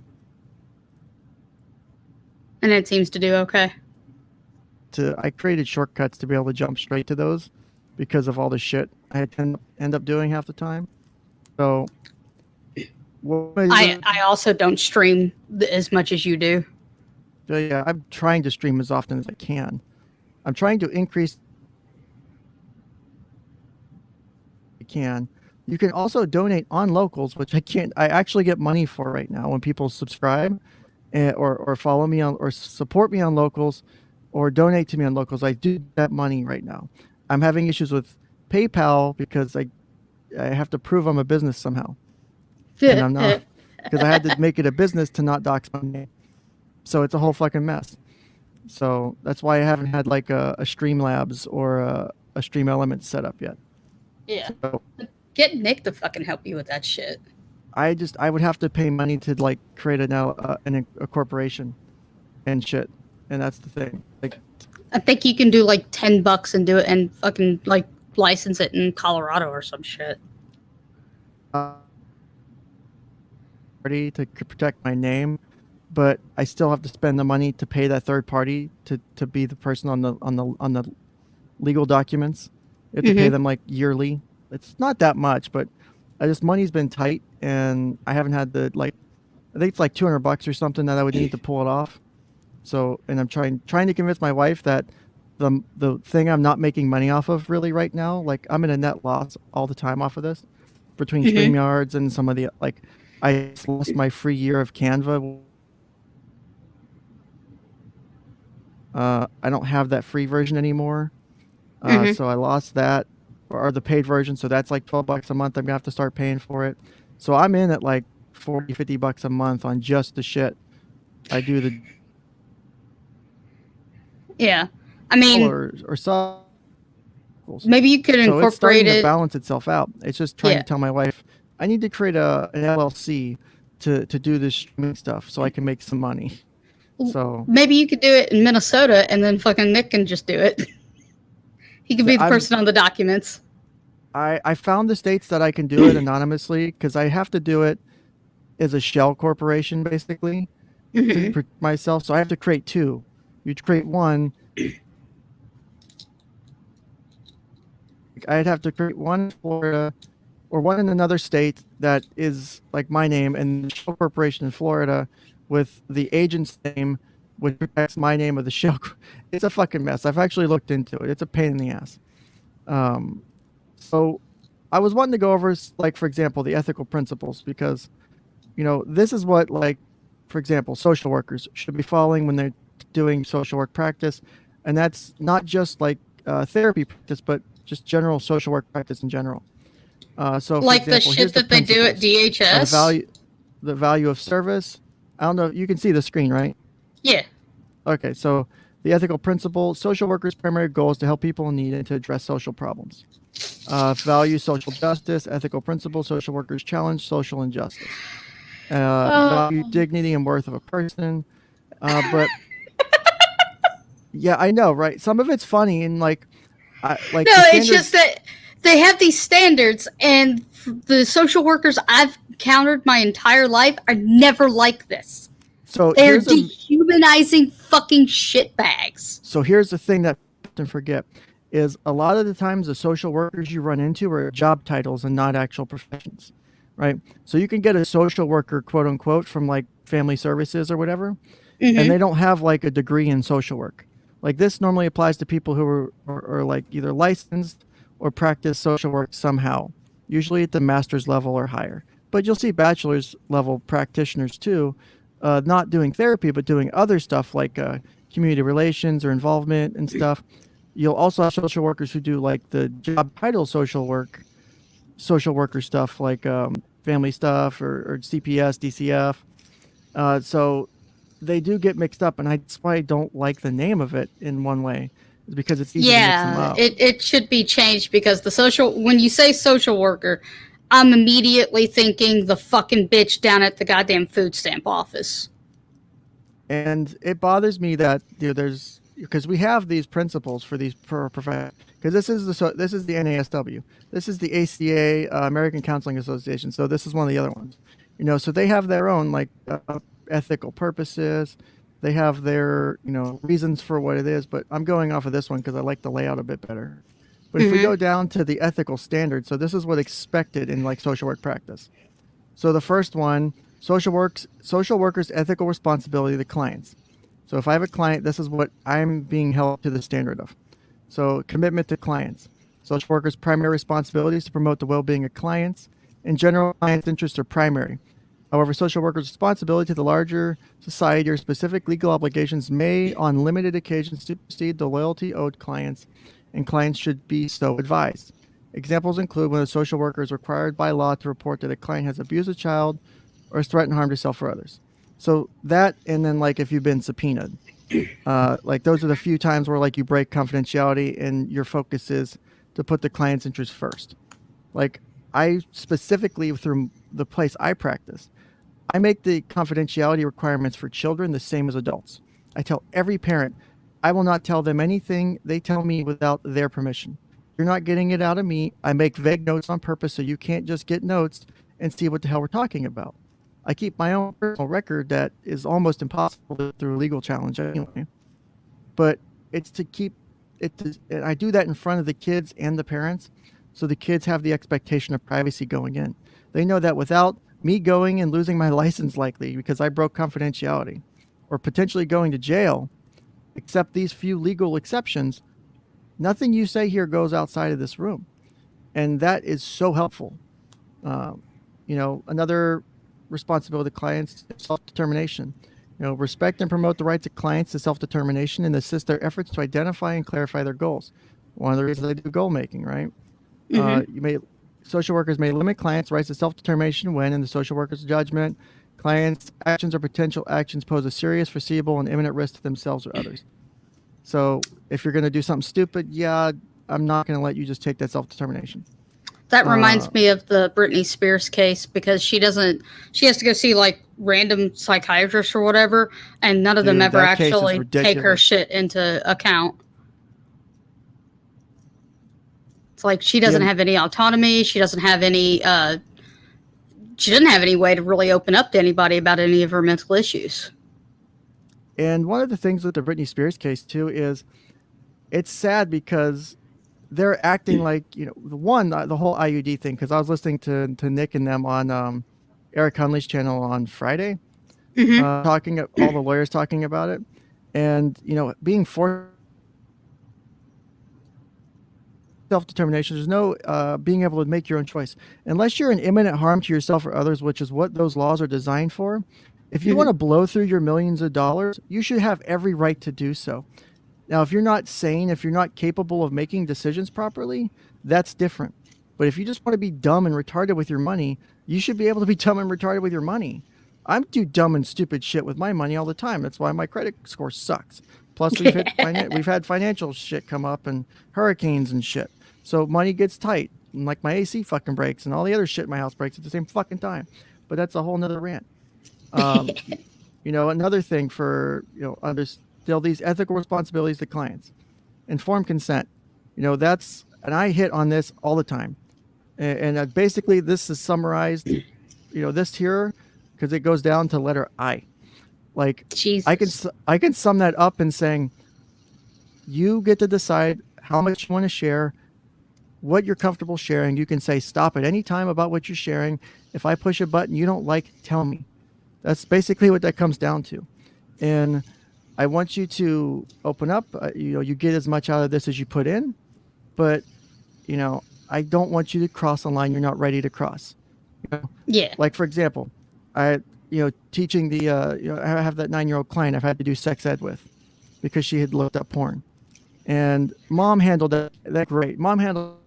and it seems to do okay. I created shortcuts to be able to jump straight to those because of all the shit I had to end up doing half the time. So I also don't stream as much as you do. So yeah, I'm trying to stream as often as I can. I'm trying to increase. You can also donate on Locals, which I can't. I actually get money for right now when people subscribe, or follow me on, or support me on Locals, or donate to me on Locals. I do that money right now. I'm having issues with PayPal because I have to prove I'm a business somehow, and I'm not, because I had to make it a business to not dox my name. So it's a whole fucking mess. So that's why I haven't had like a Streamlabs or a Stream Elements set up yet. Yeah. So, get Nick to fucking help you with that shit. I would have to pay money to like create a corporation and shit, and that's the thing. Like, I think you can do like $10 and do it and fucking like license it in Colorado or some shit. To protect my name, but I still have to spend the money to pay that third party to be the person on the legal documents. You have to pay them like yearly. It's not that much, but money's been tight, and I haven't had I think it's like $200 or something that I would need to pull it off. So, and I'm trying to convince my wife that the thing I'm not making money off of really right now, like I'm in a net loss all the time off of this, between StreamYards and some of the, like, I lost my free year of Canva. I don't have that free version anymore. So I lost that, or the paid version. So that's like $12 a month. I'm gonna have to start paying for it. So I'm in at like $40-$50 a month on just the shit I do. Yeah, I mean, or some. Maybe you could incorporate it's starting to balance itself out. It's just trying to tell my wife I need to create an LLC to do this streaming stuff so I can make some money. So maybe you could do it in Minnesota, and then fucking Nick can just do it. He could be the person on the documents. I found the states that I can do it anonymously, because I have to do it as a shell corporation, basically, to myself. So I have to create two. You create one. I'd have to create one in Florida or one in another state that is like my name, and the shell corporation in Florida with the agent's name, which protects my name of the shell. It's a fucking mess. I've actually looked into it. It's a pain in the ass. So I was wanting to go over, like, for example, the ethical principles, because, you know, this is what, like, for example, social workers should be following when they're doing social work practice. And that's not just like therapy practice, but just general social work practice in general. So, like for example, the shit that they do at DHS. The value of service. I don't know. You can see the screen, right? Yeah. Okay. So the ethical principle: social workers' primary goal is to help people in need and to address social problems. Value social justice, ethical principle: social workers challenge social injustice. Value dignity and worth of a person. But yeah, I know, right? Some of it's funny and like no, it's just that they have these standards, and the social workers I've encountered my entire life are never like this. So they're dehumanizing fucking shitbags. So here's the thing that I often forget is a lot of the times the social workers you run into are job titles and not actual professions, right? So you can get a social worker, quote unquote, from like family services or whatever, and they don't have like a degree in social work. Like this normally applies to people who are like either licensed or practice social work somehow, usually at the master's level or higher. But you'll see bachelor's level practitioners too, not doing therapy, but doing other stuff like community relations or involvement and stuff. You'll also have social workers who do like the job title social worker stuff like family stuff or CPS, DCF. So they do get mixed up, and that's why I don't like the name of it in one way, is because it's easy to mix them up. It should be changed because when you say social worker, I'm immediately thinking the fucking bitch down at the goddamn food stamp office. And it bothers me that because we have these principles for these professions. Because this is the NASW, this is the ACA, American Counseling Association. So this is one of the other ones, So they have their own like ethical purposes. They have their reasons for what it is. But I'm going off of this one because I like the layout a bit better. But if we go down to the ethical standards, so this is what's expected in like social work practice. So the first one, social workers' ethical responsibility to clients. So if I have a client, this is what I'm being held to the standard of. So commitment to clients. Social workers' primary responsibility is to promote the well-being of clients. In general, clients' interests are primary. However, social workers' responsibility to the larger society or specific legal obligations may, on limited occasions, supersede the loyalty owed clients, and clients should be so advised. Examples include when a social worker is required by law to report that a client has abused a child or has threatened harm to self or others. So that, and then like if you've been subpoenaed, like those are the few times where like you break confidentiality and your focus is to put the client's interest first. Like I specifically, through the place I practice, I make the confidentiality requirements for children the same as adults. I tell every parent, I will not tell them anything they tell me without their permission. You're not getting it out of me. I make vague notes on purpose so you can't just get notes and see what the hell we're talking about. I keep my own personal record that is almost impossible through a legal challenge anyway. But it's to keep it, and I do that in front of the kids and the parents, so the kids have the expectation of privacy going in. They know that without me going and losing my license likely because I broke confidentiality, or potentially going to jail, except these few legal exceptions, nothing you say here goes outside of this room. And that is so helpful. Another responsibility of clients, self-determination. Respect and promote the rights of clients to self-determination and assist their efforts to identify and clarify their goals. One of the reasons I do goal making, right? Social workers may limit clients' rights to self-determination when, in the social worker's judgment, clients' actions or potential actions pose a serious, foreseeable, and imminent risk to themselves or others. So if you're going to do something stupid, I'm not going to let you just take that self-determination. That reminds me of the Britney Spears case, because she has to go see like random psychiatrists or whatever, and none of them ever actually take her shit into account. It's like she doesn't have any autonomy. She doesn't have any way to really open up to anybody about any of her mental issues. And one of the things with the Britney Spears case too is it's sad because they're acting like, the whole IUD thing, because I was listening to Nick and them on Eric Hunley's channel on Friday, talking, all the lawyers talking about it, and, being forced self-determination. There's no being able to make your own choice. Unless you're in imminent harm to yourself or others, which is what those laws are designed for, If you want to blow through your millions of dollars, you should have every right to do so. Now, if you're not sane, if you're not capable of making decisions properly, that's different. But if you just want to be dumb and retarded with your money, you should be able to be dumb and retarded with your money. I'm do dumb and stupid shit with my money all the time. That's why my credit score sucks. Plus, we've had financial shit come up and hurricanes and shit. So money gets tight. And like my AC fucking breaks and all the other shit in my house breaks at the same fucking time. But that's a whole nother rant. Another thing for, still these ethical responsibilities to clients. Informed consent. And I hit on this all the time. And basically this is summarized, this here, because it goes down to letter I. Like, Jesus. I can sum that up in saying, you get to decide how much you want to share, what you're comfortable sharing. You can say stop at any time about what you're sharing. If I push a button you don't like, tell me. That's basically what that comes down to. And I want you to open up. You get as much out of this as you put in, but I don't want you to cross a line you're not ready to cross. Yeah. Like, for example, teaching I have that 9-year-old client I've had to do sex ed with because she had looked up porn, and mom handled that great. Mom handled,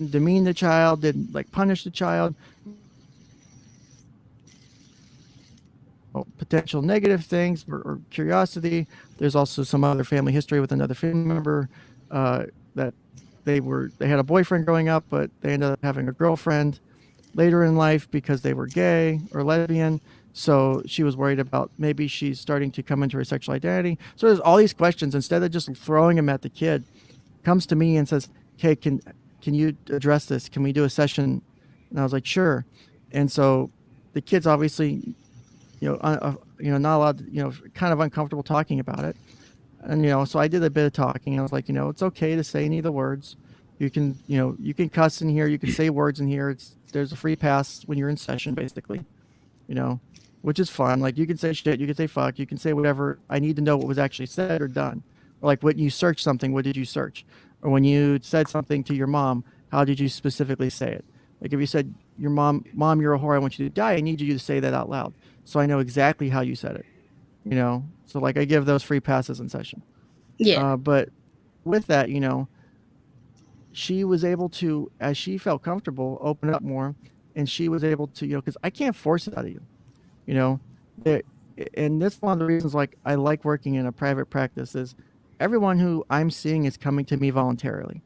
demean the child, didn't like punish the child. Potential negative things or curiosity. There's also some other family history with another family member that they had a boyfriend growing up, but they ended up having a girlfriend later in life because they were gay or lesbian. So she was worried about maybe she's starting to come into her sexual identity. So there's all these questions. Instead of just throwing them at the kid, comes to me and says, "Hey, can you address this? Can we do a session?" And I was like, "Sure." And so the kid's obviously, not allowed, kind of uncomfortable talking about it. And, so I did a bit of talking. I was like, it's okay to say any of the words. You can, you can cuss in here. You can say words in here. There's a free pass when you're in session, basically, which is fun. Like, you can say shit, you can say fuck, you can say whatever. I need to know what was actually said or done. Or like when you search something, what did you search? Or when you said something to your mom, how did you specifically say it? Like if you said, your mom, you're a whore, I want you to die. I need you to say that out loud, so I know exactly how you said it. So like I give those free passes in session. Yeah. But with that, she was able to, as she felt comfortable, open up more, and she was able to, because I can't force it out of you, and that's one of the reasons like I like working in a private practice is everyone who I'm seeing is coming to me voluntarily.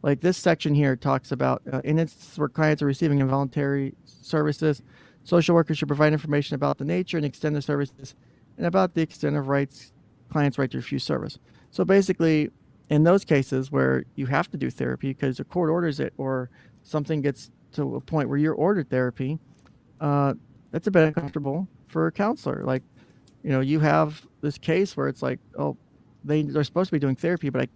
Like this section here talks about, and it's where clients are receiving involuntary services. Social workers should provide information about the nature and extent of services and about the extent of clients' right to refuse service. So basically, in those cases where you have to do therapy because the court orders it or something gets to a point where you're ordered therapy, that's a bit uncomfortable for a counselor. Like, you have this case where it's like, oh, they're supposed to be doing therapy, but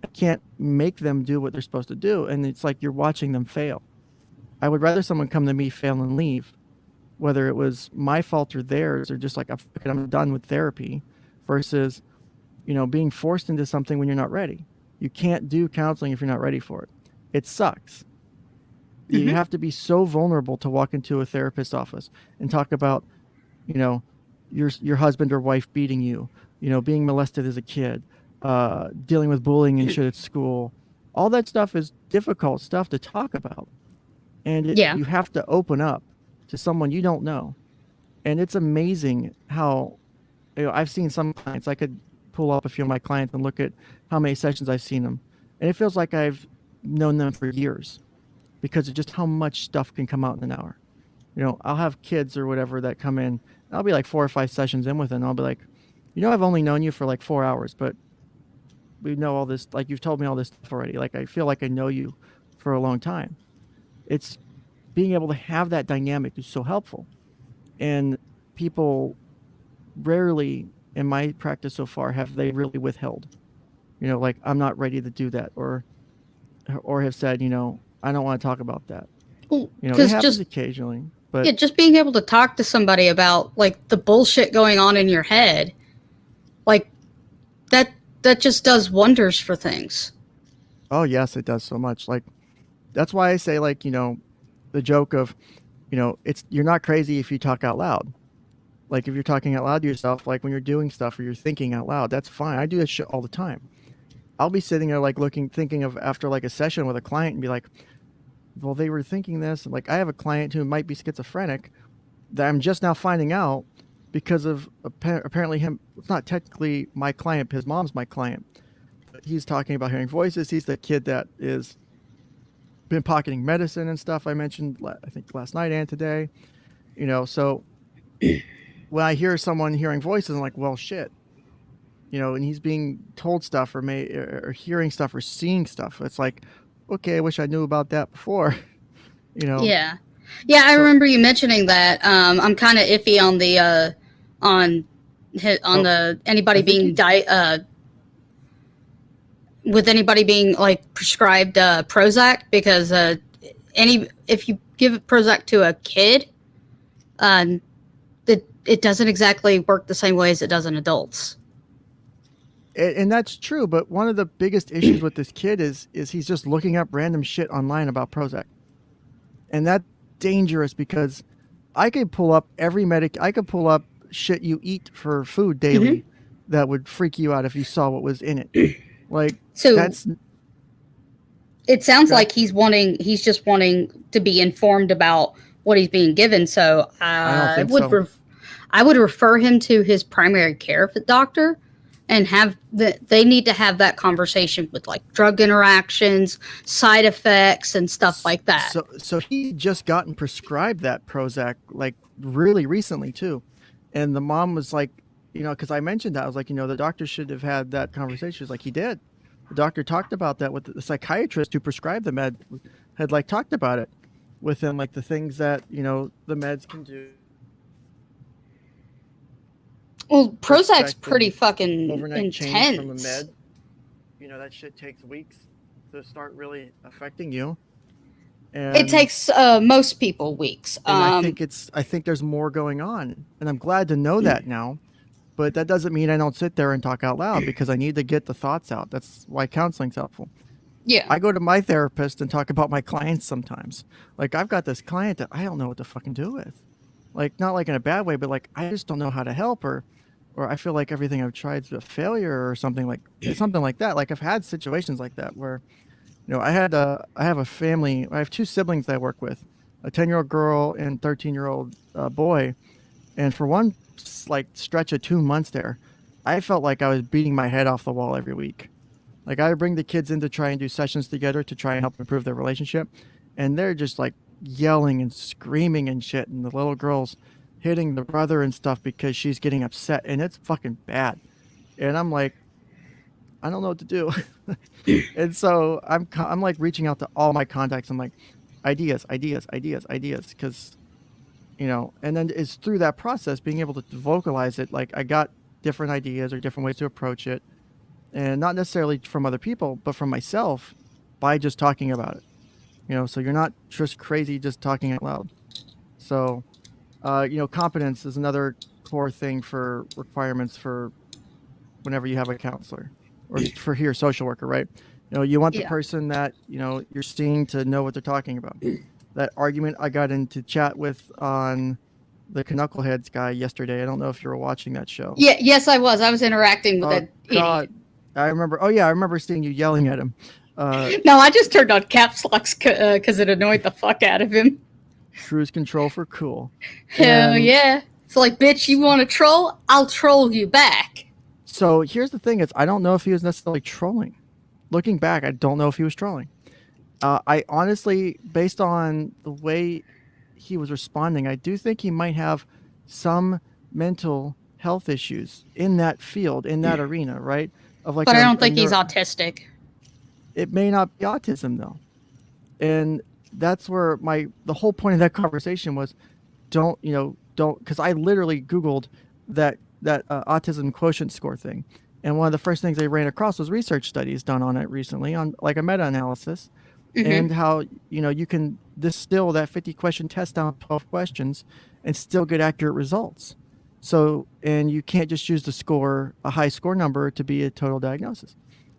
I can't make them do what they're supposed to do. And it's like you're watching them fail. I would rather someone come to me, fail, and leave, whether it was my fault or theirs, or just like, I'm done with therapy, versus, being forced into something when you're not ready. You can't do counseling if you're not ready for it. It sucks. Mm-hmm. You have to be so vulnerable to walk into a therapist's office and talk about, your husband or wife beating you, being molested as a kid, dealing with bullying and shit at school. All that stuff is difficult stuff to talk about. And you have to open up to someone you don't know. And it's amazing how, I've seen some clients, I could pull up a few of my clients and look at how many sessions I've seen them. And it feels like I've known them for years because of just how much stuff can come out in an hour. I'll have kids or whatever that come in. I'll be like 4 or 5 sessions in with it, and I'll be like, I've only known you for like 4 hours, but we know all this, like you've told me all this stuff already. Like I feel like I know you for a long time. It's being able to have that dynamic is so helpful. And people rarely in my practice so far have they really withheld, like I'm not ready to do that, or have said, I don't want to talk about that. It happens occasionally, but just being able to talk to somebody about like the bullshit going on in your head, like that just does wonders for things. Oh yes, it does so much. Like that's why I say, like, the joke of you're not crazy if you talk out loud. Like if you're talking out loud to yourself, like when you're doing stuff or you're thinking out loud, that's fine. I do that shit all the time. I'll be sitting there like thinking of after like a session with a client and be like, well, they were thinking this. Like I have a client who might be schizophrenic that I'm just now finding out because of apparently him. It's not technically my client. His mom's my client. But he's talking about hearing voices. He's the kid that is been pocketing medicine and stuff. I mentioned, I think last night and today, so when I hear someone hearing voices, I'm like, well, shit, and he's being told stuff or hearing stuff or seeing stuff. It's like, okay, I wish I knew about that before, Yeah. Yeah, I remember you mentioning that. I'm kind of iffy on the anybody being with anybody being like prescribed Prozac, because if you give Prozac to a kid, it doesn't exactly work the same way as it does in adults. And that's true, but one of the biggest issues with this kid is he's just looking up random shit online about Prozac, and that's dangerous because I could pull up I could pull up shit you eat for food daily that would freak you out if you saw what was in it. Like, so it sounds like he's just wanting to be informed about what he's being given. So I would refer him to his primary care doctor and they need to have that conversation with like drug interactions, side effects, and stuff like that. So he just gotten prescribed that Prozac like really recently too, and the mom was like, because I mentioned that, I was like, the doctor should have had that conversation. She's like, he did. The doctor talked about that with the psychiatrist who prescribed the med, had like talked about it with him, like the things that the meds can do. Well, Prozac's pretty fucking overnight intense. Change from a med, that shit takes weeks to start really affecting you. And it takes most people weeks. And I think there's more going on, and I'm glad to know that now. But that doesn't mean I don't sit there and talk out loud, because I need to get the thoughts out. That's why counseling's helpful. Yeah. I go to my therapist and talk about my clients sometimes. Like I've got this client that I don't know what to fucking do with. Like not like in a bad way, but like I just don't know how to help her. Or I feel like everything I've tried is a failure or something like that. Like I've had situations like that where, I have a family. I have two siblings that I work with, a 10-year-old girl and 13-year-old boy. And for one like stretch of 2 months there, I felt like I was beating my head off the wall every week. Like I would bring the kids in to try and do sessions together to try and help improve their relationship. And they're just like yelling and screaming and shit. And the little girl's hitting the brother and stuff because she's getting upset, and it's fucking bad. And I'm like, I don't know what to do. And so I'm like reaching out to all my contacts. I'm like, ideas, because and then it's through that process being able to vocalize it. Like I got different ideas or different ways to approach it, and not necessarily from other people, but from myself by just talking about it. So you're not just crazy just talking out loud. So competence is another core thing for requirements for whenever you have a counselor or for here social worker, right? You want the person that you're seeing to know what they're talking about. That argument I got into chat with on the 𝗏𝗏𝐽𝐽 guy yesterday. I don't know if you were watching that show. Yeah, yes, I was. I was interacting with that idiot. I remember seeing you yelling at him. No, I just turned on caps locks because it annoyed the fuck out of him. Cruise control for cool. Hell yeah. It's like, bitch, you want to troll? I'll troll you back. So here's the thing is, I don't know if he was necessarily trolling. Looking back, I don't know if he was trolling. I honestly, based on the way he was responding, I do think he might have some mental health issues in that field, in that arena, right? But I don't think he's autistic. It may not be autism, though. And that's where the whole point of that conversation was, don't, because I literally Googled that autism quotient score thing. And one of the first things I ran across was research studies done on it recently, on like a meta-analysis, and how, you can distill that 50 question test down to 12 questions and still get accurate results. So, and you can't just use a high score number to be a total diagnosis.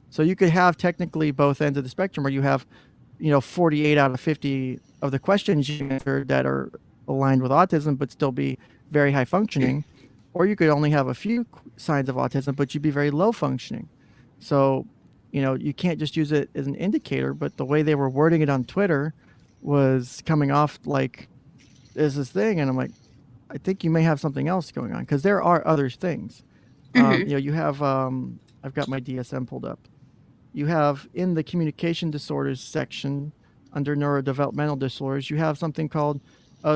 So you could have technically both ends of the spectrum where you have, 48 out of 50 of the questions you answered that are aligned with autism, but still be very high functioning. Or you could only have a few signs of autism, but you'd be very low functioning. So, you can't just use it as an indicator, but the way they were wording it on Twitter was coming off like there's this thing. And I'm like, I think you may have something else going on, because there are other things. You have, I've got my DSM pulled up. You have in the communication disorders section under neurodevelopmental disorders, you have something called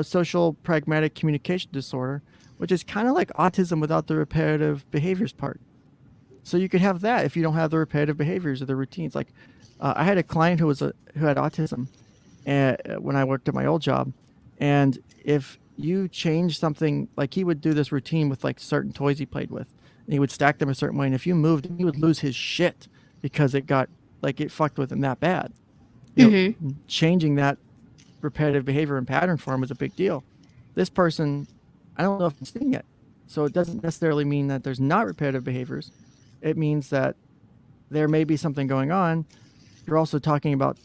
social pragmatic communication disorder, which is kind of like autism without the repetitive behaviors part. So you could have that if you don't have the repetitive behaviors or the routines. Like I had a client who had autism when I worked at my old job. And if you change something, like he would do this routine with like certain toys he played with, and he would stack them a certain way. And if you moved, he would lose his shit because it fucked with him that bad. Changing that repetitive behavior and pattern for him was a big deal. This person, I don't know if I'm seeing it. So it doesn't necessarily mean that there's not repetitive behaviors. It means that there may be something going on. You're also talking about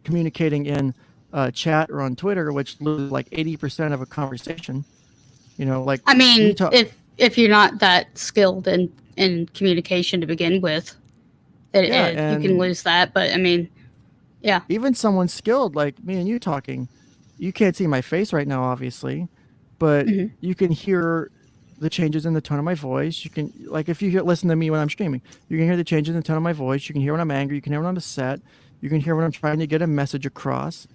communicating in chat or on Twitter, which loses like 80% of a conversation. I mean, if you're not that skilled in communication to begin with, you can lose that. But I mean, yeah. Even someone skilled like me and you talking, you can't see my face right now, obviously, but you can hear the changes in the tone of my voice. You can, like, if you listen to me when I'm streaming, you can hear the changes in the tone of my voice. You can hear when I'm angry. You can hear when I'm upset. You can hear when I'm trying to get a message across.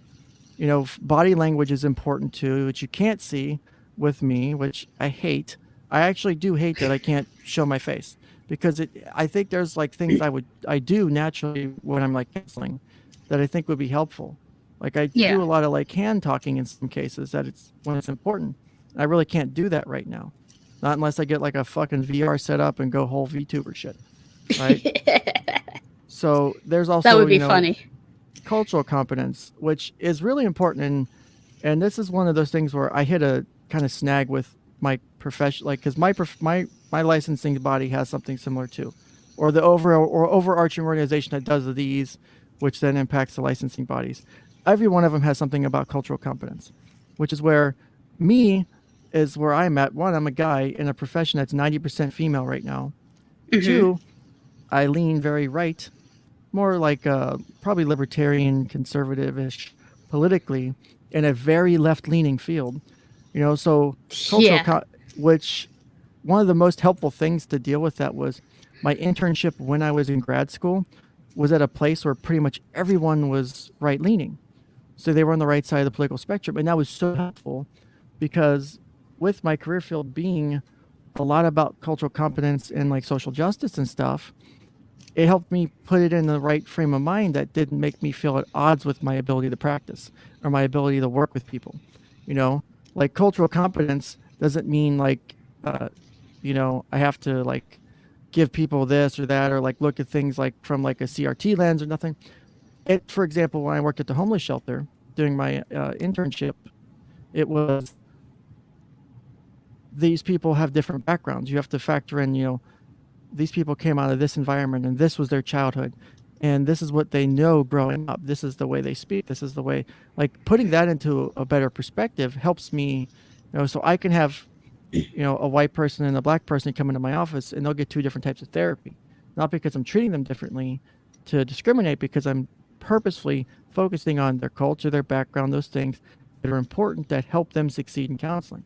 Body language is important too, which you can't see with me, which I hate. I actually do hate that I can't show my face, because I think there's like things I do naturally when I'm like counseling that I think would be helpful. Like I do a lot of like hand talking in some cases when it's important. I really can't do that right now. Not unless I get like a fucking VR set up and go whole VTuber shit. Right? So there's also, that would be funny. Cultural competence, which is really important. And this is one of those things where I hit a kind of snag with my profession, like, because my licensing body has something similar too, or the overarching organization that does these, which then impacts the licensing bodies. Every one of them has something about cultural competence, which is where I'm at. One, I'm a guy in a profession that's 90% female right now. Two, I lean very right, more like probably libertarian, conservative-ish politically, in a very left-leaning field. So cultural, which one of the most helpful things to deal with that was my internship when I was in grad school was at a place where pretty much everyone was right-leaning. So they were on the right side of the political spectrum. And that was so helpful because with my career field being a lot about cultural competence and like social justice and stuff, it helped me put it in the right frame of mind that didn't make me feel at odds with my ability to practice or my ability to work with people. Like cultural competence doesn't mean like, I have to like give people this or that, or like look at things like from like a CRT lens or nothing. For example, when I worked at the homeless shelter doing my internship, it was, these people have different backgrounds. You have to factor in, these people came out of this environment and this was their childhood and this is what they know growing up. This is the way they speak. This is the way, like, putting that into a better perspective helps me, so I can have, a white person and a black person come into my office and they'll get two different types of therapy. Not because I'm treating them differently to discriminate, because I'm purposefully focusing on their culture, their background, those things that are important that help them succeed in counseling.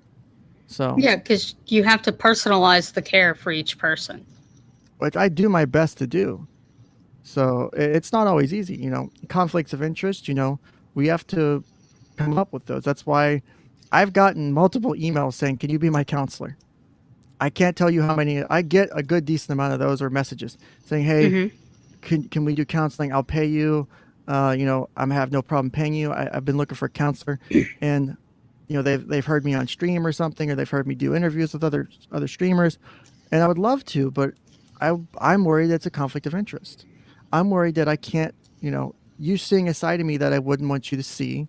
So yeah, because you have to personalize the care for each person, which I do my best to do. So it's not always easy, conflicts of interest, we have to come up with those. That's why I've gotten multiple emails saying, can you be my counselor? I can't tell you how many. I get a good decent amount of those, or messages saying, hey, can we do counseling? I'll pay you. I have no problem paying you. I've been looking for a counselor, and they've heard me on stream or something, or they've heard me do interviews with other streamers, and I would love to, but I'm worried it's a conflict of interest. I'm worried that I can't, you seeing a side of me that I wouldn't want you to see,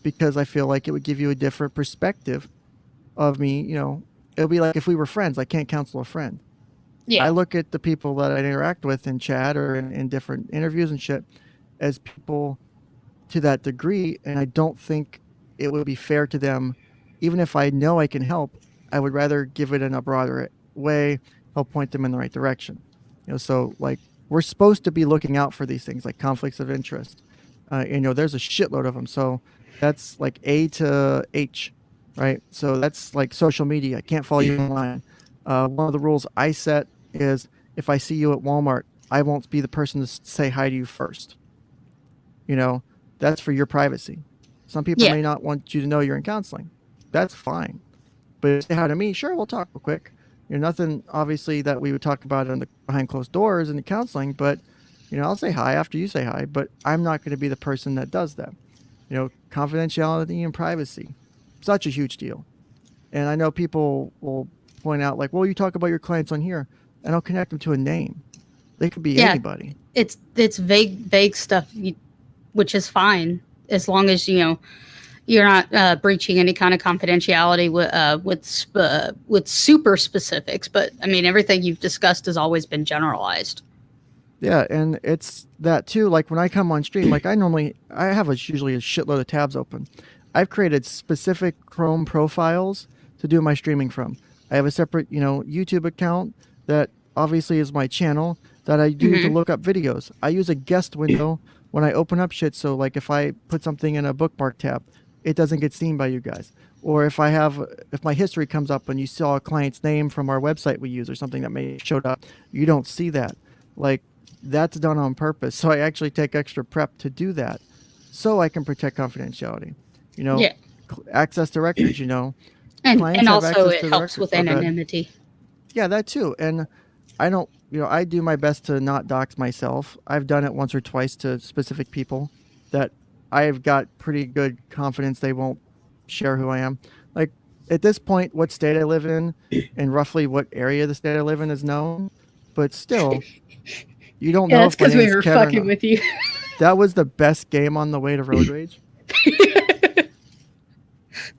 because I feel like it would give you a different perspective of me. It'll be like if we were friends. I can't counsel a friend. Yeah. I look at the people that I interact with in chat or in different interviews and shit as people to that degree, and I don't think it would be fair to them even if I know I can help, I would rather give it in a broader way, help point them in the right direction. So like we're supposed to be looking out for these things like conflicts of interest. There's a shitload of them. So that's like A to H, right? So that's like social media. I can't follow you online. One of the rules I set is if I see you at Walmart, I won't be the person to say hi to you first. That's for your privacy. Some people may not want you to know you're in counseling. That's fine. But if you say hi to me, sure, we'll talk real quick. Nothing obviously that we would talk about behind closed doors in the counseling, but I'll say hi after you say hi, but I'm not going to be the person that does that. Confidentiality and privacy, such a huge deal. And I know people will point out like, well, you talk about your clients on here, and I'll connect them to a name. They could be anybody. It's vague stuff, which is fine as long as you're not breaching any kind of confidentiality with super specifics. But I mean, everything you've discussed has always been generalized. Yeah, and it's that too. Like when I come on stream, like I have usually a shitload of tabs open. I've created specific Chrome profiles to do my streaming from. I have a separate, YouTube account that obviously is my channel that I do to look up videos. I use a guest window when I open up shit. So like if I put something in a bookmark tab, it doesn't get seen by you guys. Or if my history comes up and you saw a client's name from our website we use or something that may have showed up, you don't see that. Like that's done on purpose. So I actually take extra prep to do that so I can protect confidentiality. Access to records, and also it helps with anonymity. Yeah, that too. And I don't, I do my best to not dox myself. I've done it once or twice to specific people that I've got pretty good confidence they won't share who I am. Like at this point, what state I live in and roughly what area of the state I live in is known, but still, you don't know. That's because we were fucking with you. That was the best game on the way to Road Rage.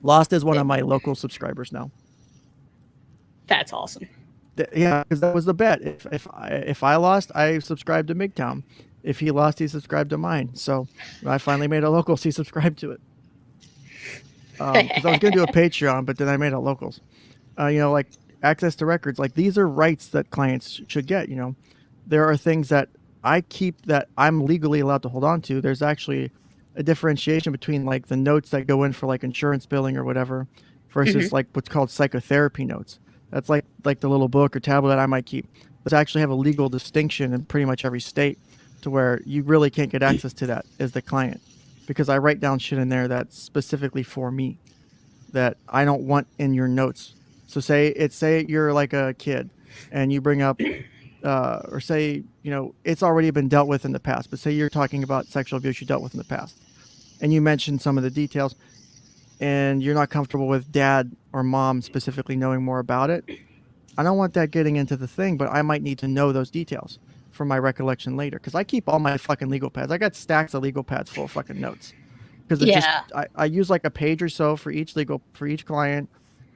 Lost is one of my local subscribers now. That's awesome. Yeah, because that was the bet. If I lost, I subscribed to MGTOWN. If he lost, he subscribed to mine. So I finally made a locals. He subscribed to it. Because I was going to do a Patreon, but then I made it locals. Like access to records. Like these are rights that clients should get. There are things that I keep that I'm legally allowed to hold on to. There's actually a differentiation between like the notes that go in for like insurance billing or whatever versus like what's called psychotherapy notes. That's like the little book or tablet that I might keep. But actually have a legal distinction in pretty much every state to where you really can't get access to that as the client, because I write down shit in there that's specifically for me that I don't want in your notes. So say you're like a kid and you bring up or say, it's already been dealt with in the past, but say you're talking about sexual abuse you dealt with in the past and you mention some of the details and you're not comfortable with dad or mom specifically knowing more about it. I don't want that getting into the thing, but I might need to know those details for my recollection later. Cause I keep all my fucking legal pads. I got stacks of legal pads full of fucking notes. Cause I use like a page or so for each client.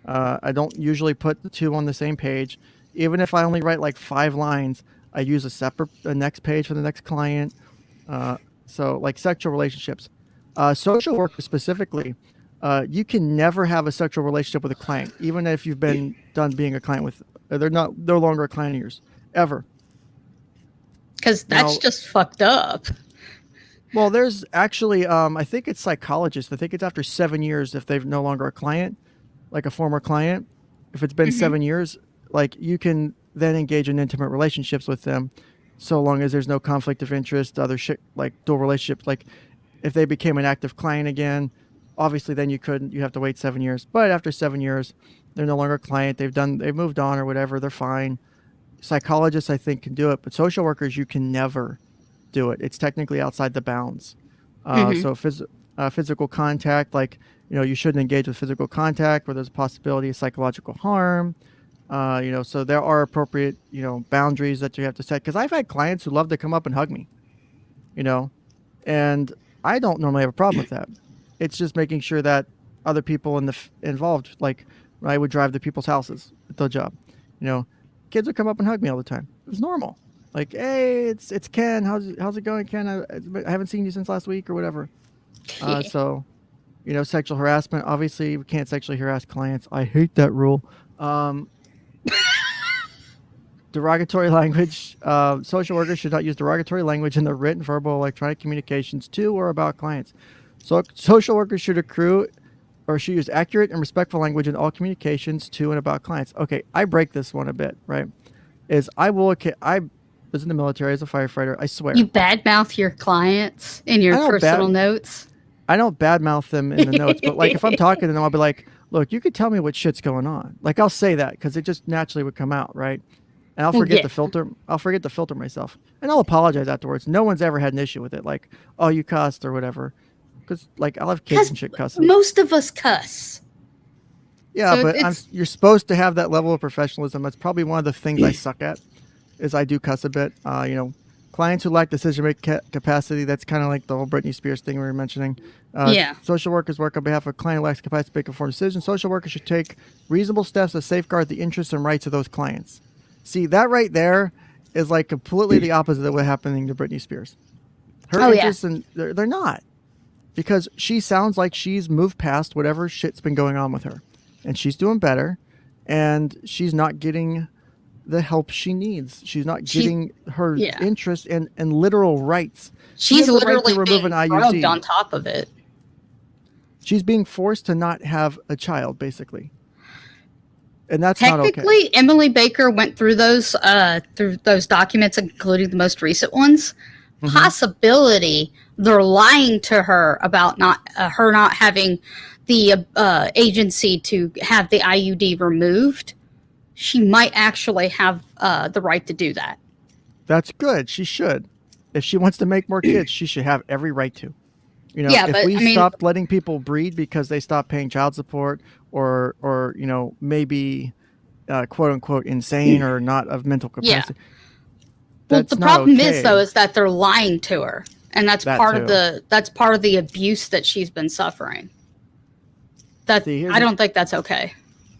I don't usually put the two on the same page. Even if I only write like 5 lines, I use a next page for the next client. So like sexual relationships, social workers specifically, you can never have a sexual relationship with a client, even if you've been done being a client with. They're no longer a client of yours ever. Because that's just fucked up. Well, there's actually, I think it's psychologists. I think it's after 7 years if they're no longer a client, like a former client. If it's been 7 years, like you can then engage in intimate relationships with them, so long as there's no conflict of interest, other shit like dual relationships. Like if they became an active client again, obviously then you have to wait 7 years. But after 7 years, they're no longer a client. They've moved on or whatever. They're fine. Psychologists, I think, can do it, but social workers, you can never do it. It's technically outside the bounds. So physical contact, like, you shouldn't engage with physical contact where there's a possibility of psychological harm. So there are appropriate, boundaries that you have to set. Because I've had clients who love to come up and hug me, and I don't normally have a problem with that. It's just making sure that other people involved, like I would drive to people's houses at the job, kids would come up and hug me all the time. It was normal. Like, hey, it's Ken. How's it going, Ken? I haven't seen you since last week or whatever. So Sexual harassment. Obviously, we can't sexually harass clients. I hate that rule. Derogatory language. Social workers should not use derogatory language in their written, verbal, electronic communications to or about clients. So social workers should should use accurate and respectful language in all communications to and about clients. Okay, I break this one a bit, right? I was in the military as a firefighter. I swear. You badmouth your clients in your personal notes? I don't badmouth them in the notes, but like if I'm talking to them, I'll be like, look, you could tell me what shit's going on. Like I'll say that because it just naturally would come out, right? And I'll forget the filter. I'll forget to filter myself, and I'll apologize afterwards. No one's ever had an issue with it, like, oh, you cussed or whatever, because like I'll have kids and shit cussing. Most of us cuss. Yeah, so but you're supposed to have that level of professionalism. That's probably one of the things I suck at, is I do cuss a bit. Clients who lack decision-making capacity. That's kind of like the whole Britney Spears thing we were mentioning. Social workers work on behalf of a client who lacks capacity to make informed decisions. Social workers should take reasonable steps to safeguard the interests and rights of those clients. See, that right there is like completely the opposite of what happening to Britney Spears. Her interests, and they're not. Because she sounds like she's moved past whatever shit's been going on with her. And she's doing better. And she's not getting the help she needs. She's not getting her interest and literal rights. She's literally being drugged on top of it. She's being forced to not have a child, basically. And that's not okay. Technically, Emily Baker went through those documents, including the most recent ones. Mm-hmm. Possibility they're lying to her about her not having the agency to have the IUD removed. She might actually have the right to do that. That's good. She should. If she wants to make more kids, she should have every right to. If we stopped letting people breed because they stopped paying child support or maybe quote unquote insane or not of mental capacity. Yeah. Well, the problem is that they're lying to her, and that's part of the abuse that she's been suffering. I don't think that's okay.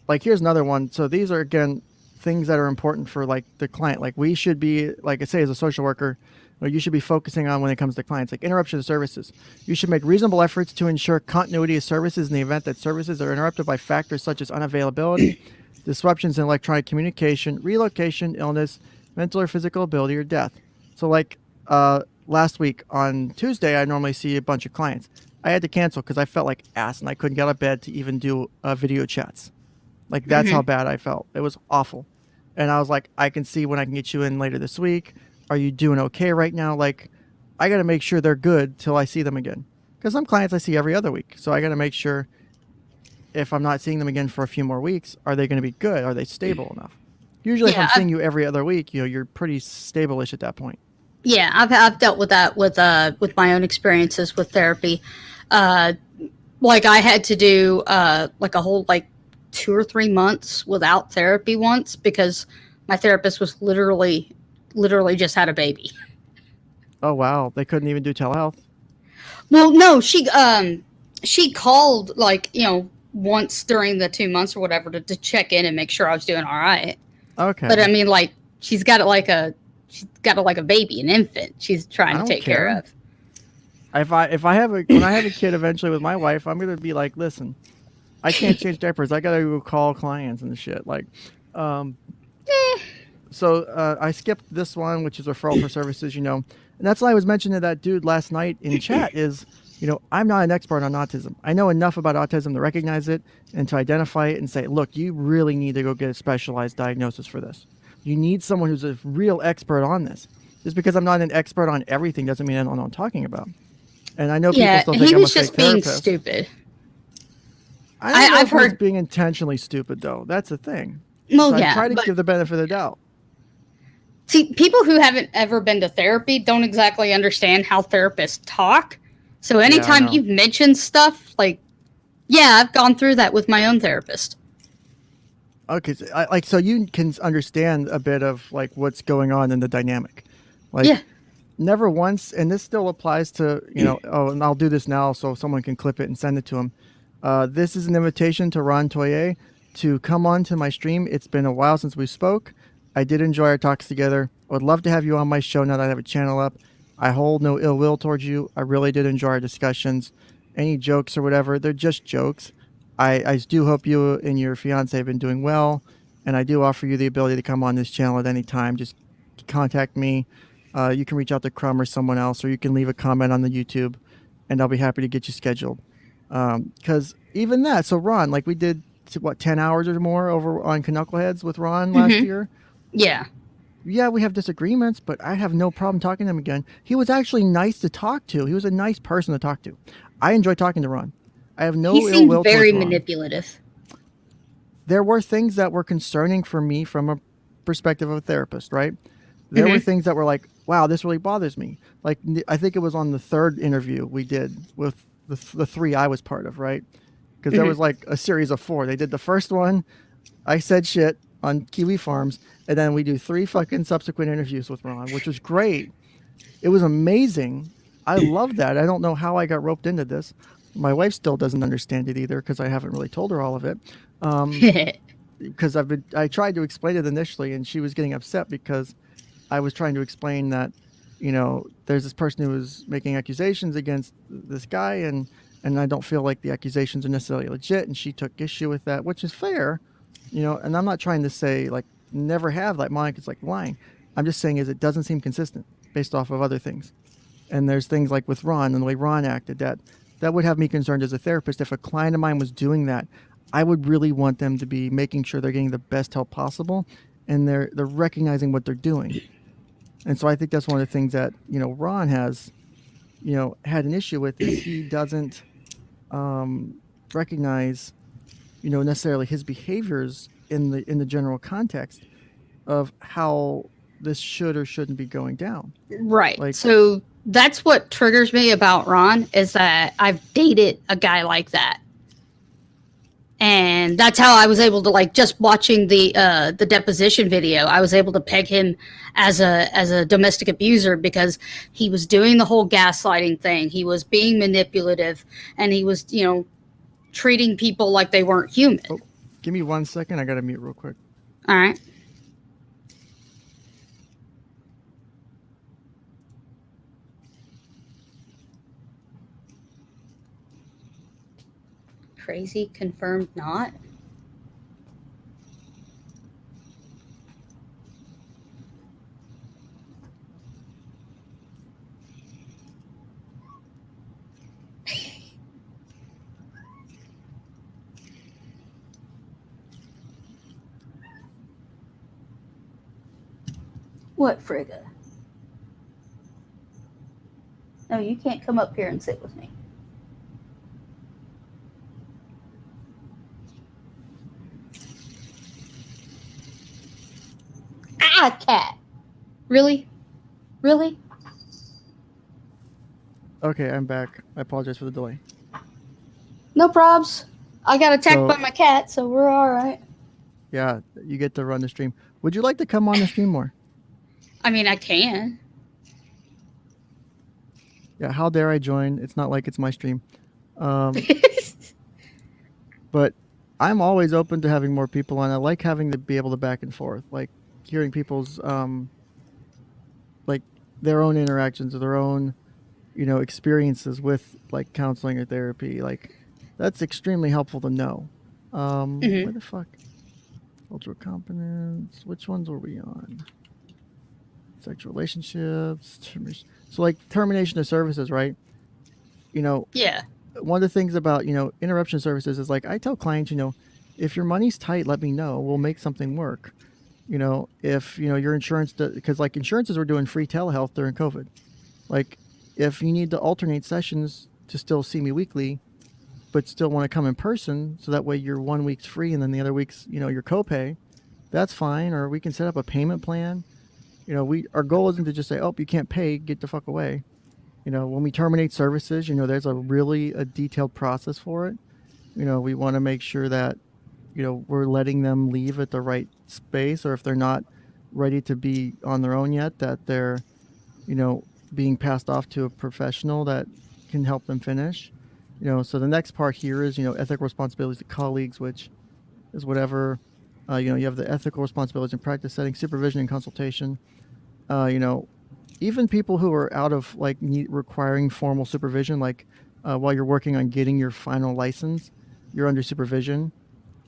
Like, here's another one. So these are, again, things that are important for like the client. Like, we should be, like I say, as a social worker, you should be focusing on when it comes to clients, like interruption of services. You should make reasonable efforts to ensure continuity of services in the event that services are interrupted by factors such as unavailability, disruptions in electronic communication, relocation, illness, mental or physical ability, or death. So like last week on Tuesday, I normally see a bunch of clients. I had to cancel because I felt like ass and I couldn't get out of bed to even do video chats. Like, that's how bad I felt. It was awful. And I was like, I can see when I can get you in later this week. Are you doing okay right now? Like, I got to make sure they're good till I see them again. Because some clients I see every other week. So I got to make sure if I'm not seeing them again for a few more weeks, are they going to be good? Are they stable enough? Usually if I'm seeing you every other week, you're pretty stable-ish at that point. Yeah, I've dealt with that with my own experiences with therapy. Like, I had to do like a whole 2 or 3 months without therapy once because my therapist was literally just had a baby. Oh wow, they couldn't even do telehealth? Well, no, she called once during the 2 months or whatever to check in and make sure I was doing all right. Okay. But I mean, she's got a baby, an infant she's trying to take care of. When I have a kid eventually with my wife, I'm gonna be like, listen, I can't change diapers. I gotta go call clients and shit. So I skipped this one, which is referral for services, and that's why I was mentioning to that dude last night in chat is, I'm not an expert on autism. I know enough about autism to recognize it and to identify it and say, look, you really need to go get a specialized diagnosis for this. You need someone who's a real expert on this. Just because I'm not an expert on everything doesn't mean I don't know what I'm talking about. And I know people still think I'm a fake therapist. He was just being stupid. I've heard being intentionally stupid, though. That's the thing. Well, so I try to give the benefit of the doubt. See, people who haven't ever been to therapy don't exactly understand how therapists talk. So anytime you've mentioned stuff I've gone through that with my own therapist. Okay, so you can understand a bit of what's going on in the dynamic. Never once, and this still applies to, and I'll do this now so someone can clip it and send it to him. This is an invitation to 𝗏𝗏 to come on to my stream. It's been a while since we spoke. I did enjoy our talks together. I would love to have you on my show now that I have a channel up. I hold no ill will towards you. I really did enjoy our discussions. any jokes or whatever, they're just jokes. I do hope you and your fiance have been doing well, and I do offer you the ability to come on this channel at any time. Just contact me. You can reach out to Crumb or someone else, or you can leave a comment on the YouTube, and I'll be happy to get you scheduled. Because even that, so Ron, like we did, 10 hours or more over on 𝐒𝐨𝐽𝐽 with Ron last year? Yeah. Yeah, we have disagreements, but I have no problem talking to him again. He was actually nice to talk to. He was a nice person to talk to. I enjoy talking to Ron. I have no ill will towards Ron. He seemed very manipulative. There were things that were concerning for me from a perspective of a therapist, right? There were things that were like, wow, this really bothers me. Like, I think it was on the third interview we did with the 3 I was part of, right? Because there was like a series of 4. They did the first one. I said shit on Kiwi Farms, and then we do 3 fucking subsequent interviews with Ron, which was great. It was amazing. I love that. I don't know how I got roped into this. My wife still doesn't understand it either because I haven't really told her all of it. Because I tried to explain it initially, and she was getting upset because I was trying to explain that, you know, there's this person who was making accusations against this guy, and I don't feel like the accusations are necessarily legit, and she took issue with that, which is fair, you know. And I'm not trying to say like never have like Monica's like lying. I'm just saying is it doesn't seem consistent based off of other things. And there's things like with Ron and the way Ron acted that would have me concerned as a therapist. If a client of mine was doing that, I would really want them to be making sure they're getting the best help possible, and they're recognizing what they're doing. And so I think that's one of the things that, you know, Ron has, you know, had an issue with, is he doesn't recognize, you know, necessarily his behaviors in the general context of how this should or shouldn't be going down. Right. Like, so that's what triggers me about Ron, is that I've dated a guy like that. And that's how I was able to, like, just watching the deposition video, I was able to peg him as a domestic abuser, because he was doing the whole gaslighting thing. He was being manipulative, and he was, you know, treating people like they weren't human. Oh, give me 1 second. I got to mute real quick. All right. Crazy confirmed not. What, Frigga? No, you can't come up here and sit with me. Ah, cat. Really? Really? Okay, I'm back. I apologize for the delay. No probs. I got attacked by my cat, so we're all right. Yeah, you get to run the stream. Would you like to come on the stream more? I mean, I can. Yeah, how dare I join? It's not like it's my stream. But I'm always open to having more people on. I like having to be able to back and forth, like hearing people's like their own interactions or their own, you know, experiences with like counseling or therapy. Like that's extremely helpful to know. Where the fuck? Cultural competence. Which ones were we on? Sexual relationships. So like termination of services, right? You know. Yeah. One of the things about, you know, interruption services is like I tell clients, you know, if your money's tight, let me know. We'll make something work. You know, if, you know, your insurance, because like insurances were doing free telehealth during COVID. Like if you need to alternate sessions to still see me weekly, but still want to come in person, so that way you're 1 week's free and then the other week's, you know, your copay, that's fine. Or we can set up a payment plan. You know, our goal isn't to just say, oh, you can't pay, get the fuck away. You know, when we terminate services, you know, there's a detailed process for it. You know, we want to make sure that, you know, we're letting them leave at the right space, or if they're not ready to be on their own yet, that they're, you know, being passed off to a professional that can help them finish. You know, so the next part here is, you know, ethical responsibilities to colleagues, which is whatever, you know, you have the ethical responsibilities in practice setting, supervision and consultation. You know, even people who are out of like requiring formal supervision, like while you're working on getting your final license. You're under supervision.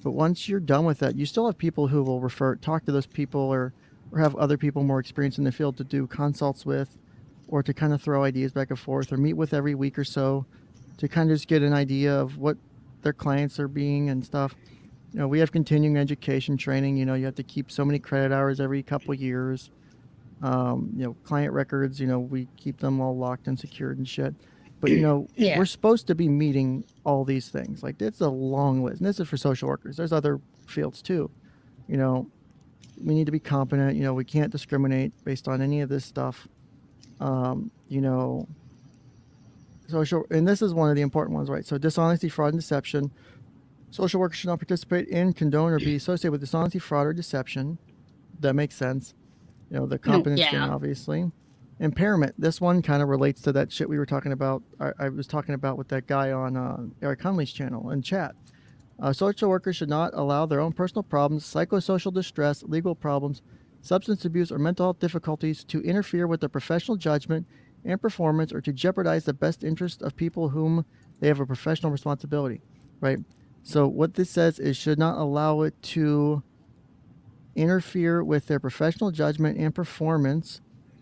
But once you're done with that, you still have people who will talk to those people or have other people more experienced in the field to do consults with, or to kind of throw ideas back and forth, or meet with every week or so to kind of just get an idea of what their clients are being and stuff. We have continuing education training. You have to keep so many credit hours every couple years. Client records, we keep them all locked and secured and shit. But, Yeah. we're supposed to be meeting all these things. Like, it's a long list. And this is for social workers. There's other fields too. We need to be competent. We can't discriminate based on any of this stuff. Social, and this is one of the important ones, right? So dishonesty, fraud, and deception. Social workers should not participate in, condone, or be associated with dishonesty, fraud, or deception. That makes sense. The competence thing, obviously. Impairment. This one kind of relates to that shit we were talking about. I was talking about with that guy on 𝐅𝐨𝐽𝐽𝐽's channel in chat. Social workers should not allow their own personal problems, psychosocial distress, legal problems, substance abuse, or mental health difficulties to interfere with their professional judgment and performance, or to jeopardize the best interest of people whom they have a professional responsibility, right? So what this says is should not allow it to interfere with their professional judgment and performance,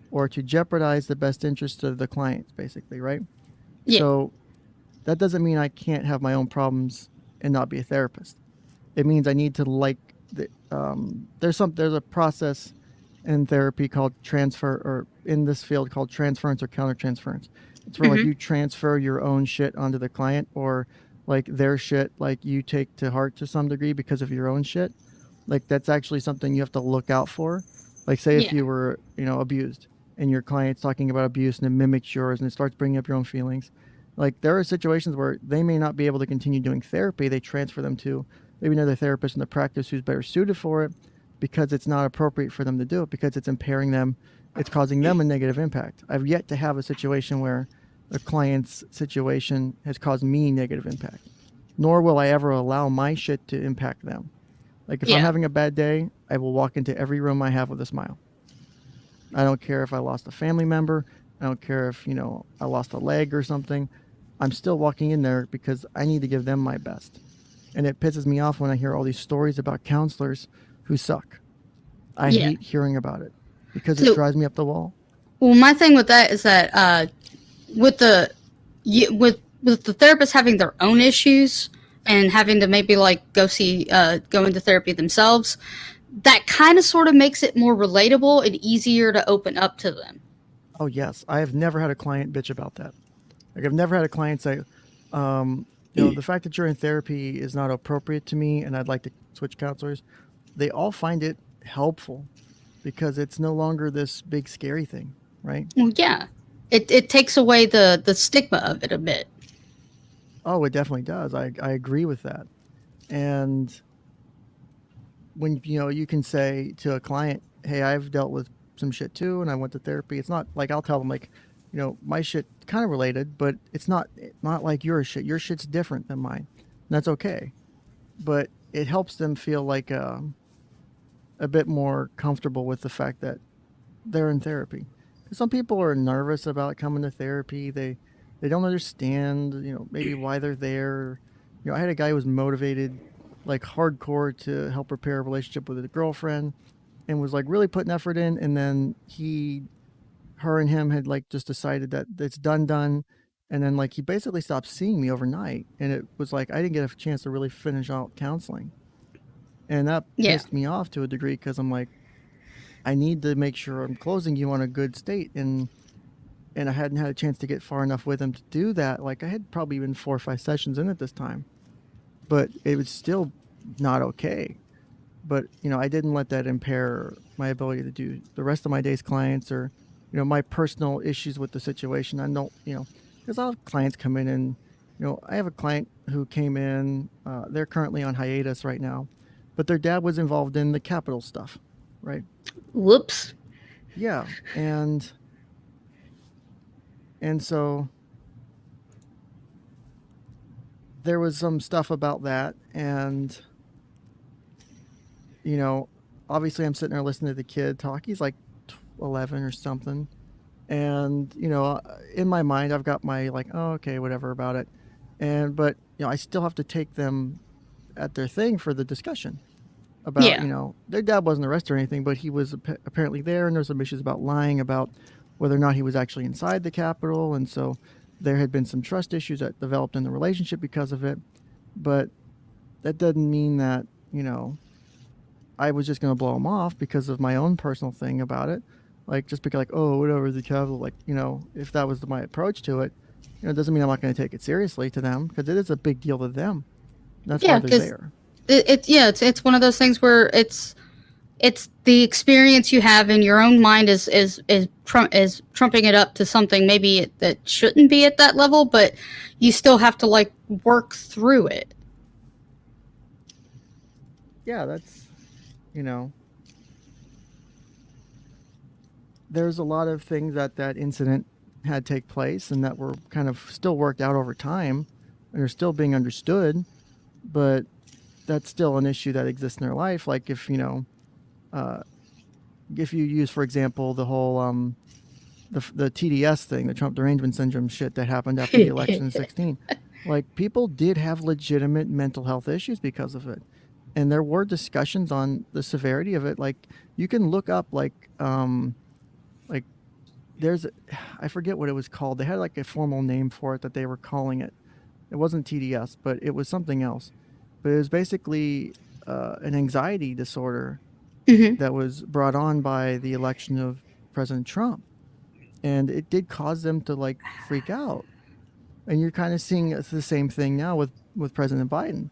or to jeopardize the best interest of the clients, basically, right? Yeah. So that doesn't mean I can't have my own problems and not be a therapist. It means I need to there's a process in therapy called transfer, or in this field called transference or countertransference. It's where like you transfer your own shit onto the client, or like their shit, like you take to heart to some degree because of your own shit. Like that's actually something you have to look out for. Like say if you were, abused, and your client's talking about abuse and it mimics yours and it starts bringing up your own feelings. Like there are situations where they may not be able to continue doing therapy. They transfer them to maybe another therapist in the practice who's better suited for it, because it's not appropriate for them to do it, because it's impairing them. It's causing them a negative impact. I've yet to have a situation where the client's situation has caused me negative impact, nor will I ever allow my shit to impact them. Like if I'm having a bad day, I will walk into every room I have with a smile. I don't care if I lost a family member. I don't care if, I lost a leg or something. I'm still walking in there because I need to give them my best. And it pisses me off when I hear all these stories about counselors who suck. I hate hearing about it because it drives me up the wall. Well, my thing with that is that with the therapists having their own issues and having to maybe like go into therapy themselves, that kind of sort of makes it more relatable and easier to open up to them. Oh, yes. I have never had a client bitch about that. Like I've never had a client say, the fact that you're in therapy is not appropriate to me and I'd like to switch counselors. They all find it helpful because it's no longer this big scary thing, right? Well, yeah. It takes away the stigma of it a bit. Oh, it definitely does. I agree with that. And when, you can say to a client, hey, I've dealt with some shit too, and I went to therapy. It's not like I'll tell them like, my shit kind of related, but it's not like your shit. Your shit's different than mine. And that's okay. But it helps them feel like a bit more comfortable with the fact that they're in therapy. Some people are nervous about coming to therapy. They don't understand, maybe why they're there. I had a guy who was motivated like hardcore to help repair a relationship with a girlfriend and was like really putting effort in. And then her and him had like just decided that it's done. And then like he basically stopped seeing me overnight. And it was like I didn't get a chance to really finish out counseling. And that pissed me off to a degree because I'm like, I need to make sure I'm closing you on a good state. And I hadn't had a chance to get far enough with him to do that. Like I had probably been 4 or 5 sessions in at this time. But it was still not okay. But, I didn't let that impair my ability to do the rest of my day's clients or, my personal issues with the situation. I don't, because I'll have clients come in and, I have a client who came in, they're currently on hiatus right now, but their dad was involved in the Capitol stuff, right? Whoops. Yeah. And so there was some stuff about that. And, obviously I'm sitting there listening to the kid talk. He's like 11 or something. And, in my mind, I've got my like, oh, okay, whatever about it. But, I still have to take them at their thing for the discussion about, their dad wasn't arrested or anything, but he was apparently there. And there's some issues about lying about whether or not he was actually inside the Capitol. And so there had been some trust issues that developed in the relationship because of it. But that doesn't mean that, I was just going to blow him off because of my own personal thing about it. Like, just because, like, oh, whatever, the Capitol, like, if that was my approach to it, it doesn't mean I'm not going to take it seriously to them, because it is a big deal to them. That's why they're there. It's one of those things where it's the experience you have in your own mind is trumping it up to something maybe that shouldn't be at that level, but you still have to like work through it. Yeah, that's, there's a lot of things that incident had take place and that were kind of still worked out over time and are still being understood, but that's still an issue that exists in their life. Like if you use, for example, the whole the TDS thing, the Trump derangement syndrome shit that happened after the election in 2016, like people did have legitimate mental health issues because of it. And there were discussions on the severity of it. Like you can look up there's, I forget what it was called. They had like a formal name for it that they were calling it. It wasn't TDS, but it was something else. But it was basically an anxiety disorder that was brought on by the election of President Trump. And it did cause them to like freak out. And you're kind of seeing the same thing now with President Biden.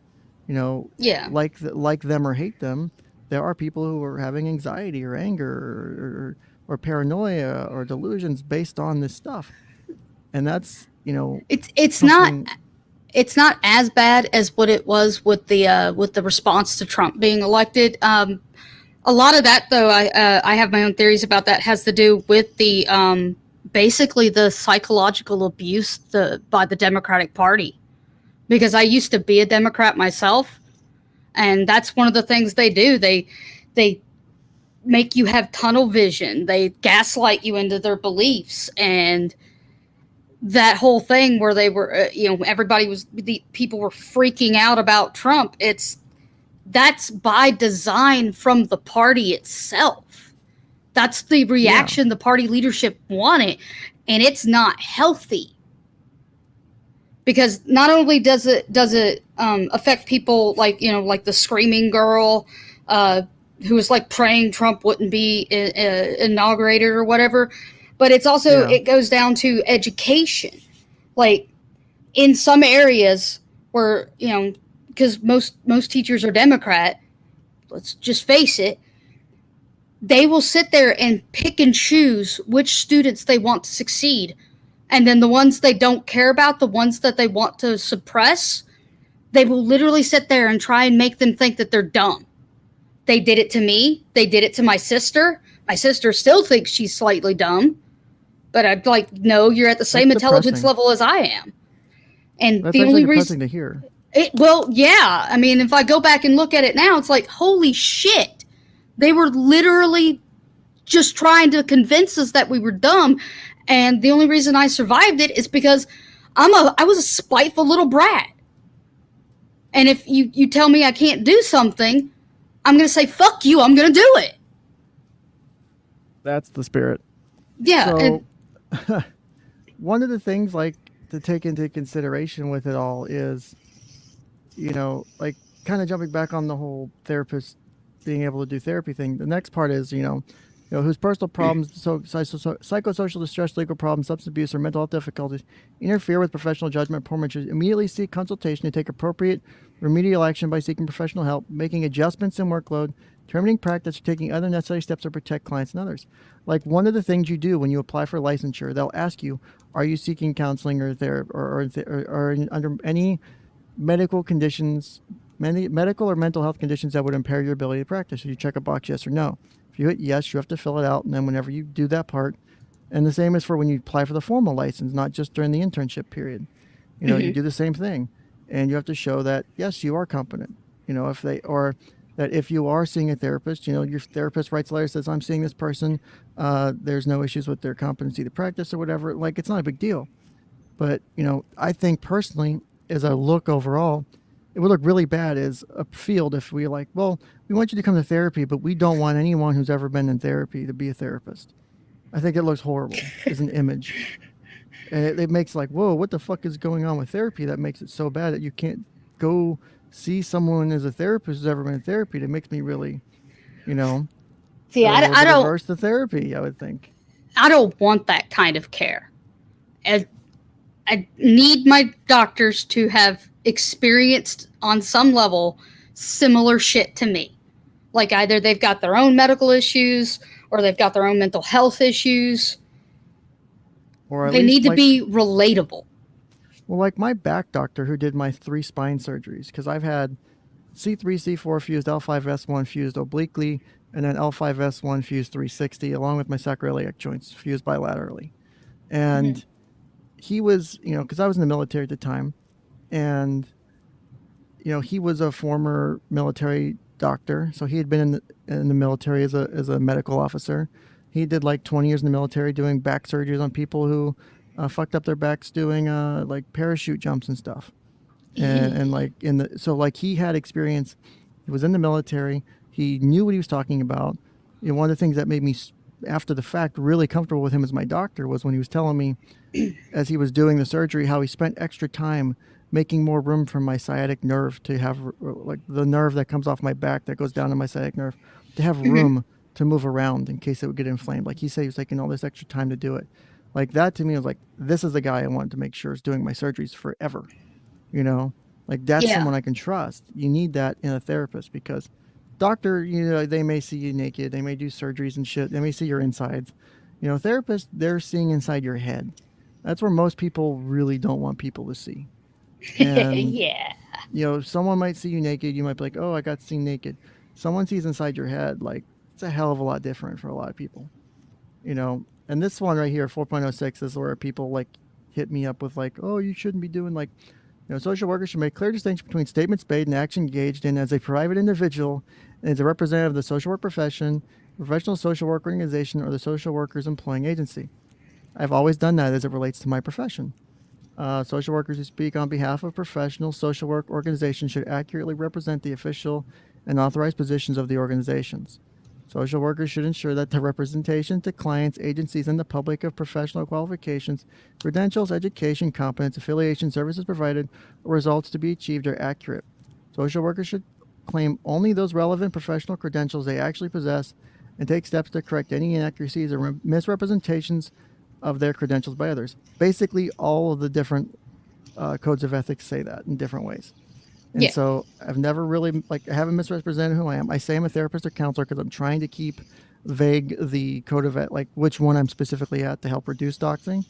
Like them or hate them, there are people who are having anxiety or anger or paranoia or delusions based on this stuff. And that's, it's not as bad as what it was with the response to Trump being elected. A lot of that, though, I have my own theories about that, has to do with the basically the psychological abuse by the Democratic Party. Because I used to be a Democrat myself, and that's one of the things they do. They make you have tunnel vision. They gaslight you into their beliefs, and that whole thing where they were, people were freaking out about Trump. That's by design from the party itself. That's the reaction the party leadership wanted, and it's not healthy. Because not only does it affect people like the screaming girl who was like praying Trump wouldn't be inaugurated or whatever, but it's also it goes down to education. Like in some areas where because most teachers are Democrat, let's just face it, they will sit there and pick and choose which students they want to succeed. And then the ones they don't care about, the ones that they want to suppress, they will literally sit there and try and make them think that they're dumb. They did it to me. They did it to my sister. My sister still thinks she's slightly dumb. But I'd like, no, you're at the same intelligence level as I am. And that's the only reason to hear. Yeah. I mean, if I go back and look at it now, it's like, holy shit. They were literally just trying to convince us that we were dumb. And the only reason I survived it is because I was a spiteful little brat. And if you tell me I can't do something, I'm going to say, fuck you, I'm going to do it. That's the spirit. Yeah. So, one of the things like to take into consideration with it all is, like kind of jumping back on the whole therapist being able to do therapy thing. The next part is, whose personal problems, psychosocial distress, legal problems, substance abuse, or mental health difficulties interfere with professional judgment, performance, should immediately seek consultation to take appropriate remedial action by seeking professional help, making adjustments in workload, terminating practice, or taking other necessary steps to protect clients and others. Like one of the things you do when you apply for licensure, they'll ask you, are you seeking counseling or therapy or under any medical conditions, medical or mental health conditions that would impair your ability to practice? So you check a box, yes or no. If you hit yes, you have to fill it out. And then whenever you do that part, and the same is for when you apply for the formal license, not just during the internship period. You do the same thing. And you have to show that, yes, you are competent. If they that if you are seeing a therapist, you know, your therapist writes a letter, says, I'm seeing this person, there's no issues with their competency to practice or whatever. Like, it's not a big deal. But, you know, I think personally, as a look overall, it would look really bad as a field if we like, well, we want you to come to therapy, but we don't want anyone who's ever been in therapy to be a therapist. I think it looks horrible as an image. And it makes like, whoa, what the fuck is going on with therapy that makes it so bad that you can't go see someone as a therapist who's ever been in therapy? That makes me really, you know, see, I don't averse to therapy, I would think. I don't want that kind of care. As I need my doctors to have experienced on some level similar shit to me. Like either they've got their own medical issues or they've got their own mental health issues. Or they need to be relatable. Well, like my back doctor who did my 3 spine surgeries, because I've had C3, C4 fused, L5S1 fused obliquely, and then L5S1 fused 360, along with my sacroiliac joints fused bilaterally. And he was, you know, because I was in the military at the time, and, you know, he was a former military doctor, so he had been in the military as a medical officer. He did like 20 years in the military doing back surgeries on people who fucked up their backs doing like parachute jumps and stuff. And like so like he had experience. He was in the military. He knew what he was talking about. You know, one of the things that made me, after the fact, really comfortable with him as my doctor was when he was telling me, as he was doing the surgery, how he spent extra time making more room for my sciatic nerve to have, like the nerve that comes off my back that goes down to my sciatic nerve, to have room to move around in case it would get inflamed. Like he said, he was taking all this extra time to do it. Like that to me was like, this is the guy I wanted to make sure is doing my surgeries forever. You know, like that's someone I can trust. You need that in a therapist, because doctor, you know, they may see you naked. They may do surgeries and shit. They may see your insides. You know, therapists, they're seeing inside your head. That's where most people really don't want people to see. And, you know, someone might see you naked. You might be like, oh, I got seen naked. Someone sees inside your head. Like, it's a hell of a lot different for a lot of people, you know. And this one right here, 4.06, is where people like hit me up with like, oh, you shouldn't be doing like, you know, social workers should make clear distinction between statements made and action engaged in as a private individual and as a representative of the social work profession, professional social work organization, or the social workers employing agency. I've always done that as it relates to my profession. Social workers who speak on behalf of professional social work organizations should accurately represent the official and authorized positions of the organizations. Social workers should ensure that the representation to clients, agencies, and the public of professional qualifications, credentials, education, competence, affiliation, services provided, or results to be achieved are accurate. Social workers should claim only those relevant professional credentials they actually possess and take steps to correct any inaccuracies or misrepresentations of their credentials by others. Basically, all of the different codes of ethics say that in different ways. And so I've never really, like, I haven't misrepresented who I am. I say I'm a therapist or counselor because I'm trying to keep vague the code of like which one I'm specifically at to help reduce doxing.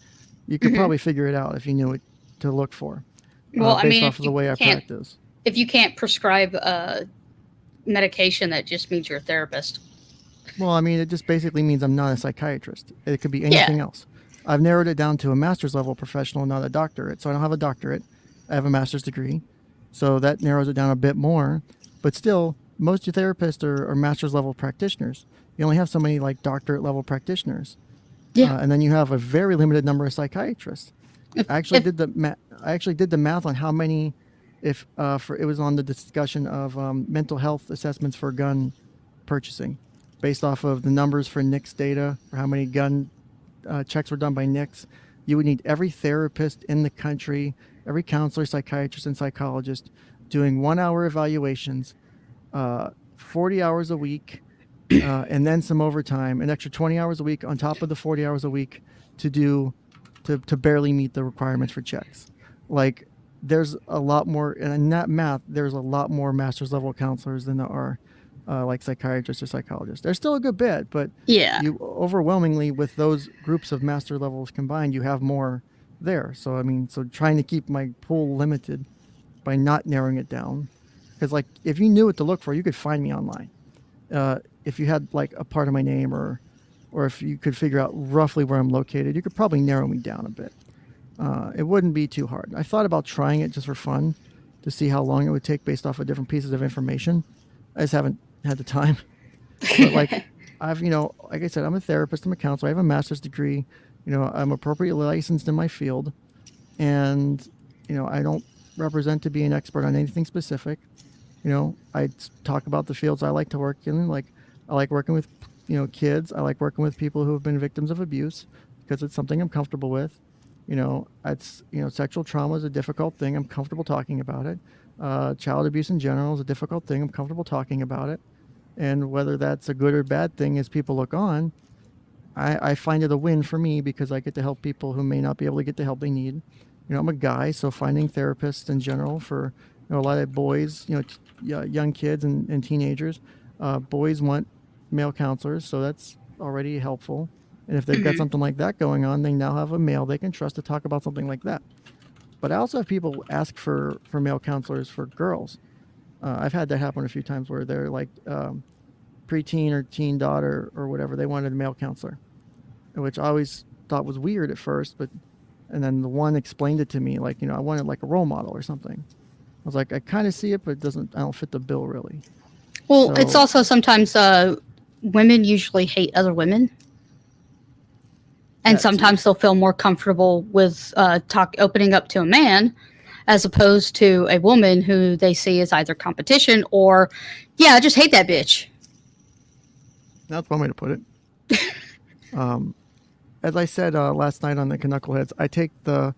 You could probably figure it out if you knew what to look for. Well, based I mean, off of the way I practice. If you can't prescribe medication, that just means you're a therapist. Well, I mean, it just basically means I'm not a psychiatrist. It could be anything else. I've narrowed it down to a master's level professional, not a doctorate. So I don't have a doctorate. I have a master's degree. So that narrows it down a bit more. But still, most of your therapists are master's level practitioners. You only have so many like doctorate level practitioners. And then you have a very limited number of psychiatrists. I actually did the math on how many, it was on the discussion of mental health assessments for gun purchasing, based off of the numbers for NICS data, for how many gun checks were done by NICS. You would need every therapist in the country, every counselor, psychiatrist, and psychologist doing 1 hour evaluations, 40 hours a week, and then some overtime, an extra 20 hours a week on top of the 40 hours a week to barely meet the requirements for checks. Like, there's a lot more, and in that math, there's a lot more master's level counselors than there are like psychiatrists or psychologists. There's still a good bit, but you overwhelmingly, with those groups of master levels combined, you have more there. So I mean, so trying to keep my pool limited by not narrowing it down, because like if you knew what to look for, you could find me online. If you had like a part of my name, or if you could figure out roughly where I'm located, you could probably narrow me down a bit. It wouldn't be too hard. I thought about trying it just for fun to see how long it would take based off of different pieces of information. I just haven't had the time. But like I've, like I said, I'm a therapist, I'm a counselor, I have a master's degree, I'm appropriately licensed in my field, and I don't represent to be an expert on anything specific. I talk about the fields I like to work in. Like I like working with kids. I like working with people who have been victims of abuse because it's something I'm comfortable with. It's sexual trauma is a difficult thing. I'm comfortable talking about it. Child abuse in general is a difficult thing. I'm comfortable talking about it. And whether that's a good or bad thing as people look on, I find it a win for me because I get to help people who may not be able to get the help they need. I'm a guy, so finding therapists in general for a lot of boys, young kids and teenagers, boys want male counselors, so that's already helpful. And if they've got something like that going on, they now have a male they can trust to talk about something like that. But I also have people ask for male counselors for girls. I've had that happen a few times where they're like preteen or teen daughter or whatever, they wanted a male counselor, which I always thought was weird at first, and then the one explained it to me like, I wanted like a role model or something. I was like, I kind of see it, but I don't fit the bill really. Well, so, it's also sometimes women usually hate other women. And sometimes they'll feel more comfortable with opening up to a man as opposed to a woman who they see as either competition or, I just hate that bitch. That's one way to put it. As I said last night on the Knuckleheads, I take the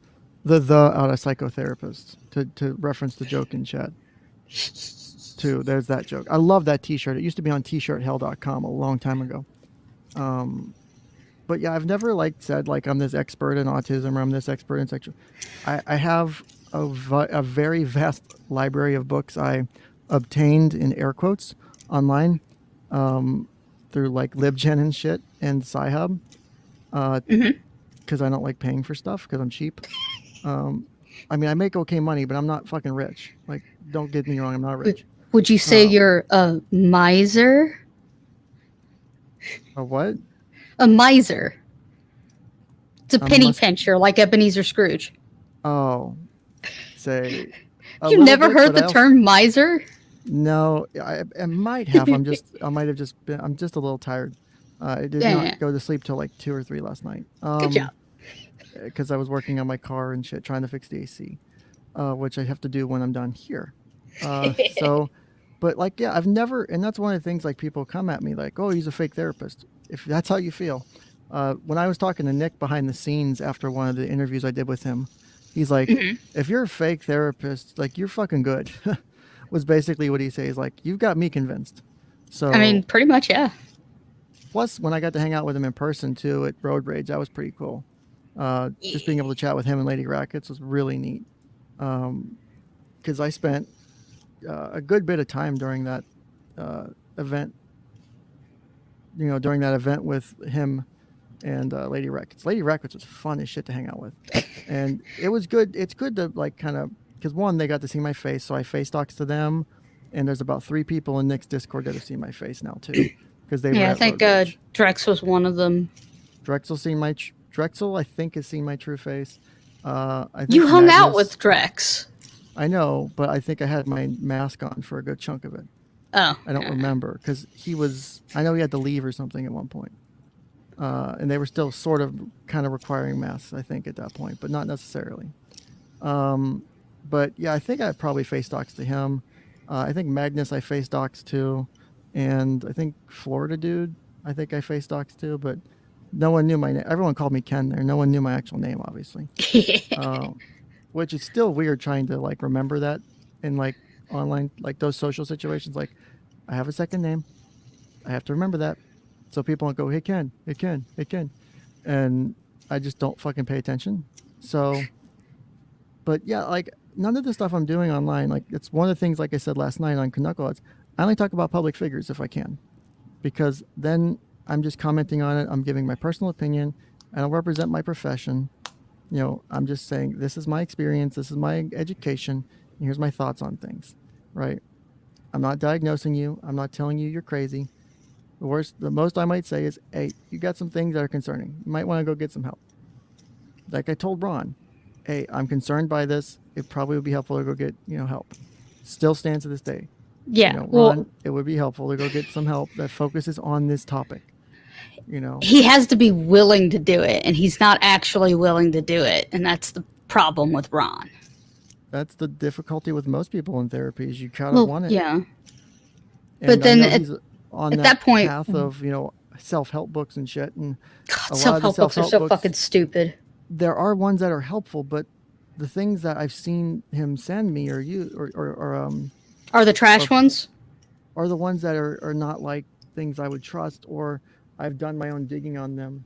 out of psychotherapists to reference the joke in chat. Too, there's that joke. I love that T-shirt. It used to be on tshirthell.com a long time ago. But yeah, I've never said I'm this expert in autism or I'm this expert in sexual. I have a very vast library of books I obtained in air quotes online through LibGen and shit and Sci-Hub because I don't like paying for stuff because I'm cheap. I mean, I make okay money, but I'm not fucking rich. Don't get me wrong, I'm not rich. Would you say you're a miser? A what? A miser. It's a penny pincher, like Ebenezer Scrooge. Oh, say. You never heard the term miser? No, I might have. I'm just a little tired. I did not go to sleep till 2 or 3 last night. Good job. Because I was working on my car and shit, trying to fix the AC, which I have to do when I'm done here. But I've never, and that's one of the things people come at me oh, he's a fake therapist. If that's how you feel. When I was talking to Nick behind the scenes after one of the interviews I did with him, he's like, if you're a fake therapist, you're fucking good. Was basically what he says. You've got me convinced. So I mean, pretty much, yeah. Plus, when I got to hang out with him in person too at Road Rage, that was pretty cool. Just being able to chat with him and Lady Rackets was really neat. Because I spent a good bit of time during that event. During that event with him and Lady Rackets. Lady Rackets was fun as shit to hang out with, and it was good. It's good to kind of because one, they got to see my face, so I face talks to them, and there's about 3 people in Nick's Discord that have seen my face now too, because they were I think Drex was one of them. Drexel, I think, has seen my true face. I think you hung out with Drex. I know, but I think I had my mask on for a good chunk of it. Oh. I don't remember because I know he had to leave or something at one point. And they were still sort of kind of requiring masks, I think, at that point, but not necessarily. But yeah, I think I probably face docs to him. I think Magnus I face docs to. And I think Florida Dude, I think I face docs to, but no one knew my name. Everyone called me Ken there. No one knew my actual name, obviously. Which is still weird trying to remember that in online, those social situations. I have a second name. I have to remember that. So people don't go, hey Ken, hey Ken, hey Ken. And I just don't fucking pay attention. So, but yeah, none of the stuff I'm doing online, it's one of the things, I said last night on Knuckleheads, I only talk about public figures if I can. Because then I'm just commenting on it. I'm giving my personal opinion. I don't represent my profession. I'm just saying, this is my experience. This is my education. And here's my thoughts on things, right? I'm not diagnosing you. I'm not telling you you're crazy. The most I might say is, hey, you got some things that are concerning. You might want to go get some help. Like I told Ron, hey, I'm concerned by this. It probably would be helpful to go get, help. Still stands to this day. Yeah. Ron, it would be helpful to go get some help that focuses on this topic. He has to be willing to do it, and he's not actually willing to do it, and that's the problem with Ron. That's the difficulty with most people in therapy is you kind of want it. Yeah. And but then he's on that point, path of, self-help books and shit. And God, self-help books are so fucking stupid. There are ones that are helpful, but the things that I've seen him send me are the trash ones? Are the ones that are not like things I would trust, or I've done my own digging on them.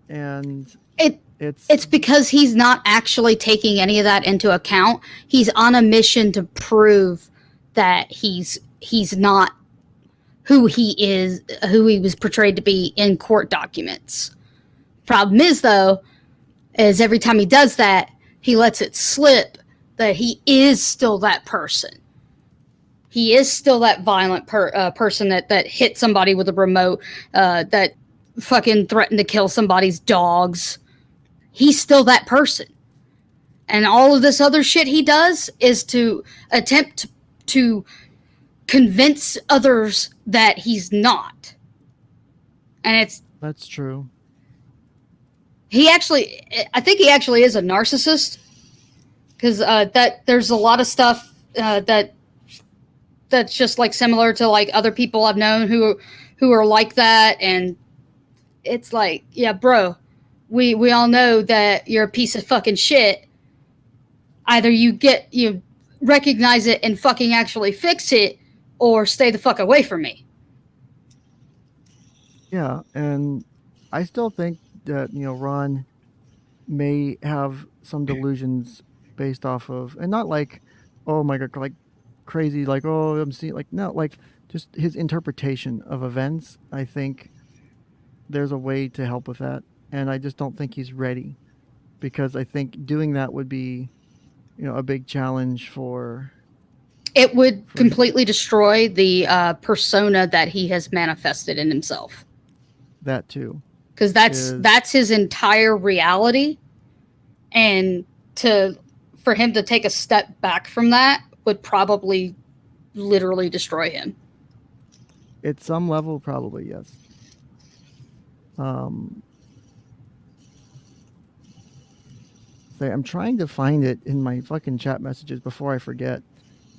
And it's because he's not actually taking any of that into account. He's on a mission to prove that he's not who he is, who he was portrayed to be in court documents. Problem is, though, is every time he does that, he lets it slip that he is still that person. He is still that violent person that hit somebody with a remote, that fucking threatened to kill somebody's dogs. He's still that person. And all of this other shit he does is to attempt to convince others that he's not. And that's true. I think he actually is a narcissist, because that there's a lot of stuff that's just like similar to like other people I've known who are like that. And it's like, yeah, bro, we all know that you're a piece of fucking shit. Either you recognize it and fucking actually fix it, or stay the fuck away from me. Yeah, and I still think that, Ron may have some delusions based off of, and not like, oh my God, like crazy, like, oh, I'm seeing, like, no, like just his interpretation of events. I think there's a way to help with that. And I just don't think he's ready, because I think doing that would be, a big challenge for... It would completely destroy the persona that he has manifested in himself. That too. Because that's his entire reality. And for him to take a step back from that would probably literally destroy him. At some level, probably, yes. I'm trying to find it in my fucking chat messages before I forget.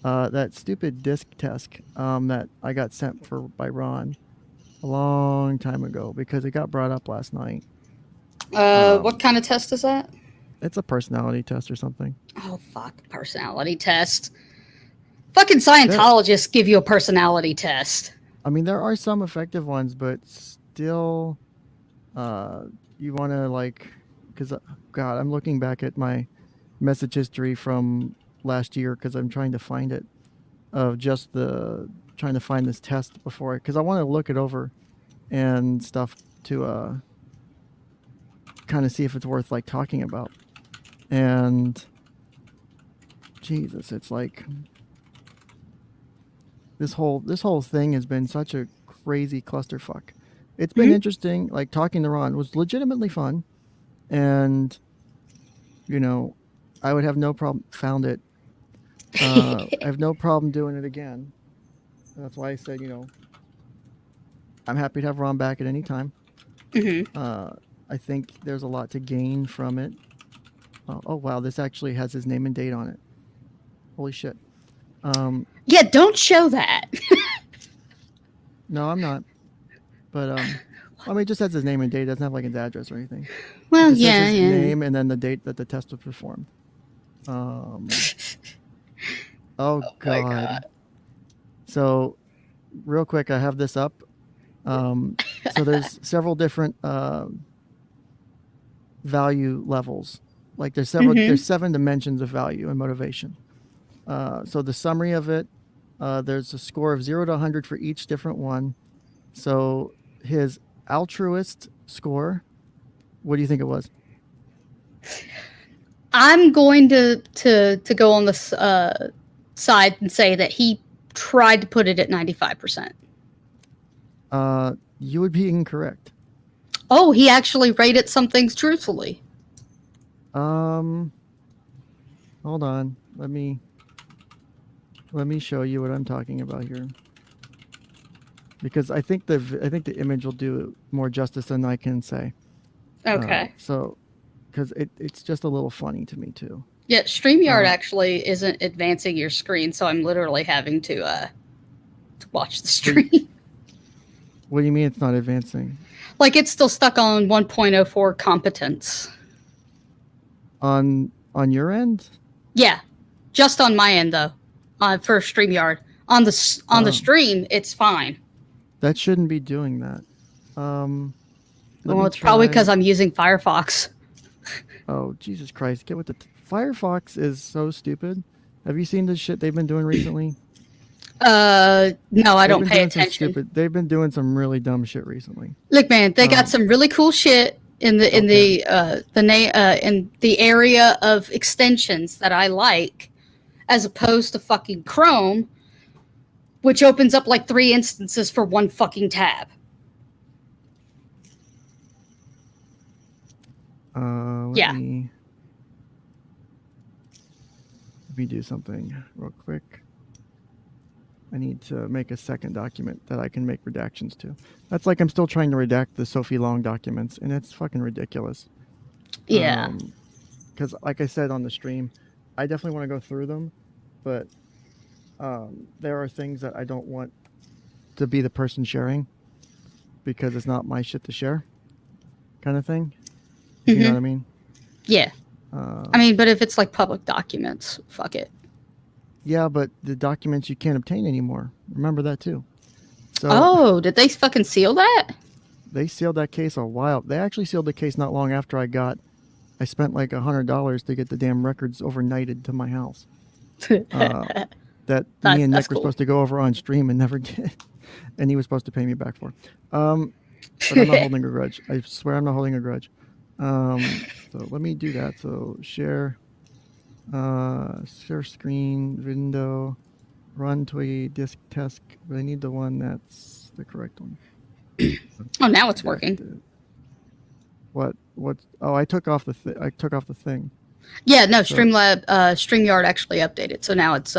That stupid disc test that I got sent by Ron a long time ago, because it got brought up last night. What kind of test is that? It's a personality test or something. Oh, fuck. Personality test. Fucking Scientologists give you a personality test. I mean, there are some effective ones, but still, you want to, like... Because, God, I'm looking back at my message history from last year, because I'm trying to find it, of just trying to find this test before, because I want to look it over and stuff to kind of see if it's worth like talking about. And Jesus, it's like this whole thing has been such a crazy clusterfuck. It's been interesting. Like, talking to Ron was legitimately fun. And, I would have no problem. Found it. I have no problem doing it again. That's why I said, I'm happy to have Ron back at any time. I think there's a lot to gain from it. Oh, wow. This actually has his name and date on it. Holy shit. Yeah, don't show that. No, I'm not. But, I mean, it just has his name and date. It doesn't have like his address or anything. Well, it just yeah, says his yeah. name and then the date that the test was performed. Oh God. So, real quick, I have this up. So there's several different value levels. Like there's 7 dimensions of value and motivation. So the summary of it, there's a score of 0 to 100 for each different one. So his altruist score, what do you think it was? I'm going to go on this side and say that he tried to put it at 95%. You would be incorrect. Oh, he actually rated some things truthfully. Hold on. Let me... Let me show you what I'm talking about here. Because I think the image will do more justice than I can say. Okay. So, because it's just a little funny to me too. Yeah, StreamYard actually isn't advancing your screen, so I'm literally having to watch the stream. What do you mean it's not advancing? Like it's still stuck on 1.04 competence. On your end? Yeah, just on my end though. For StreamYard, on the stream, it's fine. That shouldn't be doing that. Well, it's probably because I'm using Firefox. Oh, Jesus Christ! Get with the Firefox is so stupid. Have you seen the shit they've been doing recently? No, I don't pay attention. They've been doing some really dumb shit recently. Look, man, they got some really cool shit in the area of extensions that I like, as opposed to fucking Chrome, which opens up like 3 instances for one fucking tab. Let me do something real quick. I need to make a second document that I can make redactions to. That's like I'm still trying to redact the Sophie Long documents, and it's fucking ridiculous. Yeah. Because like I said on the stream, I definitely want to go through them, but there are things that I don't want to be the person sharing because it's not my shit to share, kind of thing. You know what I mean? Yeah. I mean, but if it's like public documents, fuck it. Yeah, but the documents you can't obtain anymore. Remember that too. So, did they fucking seal that? They sealed that case a while. They actually sealed the case not long after I spent like $100 to get the damn records overnighted to my house. That me and Nick were supposed to go over on stream and never did. And he was supposed to pay me back for. But I'm not holding a grudge. I swear I'm not holding a grudge. So let me do that. So share screen window, run to a disk test. But I need the one that's the correct one. Oh, now it's working. What? Oh, I took off the thing. Yeah, no. StreamYard actually updated, so now it's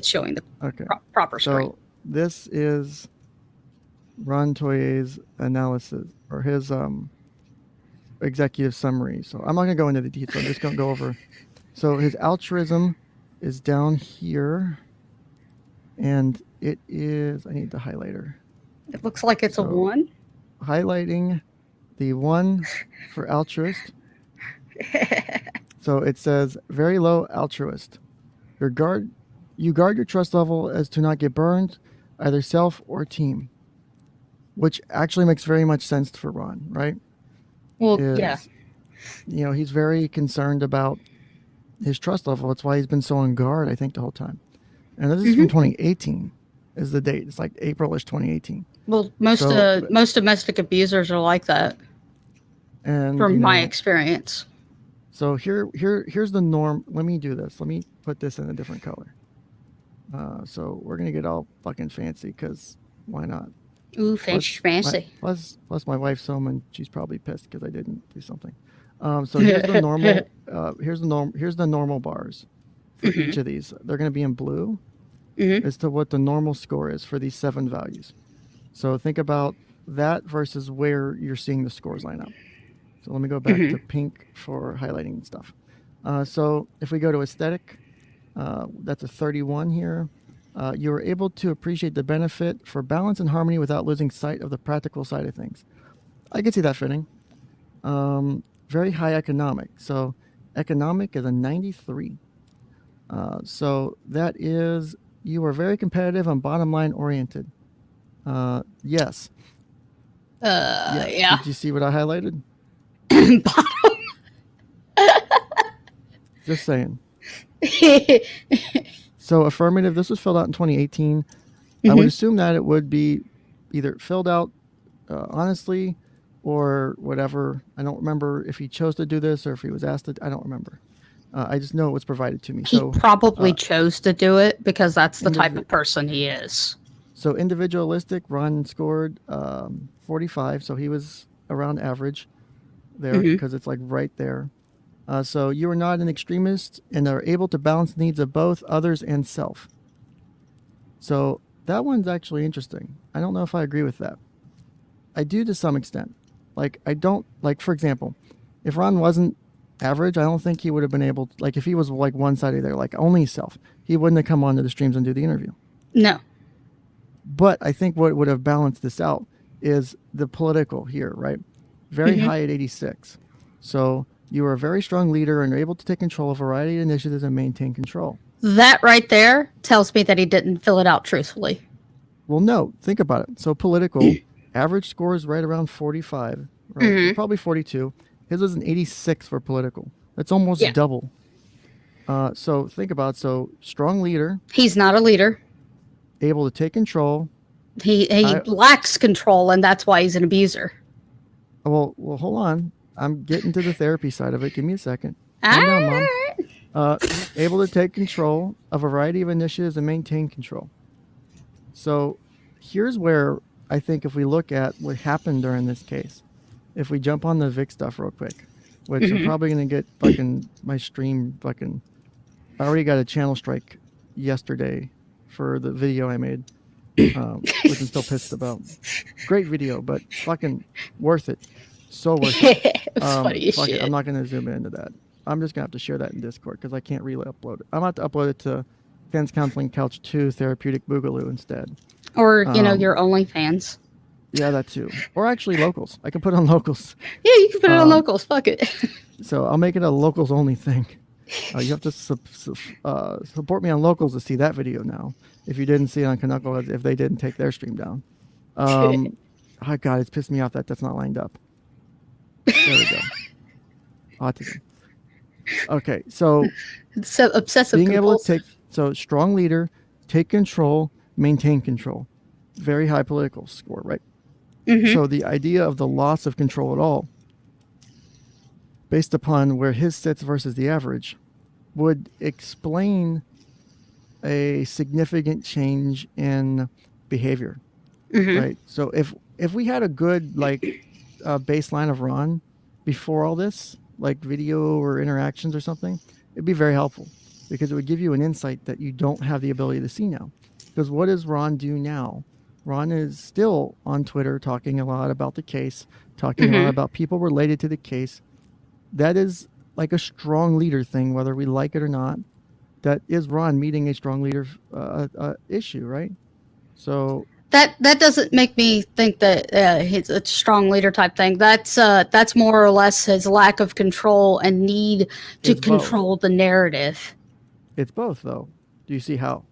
showing the proper screen. So this is Ron Toye's analysis or his executive summary. So I'm not gonna go into the details. I'm just gonna go over. So his altruism is down here, and it is. I need the highlighter. It looks like it's a 1. Highlighting the 1 for altruist. So it says very low altruist. You guard your trust level as to not get burned, either self or team. Which actually makes very much sense for Ron, right? Well, yeah. You know, he's very concerned about his trust level. That's why he's been so on guard, I think, the whole time. And this is from 2018 is the date. It's like April-ish 2018. Well, most domestic abusers are like that. And from my experience. So here's the norm. Let me do this. Let me put this in a different color. So we're gonna get all fucking fancy because why not? Ooh, fancy. Plus my wife's home and she's probably pissed because I didn't do something. So here's the normal. Here's the normal bars for each of these. They're gonna be in blue as to what the normal score is for these 7 values. So think about that versus where you're seeing the scores line up. So let me go back to pink for highlighting and stuff. So if we go to aesthetic, that's a 31 here. You were able to appreciate the benefit for balance and harmony without losing sight of the practical side of things. I can see that fitting. Very high economic. So economic is a 93. So that is, you are very competitive and bottom line oriented. Yes. Yeah. Did you see what I highlighted? Bottom. Just saying. So affirmative, this was filled out in 2018. I would assume that it would be either filled out honestly or whatever. I don't remember if he chose to do this or if he was asked to. I don't remember. I just know it was provided to me. He probably chose to do it because that's the type of person he is. So individualistic, Ron scored 45, so he was around average there because it's like right there. So you are not an extremist and are able to balance the needs of both others and self. So that one's actually interesting. I don't know if I agree with that. I do to some extent. Like, I don't, like, for example, if Ron wasn't average, I don't think he would have been able to, like, if he was like one-sided there, like only self, he wouldn't have come onto the streams and do the interview. No. But I think what would have balanced this out is the political here, right? Very high at 86. So you were a very strong leader and are able to take control of a variety of initiatives and maintain control. That right there tells me that he didn't fill it out truthfully. Well, no, think about it. So political, average score is right around 45, right? Probably 42. His was an 86 for political. That's almost double. So think about it. So strong leader. He's not a leader. Able to take control. He lacks control, and that's why he's an abuser. Well, hold on. I'm getting to the therapy side of it. Give me a second. Calm down, Mom. Able to take control of a variety of initiatives and maintain control. So here's where I think if we look at what happened during this case, if we jump on the Vic stuff real quick, which I'm probably going to get fucking my stream fucking, I already got a channel strike yesterday for the video I made, which I'm still pissed about. Great video, but fucking worth it. So worth it. It's funny as shit. I'm not going to zoom into that. I'm just going to have to share that in Discord because I can't really upload it. I'm going to have to upload it to Fans Counseling Couch 2 Therapeutic Boogaloo instead. Or, your OnlyFans. Yeah, that too. Or actually locals. I can put it on locals. Yeah, you can put it on locals. Fuck it. So I'll make it a locals only thing. You have to support me on locals to see that video now. If you didn't see it on Canuckle, if they didn't take their stream down. Oh God, it's pissed me off that that's not lined up. There we go. Autism. Okay, so obsessive being able to compulsive. so strong leader, take control, maintain control. Very high political score, right? So the idea of the loss of control at all, based upon where his sits versus the average, would explain a significant change in behavior, right? So if we had a good baseline of Ron before all this, like video or interactions or something, it'd be very helpful because it would give you an insight that you don't have the ability to see now. Because what does Ron do now? Ron is still on Twitter talking a lot about the case, talking a lot about people related to the case. That is like a strong leader thing, whether we like it or not. That is Ron meeting a strong leader issue, right? So that doesn't make me think that he's a strong leader type thing. That's more or less his lack of control and need to control the narrative. It's both, though. Do you see how?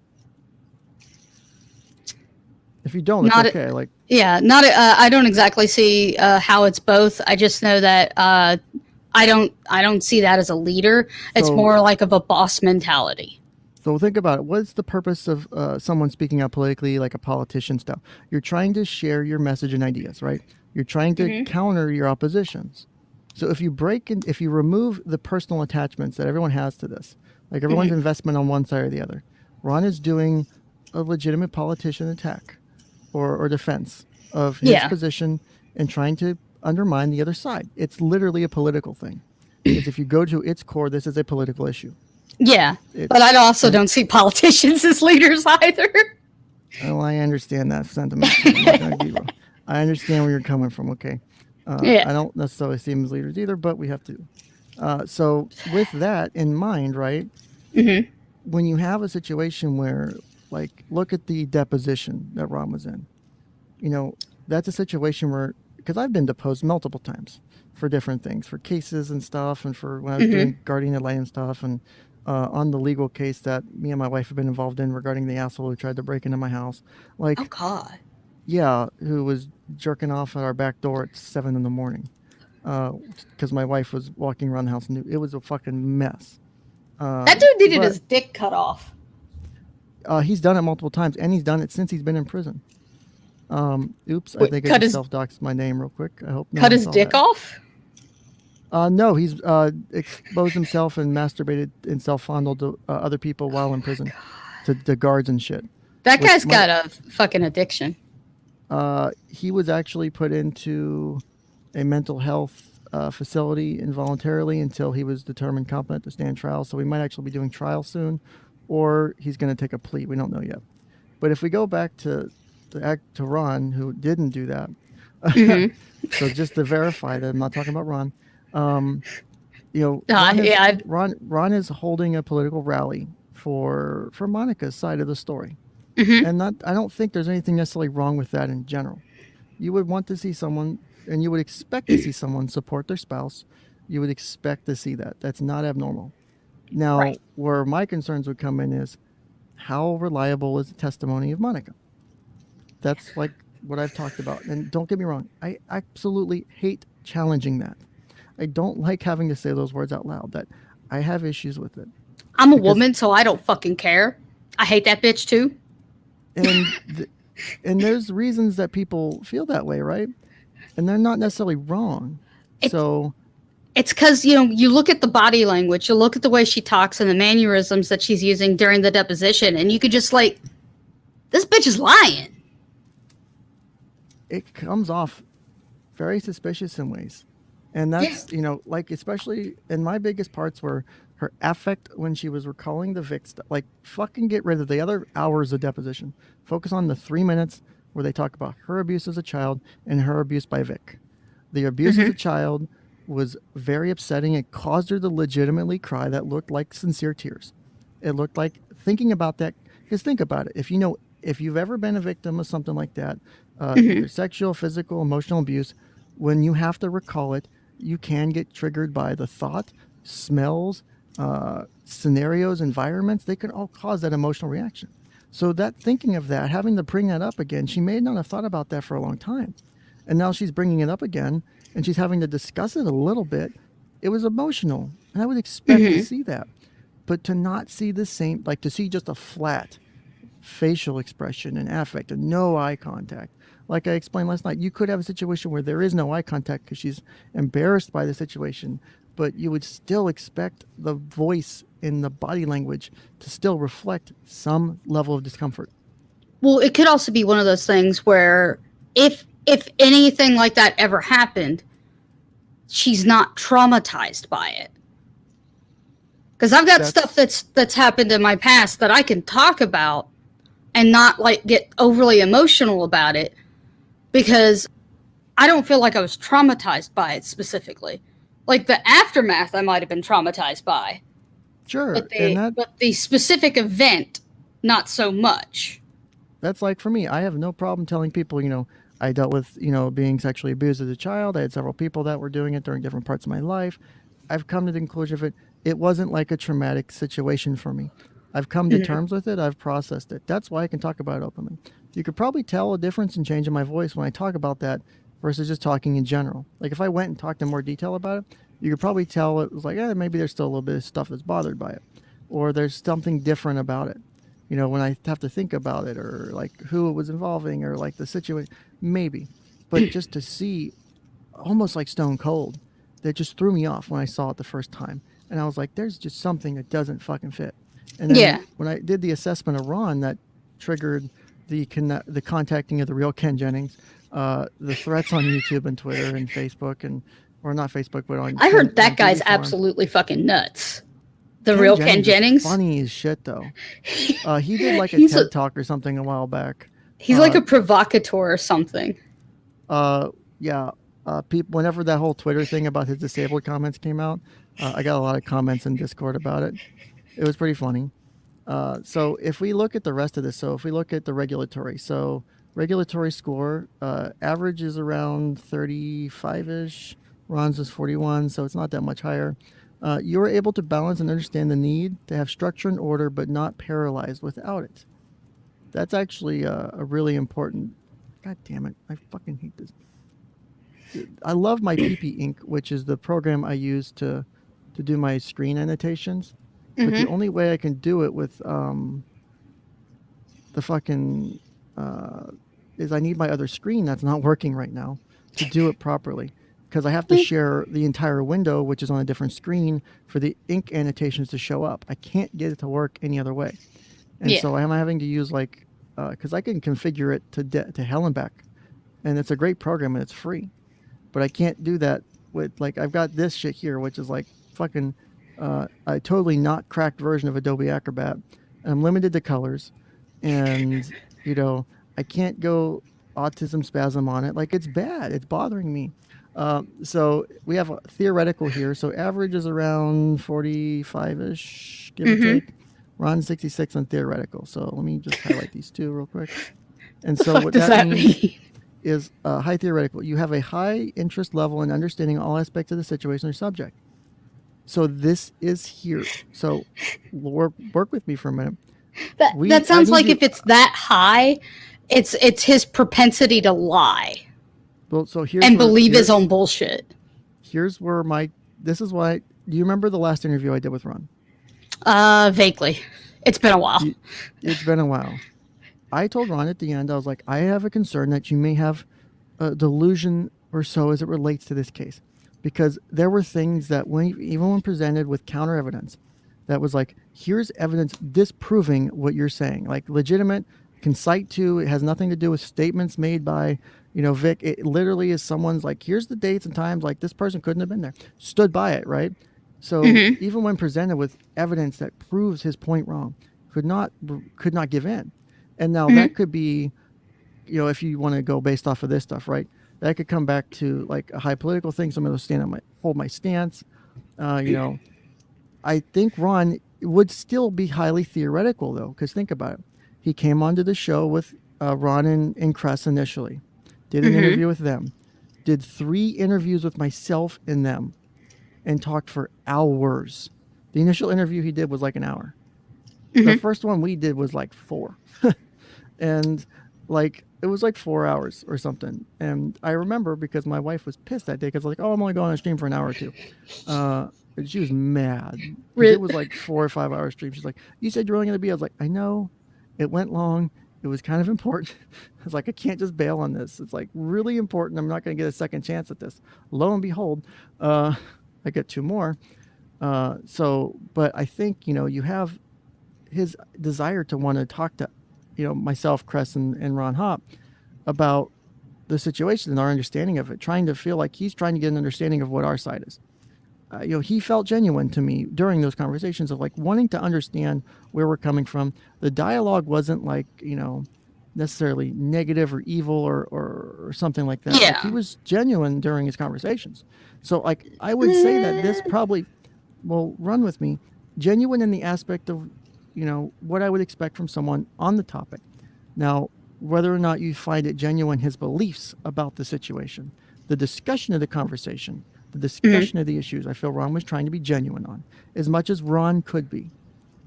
If you don't, it's okay. I don't exactly see how it's both. I just know that I don't see that as a leader. It's more like of a boss mentality. So think about it. What's the purpose of someone speaking out politically like a politician style? You're trying to share your message and ideas, right? You're trying to counter your oppositions. So if you if you remove the personal attachments that everyone has to this, like everyone's investment on one side or the other, Ron is doing a legitimate politician attack or defense of his position and trying to undermine the other side. It's literally a political thing. Because if you go to its core, this is a political issue. Yeah, but I also don't see politicians as leaders either. Well, I understand that sentiment. I understand where you're coming from. Okay. I don't necessarily see them as leaders either, but we have to. So with that in mind, right, when you have a situation where, like, look at the deposition that Ron was in, that's a situation where, because I've been deposed multiple times for different things, for cases and stuff, and for when I was doing guardian ad litem stuff, and on the legal case that me and my wife have been involved in regarding the asshole who tried to break into my house. Like, oh God. Yeah, who was jerking off at our back door at 7 a.m. Because my wife was walking around the house and it was a fucking mess. That dude needed his dick cut off. He's done it multiple times, and he's done it since he's been in prison. Oops, I think I just self-doxed my name real quick. I hope no cut his dick off? No, he's exposed himself and masturbated and self-fondled to other people while in prison, to guards and shit. That guy's got a fucking addiction. He was actually put into a mental health facility involuntarily until he was determined competent to stand trial. So we might actually be doing trial soon, or he's going to take a plea. We don't know yet. But if we go back to Ron, who didn't do that, so just to verify that I'm not talking about Ron, Ron is holding a political rally for Monica's side of the story, and I don't think there's anything necessarily wrong with that in general. You would want to see someone, and you would expect to see someone support their spouse. You would expect to see that. That's not abnormal. Now, where my concerns would come in is, how reliable is the testimony of Monica? That's like what I've talked about. And don't get me wrong, I absolutely hate challenging that. I don't like having to say those words out loud, that I have issues with it. I'm a woman, so I don't fucking care. I hate that bitch too. And there's reasons that people feel that way, right? And they're not necessarily wrong. It's because, you look at the body language, you look at the way she talks and the mannerisms that she's using during the deposition, and you could just this bitch is lying. It comes off very suspicious in ways. And that's, especially in my biggest parts were her affect when she was recalling the Vic stuff. Fucking get rid of the other hours of deposition. Focus on the 3 minutes where they talk about her abuse as a child and her abuse by Vic. The abuse as a child was very upsetting. It caused her to legitimately cry. That looked like sincere tears. It looked like thinking about that. Because think about it. If you've ever been a victim of something like that, either sexual, physical, emotional abuse, when you have to recall it, you can get triggered by the thought, smells, scenarios, environments. They can all cause that emotional reaction. So that thinking of that, having to bring that up again, she may not have thought about that for a long time. And now she's bringing it up again, and she's having to discuss it a little bit. It was emotional, and I would expect to see that. But to not see the same, to see just a flat facial expression and affect and no eye contact. Like I explained last night, you could have a situation where there is no eye contact because she's embarrassed by the situation, but you would still expect the voice in the body language to still reflect some level of discomfort. Well, it could also be one of those things where if anything like that ever happened, she's not traumatized by it. Because I've got stuff that's happened in my past that I can talk about and not get overly emotional about it, because I don't feel like I was traumatized by it specifically. The aftermath I might have been traumatized by. Sure. But the specific event, not so much. That's for me. I have no problem telling people, I dealt with, being sexually abused as a child. I had several people that were doing it during different parts of my life. I've come to the conclusion of it. It wasn't like a traumatic situation for me. I've come to terms with it. I've processed it. That's why I can talk about it openly. You could probably tell a difference in change in my voice when I talk about that versus just talking in general. If I went and talked in more detail about it, you could probably tell it was maybe there's still a little bit of stuff that's bothered by it, or there's something different about it. When I have to think about it, or who it was involving, or the situation, maybe. But just to see, almost like stone cold, that just threw me off when I saw it the first time. And I was like, there's just something that doesn't fucking fit. And then when I did the assessment of Ron, that triggered the contacting of the real Ken Jennings, the threats on YouTube and Twitter and Facebook, or not Facebook, but on. I heard that guy's absolutely fucking nuts. The real Ken Jennings. Funny as shit, though. He did a TED Talk or something a while back. He's a provocateur or something. Yeah. People, whenever that whole Twitter thing about his disabled comments came out, I got a lot of comments in Discord about it. It was pretty funny. So if we look at the rest of this, if we look at the regulatory score, average is around 35-ish. Ron's is 41, so it's not that much higher. You are able to balance and understand the need to have structure and order, but not paralyzed without it. That's actually a really important. God damn it! I fucking hate this. I love my PP Ink, which is the program I use to do my screen annotations. But the only way I can do it with the fucking is I need my other screen that's not working right now to do it properly, because I have to share the entire window, which is on a different screen, for the ink annotations to show up. I can't get it to work any other way. And so I'm having to use because I can configure it to hell and back, and it's a great program and it's free. But I can't do that with I've got this shit here, which is fucking a totally not cracked version of Adobe Acrobat. And I'm limited to colors, and You know, I can't go autism spasm on it. Like, it's bad. It's bothering me. So we have a theoretical here. So average is around 45-ish, give or take. Ron 66 on theoretical. So let me just highlight these two real quick. And so what that means is high theoretical. You have a high interest level in understanding all aspects of the situation or subject. So this is here. So work with me for a minute. That sounds like if it's that high, it's his propensity to lie. Well, so believe his own bullshit. Here's where this is why. Do you remember the last interview I did with Ron? Vaguely. It's been a while. It's been a while. I told Ron at the end, I was like, I have a concern that you may have a delusion or so as it relates to this case. Because there were things that even when presented with counter evidence, that was like, here's evidence disproving what you're saying. Like legitimate, can cite to, it has nothing to do with statements made by, Vic. It literally is someone's like, here's the dates and times, like this person couldn't have been there. Stood by it, right? So even when presented with evidence that proves his point wrong, could not give in. And now that could be, if you want to go based off of this stuff, right? That could come back to like a high political thing. Someone will hold my stance. I think Ron would still be highly theoretical though, because think about it. He came onto the show with Ron and Kress initially, did an interview with them, did 3 interviews with myself and them, and talked for hours. The initial interview he did was like an hour. The first one we did was like 4. And like, it was like 4 hours or something. And I remember because my wife was pissed that day because like, oh, I'm only going on a stream for an hour or 2. And she was mad. It was like 4 or 5 hour stream. She's like, you said you're only going to be. I was like, I know. It went long. It was kind of important. I was like, I can't just bail on this. It's like really important. I'm not going to get a second chance at this. Lo and behold, I get 2 more. But I think, you have his desire to want to talk to, myself, Kress, and Ron Hopp about the situation and our understanding of it, trying to feel like he's trying to get an understanding of what our side is. He felt genuine to me during those conversations of like wanting to understand where we're coming from. The dialogue wasn't like, necessarily negative or evil or something like that. Yeah. Like, he was genuine during his conversations. So like, I would say that this probably will run with me, genuine in the aspect of, what I would expect from someone on the topic. Now, whether or not you find it genuine, his beliefs about the situation, the discussion of the conversation, the discussion of the issues, I feel Ron was trying to be genuine on, as much as Ron could be.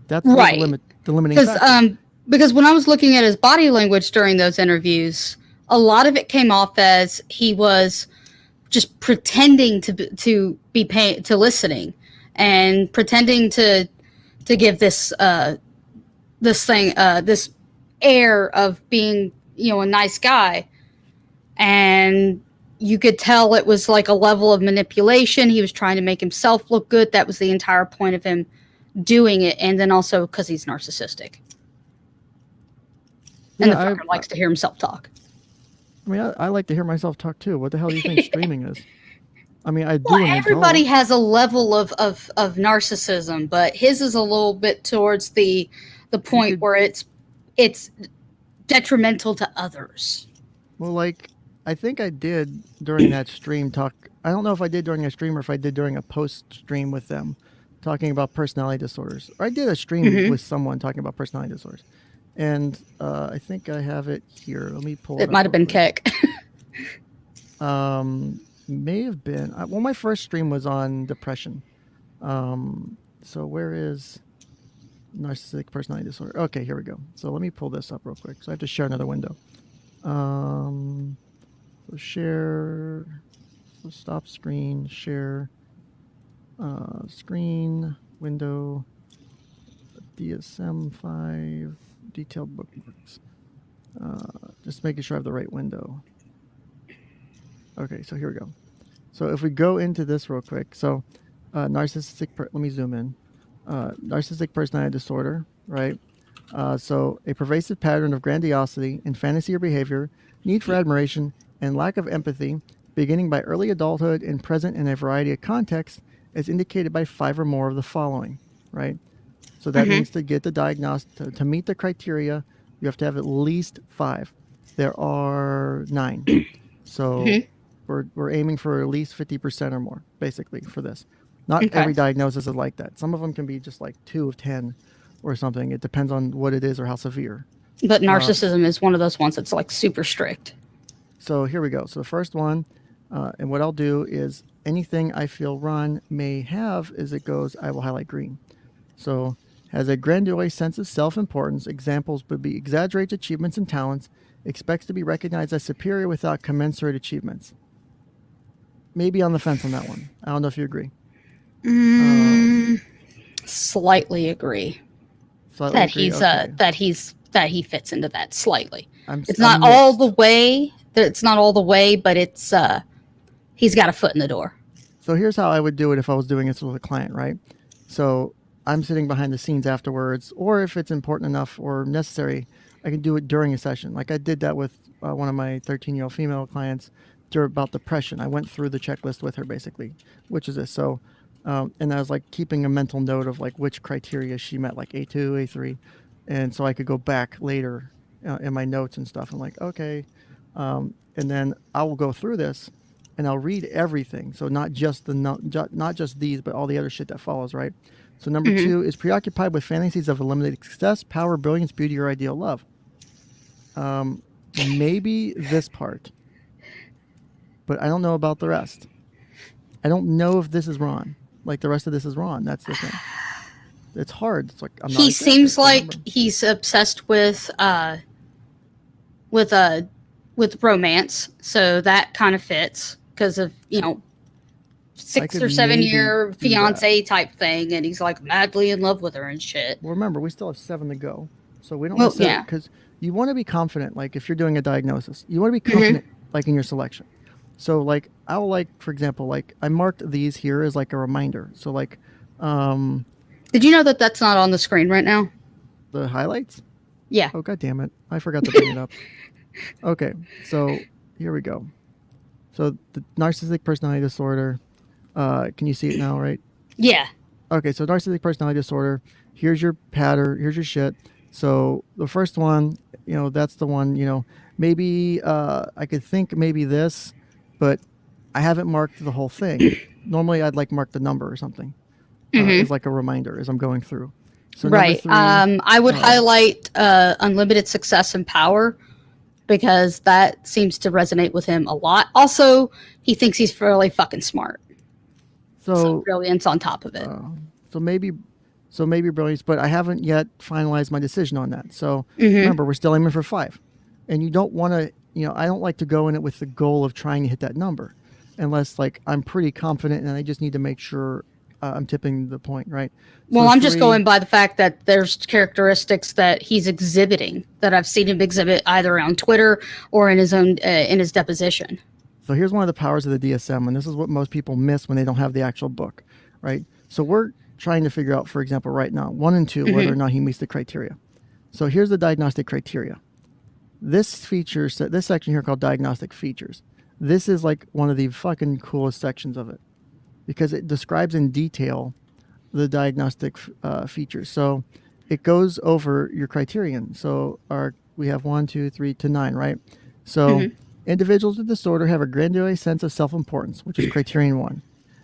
That's right. The limiting factor. Because when I was looking at his body language during those interviews, a lot of it came off as he was just pretending to be paying, to listening, and pretending to give this this air of being, a nice guy. And you could tell it was like a level of manipulation. He was trying to make himself look good. That was the entire point of him doing it. And then also because he's narcissistic. And the fucker likes to hear himself talk. I mean, I like to hear myself talk too. What the hell do you think streaming is? I mean, I do. Well, everybody has a level of narcissism, but his is a little bit towards the point where it's detrimental to others. Well, like, I think I did during that stream talk. I don't know if I did during a stream or if I did during a post stream with them, talking about personality disorders. Or I did a stream with someone talking about personality disorders, and I think I have it here. Let me pull it. It might have been Keck. May have been. Well, my first stream was on depression. So where is narcissistic personality disorder? Okay, here we go. So let me pull this up real quick. So I have to share another window. So share. So stop screen. Share. Screen window. DSM-5 detailed bookmarks. Just making sure I have the right window. Okay, so here we go. So if we go into this real quick, so narcissistic, let me zoom in. Narcissistic personality disorder, right? So a pervasive pattern of grandiosity in fantasy or behavior, need for admiration, and lack of empathy, beginning by early adulthood and present in a variety of contexts, is indicated by 5 or more of the following, right? So that means to get the diagnosis, to meet the criteria You have to have at least 5. There are 9. So we're aiming for at least 50% or more, basically, for this. Not every diagnosis is like that. Some of them can be just like 2 of 10 or something. It depends on what it is or how severe. But narcissism is one of those ones that's like super strict. So here we go. So the first one, and what I'll do is anything I feel Ron may have is it goes, I will highlight green. So has a grandiose sense of self-importance. Examples would be exaggerates achievements and talents, expects to be recognized as superior without commensurate achievements. Maybe on the fence on that one. I don't know if you agree. Slightly agree. Slightly agree? That he fits into that slightly. It's not all the way. It's not all the way, but it's he's got a foot in the door. So here's how I would do it if I was doing this with a client, right? So I'm sitting behind the scenes afterwards, or if it's important enough or necessary, I can do it during a session. Like I did that with one of my 13-year-old female clients about depression. I went through the checklist with her basically, which is this. So, and I was like keeping a mental note of like which criteria she met, like A2, A3. And so I could go back later in my notes and stuff. I'm like, okay. And then I will go through this and I'll read everything. So not just not just these, but all the other shit that follows, right? So number 2 is preoccupied with fantasies of eliminating success, power, brilliance, beauty, or ideal love. Maybe this part, but I don't know about the rest. I don't know if this is Ron. Like the rest of this is Ron. That's the thing. It's hard. It's like he seems like he's obsessed with romance, so that kind of fits because of 6 or 7 year fiance type thing, and he's like madly in love with her and shit. Well, remember, we still have 7 to go, so we don't necessarily, because you want to be confident. Like if you're doing a diagnosis, you want to be confident, like in your selection. So like I'll like, for example, like I marked these here as like a reminder. So like, did you know that that's not on the screen right now? The highlights? Yeah. Oh, God damn it. I forgot to bring it up. Okay. So here we go. So the narcissistic personality disorder, can you see it now, right? Yeah. Okay. So narcissistic personality disorder, here's your pattern. Here's your shit. So the first one, that's the one, maybe I could think maybe this, but I haven't marked the whole thing. Normally I'd like mark the number or something. As like a reminder as I'm going through. So right. 3, I would highlight unlimited success and power because that seems to resonate with him a lot. Also, he thinks he's fairly fucking smart. So brilliance on top of it. So maybe brilliance, but I haven't yet finalized my decision on that. So remember, we're still aiming for 5. And you don't want to, I don't like to go in it with the goal of trying to hit that number unless like I'm pretty confident and I just need to make sure I'm tipping the point, right? Well, I'm just going by the fact that there's characteristics that he's exhibiting that I've seen him exhibit either on Twitter or in his own in his deposition. So here's one of the powers of the DSM, and this is what most people miss when they don't have the actual book, right? So we're trying to figure out, for example, right now, 1 and 2, whether or not he meets the criteria. So here's the diagnostic criteria. This section here called diagnostic features. This is like one of the fucking coolest sections of it, because it describes in detail the diagnostic features. So it goes over your criterion. So we have 1, 2, 3 to 9, right? So individuals with disorder have a grandiose sense of self-importance, which is criterion 1.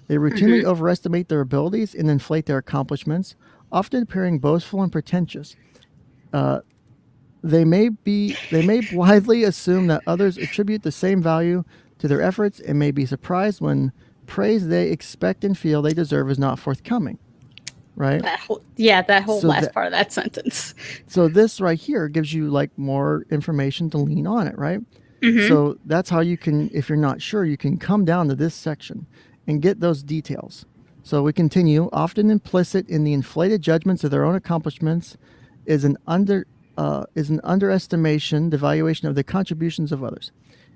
They routinely overestimate their abilities and inflate their accomplishments, often appearing boastful and pretentious. They may blithely assume that others attribute the same value to their efforts and may be surprised when praise they expect and feel they deserve is not forthcoming, right? That whole last part of that sentence. So this right here gives you like more information to lean on it, right? So that's how you can, if you're not sure, you can come down to this section and get those details. So we continue. Often implicit in the inflated judgments of their own accomplishments is an underestimation, devaluation of the contributions of others.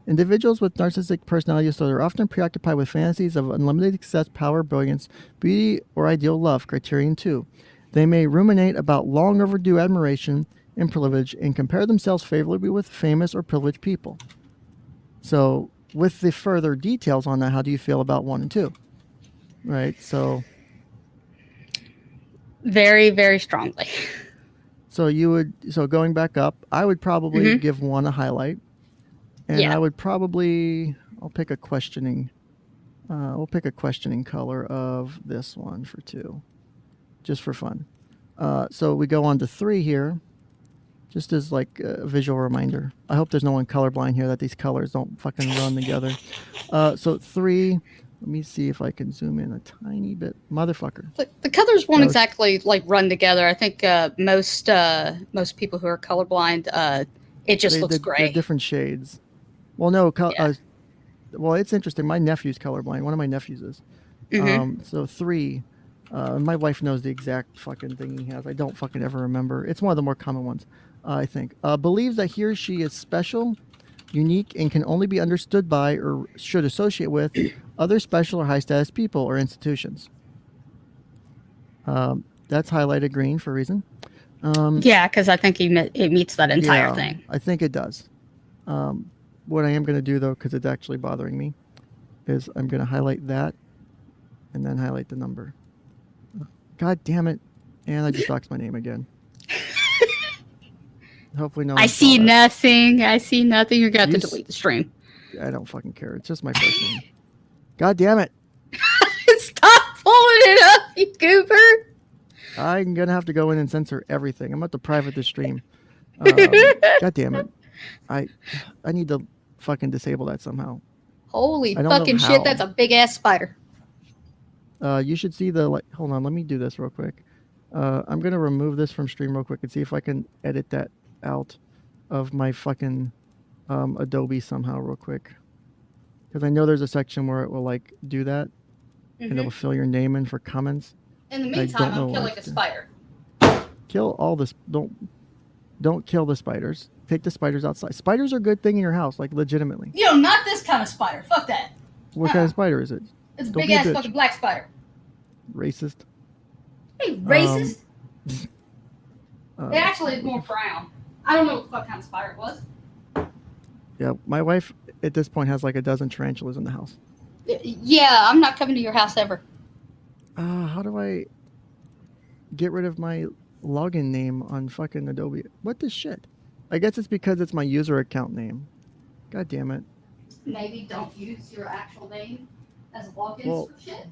Individuals with narcissistic personality disorder are often preoccupied with fantasies of unlimited success, power, brilliance, beauty, or ideal love, criterion 2. They may ruminate about long overdue admiration and privilege and compare themselves favorably with famous or privileged people. So with the further details on that, how do you feel about 1 and 2? Right, so. Very, very strongly. So going back up, I would probably give one a highlight, and I would probably I'll pick a questioning. We'll pick a questioning color of this one for 2, just for fun. So we go on to 3 here, just as like a visual reminder. I hope there's no one colorblind here that these colors don't fucking run together. So 3. Let me see if I can zoom in a tiny bit. Motherfucker. The colors won't exactly like run together. I think most people who are colorblind, it just looks gray. They're different shades. Well, no. Well, it's interesting. My nephew's colorblind. One of my nephews is. So 3. My wife knows the exact fucking thing he has. I don't fucking ever remember. It's one of the more common ones, I think. Believes that he or she is special, unique, and can only be understood by or should associate with other special or high status people or institutions. That's highlighted green for a reason. Yeah, because I think it meets that entire thing. I think it does. What I am going to do, though, because it's actually bothering me, is I'm going to highlight that and then highlight the number. God damn it. And I just doxed my name again. Hopefully no one I see nothing. I see nothing. You're going to have to delete the stream. I don't fucking care. It's just my first name. God damn it. Stop pulling it up, you goober. I'm going to have to go in and censor everything. I'm going to have to private the stream. God damn it. I need to fucking disable that somehow. Holy fucking shit, that's a big ass spider. You should see the hold on, let me do this real quick. I'm gonna remove this from stream real quick and see if I can edit that out of my fucking Adobe somehow real quick. Because I know there's a section where it will like do that and it will fill your name in for comments. In the meantime, I'm killing a spider. Kill all this. Don't kill the spiders. Take the spiders outside. Spiders are a good thing in your house, like legitimately. Yo, not this kind of spider. Fuck that. What kind of spider is it? It's a big ass fucking black spider. Racist. Hey, racist. It actually is more brown. I don't know what the fuck kind of spider it was. Yeah, my wife at this point has like a dozen tarantulas in the house. Yeah, I'm not coming to your house ever. How do I get rid of my login name on fucking Adobe? What the shit? I guess it's because it's my user account name. God damn it. Maybe don't use your actual name as logins for shit.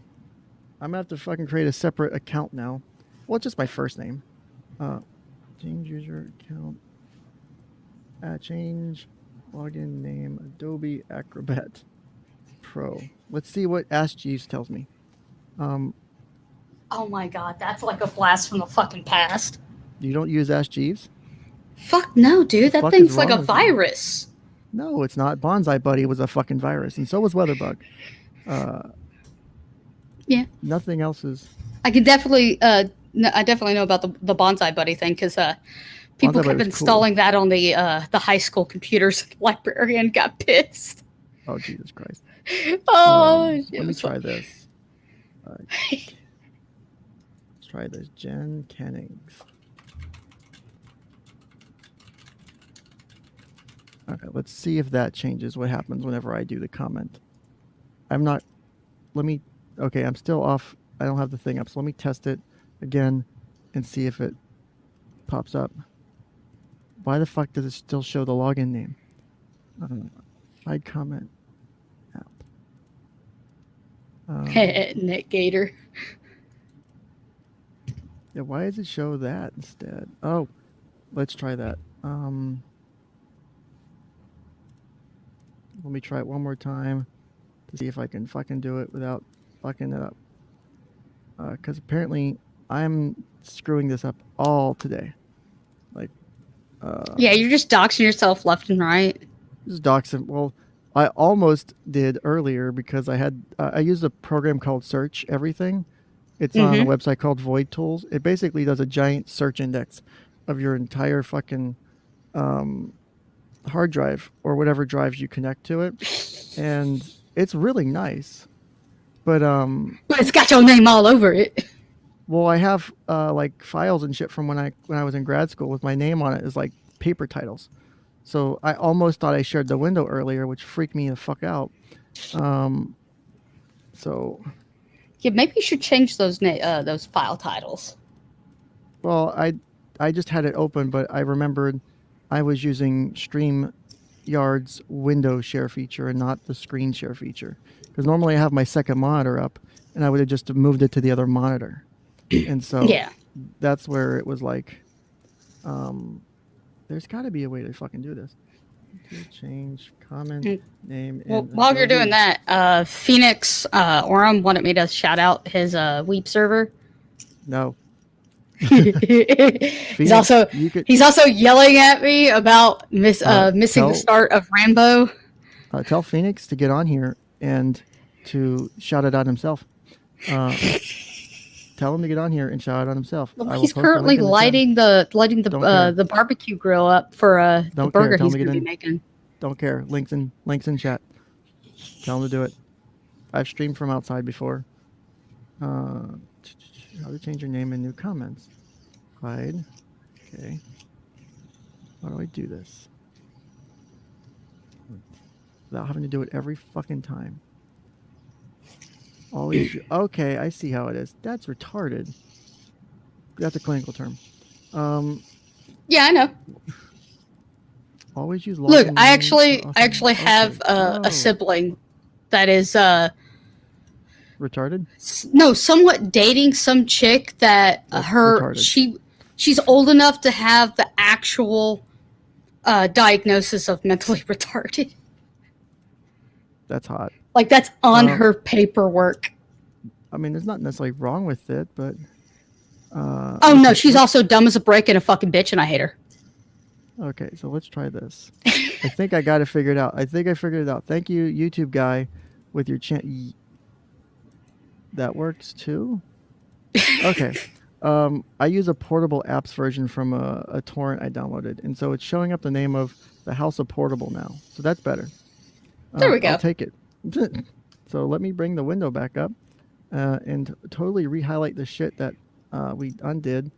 I'm gonna have to fucking create a separate account now. Well, it's just my first name. Change user account. Change login name Adobe Acrobat Pro. Let's see what Ask Jeeves tells me. Oh my god, that's like a blast from the fucking past. You don't use Ask Jeeves? Fuck no, dude. That thing's like a virus. No, it's not. 𝐷𝗀𝐼 Buddy was a fucking virus, and so was WeatherBug. Yeah. Nothing else is. I can definitely, I definitely know about the 𝐷𝗀𝐼 Buddy thing because people kept installing that on the high school computers. Librarian got pissed. Oh Jesus Christ! Let me try this. Let's try this. Jen Kennings. Okay, let's see if that changes what happens whenever I do the comment. I'm not. Okay, I'm still off. I don't have the thing up, so let me test it again and see if it pops up. Why the fuck does it still show the login name? Hide comment app. NetGator. Yeah, why does it show that instead? Oh, let's try that. Let me try it one more time to see if I can fucking do it without fucking it up. Because apparently I'm screwing this up all today. Yeah, you're just doxing yourself left and right. Just doxing. Well, I almost did earlier because I used a program called Search Everything. It's on a website called Void Tools. It basically does a giant search index of your entire fucking hard drive or whatever drives you connect to it, and it's really nice. But it's got your name all over it. Well, I have like files and shit from when I was in grad school with my name on it as like paper titles. So I almost thought I shared the window earlier, which freaked me the fuck out. So yeah, maybe you should change those file titles. Well, I just had it open, but I remembered I was using StreamYard's window share feature and not the screen share feature. Because normally I have my second monitor up, and I would have just moved it to the other monitor. And so that's where it was like, there's got to be a way to fucking do this. Change comment name. Well, while you're doing that, 𝗞𝗖𝗖 wanted me to shout out his Weep server. No. he's also yelling at me about missing the start of Rambo. Tell Phoenix to get on here and to shout it out himself. Tell him to get on here and shout it out himself. Well, he's currently lighting the barbecue grill up for the burger he's going to be making. Don't care. Links in chat. Tell him to do it. I've streamed from outside before. How to change your name in new comments. Clyde. Okay. How do I do this? Without having to do it every fucking time. Always. Okay, I see how it is. That's retarded. That's a clinical term. Yeah, I know. Always use. Look, I actually have a sibling that is retarded. No, somewhat dating some chick that she's old enough to have the actual diagnosis of mentally retarded. That's hot. Like, that's on her paperwork. I mean, there's not necessarily wrong with it, but... oh, no, she's also dumb as a brick and a fucking bitch, and I hate her. Okay, so let's try this. I think I got it figured out. I think I figured it out. Thank you, YouTube guy, with your chant. That works, too? Okay. I use a portable apps version from a torrent I downloaded, and so it's showing up the name of the House of Portable now. So that's better. There we go. I'll take it. So let me bring the window back up and totally re-highlight the shit that we undid.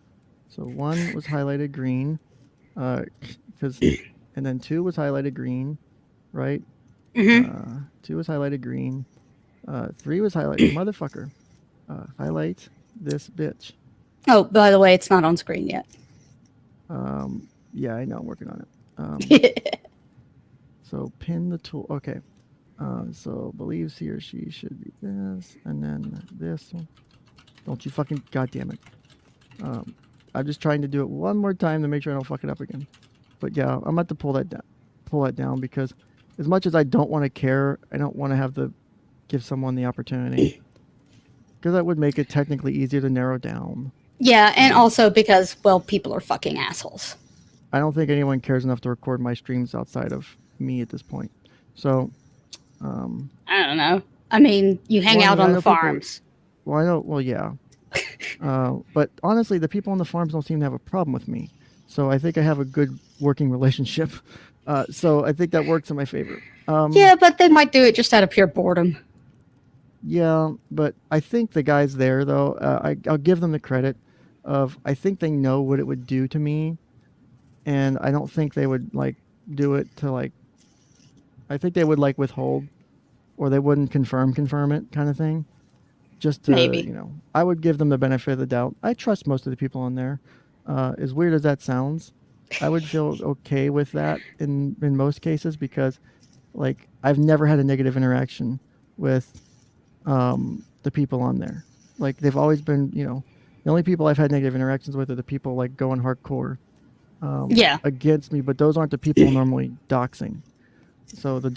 So 1 was highlighted green, and then 2 was highlighted green, right? 2 was highlighted green. 3 was highlighted motherfucker. Highlight this bitch. Oh, by the way, it's not on screen yet. Yeah, I know. I'm working on it. So pin the tool. Okay. So believes he or she should be this, and then this. Don't you fucking goddamn it. I'm just trying to do it one more time to make sure I don't fuck it up again. But yeah, I'm about to pull that down because as much as I don't want to care, I don't want to have to give someone the opportunity because that would make it technically easier to narrow down. Yeah, and also because, well, people are fucking assholes. I don't think anyone cares enough to record my streams outside of me at this point. So, I don't know. I mean, you hang out on the farms. Well, I know. Well, yeah. But honestly, the people on the farms don't seem to have a problem with me. So I think I have a good working relationship. So I think that works in my favor. Yeah, but they might do it just out of pure boredom. Yeah, but I think the guys there, though, I'll give them the credit of I think they know what it would do to me. And I don't think they would, like, do it to, like, I think they would, like, withhold or they wouldn't confirm it kind of thing. Just to, Maybe. You know, I would give them the benefit of the doubt. I trust most of the people on there. As weird as that sounds, I would feel okay with that in most cases because, like, I've never had a negative interaction with the people on there. Like, they've always been, you know, the only people I've had negative interactions with are the people, like, going hardcore against me, but those aren't the people normally doxing. So the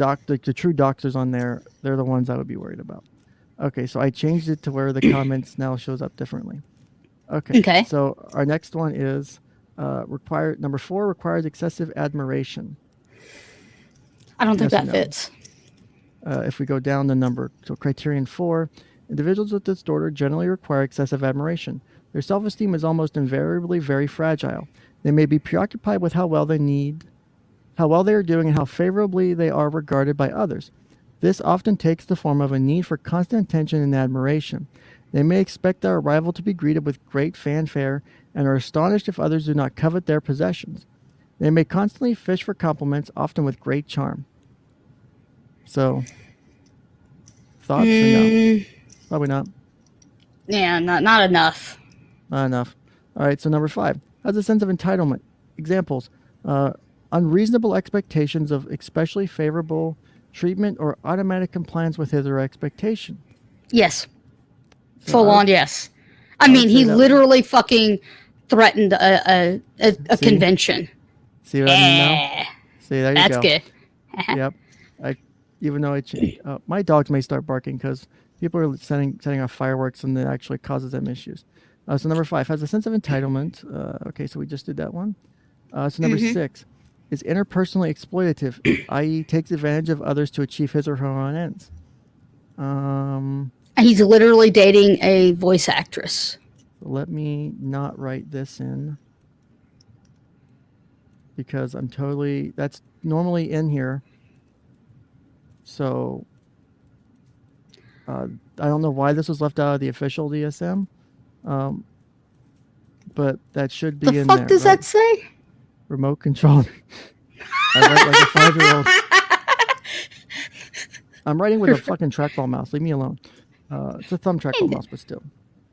true doxers on there, they're the ones I would be worried about. Okay, so I changed it to where the comments now shows up differently. Okay. So our next one is number 4 requires excessive admiration. I don't think that fits. If we go down the number, so criterion 4, individuals with this disorder generally require excessive admiration. Their self-esteem is almost invariably very fragile. They may be preoccupied with how well they are doing, and how favorably they are regarded by others. This often takes the form of a need for constant attention and admiration. They may expect their arrival to be greeted with great fanfare and are astonished if others do not covet their possessions. They may constantly fish for compliments, often with great charm. So, thoughts or no? Probably not. Yeah, not enough. Not enough. All right, so number 5. has a sense of entitlement. Examples, unreasonable expectations of especially favorable treatment or automatic compliance with his or her expectation. Yes. So Full on, yes. I mean, he literally fucking threatened a convention. See what I mean now? See, there you That's go. good. Yep. Even though my dogs may start barking because people are setting off fireworks and it actually causes them issues. So number 5 has a sense of entitlement. Okay, so we just did that one. So number 6 is interpersonally exploitative, i.e. takes advantage of others to achieve his or her own ends. He's literally dating a voice actress. Let me not write this in because that's normally in here. So I don't know why this was left out of the official DSM, but that should be in there. The fuck does that say? Remote control. I write like a 5-year-old. I'm writing with a fucking trackball mouse. Leave me alone. It's a thumb trackball mouse, but still.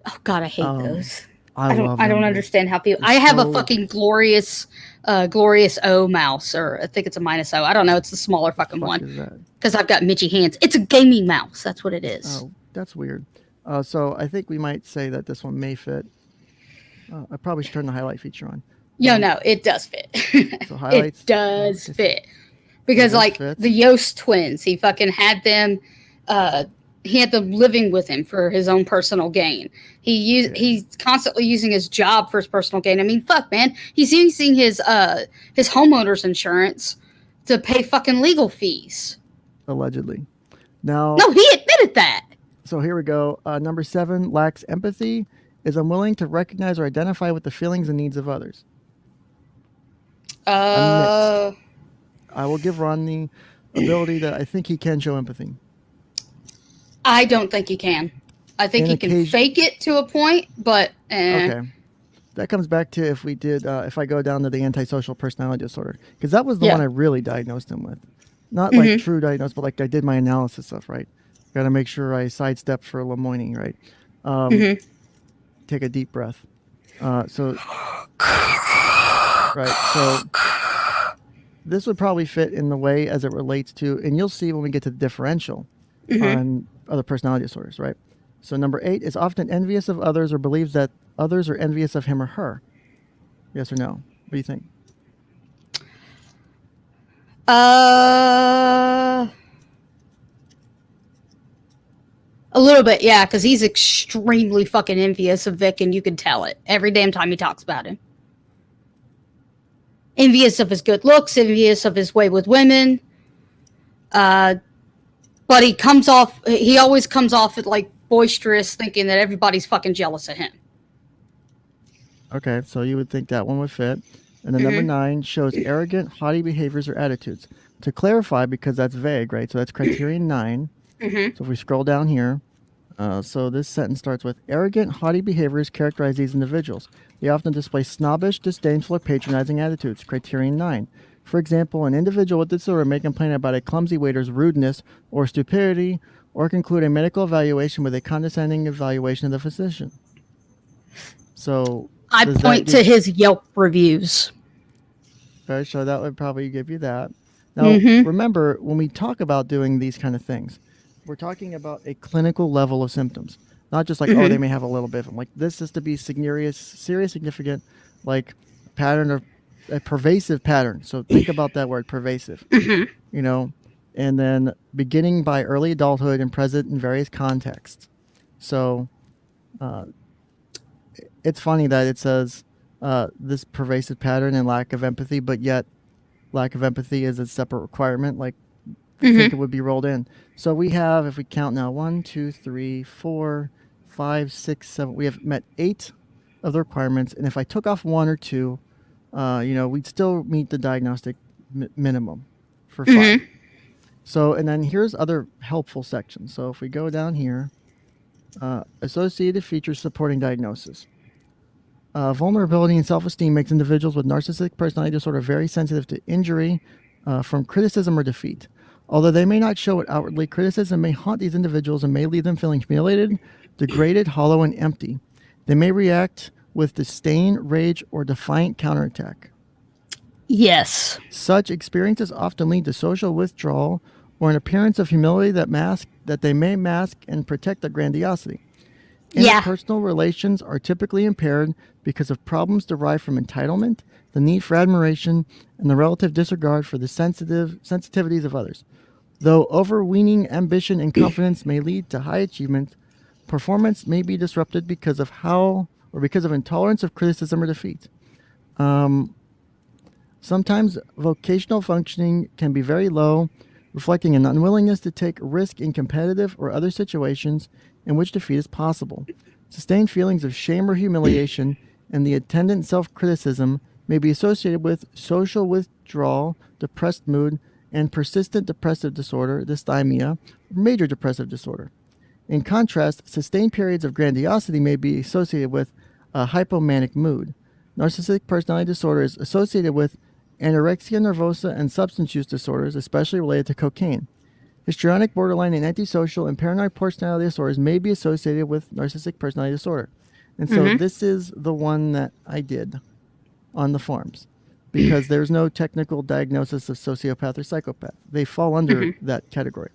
Oh God, I hate those. I don't understand how people. I have a fucking glorious O mouse, or I think it's a -O. I don't know. It's the smaller fucking one. Because I've got Mitchy hands. It's a gaming mouse. That's what it is. Oh, that's weird. So I think we might say that this one may fit. I probably should turn the highlight feature on. No, it does fit. So highlights. It does fit. Because like the Yost twins, he fucking had them. He had them living with him for his own personal gain. He's constantly using his job for his personal gain. I mean, fuck, man. He's using his homeowner's insurance to pay fucking legal fees. Allegedly. Now. No, he admitted that. So here we go. Number 7 lacks empathy, is unwilling to recognize or identify with the feelings and needs of others. I will give Ron the ability that I think he can show empathy. I don't think he can. I think he can fake it to a point, but okay. That comes back to if I go down to the antisocial personality disorder, because that was the one I really diagnosed him with. Not like true diagnosis, but like I did my analysis of, right? Got to make sure I sidestep for Lemoyne, right? Take a deep breath. So this would probably fit in the way as it relates to, and you'll see when we get to the differential on other personality disorders, right? So number 8 is often envious of others or believes that others are envious of him or her. Yes or no? What do you think? A little bit, yeah, because he's extremely fucking envious of Vic, and you can tell it every damn time he talks about him. Envious of his good looks, envious of his way with women. But he always comes off at like boisterous, thinking that everybody's fucking jealous of him. Okay, so you would think that one would fit. And then number 9 shows arrogant, haughty behaviors or attitudes. To clarify, because that's vague, right? So that's criterion 9. So if we scroll down here, so this sentence starts with arrogant, haughty behaviors characterize these individuals. They often display snobbish, disdainful, or patronizing attitudes. Criterion 9. For example, an individual with this disorder may complain about a clumsy waiter's rudeness or stupidity, or conclude a medical evaluation with a condescending evaluation of the physician. So I point to his Yelp reviews. Okay, so that would probably give you that. Now, remember, when we talk about doing these kind of things, we're talking about a clinical level of symptoms, not just like, oh, they may have a little bit of them. Like this is to be serious, significant, like pattern of a pervasive pattern. So think about that word, pervasive, you know, and then beginning by early adulthood and present in various contexts. So it's funny that it says this pervasive pattern and lack of empathy, but yet lack of empathy is a separate requirement. Like I think it would be rolled in. So we have, if we count now, 1, 2, 3, 4, 5, 6, 7. We have met 8 of the requirements. And if I took off 1 or 2, you know, we'd still meet the diagnostic minimum for 5. So, and then here's other helpful sections. So if we go down here, associated features supporting diagnosis. Vulnerability and self-esteem makes individuals with narcissistic personality disorder very sensitive to injury from criticism or defeat. Although they may not show it outwardly, criticism may haunt these individuals and may leave them feeling humiliated, degraded, hollow, and empty. They may react with disdain, rage, or defiant counterattack. Yes. Such experiences often lead to social withdrawal or an appearance of humility that they may mask and protect their grandiosity. Interpersonal relations are typically impaired because of problems derived from entitlement, the need for admiration, and the relative disregard for the sensitivities of others. Though overweening ambition and confidence may lead to high achievement, performance may be disrupted because of intolerance of criticism or defeat. Sometimes vocational functioning can be very low, reflecting an unwillingness to take risk in competitive or other situations in which defeat is possible. Sustained feelings of shame or humiliation and the attendant self-criticism may be associated with social withdrawal, depressed mood, and persistent depressive disorder, dysthymia, or major depressive disorder. In contrast, sustained periods of grandiosity may be associated with a hypomanic mood. Narcissistic personality disorder is associated with anorexia nervosa and substance use disorders, especially related to cocaine. Histrionic, borderline, and antisocial and paranoid personality disorders may be associated with narcissistic personality disorder. And so this is the one that I did on the forms because there's no technical diagnosis of sociopath or psychopath. They fall under that category.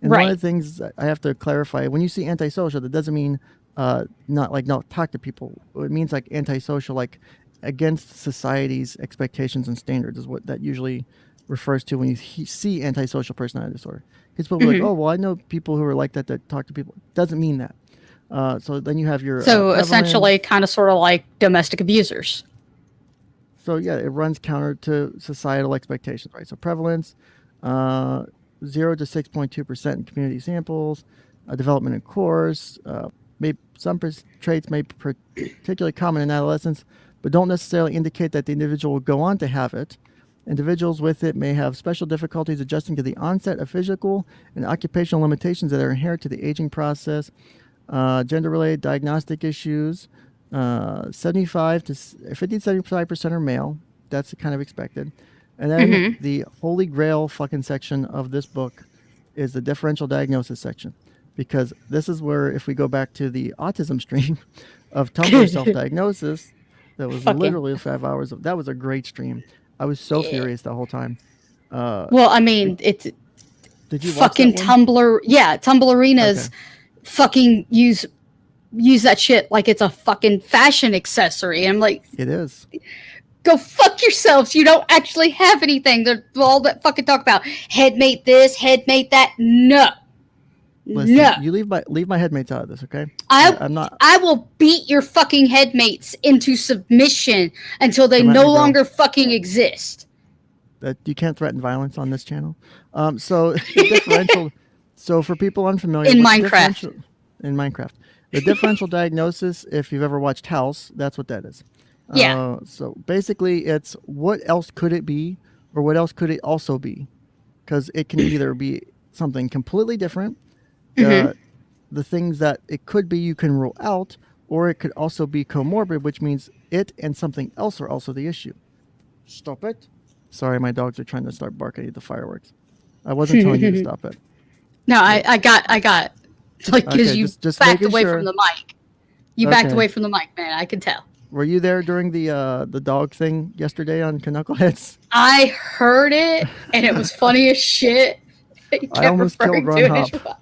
And one of the things I have to clarify, when you see antisocial, that doesn't mean not talk to people. It means like antisocial, like against society's expectations and standards is what that usually refers to when you see antisocial personality disorder. Because people are like, oh, well, I know people who are like that talk to people. Doesn't mean that. So then you have your... So essentially kind of sort of like domestic abusers. So yeah, it runs counter to societal expectations, right? So prevalence, 0 to 6.2% in community samples, development in course, some traits may be particularly common in adolescence, but don't necessarily indicate that the individual will go on to have it. Individuals with it may have special difficulties adjusting to the onset of physical and occupational limitations that are inherent to the aging process, gender-related diagnostic issues, 75 to 50-75% are male. That's kind of expected. And then the holy grail fucking section of this book is the differential diagnosis section. Because this is where, if we go back to the autism stream of Tumblr self-diagnosis, that was literally 5 hours. That was a great stream. I was so furious the whole time. Well, I mean, it's did you fucking watch that one? Tumblr. Yeah, Tumblrinas fucking use that shit like it's a fucking fashion accessory. I'm like, it is. Go fuck yourselves. You don't actually have anything. They're all that fucking talk about headmate this, headmate that. No. Listen, no. You leave my headmates out of this, okay? I'm not. I will beat your fucking headmates into submission until they no longer fucking exist. That you can't threaten violence on this channel. So the differential. So for people unfamiliar in with Minecraft, the differential diagnosis. If you've ever watched House, that's what that is. Yeah. So basically, it's what else could it be, or what else could it also be? Because it can either be something completely different. The things that it could be you can rule out, or it could also be comorbid, which means it and something else are also the issue. Stop it. Sorry, my dogs are trying to start barking at the fireworks. I wasn't telling you to stop it. No, I got like because you just backed away from the mic. You backed away from the mic, man. I could tell. Were you there during the dog thing yesterday on Knuckleheads? I heard it, and it was funny as shit. I almost killed Ron Hop.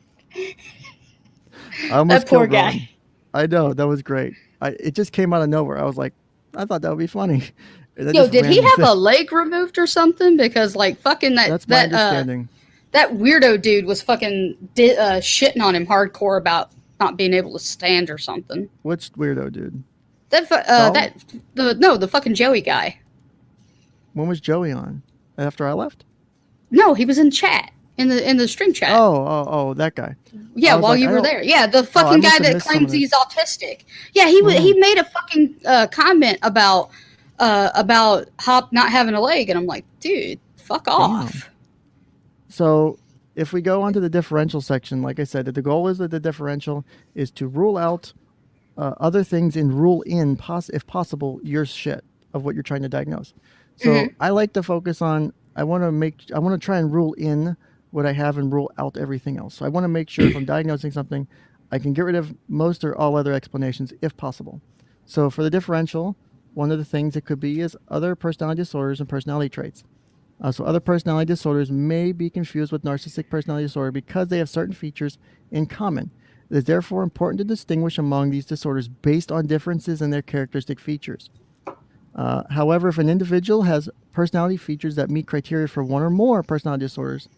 That poor guy. I know, that was great. It just came out of nowhere. I was like, I thought that would be funny. Yo, did he have a leg removed or something? Because like fucking that's my understanding. That weirdo dude was fucking shitting on him hardcore about not being able to stand or something. Which weirdo dude? The fucking Joey guy. When was Joey on? After I left? No, he was in chat. In the stream chat. Oh, that guy. Yeah, while you were there. Yeah, the fucking guy that claims he's autistic. Yeah, he made a fucking comment about Hop not having a leg, and I'm like, dude, fuck off. So if we go onto the differential section, like I said, the goal is that the differential is to rule out other things and rule in, if possible, your shit of what you're trying to diagnose. So I like to focus on. I want to try and rule in what I have and rule out everything else. So I want to make sure if I'm diagnosing something, I can get rid of most or all other explanations if possible. So for the differential, one of the things it could be is other personality disorders and personality traits. So other personality disorders may be confused with narcissistic personality disorder because they have certain features in common. It is therefore important to distinguish among these disorders based on differences in their characteristic features. However, if an individual has personality features that meet criteria for one or more personality disorders,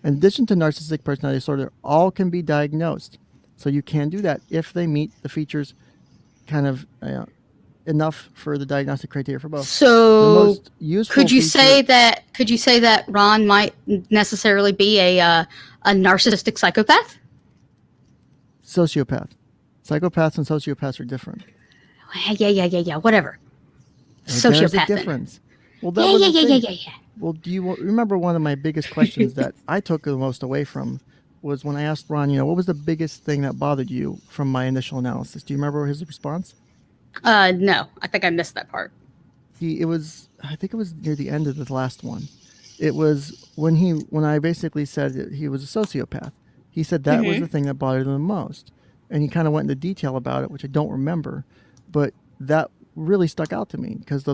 in addition to narcissistic personality disorder, all can be diagnosed. So you can do that if they meet the features kind of enough for the diagnostic criteria for both. So could you say that Ron might necessarily be a narcissistic psychopath? Sociopath. Psychopaths and sociopaths are different. Yeah. Whatever. Sociopath. There's a difference. Well, that was the thing. Well, do you remember one of my biggest questions that I took the most away from was when I asked Ron, what was the biggest thing that bothered you from my initial analysis? Do you remember his response? No, I think I missed that part. I think it was near the end of the last one. It was when I basically said that he was a sociopath. He said that was the thing that bothered him the most. And he kind of went into detail about it, which I don't remember, but that really stuck out to me because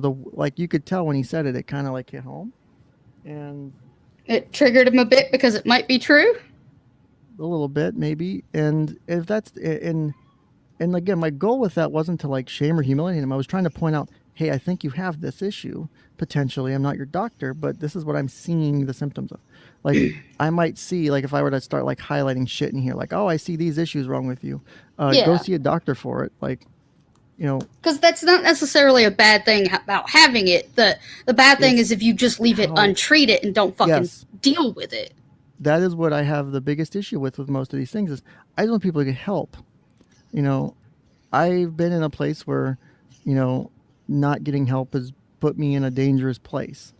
you could tell when he said it, it kind of hit home. And it triggered him a bit because it might be true. A little bit, maybe. And if that's and again, my goal with that wasn't to shame or humiliate him. I was trying to point out, hey, I think you have this issue potentially. I'm not your doctor, but this is what I'm seeing the symptoms of. I might see, if I were to start highlighting shit in here, oh, I see these issues wrong with you. Go see a doctor for it. Because that's not necessarily a bad thing about having it. The bad thing is if you just leave it untreated and don't fucking deal with it. That is what I have the biggest issue with most of these things is I just want people to get help. I've been in a place where, not getting help has put me in a dangerous place.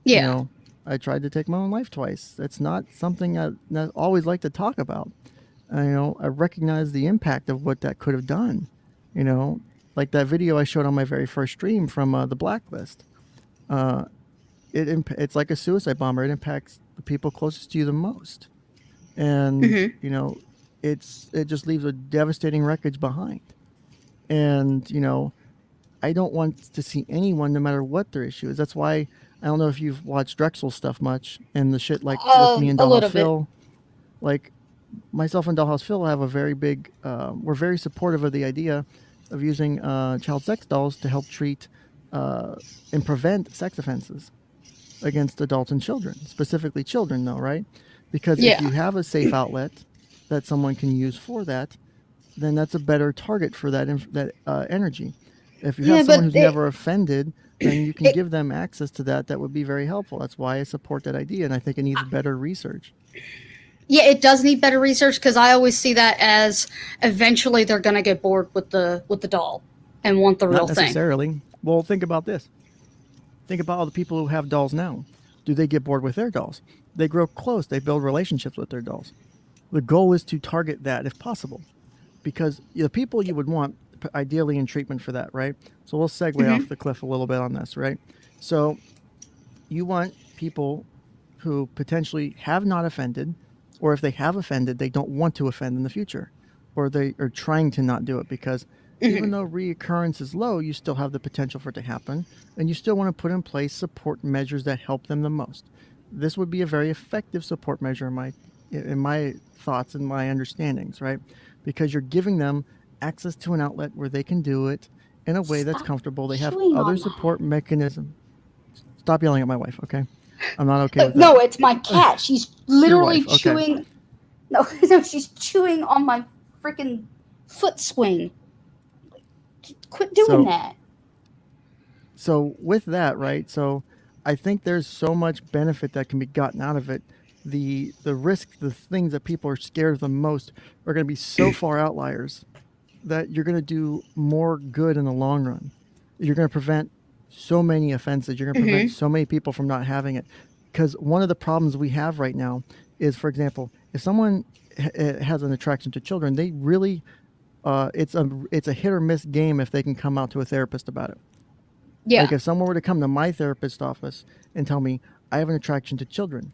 Yeah. I tried to take my own life twice. That's not something I always like to talk about. I recognize the impact of what that could have done. Like that video I showed on my very first stream from the Blacklist. It's like a suicide bomber. It impacts the people closest to you the most. And, it just leaves a devastating wreckage behind. And, I don't want to see anyone, no matter what their issue is. That's why, I don't know if you've watched Drexel stuff much, and the shit with me and Dollhouse Phil. Myself and Dollhouse Phil have a very big, we're very supportive of the idea of using child sex dolls to help treat and prevent sex offenses against adults and children, specifically children though, right? Because if you have a safe outlet that someone can use for that, then that's a better target for that energy. If you have someone who's never offended, then you can give them access to that. That would be very helpful. That's why I support that idea, and I think it needs better research. Yeah, it does need better research because I always see that as eventually they're going to get bored with the doll and want the real thing. Not necessarily. Well, think about this. Think about all the people who have dolls now. Do they get bored with their dolls? They grow close. They build relationships with their dolls. The goal is to target that if possible, because the people you would want ideally in treatment for that, right? So we'll segue off the cliff a little bit on this, right? So you want people who potentially have not offended, or if they have offended, they don't want to offend in the future, or they are trying to not do it because even though reoccurrence is low, you still have the potential for it to happen, and you still want to put in place support measures that help them the most. This would be a very effective support measure in my thoughts and my understandings, right? Because you're giving them access to an outlet where they can do it in a way that's comfortable. They have other support mechanisms. Stop yelling at my wife, okay? I'm not okay with that. No, it's my cat. She's literally chewing. No, she's chewing on my freaking foot swing. Quit doing that. So with that, right? So I think there's so much benefit that can be gotten out of it. The risk, the things that people are scared of the most are going to be so far outliers that you're going to do more good in the long run. You're going to prevent so many offenses. You're going to prevent so many people from not having it. Because one of the problems we have right now is, for example, if someone has an attraction to children, they really, it's a hit or miss game if they can come out to a therapist about it. Yeah. Like if someone were to come to my therapist's office and tell me I have an attraction to children,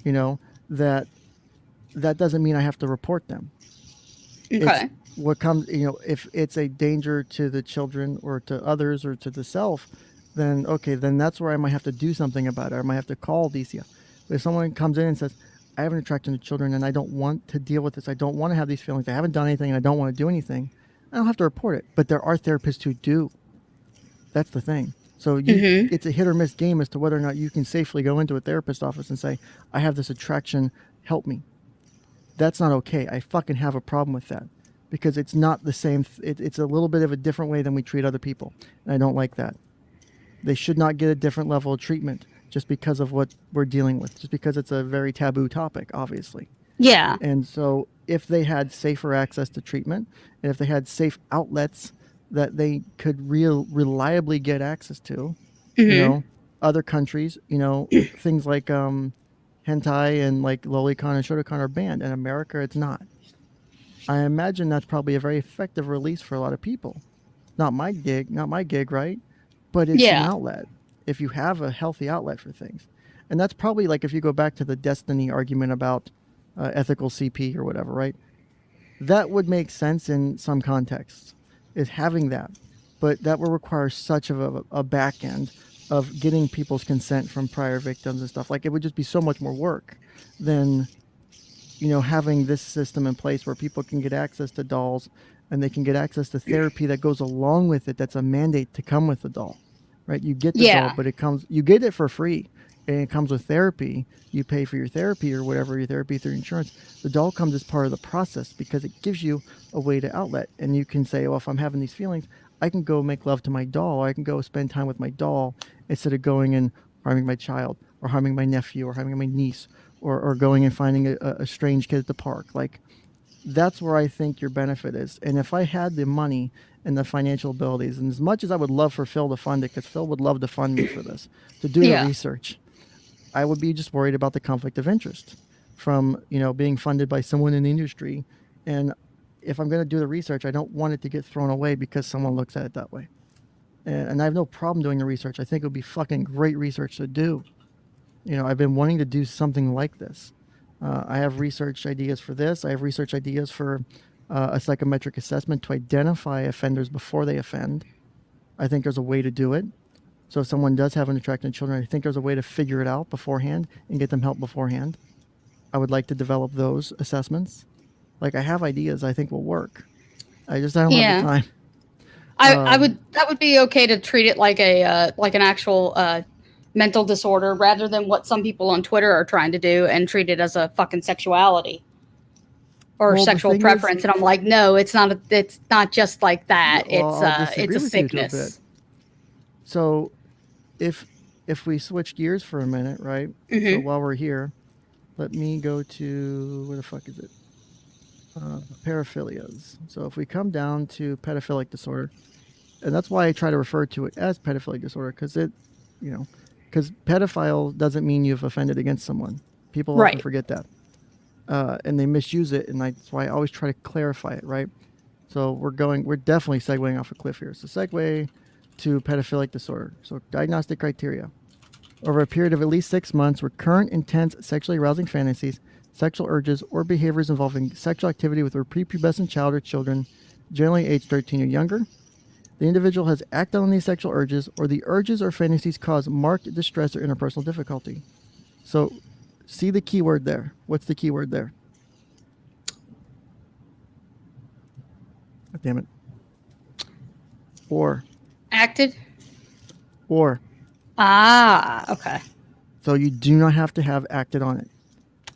that doesn't mean I have to report them. Okay. what comes, if it's a danger to the children or to others or to the self, then okay, then that's where I might have to do something about it. I might have to call DCF. But if someone comes in and says, I have an attraction to children and I don't want to deal with this, I don't want to have these feelings, I haven't done anything and I don't want to do anything, I don't have to report it. But there are therapists who do. That's the thing. So it's a hit or miss game as to whether or not you can safely go into a therapist's office and say, I have this attraction, help me. That's not okay. I fucking have a problem with that because it's not the same. It's a little bit of a different way than we treat other people. And I don't like that. They should not get a different level of treatment just because of what we're dealing with, just because it's a very taboo topic, obviously. Yeah. And so if they had safer access to treatment and if they had safe outlets that they could reliably get access to, other countries, things like hentai and like lolicon and shotacon are banned. In America, it's not. I imagine that's probably a very effective release for a lot of people. Not my gig, right? But it's an outlet if you have a healthy outlet for things. And that's probably like if you go back to the destiny argument about ethical CP or whatever, right? That would make sense in some contexts, is having that. But that will require such of a back end of getting people's consent from prior victims and stuff. Like it would just be so much more work than, having this system in place where people can get access to dolls and they can get access to therapy that goes along with it. That's a mandate to come with the doll, right? You get the doll, but you get it for free and it comes with therapy. You pay for your therapy or whatever, your therapy through insurance. The doll comes as part of the process because it gives you a way to outlet. And you can say, well, if I'm having these feelings, I can go make love to my doll. I can go spend time with my doll instead of going and harming my child or harming my nephew or harming my niece or going and finding a strange kid at the park. Like, that's where I think your benefit is. And if I had the money and the financial abilities, and as much as I would love for Phil to fund it, because Phil would love to fund me for this, to do the research, I would be just worried about the conflict of interest from, being funded by someone in the industry. And if I'm going to do the research, I don't want it to get thrown away because someone looks at it that way. And I have no problem doing the research. I think it would be fucking great research to do. I've been wanting to do something like this. I have research ideas for this. I have research ideas for a psychometric assessment to identify offenders before they offend. I think there's a way to do it. So if someone does have an attraction to children, I think there's a way to figure it out beforehand and get them help beforehand. I would like to develop those assessments. Like, I have ideas I think will work. I don't have the time. That would be okay to treat it like an actual mental disorder rather than what some people on Twitter are trying to do and treat it as a fucking sexuality or sexual preference. And I'm like, no, it's not just like that. It's a sickness. So if we switch gears for a minute, right? So while we're here, let me go to, where the fuck is it? Paraphilias. So if we come down to pedophilic disorder, and that's why I try to refer to it as pedophilic disorder, because because pedophile doesn't mean you've offended against someone. People often forget that. And they misuse it, and that's why I always try to clarify it, right? So we're definitely segueing off a cliff here. So segue to pedophilic disorder. So diagnostic criteria. Over a period of at least 6 months, recurrent, intense, sexually arousing fantasies, sexual urges, or behaviors involving sexual activity with a prepubescent child or children, generally aged 13 or younger. The individual has acted on these sexual urges, or the urges or fantasies cause marked distress or interpersonal difficulty. So, see the key word there. What's the key word there? Oh, damn it. Or. Acted? Or. Ah, okay. So you do not have to have acted on it.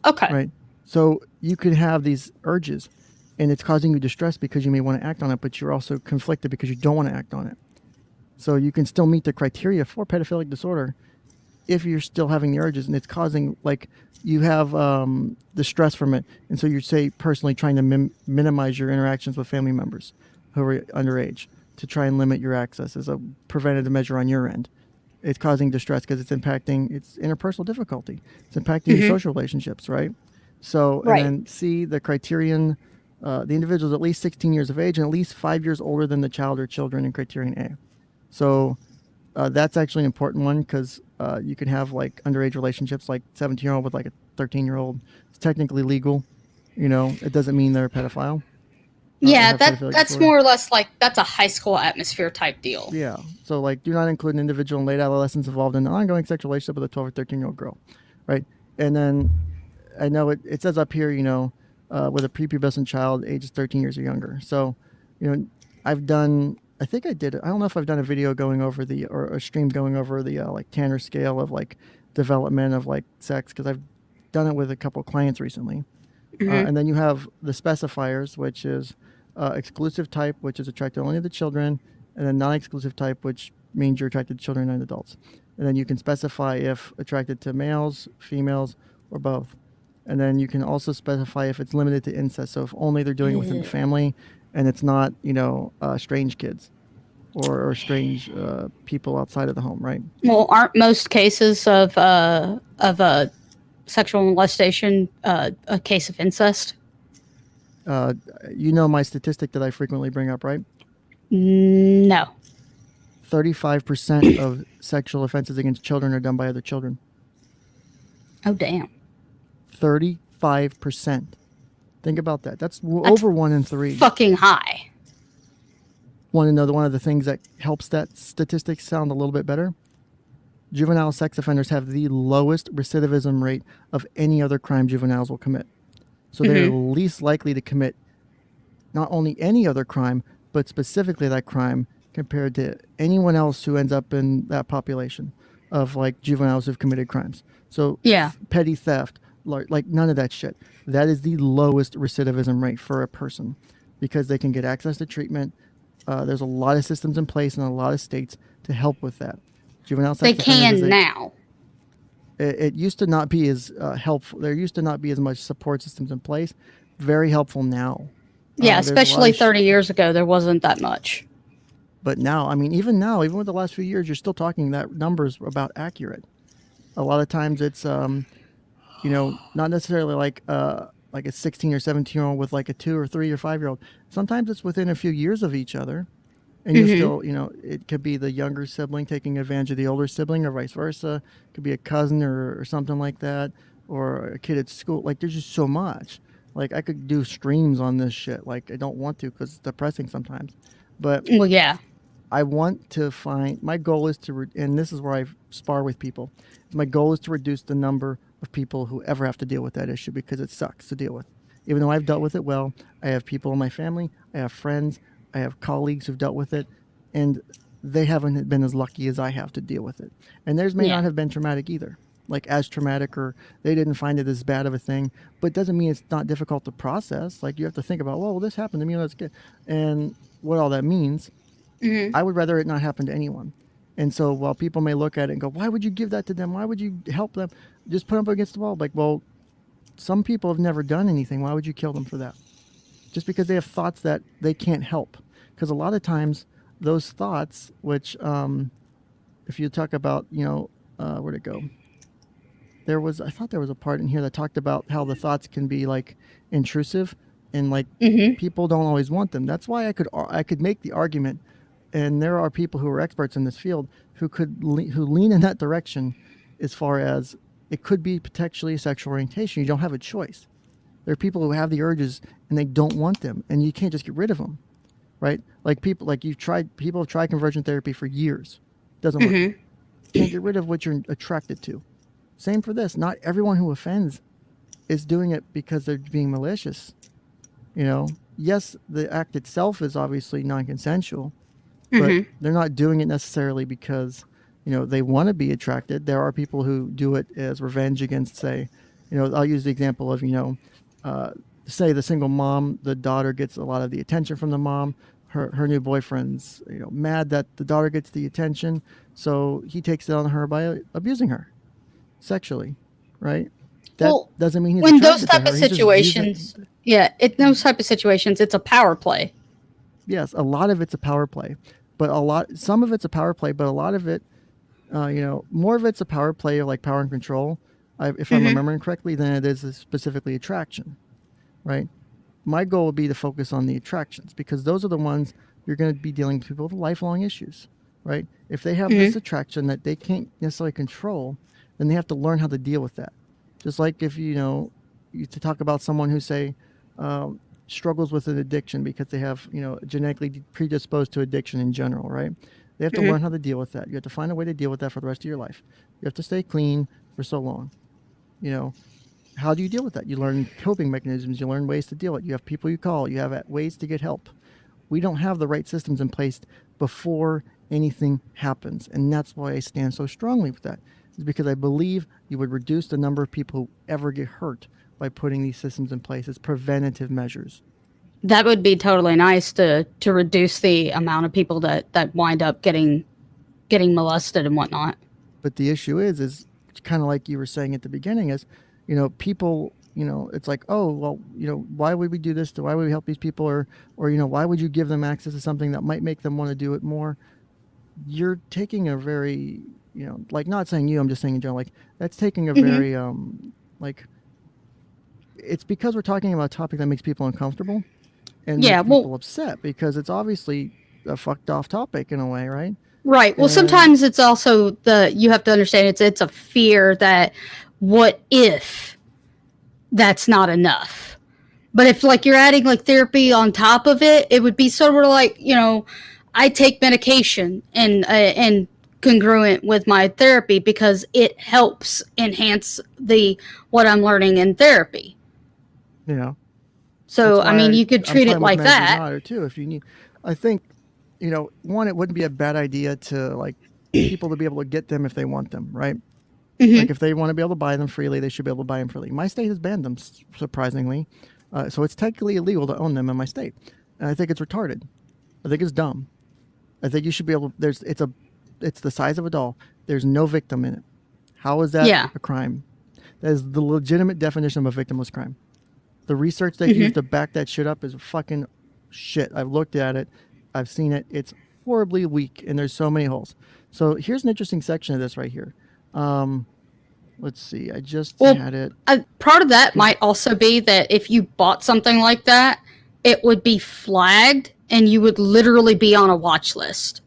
Okay. Right? So you could have these urges, and it's causing you distress because you may want to act on it, but you're also conflicted because you don't want to act on it. So you can still meet the criteria for pedophilic disorder if you're still having the urges, and it's causing, like, you have distress from it, and so you're, say, personally trying to minimize your interactions with family members who are underage to try and limit your access as a preventative measure on your end. It's causing distress because it's impacting its interpersonal difficulty. It's impacting your social relationships, right? So, and then C, the criterion, the individual is at least 16 years of age and at least 5 years older than the child or children in criterion A. So that's actually an important one because you can have like underage relationships, like 17-year-old with like a 13-year-old. It's technically legal. It doesn't mean they're a pedophile. Yeah, that's more or less like that's a high school atmosphere type deal. Yeah. So like, do not include an individual in late adolescence involved in an ongoing sexual relationship with a 12 or 13-year-old girl, right? And then I know it says up here, with a prepubescent child ages 13 years or younger. So, I've done. I think I did. I don't know if I've done a video going over or a stream going over the like Tanner scale of like development of like sex, because I've done it with a couple of clients recently. And then you have the specifiers, which is exclusive type, which is attracted only to the children, and then non-exclusive type, which means you're attracted to children and adults. And then you can specify if attracted to males, females, or both. And then you can also specify if it's limited to incest. So if only they're doing it within the family, and it's not, strange kids or strange people outside of the home, right? Well, aren't most cases of sexual molestation a case of incest? My statistic that I frequently bring up, right? No. 35% of sexual offenses against children are done by other children. Oh, damn. 35%. Think about that. That's over 1 in 3. Fucking high. Want to know one of the things that helps that statistic sound a little bit better? Juvenile sex offenders have the lowest recidivism rate of any other crime juveniles will commit. So they're least likely to commit not only any other crime, but specifically that crime compared to anyone else who ends up in that population of like juveniles who've committed crimes. So petty theft, like none of that shit. That is the lowest recidivism rate for a person because they can get access to treatment. There's a lot of systems in place in a lot of states to help with that. Juvenile sex they can now. It used to not be as helpful. There used to not be as much support systems in place. Very helpful now. Yeah, especially 30 years ago, there wasn't that much. But now, I mean, even with the last few years, you're still talking that numbers about accurate. A lot of times it's, not necessarily like a 16 or 17-year-old with like a 2 or 3 or 5-year-old. Sometimes it's within a few years of each other. And you're still, it could be the younger sibling taking advantage of the older sibling or vice versa. It could be a cousin or something like that, or a kid at school. Like, there's just so much. Like, I could do streams on this shit. Like, I don't want to because it's depressing sometimes. But well, yeah. I want to find, my goal is and this is where I spar with people. My goal is to reduce the number of people who ever have to deal with that issue because it sucks to deal with. Even though I've dealt with it well, I have people in my family, I have friends, I have colleagues who've dealt with it, and they haven't been as lucky as I have to deal with it. And theirs may not have been traumatic either, like as traumatic, or they didn't find it as bad of a thing, but it doesn't mean it's not difficult to process. Like, you have to think about, well, this happened to me, let's get, and what all that means. I would rather it not happen to anyone. And so while people may look at it and go, why would you give that to them? Why would you help them? Just put them up against the wall. Like, well, some people have never done anything. Why would you kill them for that? Just because they have thoughts that they can't help. Because a lot of times those thoughts, which if you talk about, where'd it go? I thought there was a part in here that talked about how the thoughts can be like intrusive and like people don't always want them. That's why I could make the argument, and there are people who are experts in this field who lean in that direction as far as it could be potentially a sexual orientation. You don't have a choice. There are people who have the urges and they don't want them, and you can't just get rid of them, right? Like people have tried conversion therapy for years. Doesn't work. You can't get rid of what you're attracted to. Same for this. Not everyone who offends is doing it because they're being malicious. Yes, the act itself is obviously non-consensual, but they're not doing it necessarily because, they want to be attracted. There are people who do it as revenge against, say, I'll use the example of, say the single mom, the daughter gets a lot of the attention from the mom. Her new boyfriend's, mad that the daughter gets the attention. So he takes it on her by abusing her sexually, right? That doesn't mean he's when those attracted type to her. of situations, in those type of situations, it's a power play. Yes, a lot of it's a power play, but some of it's a power play, but a lot of it, more of it's a power play, like power and control, if I'm remembering correctly, than it is specifically attraction, right? My goal would be to focus on the attractions because those are the ones you're going to be dealing with people with lifelong issues, right? If they have this attraction that they can't necessarily control, then they have to learn how to deal with that. Just like if, to talk about someone who, say, struggles with an addiction because they have, genetically predisposed to addiction in general, right? They have to learn how to deal with that. You have to find a way to deal with that for the rest of your life. You have to stay clean for so long. How do you deal with that? You learn coping mechanisms. You learn ways to deal with it. You have people you call. You have ways to get help. We don't have the right systems in place before anything happens. And that's why I stand so strongly with that. It's because I believe you would reduce the number of people who ever get hurt by putting these systems in place as preventative measures. That would be totally nice to reduce the amount of people that wind up getting molested and whatnot. But the issue is kind of like you were saying at the beginning is, people, it's like, oh, well, why would we do this? Why would we help these people? Or, why would you give them access to something that might make them want to do it more? You're taking a very, like, not saying you, I'm just saying in general, like, that's taking a very, like, it's because we're talking about a topic that makes people uncomfortable and makes people upset because it's obviously a fucked off topic in a way, right? Right. Well, sometimes it's also you have to understand it's a fear that what if that's not enough? But if like you're adding like therapy on top of it, it would be sort of like, I take medication and congruent with my therapy because it helps enhance what I'm learning in therapy. So I mean, you could treat it like that too if you need. I think, one, it wouldn't be a bad idea to like people to be able to get them if they want them, right? Like if they want to be able to buy them freely, they should be able to buy them freely. My state has banned them, surprisingly, so it's technically illegal to own them in my state, and I think it's retarded. I think it's dumb. I think you should be able. It's the size of a doll. There's no victim in it. How is that a crime? That is the legitimate definition of a victimless crime. The research they use to back that shit up is fucking shit. I've looked at it. I've seen it. It's horribly weak, and there's so many holes. So here's an interesting section of this right here. Let's see. I just had it. Part of that might also be that if you bought something like that, it would be flagged, and you would literally be on a watch list.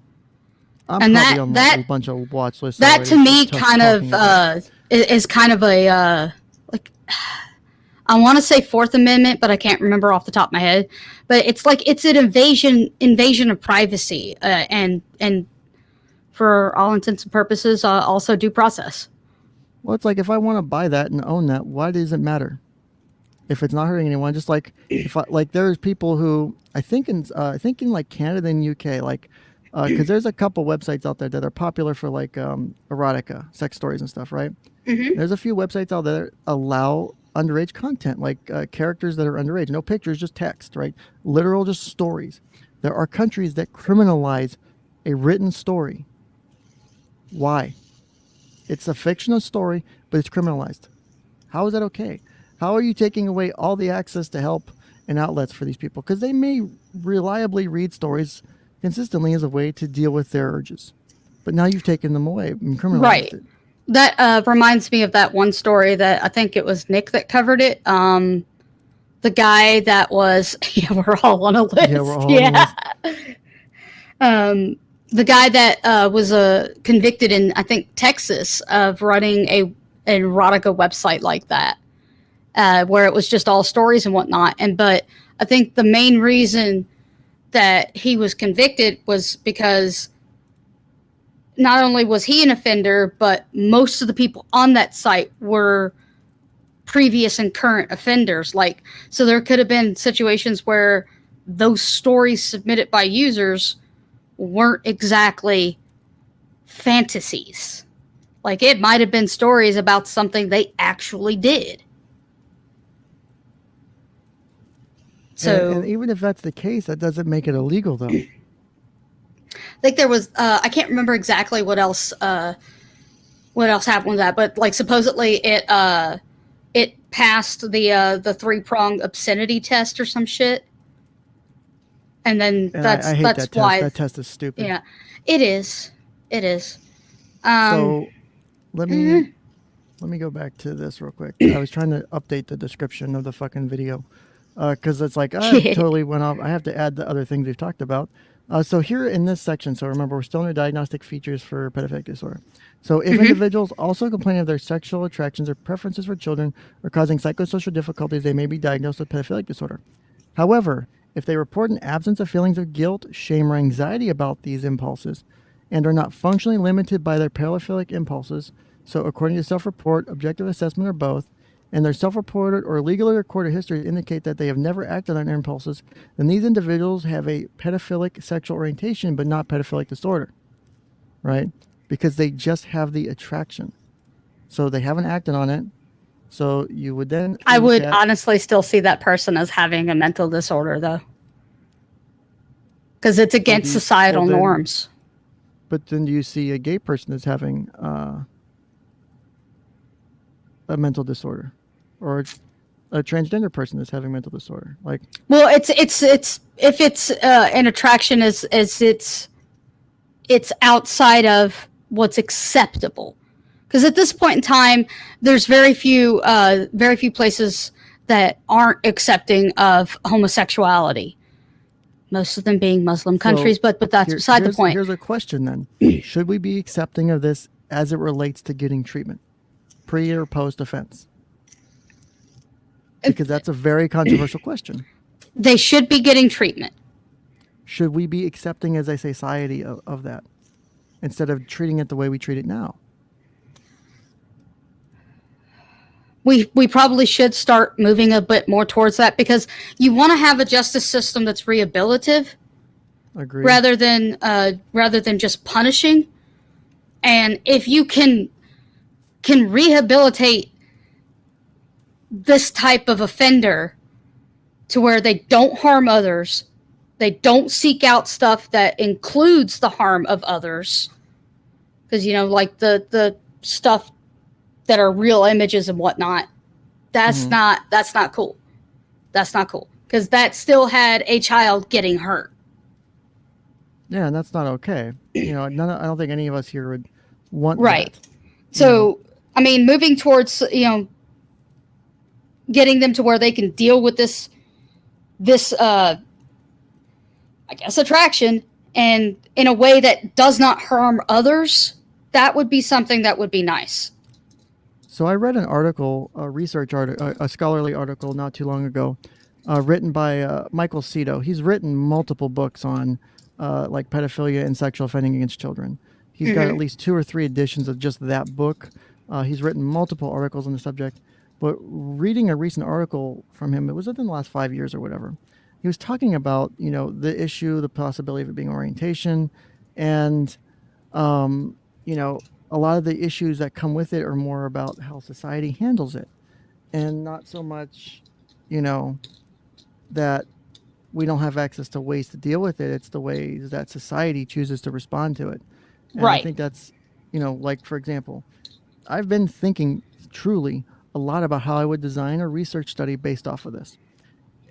I'm probably on a bunch of watch lists. That to me kind of is kind of a like. I want to say Fourth Amendment, but I can't remember off the top of my head. But it's like it's an invasion of privacy, and for all intents and purposes, also due process. Well, it's like if I want to buy that and own that, why does it matter? If it's not hurting anyone, just like there's people who I think in like Canada and UK, like because there's a couple websites out there that are popular for like erotica, sex stories and stuff, right? There's a few websites out there that allow underage content, like characters that are underage, no pictures, just text, right? Literal, just stories. There are countries that criminalize a written story. Why? It's a fictional story, but it's criminalized. How is that okay? How are you taking away all the access to help and outlets for these people? Because they may reliably read stories consistently as a way to deal with their urges, but now you've taken them away and criminalized it. That reminds me of that one story that I think it was Nick that covered it. The guy that was, we're all on a list. Yeah, we're all on a list. The guy that was convicted in, I think, Texas of running an erotica website like that, where it was just all stories and whatnot. But I think the main reason that he was convicted was because not only was he an offender, but most of the people on that site were previous and current offenders. So there could have been situations where those stories submitted by users weren't exactly fantasies. Like it might have been stories about something they actually did. So, and even if that's the case, that doesn't make it illegal, though. I think there was I can't remember exactly what else happened with that, but like supposedly it passed the 3-prong obscenity test or some shit, and then that's why that test is stupid. Yeah, it is. So let me go back to this real quick. I was trying to update the description of the fucking video because it's like I totally went off. I have to add the other things we've talked about. So here in this section, so remember, we're still under diagnostic features for pedophilic disorder. So if individuals also complain of their sexual attractions or preferences for children or causing psychosocial difficulties, they may be diagnosed with pedophilic disorder. However, if they report an absence of feelings of guilt, shame, or anxiety about these impulses and are not functionally limited by their paraphilic impulses, so according to self-report, objective assessment, or both, and their self-reported or legally recorded history indicate that they have never acted on their impulses, then these individuals have a pedophilic sexual orientation but not pedophilic disorder, right? Because they just have the attraction. So they haven't acted on it. So you would then... I would honestly still see that person as having a mental disorder, though. Because it's against societal norms. But then do you see a gay person as having a mental disorder? Or a transgender person is having mental disorder? Like, well, it's if it's an attraction is it's outside of what's acceptable. Because at this point in time, there's very few places that aren't accepting of homosexuality. Most of them being Muslim countries, but that's beside the point. Here's a question then: should we be accepting of this as it relates to getting treatment, pre or post offense? Because that's a very controversial question. They should be getting treatment. Should we be accepting as a society of that instead of treating it the way we treat it now? We probably should start moving a bit more towards that, because you want to have a justice system that's rehabilitative. Agreed. Rather than just punishing. And if you can rehabilitate this type of offender to where they don't harm others, they don't seek out stuff that includes the harm of others, because like the stuff that are real images and whatnot, that's not cool. That's not cool, because that still had a child getting hurt. Yeah, and that's not okay. I don't think any of us here would want right. that. So, I mean, moving towards getting them to where they can deal with this I guess attraction, and in a way that does not harm others, that would be something that would be nice. So I read an article, a research article, a scholarly article not too long ago, written by 𝗏𝗂𝗽𝗏. He's written multiple books on like pedophilia and sexual offending against children. He's got at least 2 or 3 editions of just that book. He's written multiple articles on the subject. But reading a recent article from him, it was within the last 5 years or whatever, he was talking about, the issue, the possibility of it being orientation, and, a lot of the issues that come with it are more about how society handles it, and not so much, that we don't have access to ways to deal with it. It's the ways that society chooses to respond to it. And right. I think that's, like, for example, I've been thinking truly a lot about how I would design a research study based off of this.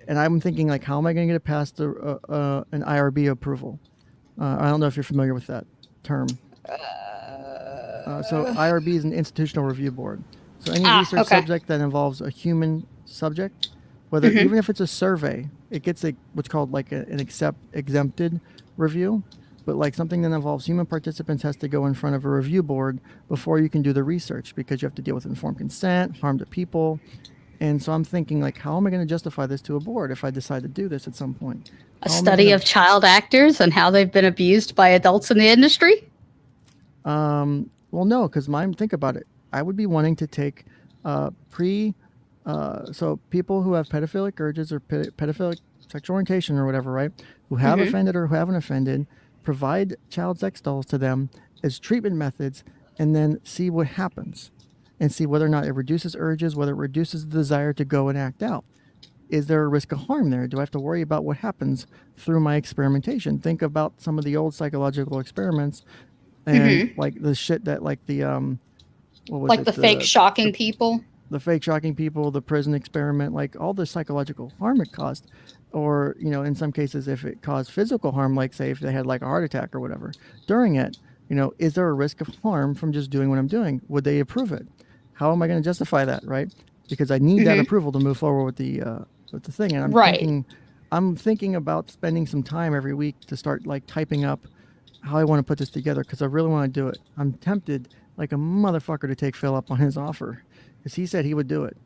And I'm thinking, like, how am I going to get it past an IRB approval? I don't know if you're familiar with that term. So IRB is an institutional review board. So any research subject that involves a human subject, whether even if it's a survey, it gets what's called like an exempted review. But like something that involves human participants has to go in front of a review board before you can do the research, because you have to deal with informed consent, harm to people. And so I'm thinking, like, how am I going to justify this to a board if I decide to do this at some point? A study of child actors and how they've been abused by adults in the industry? Well, no, because think about it. I would be wanting to take so people who have pedophilic urges or pedophilic sexual orientation or whatever, right, who have offended or who haven't offended, provide child sex dolls to them as treatment methods, and then see what happens and see whether or not it reduces urges, whether it reduces the desire to go and act out. Is there a risk of harm there? Do I have to worry about what happens through my experimentation? Think about some of the old psychological experiments and like the shit that like the fake shocking people, the prison experiment, like all the psychological harm it caused, or in some cases if it caused physical harm, like say if they had like a heart attack or whatever during it, is there a risk of harm from just doing what I'm doing? Would they approve it? How am I going to justify that, right? Because I need that approval to move forward with the thing. And I'm thinking about spending some time every week to start like typing up how I want to put this together, because I really want to do it. I'm tempted like a motherfucker to take Phil up on his offer, because he said he would do it,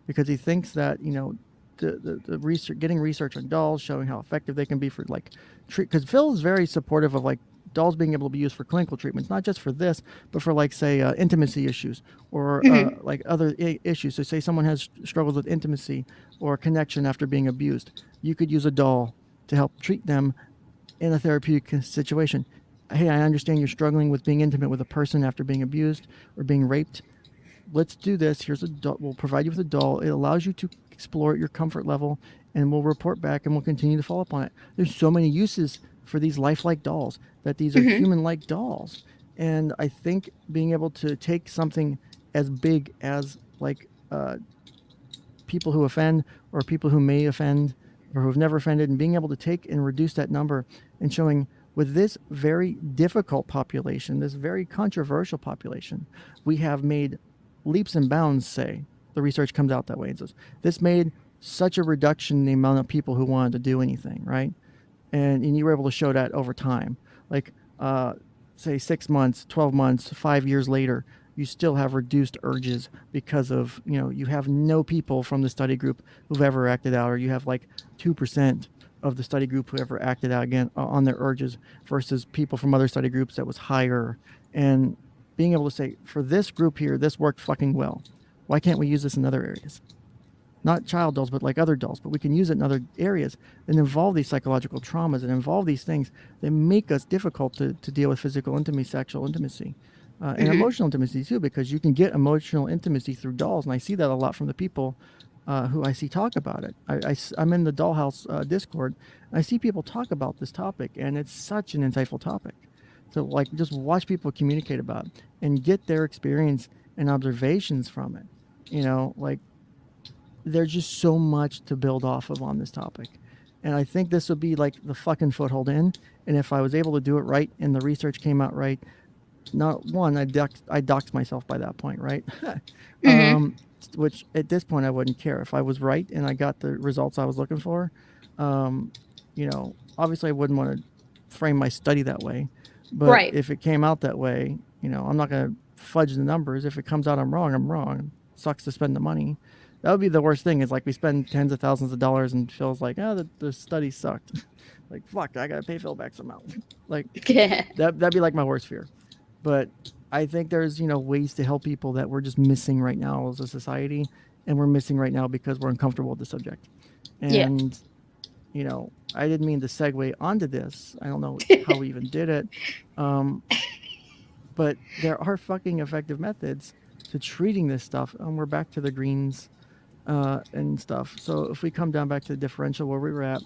because he thinks that the research, getting research on dolls, showing how effective they can be for like because Phil is very supportive of like dolls being able to be used for clinical treatments, not just for this, but for like say intimacy issues or like other issues. So say someone has struggles with intimacy or connection after being abused, you could use a doll to help treat them in a therapeutic situation. Hey, I understand you're struggling with being intimate with a person after being abused or being raped. Let's do this. Here's a doll. We'll provide you with a doll. It allows you to explore at your comfort level, and we'll report back and we'll continue to follow up on it. There's so many uses for these lifelike dolls that these are human-like dolls. And I think being able to take something as big as like people who offend or people who may offend or who have never offended, and being able to take and reduce that number and showing with this very difficult population, this very controversial population, we have made leaps and bounds, say. The research comes out that way. It says, this made such a reduction in the amount of people who wanted to do anything, right? And you were able to show that over time. Like, say 6 months, 12 months, 5 years later, you still have reduced urges because of, you have no people from the study group who've ever acted out, or you have like 2% of the study group who ever acted out again on their urges versus people from other study groups that was higher. And being able to say, for this group here, this worked fucking well. Why can't we use this in other areas? Not child dolls, but like other dolls, but we can use it in other areas and involve these psychological traumas and involve these things that make us difficult to deal with physical intimacy, sexual intimacy, and emotional intimacy too, because you can get emotional intimacy through dolls. And I see that a lot from the people who I see talk about it. I'm in the Dollhouse Discord, and I see people talk about this topic, and it's such an insightful topic. So like just watch people communicate about it and get their experience and observations from it. Like there's just so much to build off of on this topic. And I think this would be like the fucking foothold in. And if I was able to do it right and the research came out right, not one, I doxed myself by that point, right? Which at this point I wouldn't care. If I was right and I got the results I was looking for, obviously I wouldn't want to frame my study that way. But if it came out that way, I'm not going to fudge the numbers. If it comes out I'm wrong, I'm wrong. It sucks to spend the money. That would be the worst thing, is like we spend tens of thousands of dollars and feels like, the study sucked. Like, fuck, I got to pay Phil back somehow. Like, that'd be like my worst fear. But I think there's, ways to help people that we're just missing right now as a society. And we're missing right now because we're uncomfortable with the subject. And, I didn't mean to segue onto this. I don't know how we even did it. But there are fucking effective methods to treating this stuff. And we're back to the greens and stuff. So if we come down back to the differential where we were at.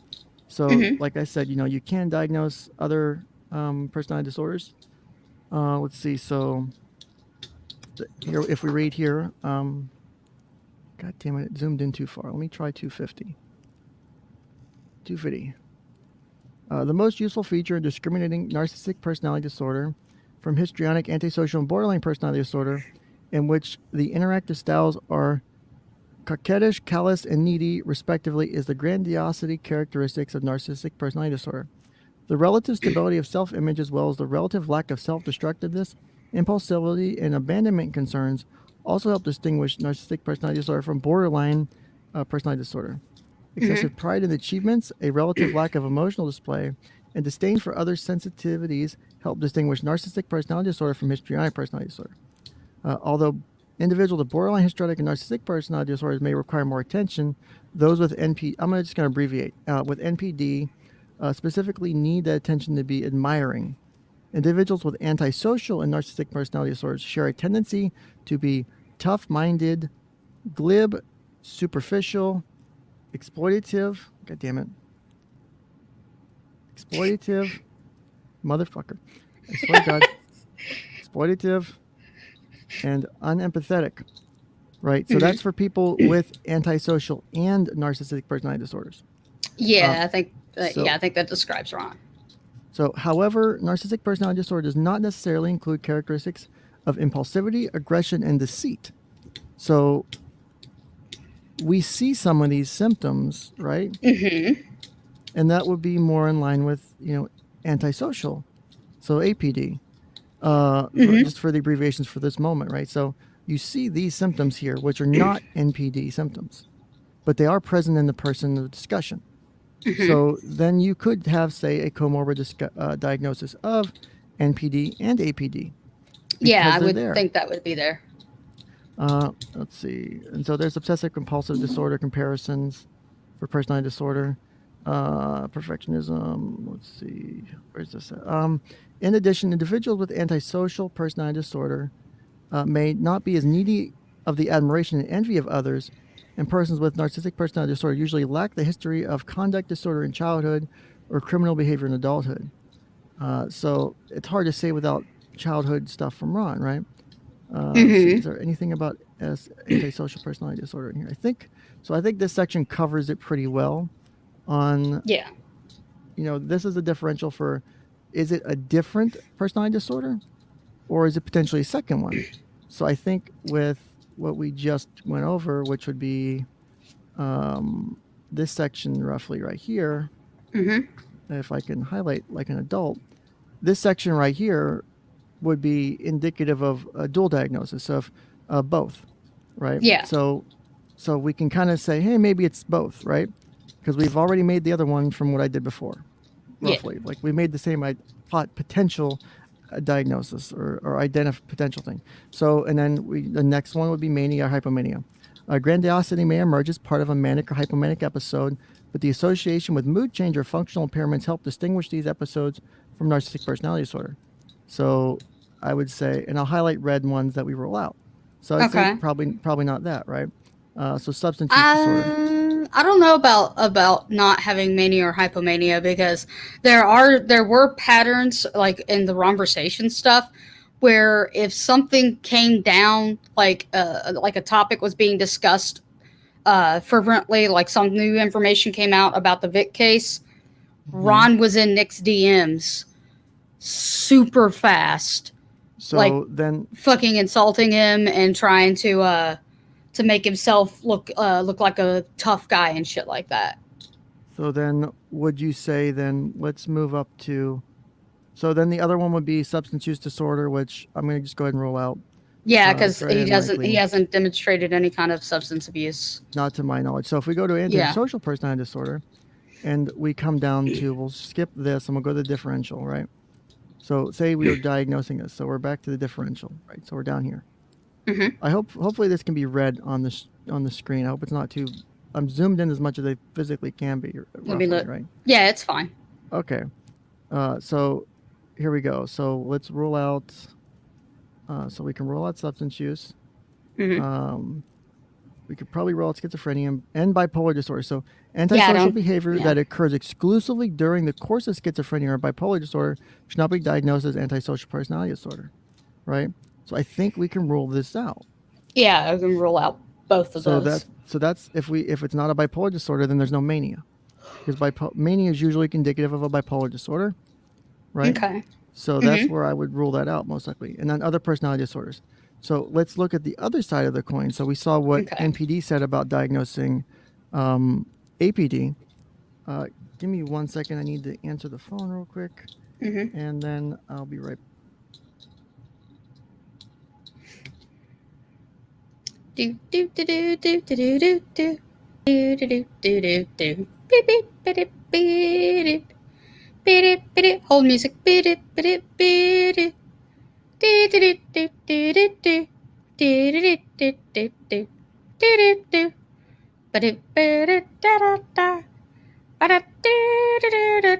So like I said, you can diagnose other personality disorders. Let's see. So here, if we read here, God damn it, it zoomed in too far. Let me try 250. 250. The most useful feature in discriminating narcissistic personality disorder from histrionic, antisocial, and borderline personality disorder, in which the interactive styles are coquettish, callous, and needy, respectively, is the grandiosity characteristics of narcissistic personality disorder. The relative stability of self-image, as well as the relative lack of self-destructiveness, impulsivity, and abandonment concerns also help distinguish narcissistic personality disorder from borderline personality disorder. Excessive pride in achievements, a relative lack of emotional display, and disdain for other sensitivities help distinguish narcissistic personality disorder from histrionic personality disorder. Although individuals with borderline, histrionic, and narcissistic personality disorders may require more attention, those with NPD, I'm just going to abbreviate, with NPD specifically need that attention to be admiring. Individuals with antisocial and narcissistic personality disorders share a tendency to be tough-minded, glib, superficial, exploitative, god damn it, exploitative, motherfucker, I swear to God, exploitative, and unempathetic, right? So that's for people with antisocial and narcissistic personality disorders. I think that describes wrong. So, however, narcissistic personality disorder does not necessarily include characteristics of impulsivity, aggression, and deceit. So, we see some of these symptoms, right? And that would be more in line with, antisocial. So, APD, just for the abbreviations for this moment, right? So, you see these symptoms here, which are not NPD symptoms. but they are present in the person of discussion. So then you could have, say, a comorbid diagnosis of NPD and APD. Yeah, I would think that would be there. Let's see. And so there's obsessive compulsive disorder comparisons for personality disorder. Perfectionism. Let's see. Where's this at? In addition, individuals with antisocial personality disorder may not be as needy of the admiration and envy of others, and persons with narcissistic personality disorder usually lack the history of conduct disorder in childhood or criminal behavior in adulthood. So it's hard to say without childhood stuff from Ron, right? Is there anything about antisocial personality disorder in here? I think this section covers it pretty well. This is a differential for, is it a different personality disorder, or is it potentially a second one? So I think with what we just went over, which would be this section roughly right here, if I can highlight like an adult, this section right here would be indicative of a dual diagnosis of both, right? Yeah. So we can kind of say, hey, maybe it's both, right? Because we've already made the other one from what I did before, roughly. Like we made the same potential diagnosis or potential thing. So, and then the next one would be mania or hypomania. Grandiosity may emerge as part of a manic or hypomanic episode, but the association with mood change or functional impairments help distinguish these episodes from narcissistic personality disorder. So I would say, and I'll highlight red ones that we rule out. So I'd say probably not that, right? So substance use disorder. I don't know about not having mania or hypomania, because there were patterns like in the conversation stuff where if something came down, like a topic was being discussed fervently, like some new information came out about the Vic case, Ron was in Nick's DMs super fast, so like then fucking insulting him and trying to make himself look like a tough guy and shit like that. So then would you say then let's move up to, so then the other one would be substance use disorder, which I'm going to just go ahead and roll out. Yeah, because he hasn't demonstrated any kind of substance abuse. Not to my knowledge. So if we go to antisocial personality disorder and we come down to, we'll skip this and we'll go to the differential, right? So say we were diagnosing this. So we're back to the differential, right? So we're down here. Hopefully this can be read on the screen. I hope it's not too, I'm zoomed in as much as I physically can be. Roughly, right? Yeah, it's fine. Okay. So here we go. So let's rule out, so we can rule out substance use. We could probably rule out schizophrenia and bipolar disorder. So antisocial behavior that occurs exclusively during the course of schizophrenia or bipolar disorder should not be diagnosed as antisocial personality disorder, right? So I think we can rule this out. Yeah, I can rule out both of those. So that's if it's not a bipolar disorder, then there's no mania, because mania is usually indicative of a bipolar disorder, right? Okay. So that's where I would rule that out most likely. And then other personality disorders. So let's look at the other side of the coin. So we saw what NPD said about diagnosing APD. Give me 1 second. I need to answer the phone real quick. And then I'll be right back. Do do do do do do do do do do do do do. Beep beep beep beep beep beep. Hold music. Beep beep beep. Do do do do do do do do do do do do do. Ba do ba da da da. Ba da do do do do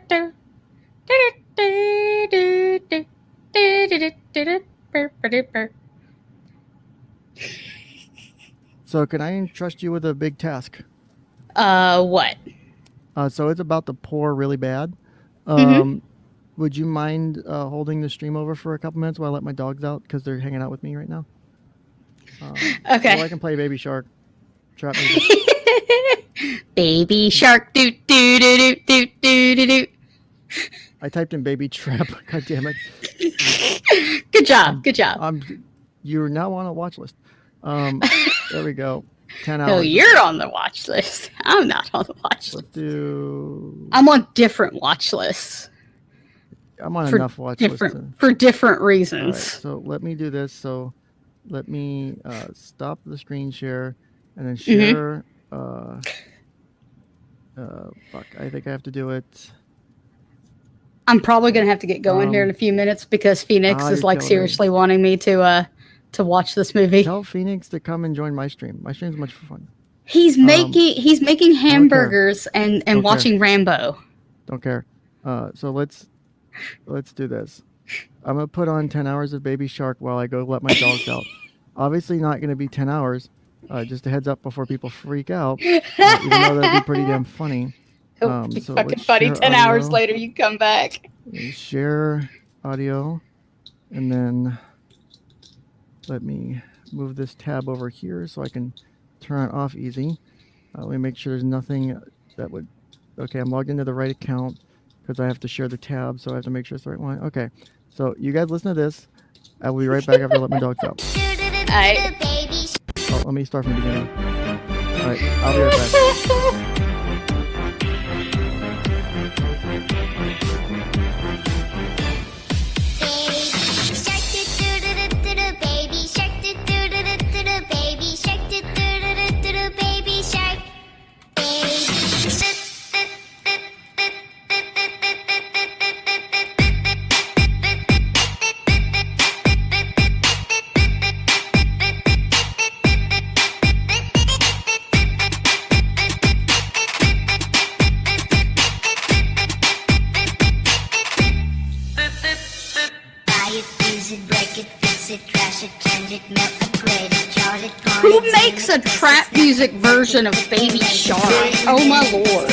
do do do do do do do. So can I entrust you with a big task? What? So it's about to pour really bad. Would you mind holding the stream over for a couple minutes while I let my dogs out, because they're hanging out with me right now? Okay. Or I can play Baby Shark. Trap music. Baby Shark. Do do do do do do do. I typed in Baby Trap. God damn it. Good job. Good job. You're now on a watch list. There we go. 10 hours. No, you're on the watch list. I'm not on the watch list. I'm on different watch lists. I'm on enough watch lists. For different reasons. Right, so let me do this. So let me stop the screen share and then share Fuck, I think I have to do it. I'm probably gonna have to get going here in a few minutes because Phoenix is like seriously wanting me to watch this movie. Tell Phoenix to come and join my stream. My stream's much fun. He's making hamburgers and watching Rambo. Don't care. So let's do this. I'm gonna put on 10 hours of Baby Shark while I go let my dogs out. Obviously not gonna be 10 hours. Just a heads up before people freak out. Even though that'd be pretty damn funny. It'll be fucking funny. 10 hours later, you come back. Share audio, and then let me move this tab over here so I can turn it off easy. Let me make sure there's nothing that would. Okay, I'm logged into the right account because I have to share the tab, so I have to make sure it's the right one. Okay, so you guys listen to this. I will be right back after I let my dogs out. Alright. Oh, let me start from the beginning. Alright, I'll be right back. Who makes a trap music version of Baby Shark? Oh my lord.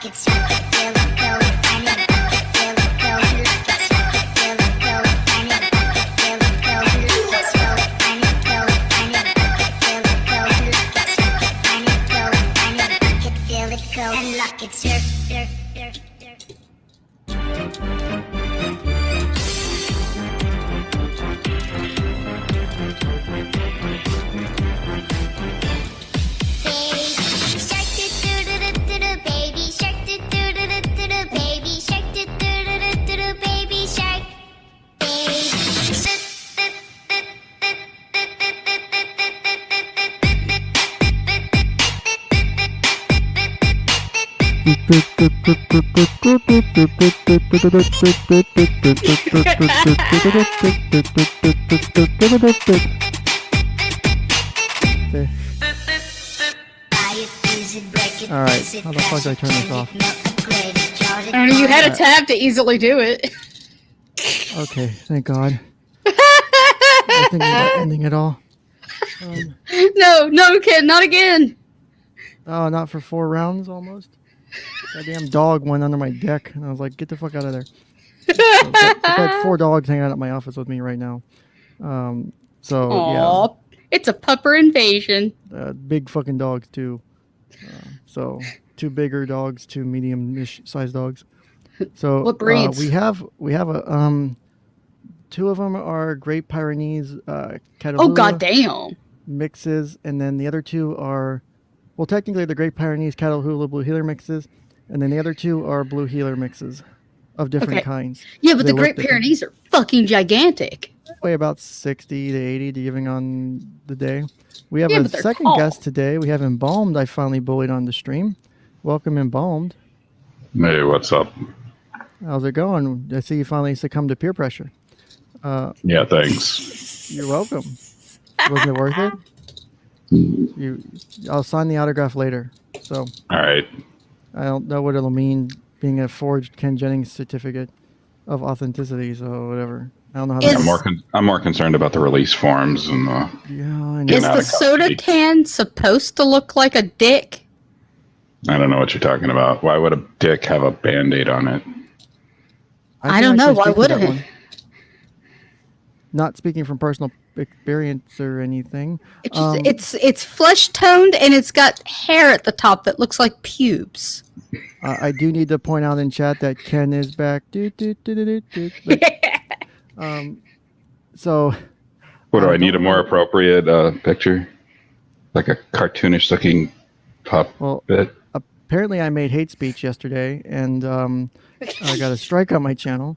It's rocket surf, surf, surf, All right, how the fuck do I turn this off? I mean, you had a tab to easily do it. Okay, thank God. I think about ending it all. No, kid, not again. Oh, not for 4 rounds almost? That damn dog went under my deck, and I was like, get the fuck out of there. So, I've got 4 dogs hanging out at my office with me right now. So, Aww, yeah. It's a pupper invasion. Big fucking dogs, too. So, 2 bigger dogs, 2 medium-ish sized dogs. So, what breeds? we have a 2 of them are Great Pyrenees 𝗏𝐾𝐽𝐜 Oh goddamn mixes, and then the other 2 are, well, technically the Great Pyrenees 𝗏𝐾𝐽𝐜 Blue Heeler mixes, and then the other 2 are Blue Heeler mixes of different kinds. Yeah, but the Great Pyrenees are fucking gigantic. Weigh about 60 to 80, depending on the day. We have a second guest today. We have Embalmed. I finally bullied on the stream. Welcome, Embalmed. Hey, what's up? How's it going? I see you finally succumbed to peer pressure. Yeah, thanks. You're welcome. Wasn't it worth it? I'll sign the autograph later. So. All right. I don't know what it'll mean being a forged Ken Jennings certificate of authenticity. So whatever. I don't know how. I'm more concerned about the release forms and the. Yeah, I know. Is the soda can supposed to look like a dick? I don't know what you're talking about. Why would a dick have a Band-Aid on it? I don't know. Why would it? Not speaking from personal experience or anything. It's flesh toned and it's got hair at the top that looks like pubes. I do need to point out in chat that Ken is back. So. What do I need? A more appropriate picture, like a cartoonish looking puppet. Apparently, I made hate speech yesterday, and I got a strike on my channel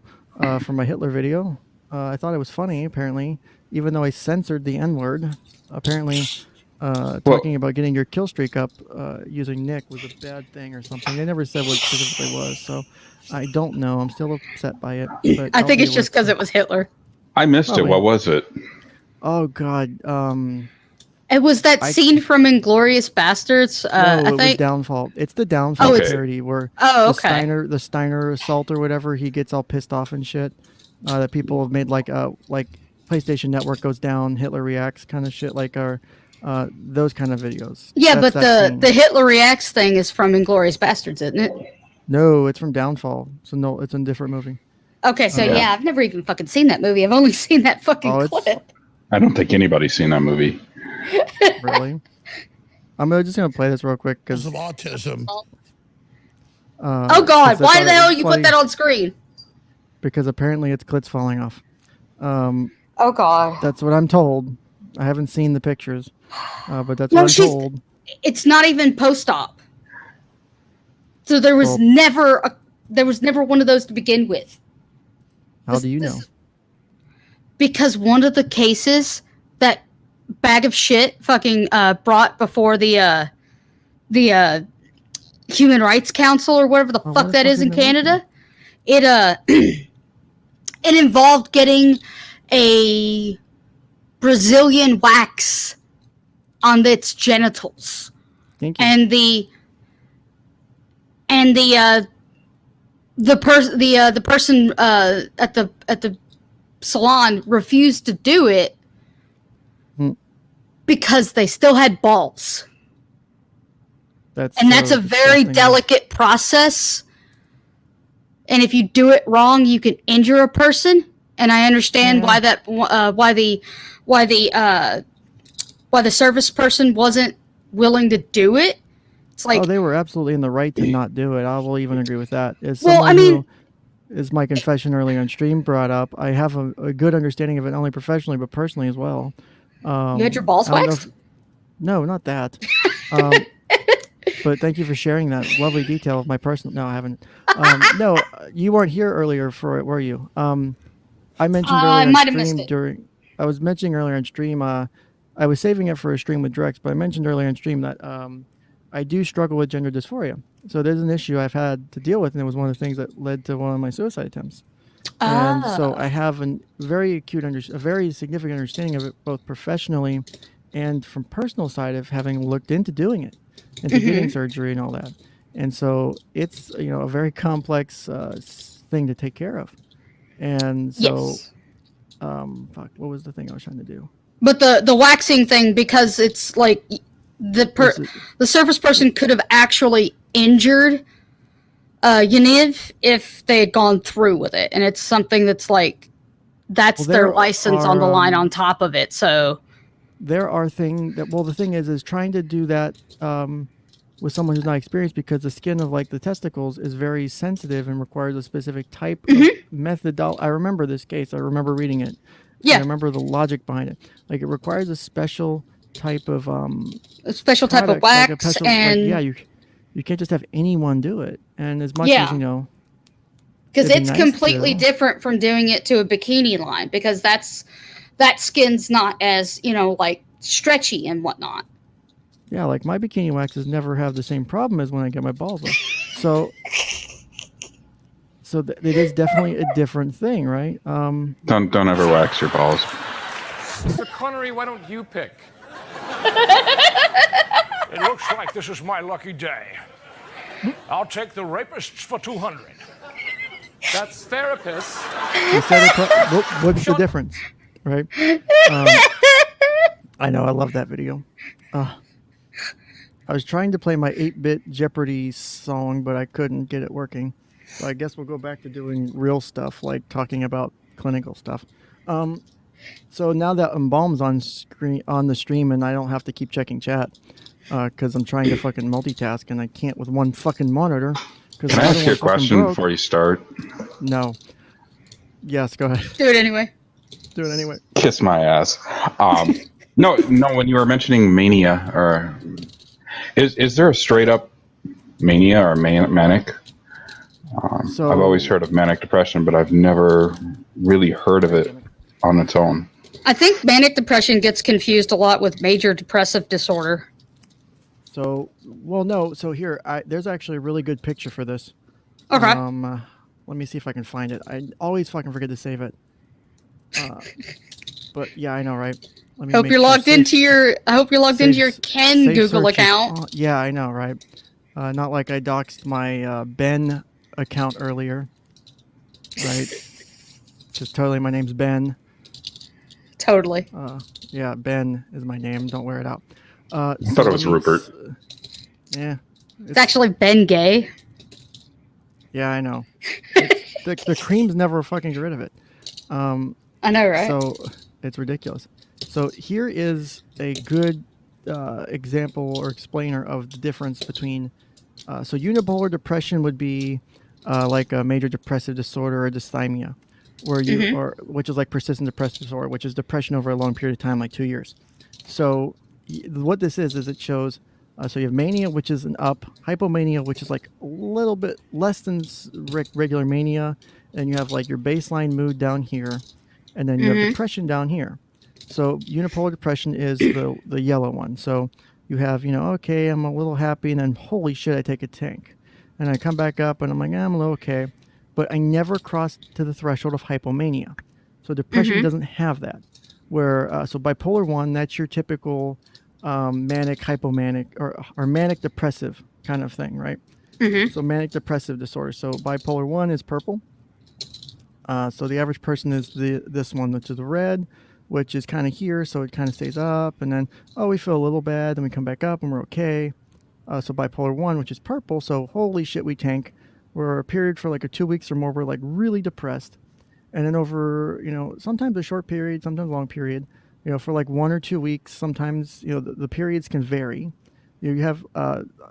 for my Hitler video. I thought it was funny, apparently, even though I censored the N-word. Apparently, talking about getting your kill streak up using Nick was a bad thing or something. They never said what specifically was, so I don't know. I'm still upset by it. But I think it's just because it was Hitler. I missed it. What was it? Oh, God. It was that scene from *Inglourious Bastards*. No, it was Downfall. It's the Downfall parody where the Steiner assault or whatever, he gets all pissed off and shit. That people have made like PlayStation Network goes down, Hitler reacts kind of shit, like those kind of videos. Yeah, but the Hitler reacts thing is from *Inglourious Bastards*, isn't it? No, it's from Downfall. So no, it's a different movie. Okay, so yeah, I've never even fucking seen that movie. I've only seen that fucking clip. I don't think anybody's seen that movie. Really? I'm just gonna play this real quick because of autism. Oh God! Why the hell you put that on screen? Because apparently it's clits falling off. Oh God! That's what I'm told. I haven't seen the pictures, but that's what I'm told. It's not even post-op. So there was never one of those to begin with. How do you know? Because one of the cases that bag of shit fucking brought before the Human Rights Council or whatever the fuck that is in Canada, it involved getting a Brazilian wax on its genitals. Thank you. And the person at the salon refused to do it because they still had balls. That's a very delicate process. And if you do it wrong, you can injure a person. And I understand why the service person wasn't willing to do it. It's like, they were absolutely in the right to not do it. I will even agree with that. As well, someone I mean, who, as my confession earlier on stream brought up, I have a good understanding of it, not only professionally but personally as well. you had your balls I don't know waxed? no, not that. But thank you for sharing that lovely detail of my personal. No, I haven't. No, you weren't here earlier for it, were you? I mentioned I earlier on might have missed stream it. I was mentioning earlier on stream. I was saving it for a stream with Drex, but I mentioned earlier on stream that I do struggle with gender dysphoria. So there's an issue I've had to deal with, and it was one of the things that led to one of my suicide attempts. And so I have a very significant understanding of it, both professionally and from personal side of having looked into doing it, into getting surgery and all that. And so it's a very complex thing to take care of. And so, Yes. fuck, what was the thing I was trying to do? But the waxing thing, because it's like the surface person could have actually injured Yaniv if they had gone through with it, and it's something that's like that's their license on the line on top of it. So there are things that the thing is trying to do that with someone who's not experienced, because the skin of like the testicles is very sensitive and requires a specific type of methodology. I remember this case. I remember reading it. yeah, I remember the logic behind it. Like, it requires a special type of a special type of product, like wax, a special, and you can't just have anyone do it. And as much as because it'd be it's nice completely to. different from doing it to a bikini line, because that skin's not as like stretchy and whatnot. Yeah, like my bikini waxes never have the same problem as when I get my balls off. So it is definitely a different thing, right? Don't ever wax your balls. Mr. Connery, why don't you pick? It looks like this is my lucky day. I'll take the rapists for 200. That's therapists. You said it. What's the difference, right? I know. I love that video. I was trying to play my 8-bit Jeopardy song, but I couldn't get it working. So I guess we'll go back to doing real stuff, like talking about clinical stuff. So now that Embalm's on the stream, and I don't have to keep checking chat, because I'm trying to fucking multitask, and I can't with one fucking monitor. Can I ask you a question before you start? No. Yes, go ahead. Do it anyway. Do it anyway. Kiss my ass. No. When you were mentioning mania, or is there a straight up mania or manic? So I've always heard of manic depression, but I've never really heard of it on its own. I think manic depression gets confused a lot with major depressive disorder. So, no. So here, there's actually a really good picture for this. Okay. Let me see if I can find it. I always fucking forget to save it. But yeah, I know, right? Let me I hope you're logged into your Ken Google account. Yeah, I know, right? Not like I doxed my Ben account earlier, right? Just totally, my name's Ben. Totally. Yeah, Ben is my name. Don't wear it out. I thought it was Rupert. Yeah. It's actually Ben Gay. Yeah, I know. The creams never fucking get rid of it. I know, right? So it's ridiculous. So here is a good example or explainer of the difference between. So unipolar depression would be like a major depressive disorder or dysthymia, where which is like persistent depressive disorder, which is depression over a long period of time, like 2 years. So what this is it shows. So you have mania, which is an up, hypomania, which is like a little bit less than regular mania, and you have like your baseline mood down here, and then you have depression down here. So unipolar depression is the yellow one. So you have, okay, I'm a little happy, and then holy shit, I take a tank, and I come back up, and I'm like, I'm a little okay, but I never crossed to the threshold of hypomania. So depression doesn't have that. Where so bipolar 1, that's your typical manic, hypomanic, or manic depressive kind of thing, right? So manic depressive disorder. So bipolar 1 is purple. So the average person is this one, which is the red, which is kind of here, so it kind of stays up, and then we feel a little bad, then we come back up and we're okay. So bipolar 1, which is purple, so holy shit, we tank. We're a period for like 2 weeks or more, we're like really depressed, and then over sometimes a short period, sometimes a long period, for like 1 or 2 weeks, sometimes the periods can vary, You have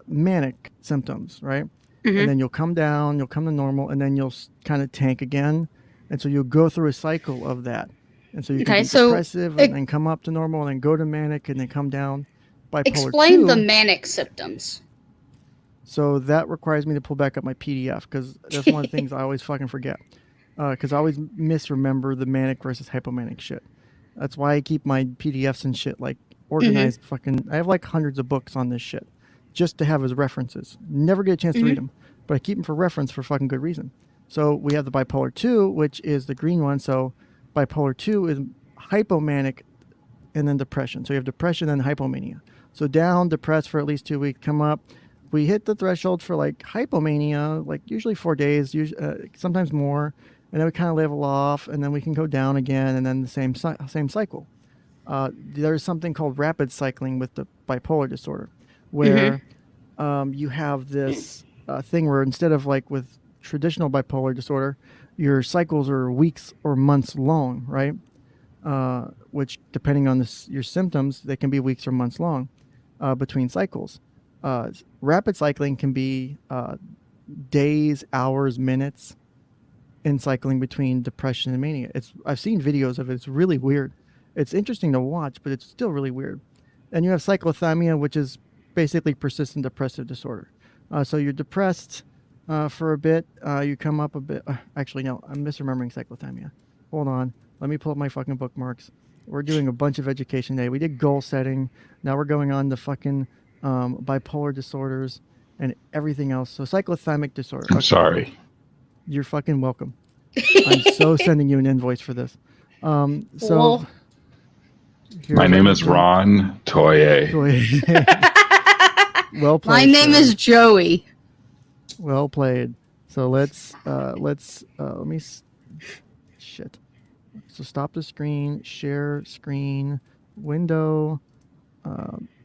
manic symptoms, right? Mm-hmm. And then you'll come down, you'll come to normal, and then you'll kind of tank again. And so you'll go through a cycle of that. And so you can be depressive and then come up to normal and then go to manic and then come down. Bipolar explain 2, the manic symptoms. So that requires me to pull back up my PDF because that's one of the things I always fucking forget. Because I always misremember the manic versus hypomanic shit. That's why I keep my PDFs and shit like organized. Fucking, I have like hundreds of books on this shit just to have as references. Never get a chance to read them, but I keep them for reference for fucking good reason. So we have the bipolar 2, which is the green one. So bipolar 2 is hypomanic and then depression. So you have depression and hypomania. So down, depressed for at least 2 weeks, come up. We hit the threshold for like hypomania, like usually 4 days, sometimes more. And then we kind of level off, and then we can go down again, and then the same cycle. There's something called rapid cycling with the bipolar disorder, where you have this thing where instead of like with traditional bipolar disorder, your cycles are weeks or months long, right? Which, depending on your symptoms, they can be weeks or months long between cycles. Rapid cycling can be days, hours, minutes in cycling between depression and mania. I've seen videos of it. It's really weird. It's interesting to watch, but it's still really weird. And you have cyclothymia, which is basically persistent depressive disorder. So you're depressed for a bit. You come up a bit. Actually, no, I'm misremembering cyclothymia. Hold on. Let me pull up my fucking bookmarks. We're doing a bunch of education today. We did goal setting. Now we're going on to fucking bipolar disorders and everything else. So cyclothymic disorder. I'm sorry. You're fucking welcome. I'm so sending you an invoice for this. My name is Ron Toye. Well played. My name is Joey. Well played. So let's let me shit. So stop the screen, share screen, window.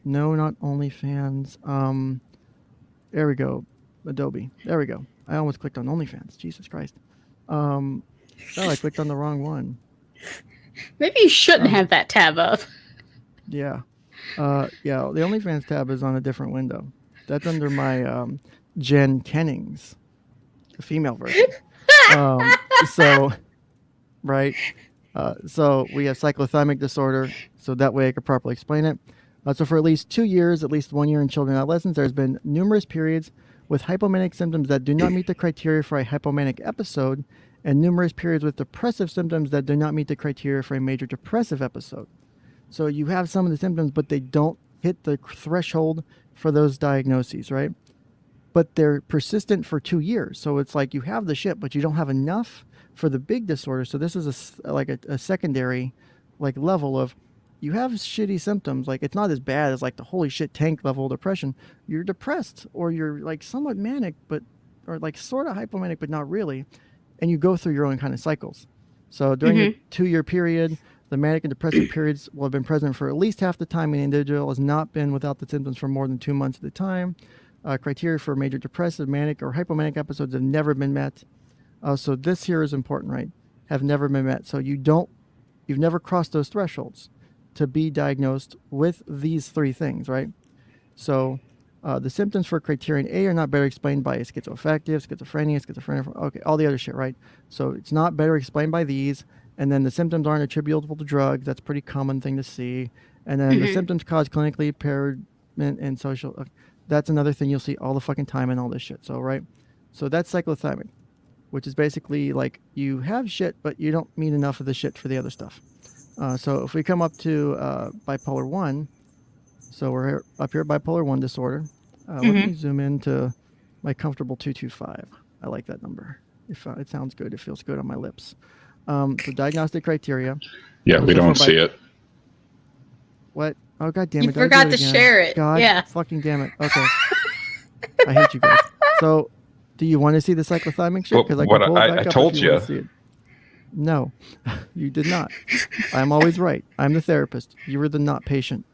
No, not OnlyFans. There we go. Adobe. There we go. I almost clicked on OnlyFans. Jesus Christ. Oh, I clicked on the wrong one. Maybe you shouldn't have that tab up. Yeah. The OnlyFans tab is on a different window. That's under my Jen Kennings, the female version. Right. So we have cyclothymic disorder, so that way I could properly explain it. So for at least 2 years, at least 1 year in children and adolescents, there's been numerous periods with hypomanic symptoms that do not meet the criteria for a hypomanic episode, and numerous periods with depressive symptoms that do not meet the criteria for a major depressive episode. So you have some of the symptoms, but they don't hit the threshold for those diagnoses, right? But they're persistent for 2 years. So it's like you have the shit, but you don't have enough for the big disorder. So this is a secondary like level of, you have shitty symptoms. Like it's not as bad as like the holy shit tank level depression. You're depressed, or you're like somewhat manic, or like sort of hypomanic, but not really. And you go through your own kind of cycles. So during the 2 year period, the manic and depressive periods will have been present for at least half the time, and the individual has not been without the symptoms for more than 2 months at a time. Criteria for major depressive, manic, or hypomanic episodes have never been met. So this here is important, right? Have never been met. So you've never crossed those thresholds to be diagnosed with these three things, right? So the symptoms for criterion A are not better explained by schizoaffective, schizophrenia, okay, all the other shit, right? So it's not better explained by these. And then the symptoms aren't attributable to drugs. That's a pretty common thing to see. And then the symptoms caused clinically, impairment, and social. That's another thing you'll see all the fucking time and all this shit. So, right? So that's cyclothymic, which is basically like you have shit, but you don't meet enough of the shit for the other stuff. So if we come up to bipolar 1, so we're up here at bipolar 1 disorder. Let me zoom into my comfortable 225. I like that number. It sounds good. It feels good on my lips. So diagnostic criteria. Yeah, we don't see it. What? Oh, God damn it. You forgot to share it. God fucking damn it. Okay. I hate you guys. So do you want to see the cyclothymic shit? Because I told you. See it. No, you did not. I'm always right. I'm the therapist. You were the not patient.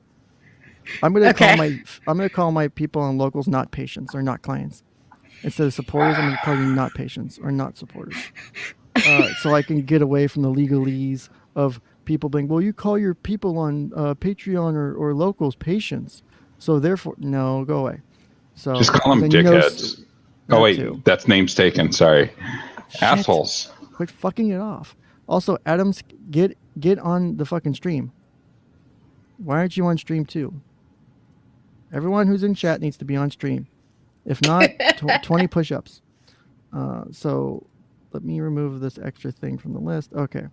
I'm gonna call my people and locals not patients or not clients. Instead of supporters, I'm gonna call you not patients or not supporters. So I can get away from the legalese of people being, well, you call your people on Patreon or locals patients. So therefore, no, go away. So Just call them then dickheads. Oh wait, too. that's name's taken. Sorry, Shit. assholes. Quit fucking it off. Also, Adams, get on the fucking stream. Why aren't you on stream too? Everyone who's in chat needs to be on stream. If not, 20 push-ups. So let me remove this extra thing from the list. Okay.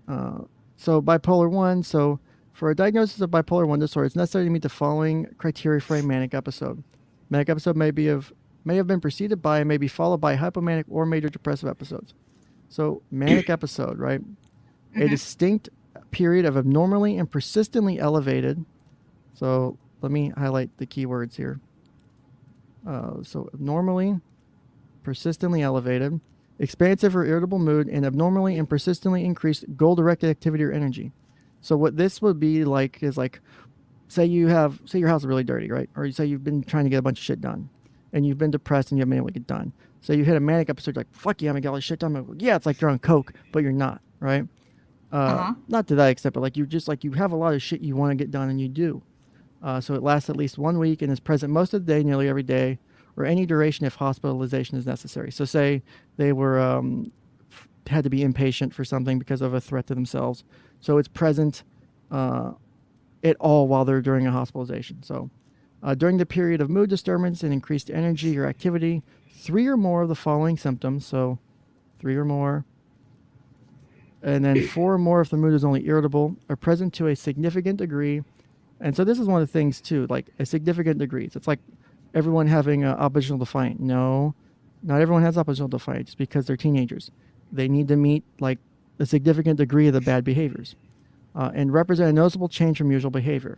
So bipolar 1. So for a diagnosis of bipolar 1 disorder, it's necessary to meet the following criteria for a manic episode. Manic episode may have been preceded by and may be followed by hypomanic or major depressive episodes. So manic episode, right? A distinct period of abnormally and persistently elevated. So let me highlight the keywords here. So abnormally, persistently elevated, expansive or irritable mood, and abnormally and persistently increased goal-directed activity or energy. So what this would be like is like, say your house is really dirty, right? Or you say you've been trying to get a bunch of shit done, and you've been depressed and you haven't been able to get done. So you hit a manic episode, like, fuck yeah, I'm gonna get all this shit done. Like, yeah, it's like you're on coke, but you're not, right? Not to that extent, but like you have a lot of shit you want to get done, and you do. So it lasts at least 1 week and is present most of the day, nearly every day, or any duration if hospitalization is necessary. So say they were had to be inpatient for something because of a threat to themselves. So it's present at all while they're during a hospitalization. So during the period of mood disturbance and increased energy or activity, 3 or more of the following symptoms, so 3 or more, and then 4 or more if the mood is only irritable, are present to a significant degree. And so this is one of the things too, like a significant degree. So it's like everyone having oppositional defiant. No, not everyone has oppositional defiant just because they're teenagers. They need to meet like a significant degree of the bad behaviors and represent a noticeable change from usual behavior.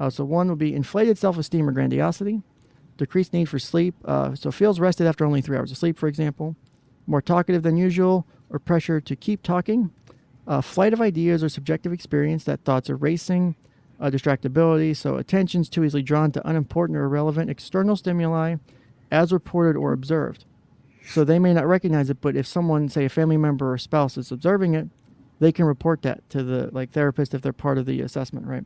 So one would be inflated self-esteem or grandiosity, decreased need for sleep. So feels rested after only 3 hours of sleep, for example, more talkative than usual or pressure to keep talking, flight of ideas or subjective experience that thoughts are racing, distractibility, so attention's too easily drawn to unimportant or irrelevant external stimuli as reported or observed. So they may not recognize it, but if someone, say a family member or spouse is observing it, they can report that to the therapist if they're part of the assessment, right?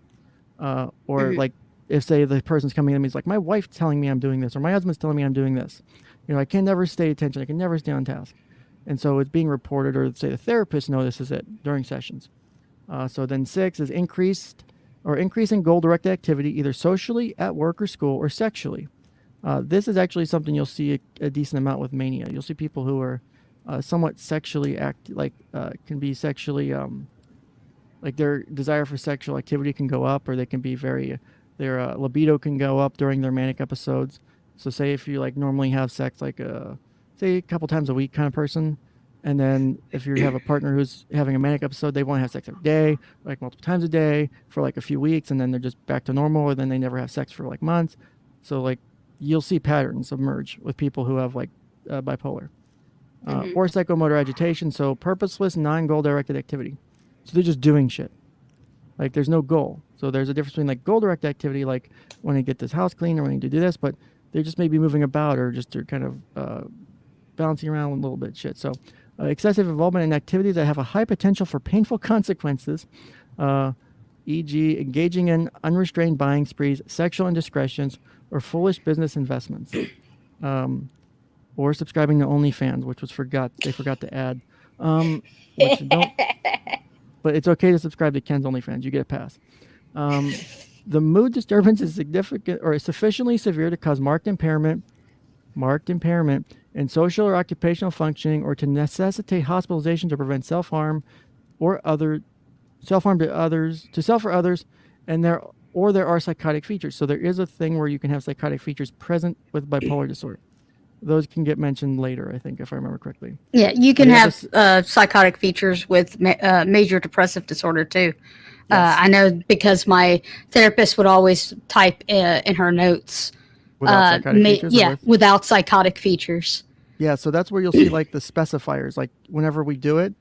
Or like if say the person's coming in and he's like, my wife's telling me I'm doing this, or my husband's telling me I'm doing this. I can never stay attention. I can never stay on task. And so it's being reported, or say the therapist notices it during sessions. So then 6 is increasing goal-directed activity, either socially, at work or school, or sexually. This is actually something you'll see a decent amount with mania. You'll see people who are somewhat sexually can be sexually, like their desire for sexual activity can go up, or they can be their libido can go up during their manic episodes. So say if you like normally have sex say a couple times a week kind of person, and then if you have a partner who's having a manic episode, they want to have sex every day, like multiple times a day for like a few weeks, and then they're just back to normal, or then they never have sex for like months. So like you'll see patterns emerge with people who have like bipolar. Or psychomotor agitation, so purposeless, non-goal directed activity. So they're just doing shit. Like there's no goal. So there's a difference between like goal directed activity, like when I get this house clean or when I need to do this, but they just may be moving about, or just they're kind of bouncing around a little bit shit. So excessive involvement in activities that have a high potential for painful consequences, e.g. engaging in unrestrained buying sprees, sexual indiscretions, or foolish business investments. Or subscribing to OnlyFans, which they forgot to add. Which but it's okay to subscribe to Ken's OnlyFans. You get a pass. The mood disturbance is significant or is sufficiently severe to cause marked impairment in social or occupational functioning, or to necessitate hospitalization to prevent self-harm to self or others, and there are psychotic features. So there is a thing where you can have psychotic features present with bipolar disorder. Those can get mentioned later, I think, if I remember correctly. Yeah, you can have psychotic features with major depressive disorder too. Yes. I know because my therapist would always type in her notes. Without psychotic features? Without psychotic features. Yeah, so that's where you'll see like the specifiers. Like whenever we do it,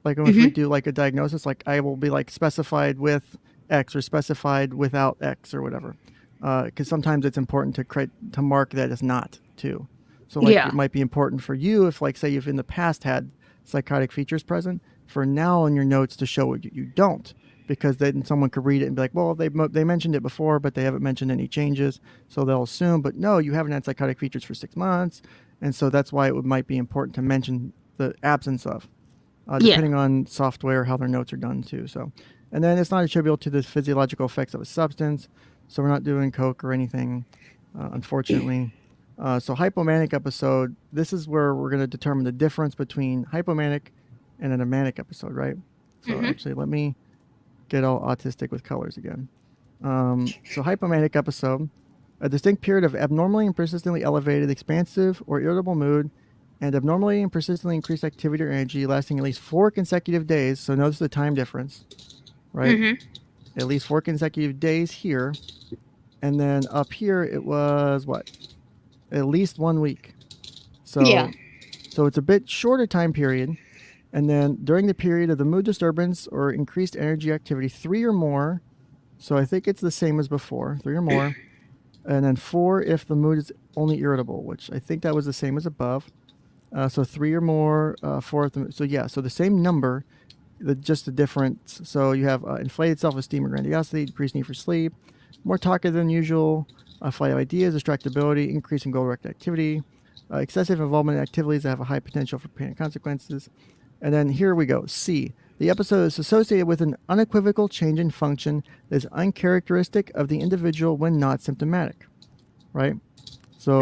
like if we do like a diagnosis, like I will be like specified with X or specified without X or whatever. Because sometimes it's important to mark that as not too. So like it might be important for you if like say you've in the past had psychotic features present, for now in your notes to show you don't. because then someone could read it and be like, well, they mentioned it before, but they haven't mentioned any changes. So they'll assume, but no, you haven't had psychotic features for 6 months. And so that's why might be important to mention the absence of, depending on software, how their notes are done too. So, and then it's not attributable to the physiological effects of a substance. So we're not doing coke or anything, unfortunately. So hypomanic episode, this is where we're going to determine the difference between hypomanic and a manic episode, right? So actually, let me get all autistic with colors again. So hypomanic episode, a distinct period of abnormally and persistently elevated, expansive or irritable mood, and abnormally and persistently increased activity or energy lasting at least 4 consecutive days. So notice the time difference, right? At least 4 consecutive days here. And then up here, it was what? At least 1 week. So, so it's a bit shorter time period. And then during the period of the mood disturbance or increased energy activity, 3 or more. So I think it's the same as before, 3 or more. And then 4 if the mood is only irritable, which I think that was the same as above. So 3 or more, 4 if the, so yeah, so the same number, just the difference. So you have inflated self-esteem or grandiosity, decreased need for sleep, more talkative than usual, flight of ideas, distractibility, increase in goal-directed activity, excessive involvement in activities that have a high potential for pain and consequences. And then here we go. C. The episode is associated with an unequivocal change in function that is uncharacteristic of the individual when not symptomatic, right? So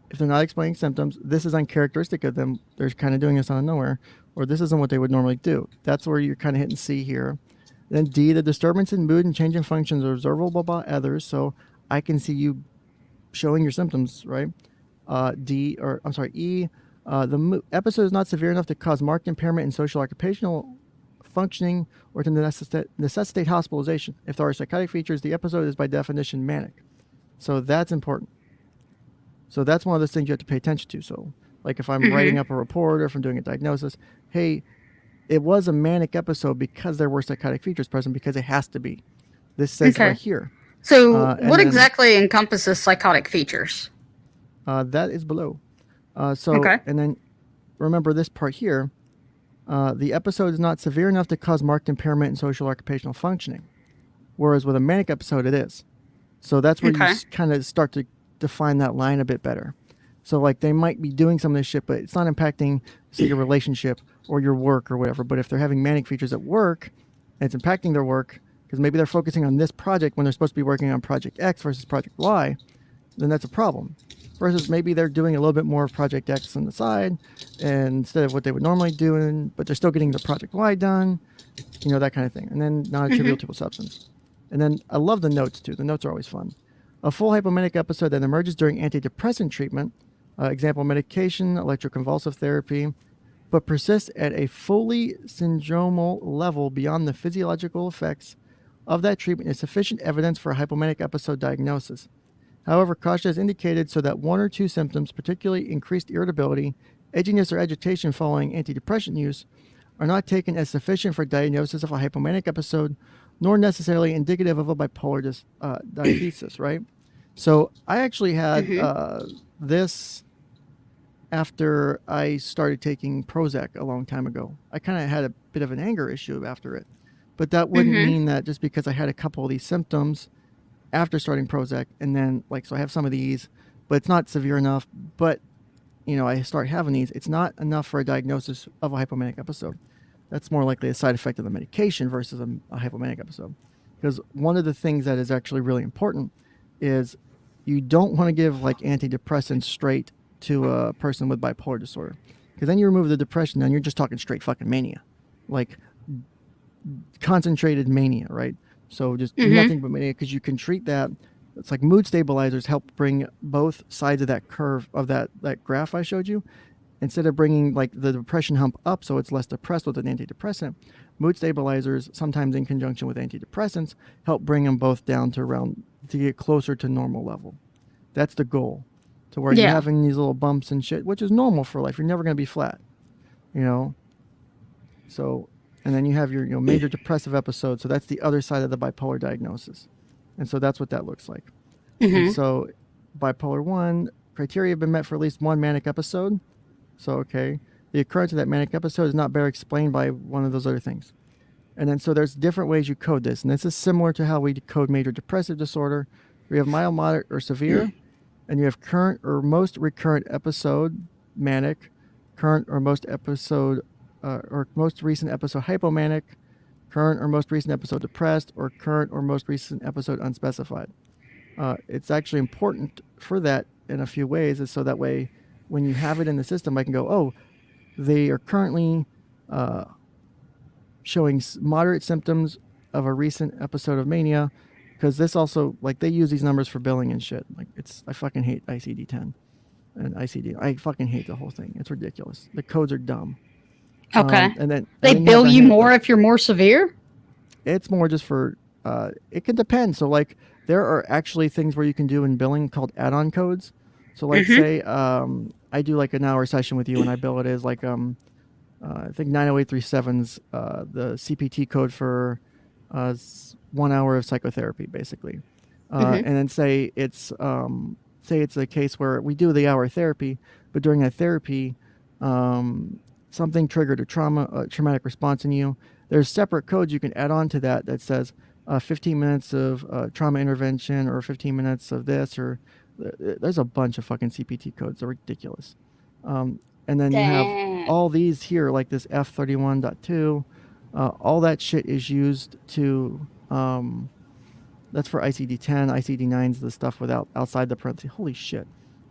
if they're not explaining symptoms, this is uncharacteristic of them. They're kind of doing this out of nowhere, or this isn't what they would normally do. That's where you're kind of hitting C here. Then D, the disturbance in mood and change in functions are observable by others. So I can see you showing your symptoms, right? E, the episode is not severe enough to cause marked impairment in social occupational functioning or to necessitate hospitalization. If there are psychotic features, the episode is by definition manic. So that's important. So that's one of those things you have to pay attention to. So like if I'm writing up a report or if I'm doing a diagnosis, hey, it was a manic episode because there were psychotic features present, because it has to be. This says right here. So what exactly encompasses psychotic features? That is below. And then remember this part here. The episode is not severe enough to cause marked impairment in social occupational functioning. Whereas with a manic episode, it is. So that's where you kind of start to define that line a bit better. So like they might be doing some of this shit, but it's not impacting, say, your relationship or your work or whatever. But if they're having manic features at work and it's impacting their work, because maybe they're focusing on this project when they're supposed to be working on project X versus project Y, then that's a problem. Versus maybe they're doing a little bit more of project X on the side and instead of what they would normally do, but they're still getting the project Y done, that kind of thing. And then non-attributable substance. And then I love the notes too. The notes are always fun. A full hypomanic episode that emerges during antidepressant treatment, example medication, electroconvulsive therapy, but persists at a fully syndromal level beyond the physiological effects of that treatment is sufficient evidence for a hypomanic episode diagnosis. However, caution is indicated so that 1 or 2 symptoms, particularly increased irritability, edginess, or agitation following antidepressant use, are not taken as sufficient for diagnosis of a hypomanic episode, nor necessarily indicative of a bipolar diathesis, right? So I actually had this after I started taking Prozac a long time ago. I kind of had a bit of an anger issue after it. But that wouldn't mean that just because I had a couple of these symptoms after starting Prozac, and then so I have some of these, but it's not severe enough. But, I start having these. It's not enough for a diagnosis of a hypomanic episode. That's more likely a side effect of the medication versus a hypomanic episode. Because one of the things that is actually really important is you don't want to give antidepressants straight to a person with bipolar disorder. Because then you remove the depression and you're just talking straight fucking mania. Concentrated mania, right? So just nothing but mania, because you can treat that. It's like mood stabilizers help bring both sides of that curve of that graph I showed you. Instead of bringing the depression hump up so it's less depressed with an antidepressant, mood stabilizers, sometimes in conjunction with antidepressants, help bring them both down to get closer to normal level. That's the goal. To where you're having these little bumps and shit, which is normal for life. You're never going to be flat, So, and then you have your major depressive episode. So that's the other side of the bipolar diagnosis. And so that's what that looks like. And so bipolar 1 criteria have been met for at least 1 manic episode. So, the occurrence of that manic episode is not better explained by one of those other things. And then so there's different ways you code this. And this is similar to how we code major depressive disorder. We have mild, moderate, or severe. And you have current or most recurrent episode manic, current or most episode or most recent episode hypomanic, current or most recent episode depressed, or current or most recent episode unspecified. It's actually important for that in a few ways, is so that way when you have it in the system, I can go, oh, they are currently showing moderate symptoms of a recent episode of mania, because this also, like, they use these numbers for billing and shit. Like, I fucking hate ICD-10 and ICD. I fucking hate the whole thing. It's ridiculous. The codes are dumb. Okay. And then they bill you more if you're more severe? It's more just for, it could depend. So, like, there are actually things where you can do in billing called add-on codes. So, like, say I do like an hour session with you and I bill it as like, I think 90837's the CPT code for 1 hour of psychotherapy, basically. And then say it's a case where we do the hour therapy, but during that therapy, something triggered a traumatic response in you. There's separate codes you can add on to that says 15 minutes of trauma intervention, or 15 minutes of this, or there's a bunch of fucking CPT codes. They're ridiculous. And then you have all these here, like this F31.2. All that shit is used to, that's for ICD-10, ICD-9's the stuff outside the parentheses. Holy shit.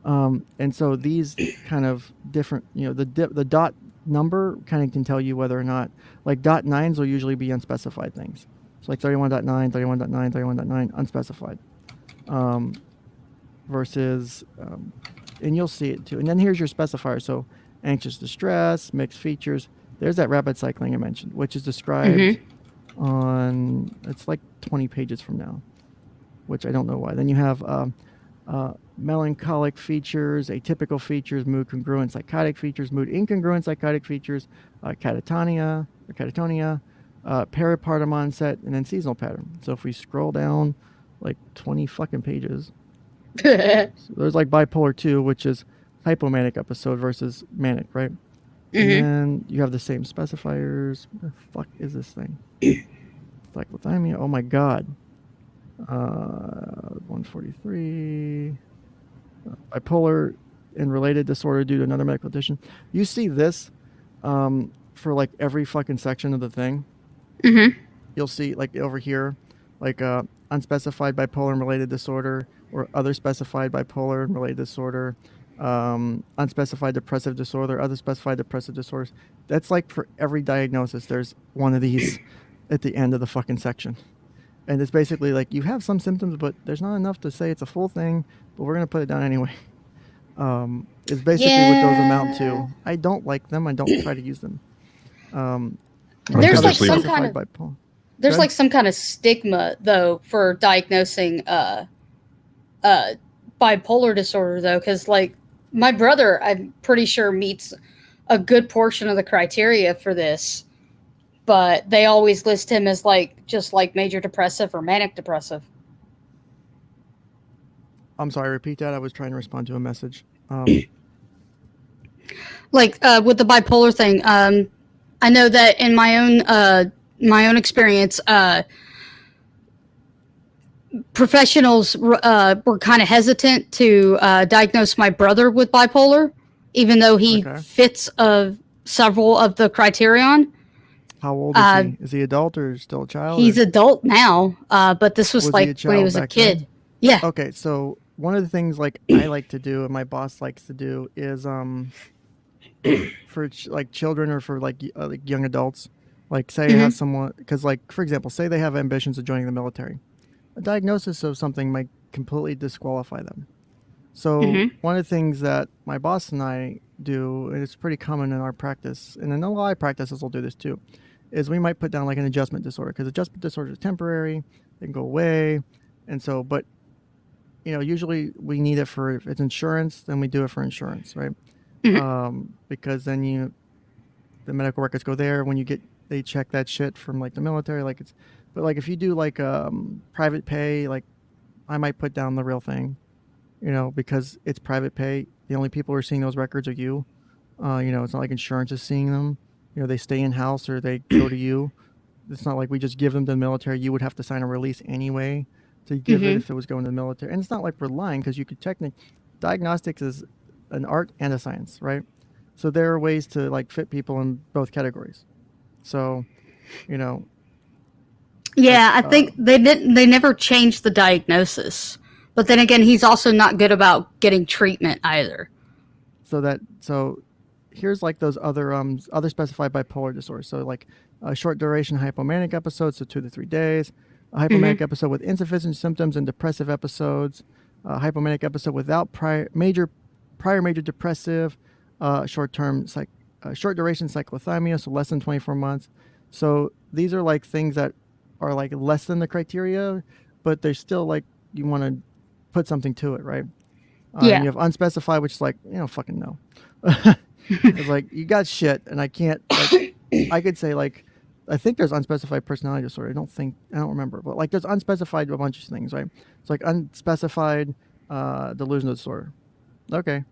And so these kind of different, the dot number kind of can tell you whether or not, like dot nines will usually be unspecified things. So like 31.9, 31.9, 31.9, unspecified. Versus, and you'll see it too. And then here's your specifier. So anxious distress, mixed features. There's that rapid cycling I mentioned, which is described on, it's like 20 pages from now, which I don't know why. Then you have melancholic features, atypical features, mood congruent psychotic features, mood incongruent psychotic features, catatonia, peripartum onset, and then seasonal pattern. So if we scroll down like 20 fucking pages, so there's like bipolar 2, which is hypomanic episode versus manic, right? And then you have the same specifiers. What the fuck is this thing? Cyclothymia. Oh my god. 143. Bipolar and related disorder due to another medical condition. You see this for like every fucking section of the thing. You'll see like over here, like unspecified bipolar and related disorder, or other specified bipolar and related disorder, unspecified depressive disorder, other specified depressive disorders. That's like for every diagnosis, there's one of these at the end of the fucking section. And it's basically like, you have some symptoms, but there's not enough to say it's a full thing, but we're going to put it down anyway. It's basically what those amount to. I don't like them. I don't try to use them. There's like some kind of there's like some kind of stigma though for diagnosing bipolar disorder though, because like my brother, I'm pretty sure meets a good portion of the criteria for this, but they always list him as like just like major depressive or manic depressive. I'm sorry, repeat that. I was trying to respond to a message. Like with the bipolar thing, I know that in my own experience, professionals were kind of hesitant to diagnose my brother with bipolar, even though he fits several of the criterion. How old is he? Is he adult or still a child? He's adult now, but this was like when he was a kid. Then? Yeah. Okay, so one of the things like I like to do and my boss likes to do is for like children or for like young adults, like say I have someone, because like for example, say they have ambitions of joining the military, a diagnosis of something might completely disqualify them. So one of the things that my boss and I do, and it's pretty common in our practice, and in a lot of practices will do this too, is we might put down like an adjustment disorder, because adjustment disorder is temporary, they can go away, and so, but usually we need it for, if it's insurance, then we do it for insurance, right? Because then the medical records go there when they check that shit from like the military, like it's, but like if you do like private pay, like I might put down the real thing, because it's private pay. The only people who are seeing those records are you. It's not like insurance is seeing them. They stay in house or they go to you. it's not like we just give them to the military. You would have to sign a release anyway to give it if it was going to the military. And it's not like we're lying, because you could diagnostics is an art and a science, right? So there are ways to like fit people in both categories. So, Yeah, I think they never changed the diagnosis. But then again, he's also not good about getting treatment either. So here's like those other specified bipolar disorders. So like a short duration hypomanic episode, so 2 to 3 days, a hypomanic episode with insufficient symptoms and depressive episodes, a hypomanic episode without prior major depressive, short duration cyclothymia, so less than 24 months. So these are like things that are like less than the criteria, but they're still like, you want to put something to it, right? Yeah. And you have unspecified, which is like, fucking no. It's like, you got shit, and I can't, like, I could say like, I think there's unspecified personality disorder. I don't remember, but like there's unspecified a bunch of things, right? It's like unspecified delusional disorder. Okay.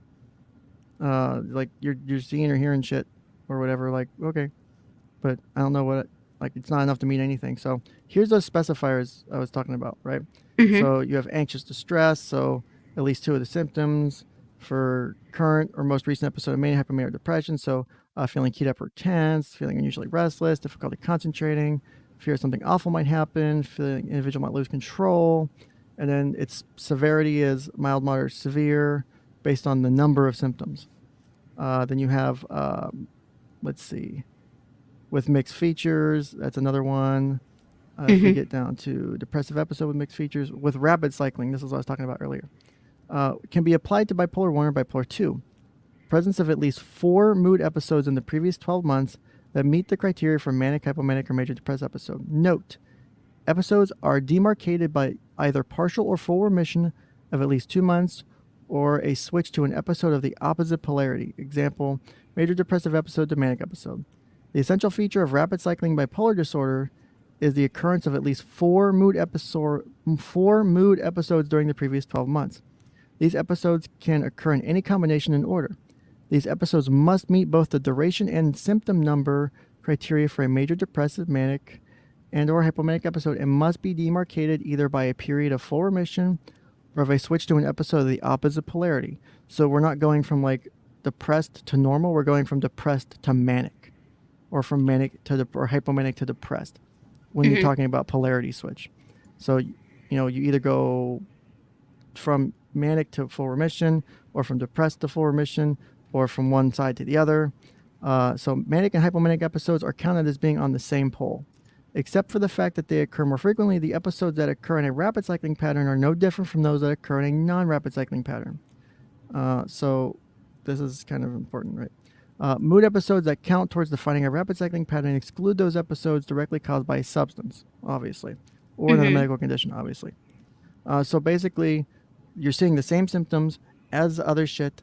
Like you're seeing or hearing shit or whatever, like, okay. But I don't know like it's not enough to mean anything. So here's those specifiers I was talking about, right? So you have anxious distress, so at least 2 of the symptoms for current or most recent episode of mania, hypomania, or depression. So feeling keyed up or tense, feeling unusually restless, difficulty concentrating, fear something awful might happen, feeling individual might lose control. And then its severity is mild, moderate, severe based on the number of symptoms. Then you have, let's see, with mixed features, that's another one. If we get down to depressive episode with mixed features, with rapid cycling, this is what I was talking about earlier, can be applied to bipolar 1 or bipolar 2. Presence of at least 4 mood episodes in the previous 12 months that meet the criteria for manic, hypomanic, or major depressive episode. Note, episodes are demarcated by either partial or full remission of at least 2 months or a switch to an episode of the opposite polarity. Example, major depressive episode to manic episode. The essential feature of rapid cycling bipolar disorder is the occurrence of at least 4 mood episodes during the previous 12 months. These episodes can occur in any combination in order. These episodes must meet both the duration and symptom number criteria for a major depressive, manic, and or hypomanic episode, and must be demarcated either by a period of full remission or of a switch to an episode of the opposite polarity. So we're not going from like depressed to normal, we're going from depressed to manic, or from manic to or hypomanic to depressed when you're talking about polarity switch. So, you either go from manic to full remission, or from depressed to full remission, or from one side to the other. So manic and hypomanic episodes are counted as being on the same pole. Except for the fact that they occur more frequently, the episodes that occur in a rapid cycling pattern are no different from those that occur in a non-rapid cycling pattern. So this is kind of important, right? Mood episodes that count towards defining a rapid cycling pattern exclude those episodes directly caused by a substance, obviously, or another medical condition, obviously. So basically, you're seeing the same symptoms as other shit,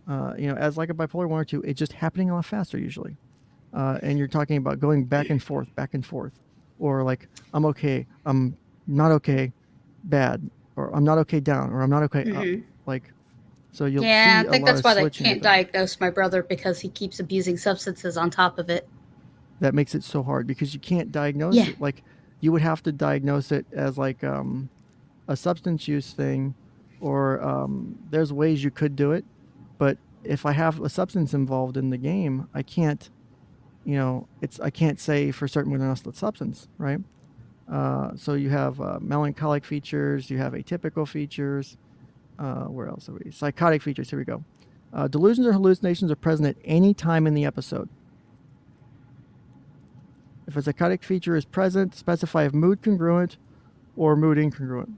as like a bipolar 1 or 2. It's just happening a lot faster usually. And you're talking about going back and forth, or like, I'm okay, I'm not okay, bad, or I'm not okay down, or I'm not okay up. Like, so you'll see I think that's why they can't with diagnose my brother, because he keeps abusing substances on top of it. That makes it so hard because you can't diagnose it. Like, you would have to diagnose it as like a substance use thing, or there's ways you could do it, but if I have a substance involved in the game, I can't. I can't say for certain whether or not it's the substance, right? So you have melancholic features, you have atypical features. Where else are we? Psychotic features. Here we go. Delusions or hallucinations are present at any time in the episode. If a psychotic feature is present, specify if mood congruent or mood incongruent.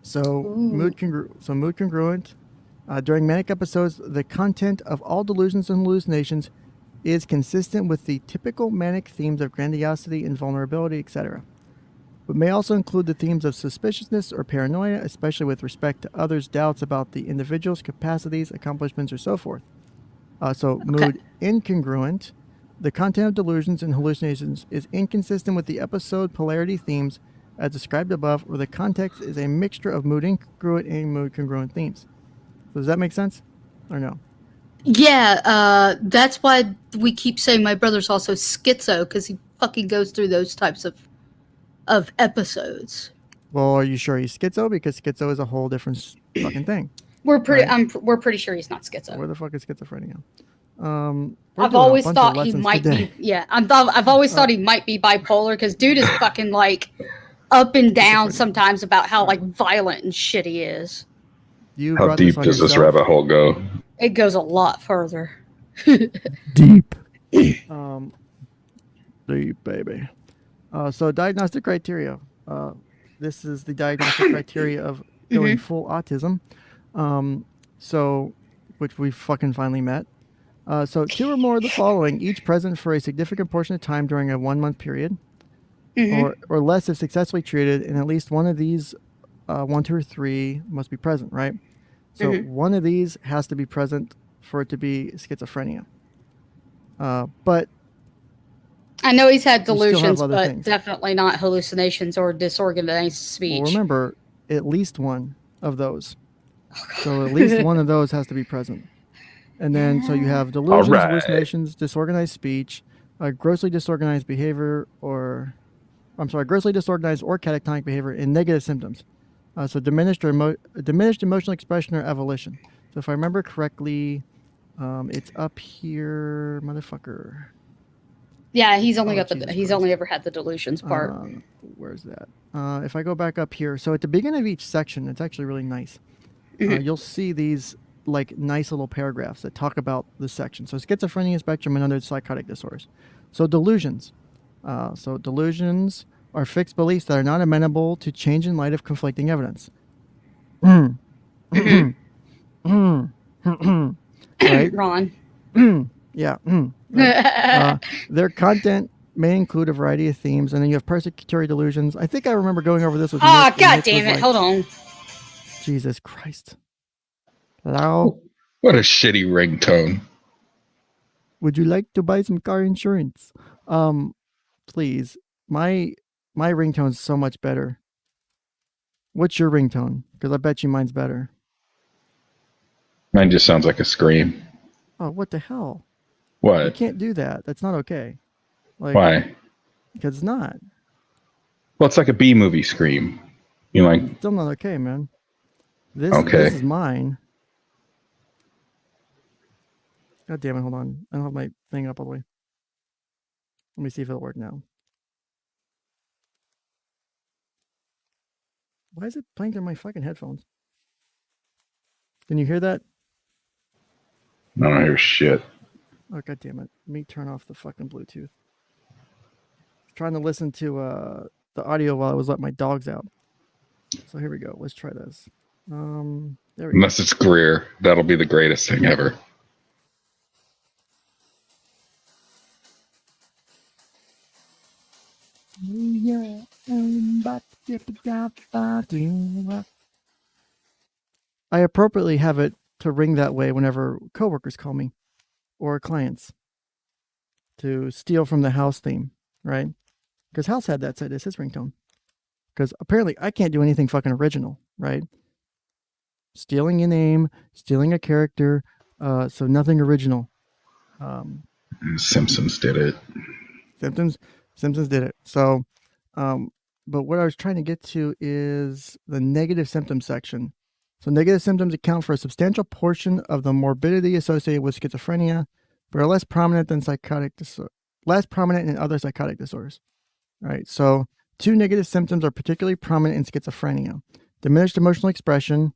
So mood congruent. During manic episodes, the content of all delusions and hallucinations is consistent with the typical manic themes of grandiosity, invulnerability, etc., but may also include the themes of suspiciousness or paranoia, especially with respect to others' doubts about the individual's capacities, accomplishments, or so forth. Mood incongruent. The content of delusions and hallucinations is inconsistent with the episode polarity themes as described above, or the context is a mixture of mood incongruent and mood congruent themes. So does that make sense or no? Yeah, that's why we keep saying my brother's also schizo, because he fucking goes through those types of episodes. Well, are you sure he's schizo? Because schizo is a whole different fucking thing. We're pretty sure he's not schizo. Where the fuck is schizophrenia? I've always thought he might be. Yeah, I've always thought he might be bipolar, because dude is fucking like up and down sometimes about how like violent and shit he is. How deep does this rabbit hole go? It goes a lot further. Deep. Deep, baby. So diagnostic criteria. This is the diagnostic criteria of going full autism. So, which we fucking finally met. So 2 or more of the following, each present for a significant portion of time during a 1-month period, or less if successfully treated, and at least one of these, 1, 2, or 3 must be present, right? So one of these has to be present for it to be schizophrenia. But I know he's had delusions, but definitely not hallucinations or disorganized speech. Well, remember, at least one of those. So at least one of those has to be present. And then, so you have delusions, hallucinations, disorganized speech, grossly disorganized behavior, grossly disorganized or catatonic behavior, and negative symptoms. So diminished emotional expression or evolution. So if I remember correctly, it's up here, motherfucker. Yeah, he's only he's only ever had the delusions part. Where's that? If I go back up here, so at the beginning of each section, it's actually really nice. You'll see these like nice little paragraphs that talk about the section. So schizophrenia, spectrum, and other psychotic disorders. So delusions. So delusions are fixed beliefs that are not amenable to change in light of conflicting evidence. Right? Ron. Yeah. Right. Their content may include a variety of themes, and then you have persecutory delusions. I think I remember going over this with Nick. God damn it. Like, hold on. Jesus Christ. Hello? What a shitty ringtone. Would you like to buy some car insurance? Please. My ringtone's so much better. What's your ringtone? Because I bet you mine's better. Mine just sounds like a scream. Oh, what the hell? What? You can't do that. That's not okay. Like, why? Because it's not. Well, it's like a B movie scream. You know, like, it's still not okay, man. This is mine. God damn it, hold on. I don't have my thing up all the way. Let me see if it'll work now. Why is it playing through my fucking headphones? Can you hear that? I don't hear shit. Oh, God damn it. Let me turn off the fucking Bluetooth. I was trying to listen to the audio while I was letting my dogs out. So here we go. Let's try this. There we go. Unless it's Greer. That'll be the greatest thing ever. I appropriately have it to ring that way whenever coworkers call me or clients to steal from the house theme, right? Because House had that set as his ringtone. Because apparently I can't do anything fucking original, right? Stealing a name, stealing a character, so nothing original. Simpsons did it. Simpsons did it. So, but what I was trying to get to is the negative symptoms section. So negative symptoms account for a substantial portion of the morbidity associated with schizophrenia, but are less prominent in other psychotic disorders. Right. So 2 negative symptoms are particularly prominent in schizophrenia: diminished emotional expression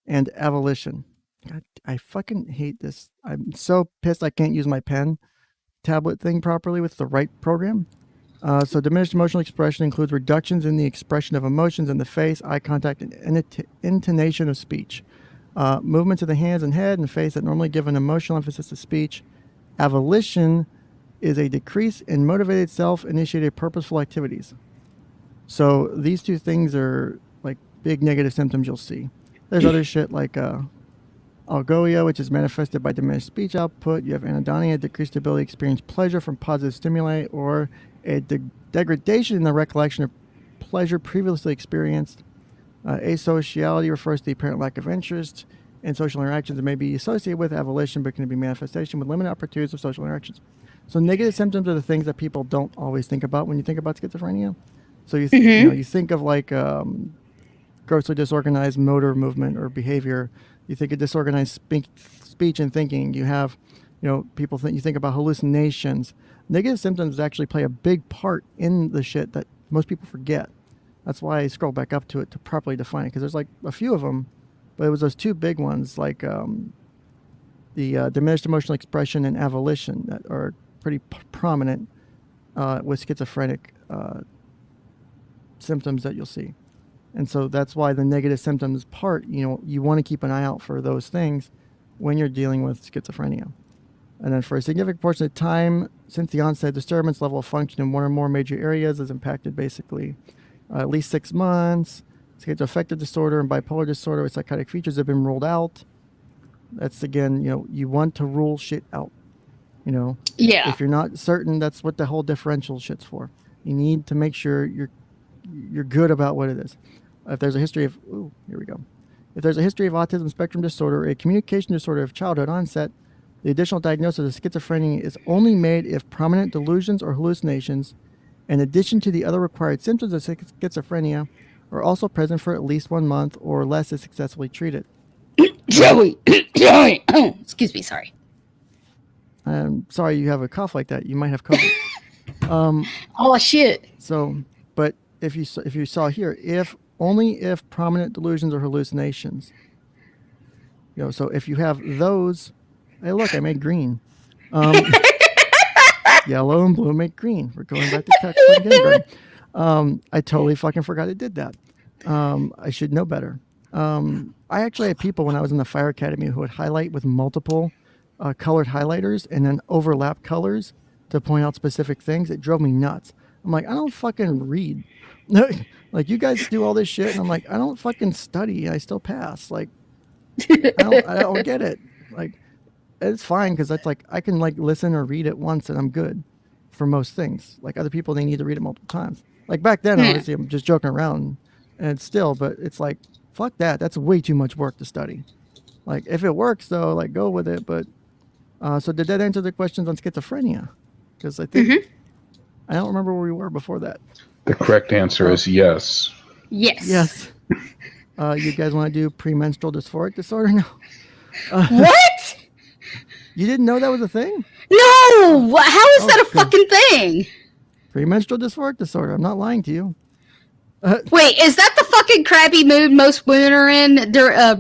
and avolition. God, I fucking hate this. I'm so pissed I can't use my pen tablet thing properly with the right program. So diminished emotional expression includes reductions in the expression of emotions in the face, eye contact, and intonation of speech. Movements of the hands and head and face that normally give an emotional emphasis to speech. Avolition is a decrease in motivated self-initiated purposeful activities. So these 2 things are like big negative symptoms you'll see. There's other shit like algoia, which is manifested by diminished speech output. You have anhedonia, decreased ability to experience pleasure from positive stimuli, or a degradation in the recollection of pleasure previously experienced. Asociality refers to the apparent lack of interest and social interactions. It may be associated with avolition, but can be manifestation with limited opportunities of social interactions. So negative symptoms are the things that people don't always think about when you think about schizophrenia. So you think of like grossly disorganized motor movement or behavior. You think of disorganized speech and thinking. You have, people think, you think about hallucinations. Negative symptoms actually play a big part in the shit that most people forget. That's why I scroll back up to it to properly define it, because there's like a few of them, but it was those two big ones, like the diminished emotional expression and avolition, that are pretty prominent with schizophrenic symptoms that you'll see. And so that's why the negative symptoms part, you want to keep an eye out for those things when you're dealing with schizophrenia. And then for a significant portion of time since the onset, disturbance level of function in one or more major areas is impacted basically at least 6 months. Schizoaffective disorder and bipolar disorder with psychotic features have been ruled out. That's again, you want to rule shit out. Yeah. If you're not certain, that's what the whole differential shit's for. You need to make sure you're good about what it is. If there's a history of, If there's a history of autism spectrum disorder or a communication disorder of childhood onset, the additional diagnosis of schizophrenia is only made if prominent delusions or hallucinations, in addition to the other required symptoms of schizophrenia, are also present for at least 1 month or less is successfully treated. Joey, excuse me, sorry. I'm sorry you have a cough like that. You might have COVID. Oh shit. So, but if you saw here, only if prominent delusions or hallucinations. So if you have those, hey, look, I made green. Yellow and blue make green. We're going back to text again. I totally fucking forgot it did that. I should know better. I actually had people when I was in the fire academy who would highlight with multiple colored highlighters and then overlap colors to point out specific things. It drove me nuts. I'm like, I don't fucking read. Like, you guys do all this shit, and I'm like, I don't fucking study. I still pass. Like, I don't get it. Like, it's fine because that's like I can like listen or read it once and I'm good for most things. Like other people, they need to read it multiple times. Like back then, obviously, I'm just joking around, and still, but it's like, fuck that. That's way too much work to study. Like if it works though, like go with it. But so did that answer the questions on schizophrenia? Because I think I don't remember where we were before that. The correct answer is yes. Yes. Yes. You guys want to do premenstrual dysphoric disorder now? What? You didn't know that was a thing? No! How is that a fucking thing? Premenstrual dysphoric disorder. I'm not lying to you. Wait, is that the fucking crabby mood most women are in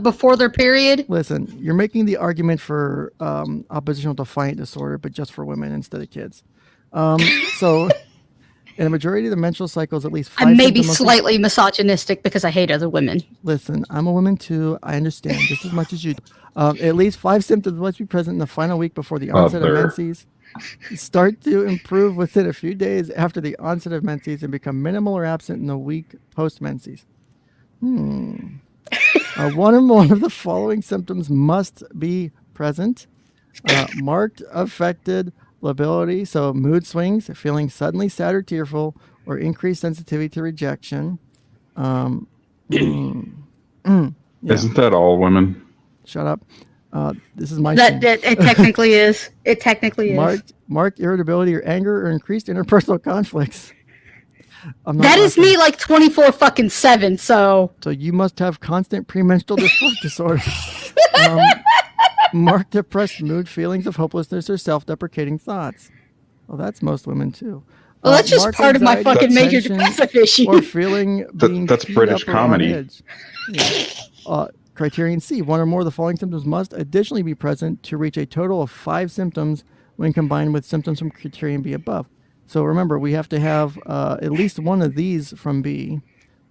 before their period? Listen, you're making the argument for oppositional defiant disorder, but just for women instead of kids. So, in a majority of the menstrual cycles, at least 5 I may be slightly misogynistic because I hate other women. Listen, I'm a woman too. I understand just as much as you do. At least 5 symptoms must be present in the final week before the onset of menses. Start to improve within a few days after the onset of menses and become minimal or absent in the week post-menses. One or more of the following symptoms must be present. Marked affected lability, so mood swings, feeling suddenly sad or tearful, or increased sensitivity to rejection. Isn't that all women? Shut up. This is my it technically is. It technically is. Marked irritability or anger or increased interpersonal conflicts. That is me like 24/7. So you must have constant premenstrual disorder. Marked depressed mood, feelings of hopelessness or self-deprecating thoughts. Well, that's most women too. Well, that's just part of my fucking major depressive issue. Or feeling being that's British comedy. Criterion C. One or more of the following symptoms must additionally be present to reach a total of 5 symptoms when combined with symptoms from criterion B above. So remember, we have to have at least one of these from B.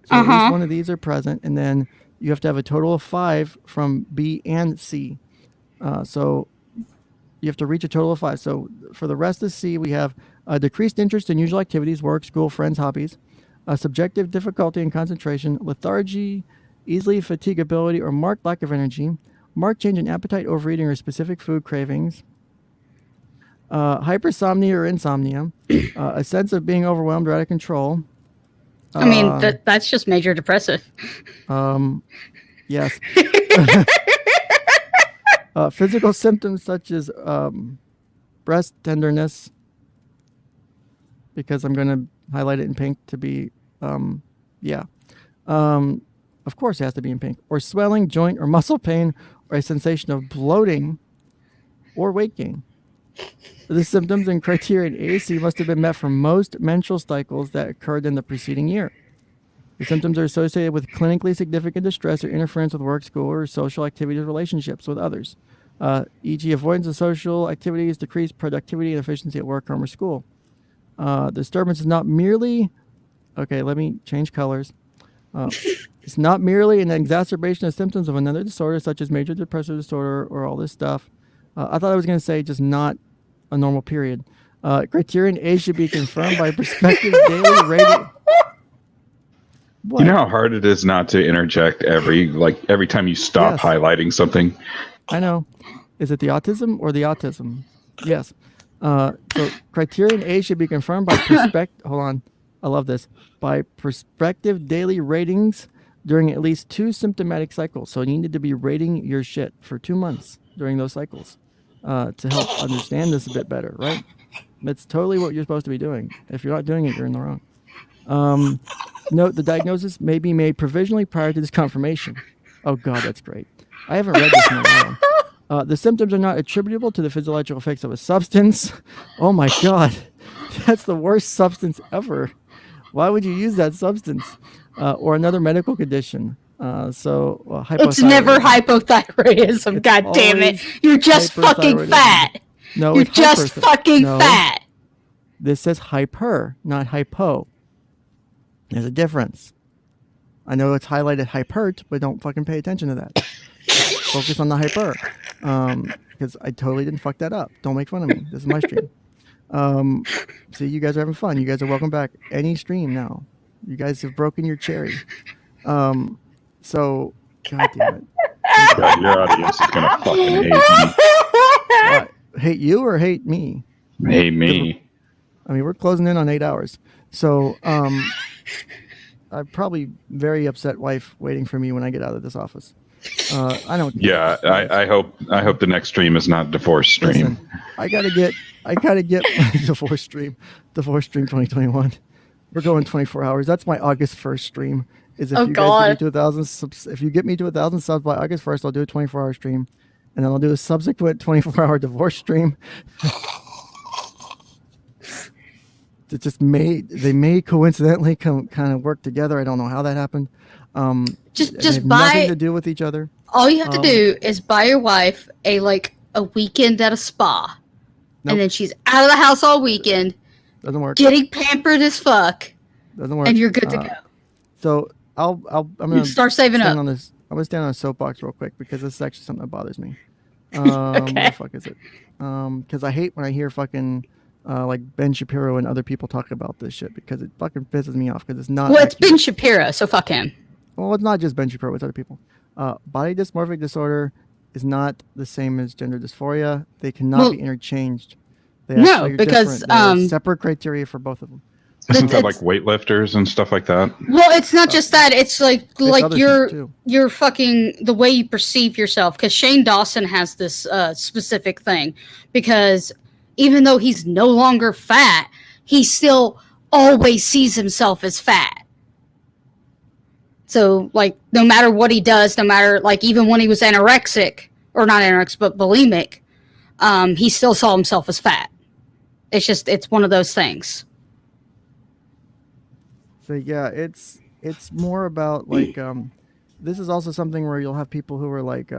So at least one of these are present, and then you have to have a total of 5 from B and C. So you have to reach a total of 5. So for the rest of C, we have a decreased interest in usual activities, work, school, friends, hobbies, subjective difficulty in concentration, lethargy, easily fatigability or marked lack of energy, marked change in appetite, overeating, or specific food cravings, hypersomnia or insomnia, a sense of being overwhelmed or out of control. I mean, that's just major depressive. Yes. Physical symptoms such as breast tenderness, because I'm going to highlight it in pink to be, of course it has to be in pink, or swelling, joint or muscle pain, or a sensation of bloating or weight gain. The symptoms and criteria in AAC must have been met for most menstrual cycles that occurred in the preceding year. The symptoms are associated with clinically significant distress or interference with work, school, or social activities or relationships with others, e.g. avoidance of social activities, decreased productivity and efficiency at work, home, or school. Disturbance is not merely... Okay, let me change colors. It's not merely an exacerbation of symptoms of another disorder, such as major depressive disorder or all this stuff. I thought I was going to say just not a normal period. Criterion A should be confirmed by prospective daily rating. What? You know how hard it is not to interject every time you stop highlighting something? I know. Is it the autism or the autism? Yes. So criterion A should be confirmed by hold on. I love this. By prospective daily ratings during at least 2 symptomatic cycles. So you needed to be rating your shit for 2 months during those cycles to help understand this a bit better, right? That's totally what you're supposed to be doing. If you're not doing it, you're in the wrong. Note, the diagnosis may be made provisionally prior to this confirmation. Oh, God, that's great. I haven't read this in a while. The symptoms are not attributable to the physiological effects of a substance. Oh, my God. That's the worst substance ever. Why would you use that substance? Or another medical condition. It's never hypothyroidism, God damn it. You're just fucking fat. No, you're just fucking fat. This says hyper, not hypo. There's a difference. I know it's highlighted hypert, but don't fucking pay attention to that. Focus on the hyper. Because I totally didn't fuck that up. Don't make fun of me. This is my stream. See, you guys are having fun. You guys are welcome back any stream now. You guys have broken your cherry. So, God damn it. God, your audience is going to fucking hate me. What? Hate you or hate me? Hate me. I mean, we're closing in on 8 hours. So, I'm probably very upset wife waiting for me when I get out of this office. I don't. Yeah, I hope the next stream is not divorce stream. Listen, I gotta get my divorce stream 2021. We're going 24 hours. That's my August 1st stream. Is if you guys get me to 1,000 subs, if you get me to 1,000 subs by August 1st, I'll do a 24-hour stream, and then I'll do a subsequent 24-hour divorce stream. They may coincidentally kind of work together. I don't know how that happened. Just buy nothing to do with each other. All you have to do is buy your wife a weekend at a spa, and then she's out of the house all weekend. Doesn't work. Getting pampered as fuck. Doesn't work. And you're good to go. So I'm gonna start saving up. I'm gonna stand on a soapbox real quick because this is actually something that bothers me. What the fuck is it? Because I hate when I hear fucking like Ben Shapiro and other people talk about this shit because it fucking pisses me off because it's not. Well, it's Ben Shapiro, so fuck him. Well, it's not just Ben Shapiro; it's other people. Body dysmorphic disorder is not the same as gender dysphoria. They cannot be interchanged. Because separate criteria for both of them. Isn't that like weightlifters and stuff like that? Well, it's not just that. It's like you're fucking the way you perceive yourself. Because Shane Dawson has this specific thing. Because even though he's no longer fat, he still always sees himself as fat. So, like, no matter what he does, no matter, like, even when he was anorexic, or not anorexic, but bulimic, he still saw himself as fat. It's one of those things. So, yeah, it's more about, like, this is also something where you'll have people who are, like,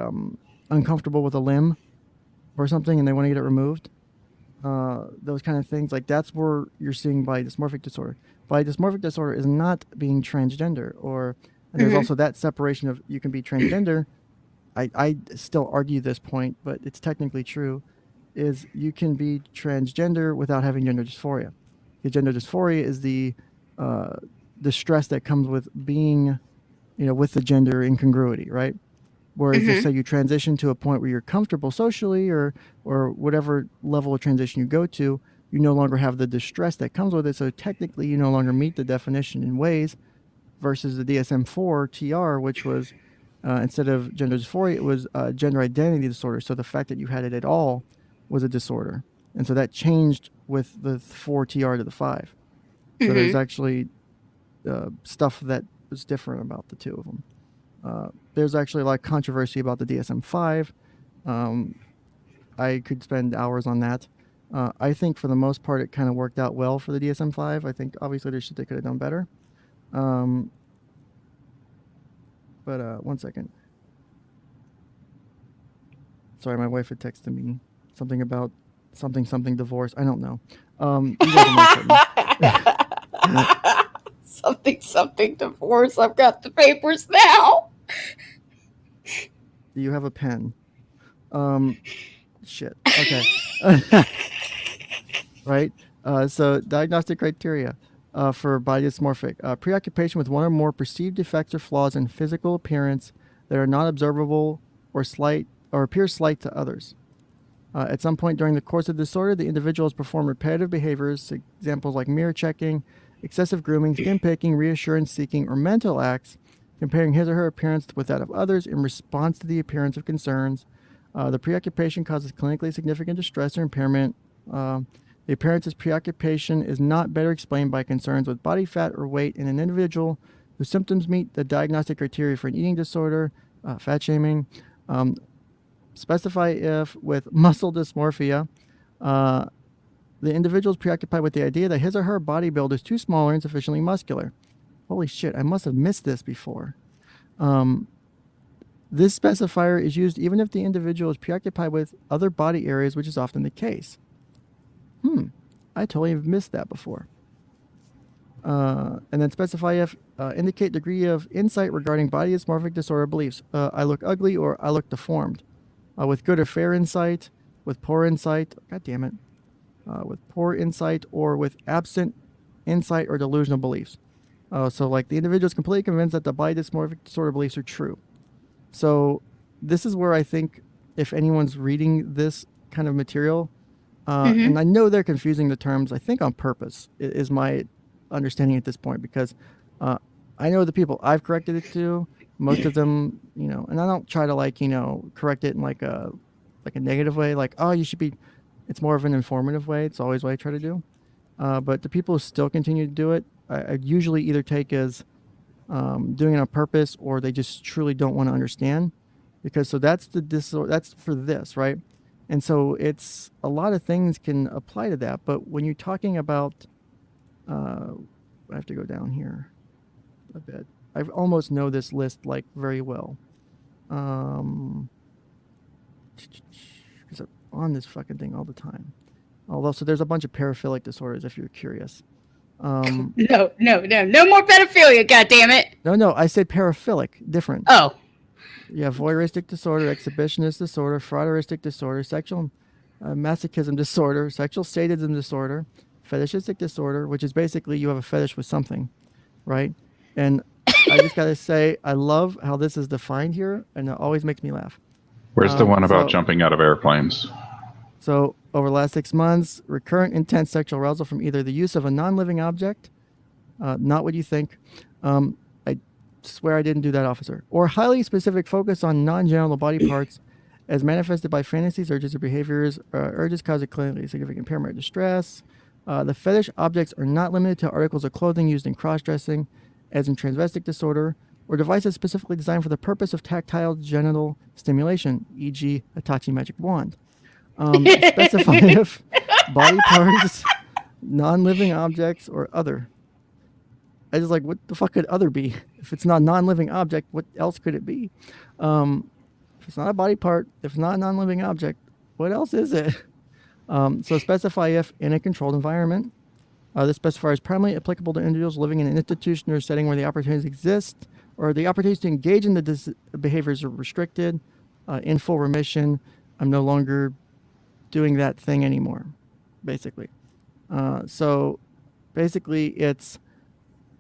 uncomfortable with a limb or something and they want to get it removed. Those kind of things. Like, that's where you're seeing body dysmorphic disorder. Body dysmorphic disorder is not being transgender and there's also that separation of you can be transgender. I still argue this point, but it's technically true, is you can be transgender without having gender dysphoria. The gender dysphoria is the stress that comes with being, with the gender incongruity, right? Whereas if say you transition to a point where you're comfortable socially or whatever level of transition you go to, you no longer have the distress that comes with it. So technically you no longer meet the definition in ways versus the DSM-4 TR, which was instead of gender dysphoria, it was gender identity disorder. So the fact that you had it at all was a disorder. And so that changed with the 4TR to the 5. So there's actually stuff that was different about the two of them. There's actually a lot of controversy about the DSM-5. I could spend hours on that. I think for the most part, it kind of worked out well for the DSM-5. I think obviously there's shit they could have done better. But 1 second. Sorry, my wife had texted me something about something divorce. I don't know. You guys are something divorce. I've got the papers now. Do you have a pen? Shit. Okay. Right. So diagnostic criteria for body dysmorphic: preoccupation with one or more perceived defects or flaws in physical appearance that are not observable or slight or appear slight to others. At some point during the course of the disorder, the individual has performed repetitive behaviors, examples like mirror checking, excessive grooming, skin picking, reassurance seeking, or mental acts, comparing his or her appearance with that of others in response to the appearance of concerns. The preoccupation causes clinically significant distress or impairment. The appearance's preoccupation is not better explained by concerns with body fat or weight in an individual whose symptoms meet the diagnostic criteria for an eating disorder, fat shaming. Specify if, with muscle dysmorphia, the individual is preoccupied with the idea that his or her body build is too small or insufficiently muscular. Holy shit, I must have missed this before. This specifier is used even if the individual is preoccupied with other body areas, which is often the case. I totally have missed that before. And then specify if, indicate degree of insight regarding body dysmorphic disorder beliefs. I look ugly or I look deformed. With good or fair insight, with poor insight, god damn it, with poor insight or with absent insight or delusional beliefs. So like the individual is completely convinced that the body dysmorphic disorder beliefs are true. So this is where I think if anyone's reading this kind of material, and I know they're confusing the terms, I think on purpose is my understanding at this point, because I know the people I've corrected it to, most of them, and I don't try to correct it in like a negative way, like, oh, you should be, it's more of an informative way. It's always what I try to do. But the people who still continue to do it, I usually either take as doing it on purpose, or they just truly don't want to understand, because so that's that's for this, right? And so it's a lot of things can apply to that. But when you're talking about, I have to go down here a bit. I almost know this list like very well, because I'm on this fucking thing all the time. Although, so there's a bunch of paraphilic disorders if you're curious. No more pedophilia, goddammit. No, I said paraphilic, different. Oh. You have voyeuristic disorder, exhibitionist disorder, frauderistic disorder, sexual masochism disorder, sexual sadism disorder, fetishistic disorder, which is basically you have a fetish with something, right? And I just gotta say, I love how this is defined here, and it always makes me laugh. Where's the one about jumping out of airplanes? So over the last 6 months, recurrent intense sexual arousal from either the use of a non-living object, not what you think, I swear I didn't do that, officer, or highly specific focus on non-genital body parts as manifested by fantasies, urges, or behaviors, urges causing clinically significant impairment or distress. The fetish objects are not limited to articles of clothing used in cross-dressing, as in transvestic disorder, or devices specifically designed for the purpose of tactile genital stimulation, e.g. a Hitachi magic wand. Specify if body parts, non-living objects, or other. I just like, what the fuck could other be? If it's not a non-living object, what else could it be? If it's not a body part, if it's not a non-living object, what else is it? So specify if in a controlled environment. This specifier is primarily applicable to individuals living in an institution or setting where the opportunities exist, or the opportunities to engage in the behaviors are restricted. In full remission, I'm no longer doing that thing anymore, basically. So basically it's,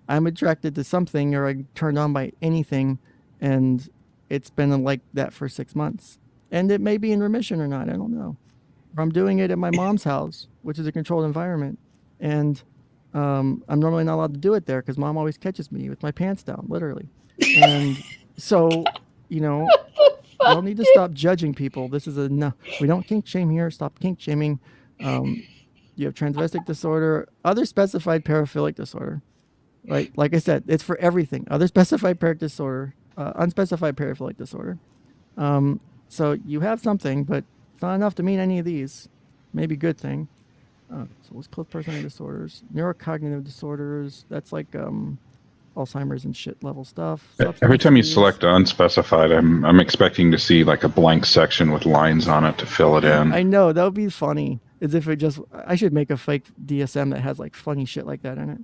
I'm attracted to something, or I'm turned on by anything, and it's been like that for 6 months. And it may be in remission or not, I don't know. Or I'm doing it at my mom's house, which is a controlled environment. And I'm normally not allowed to do it there because mom always catches me with my pants down, literally. And so you know, y'all need to stop judging people. This is a no. We don't kink shame here. Stop kink shaming. You have transvestic disorder, other specified paraphilic disorder. Right? Like I said, it's for everything. Other specified paraphilic disorder, unspecified paraphilic disorder. So you have something, but it's not enough to mean any of these. Maybe good thing. So what's close personality disorders? Neurocognitive disorders. That's like Alzheimer's and shit level stuff. Every time you select unspecified, I'm expecting to see like a blank section with lines on it to fill it in. I know, that would be funny. As if it just, I should make a fake DSM that has like funny shit like that in it.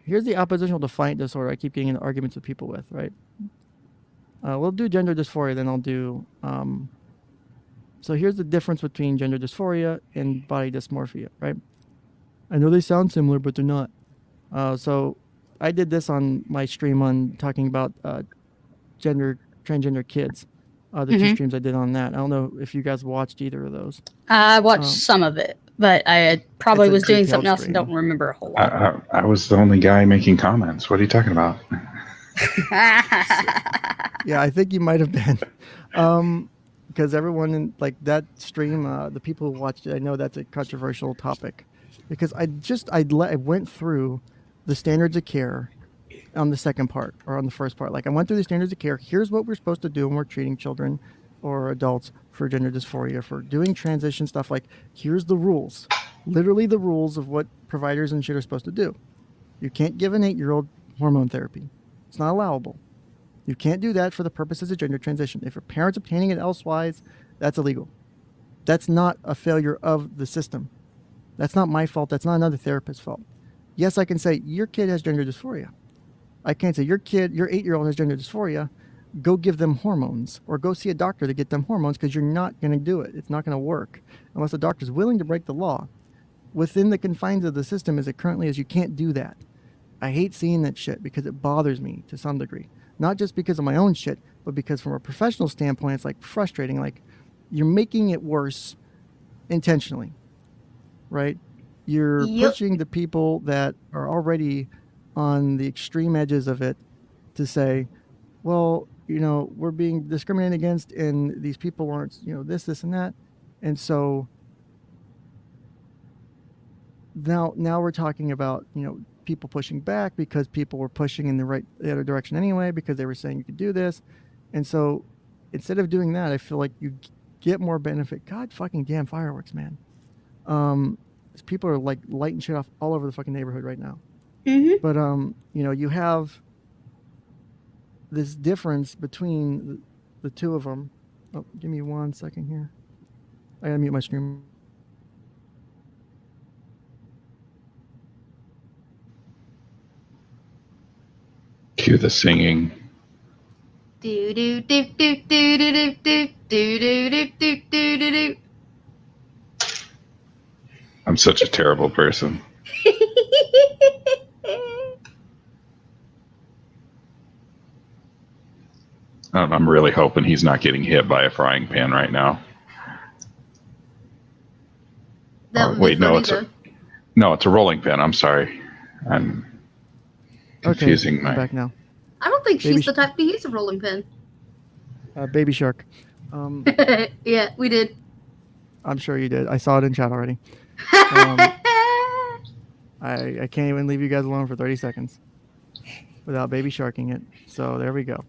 Here's the oppositional defiant disorder I keep getting into arguments with people with, right? We'll do gender dysphoria, then I'll do... so here's the difference between gender dysphoria and body dysmorphia, right? I know they sound similar, but they're not. So I did this on my stream on talking about transgender kids. The two streams I did on that. I don't know if you guys watched either of those. I watched some of it, but I probably was doing something else and don't remember a whole lot. I was the only guy making comments. What are you talking about? Yeah, I think you might have been. Because everyone in like that stream, the people who watched it, I know that's a controversial topic. Because I went through the standards of care on the second part or on the first part. Like I went through the standards of care. Here's what we're supposed to do when we're treating children or adults for gender dysphoria, for doing transition stuff. Like here's the rules, literally the rules of what providers and shit are supposed to do. You can't give an 8-year-old hormone therapy. It's not allowable. You can't do that for the purposes of gender transition. If your parents obtaining it elsewise, that's illegal. That's not a failure of the system. That's not my fault. That's not another therapist's fault. Yes, I can say your kid has gender dysphoria. I can't say your 8-year-old has gender dysphoria. Go give them hormones or go see a doctor to get them hormones because you're not going to do it. It's not going to work unless the doctor's willing to break the law. Within the confines of the system as it currently is, you can't do that. I hate seeing that shit because it bothers me to some degree. Not just because of my own shit, but because from a professional standpoint, it's like frustrating. Like you're making it worse intentionally, right? You're pushing the people that are already on the extreme edges of it to say, well, you know, we're being discriminated against and these people aren't, you know, this, and that. And so now we're talking about, you know, people pushing back because people were pushing in the other direction anyway, because they were saying you could do this. And so instead of doing that, I feel like you get more benefit. God fucking damn fireworks, man. People are like lighting shit off all over the fucking neighborhood right now. But, you know, you have this difference between the two of them. Oh, give me 1 second here. I gotta mute my stream. Cue the singing. Do do do do do do do do do do do do do do. I'm such a terrible person. I'm really hoping he's not getting hit by a frying pan right now. Wait, no, it's a rolling pin. I'm sorry. I'm confusing I'm back now. I don't think she's the type to use a rolling pin. Baby shark. Yeah, we did. I'm sure you did. I saw it in chat already. I can't even leave you guys alone for 30 seconds without baby sharking it. So there we go.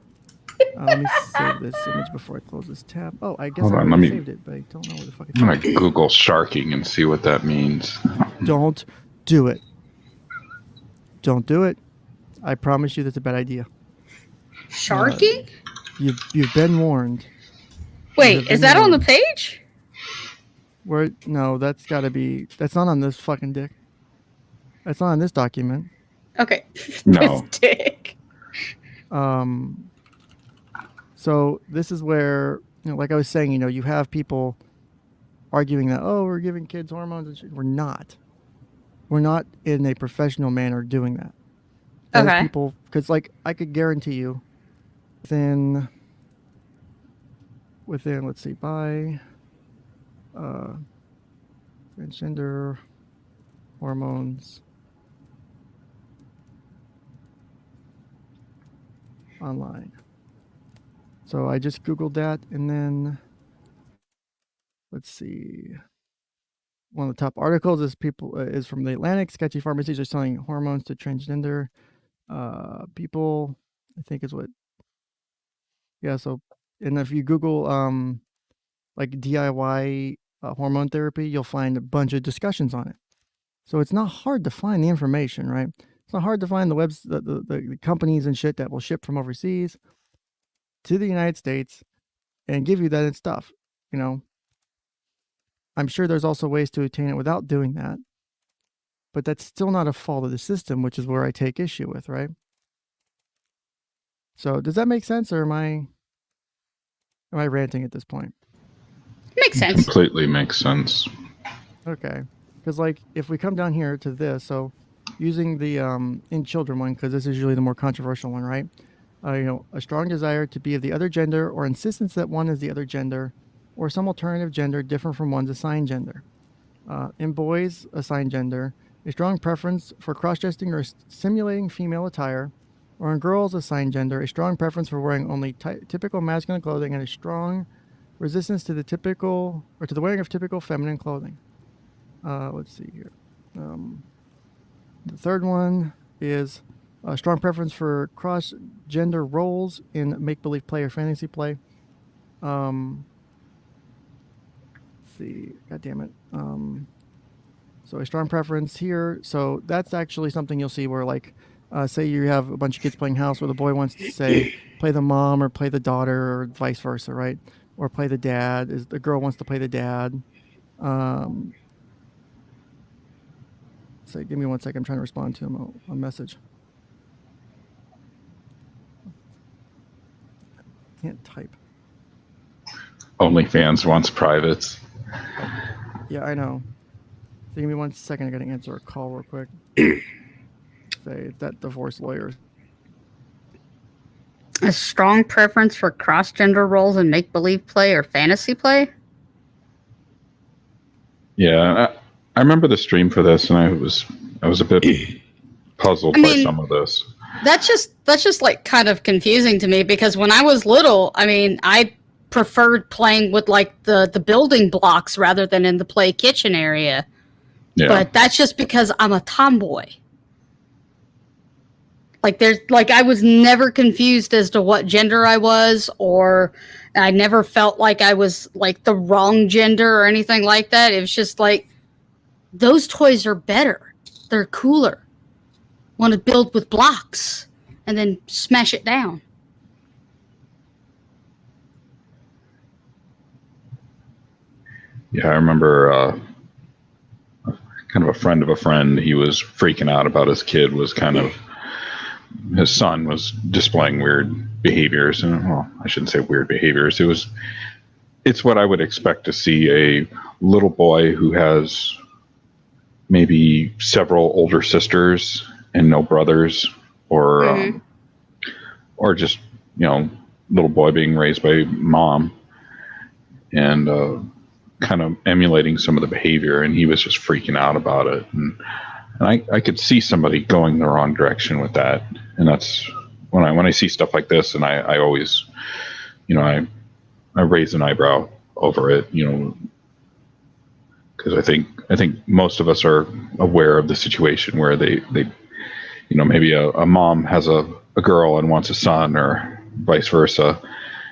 Let me save this image before I close this tab. Oh, I guess I saved it, but I don't know where the fuck it's I'm going to Google sharking and see what that means. Don't do it. Don't do it. I promise you that's a bad idea. Sharking? You've been warned. Wait, is that on the page? No, that's got to be... That's not on this fucking dick. That's not on this document. Okay. No. This dick. So this is where, you know, like I was saying, you know, you have people arguing that, oh, we're giving kids hormones and shit. We're not. We're not in a professional manner doing that. Okay. People, because like I could guarantee you, within let's see, by transgender hormones online. So I just Googled that, and then let's see. One of the top articles is from the Atlantic. Sketchy pharmacies are selling hormones to transgender people. I think is what. Yeah. So, and if you Google like DIY hormone therapy, you'll find a bunch of discussions on it. So it's not hard to find the information, right? It's not hard to find the companies and shit that will ship from overseas to the United States and give you that stuff. You know, I'm sure there's also ways to obtain it without doing that, but that's still not a fault of the system, which is where I take issue with, right? So does that make sense, or am I ranting at this point? Makes sense. Completely makes sense. Okay, because like if we come down here to this, so using the in children one, because this is usually the more controversial one, right? You know, a strong desire to be of the other gender, or insistence that one is the other gender, or some alternative gender different from one's assigned gender. In boys assigned gender, a strong preference for cross-dressing or simulating female attire, or in girls assigned gender, a strong preference for wearing only typical masculine clothing and a strong resistance to the wearing of typical feminine clothing. Let's see here. The third one is a strong preference for cross-gender roles in make-believe play or fantasy play. Let's see. God damn it. So a strong preference here. So that's actually something you'll see where, like, say you have a bunch of kids playing house where the boy wants to say play the mom or play the daughter or vice versa, right? Or play the dad. The girl wants to play the dad. Give me 1 second. I'm trying to respond to him on message. Can't type. OnlyFans wants privates. Yeah, I know. So give me 1 second. I got to answer a call real quick. Say that divorce lawyer. A strong preference for cross-gender roles in make-believe play or fantasy play? Yeah, I remember the stream for this, and I was a bit puzzled by some of this. That's just like kind of confusing to me, because when I was little, I mean, I preferred playing with like the building blocks rather than in the play kitchen area. Yeah. But that's just because I'm a tomboy. Like I was never confused as to what gender I was, or I never felt like I was like the wrong gender or anything like that. It was just like, those toys are better. They're cooler. Want to build with blocks and then smash it down. Yeah, I remember kind of a friend of a friend, he was freaking out about his kid his son was displaying weird behaviors. And, well, I shouldn't say weird behaviors. It's what I would expect to see a little boy who has maybe several older sisters and no brothers, or just, you know, little boy being raised by mom, and kind of emulating some of the behavior, and he was just freaking out about it. And I could see somebody going the wrong direction with that. And that's when I see stuff like this, and I always, you know, I raise an eyebrow over it, you know, because I think most of us are aware of the situation where they you know, maybe a mom has a girl and wants a son, or vice versa,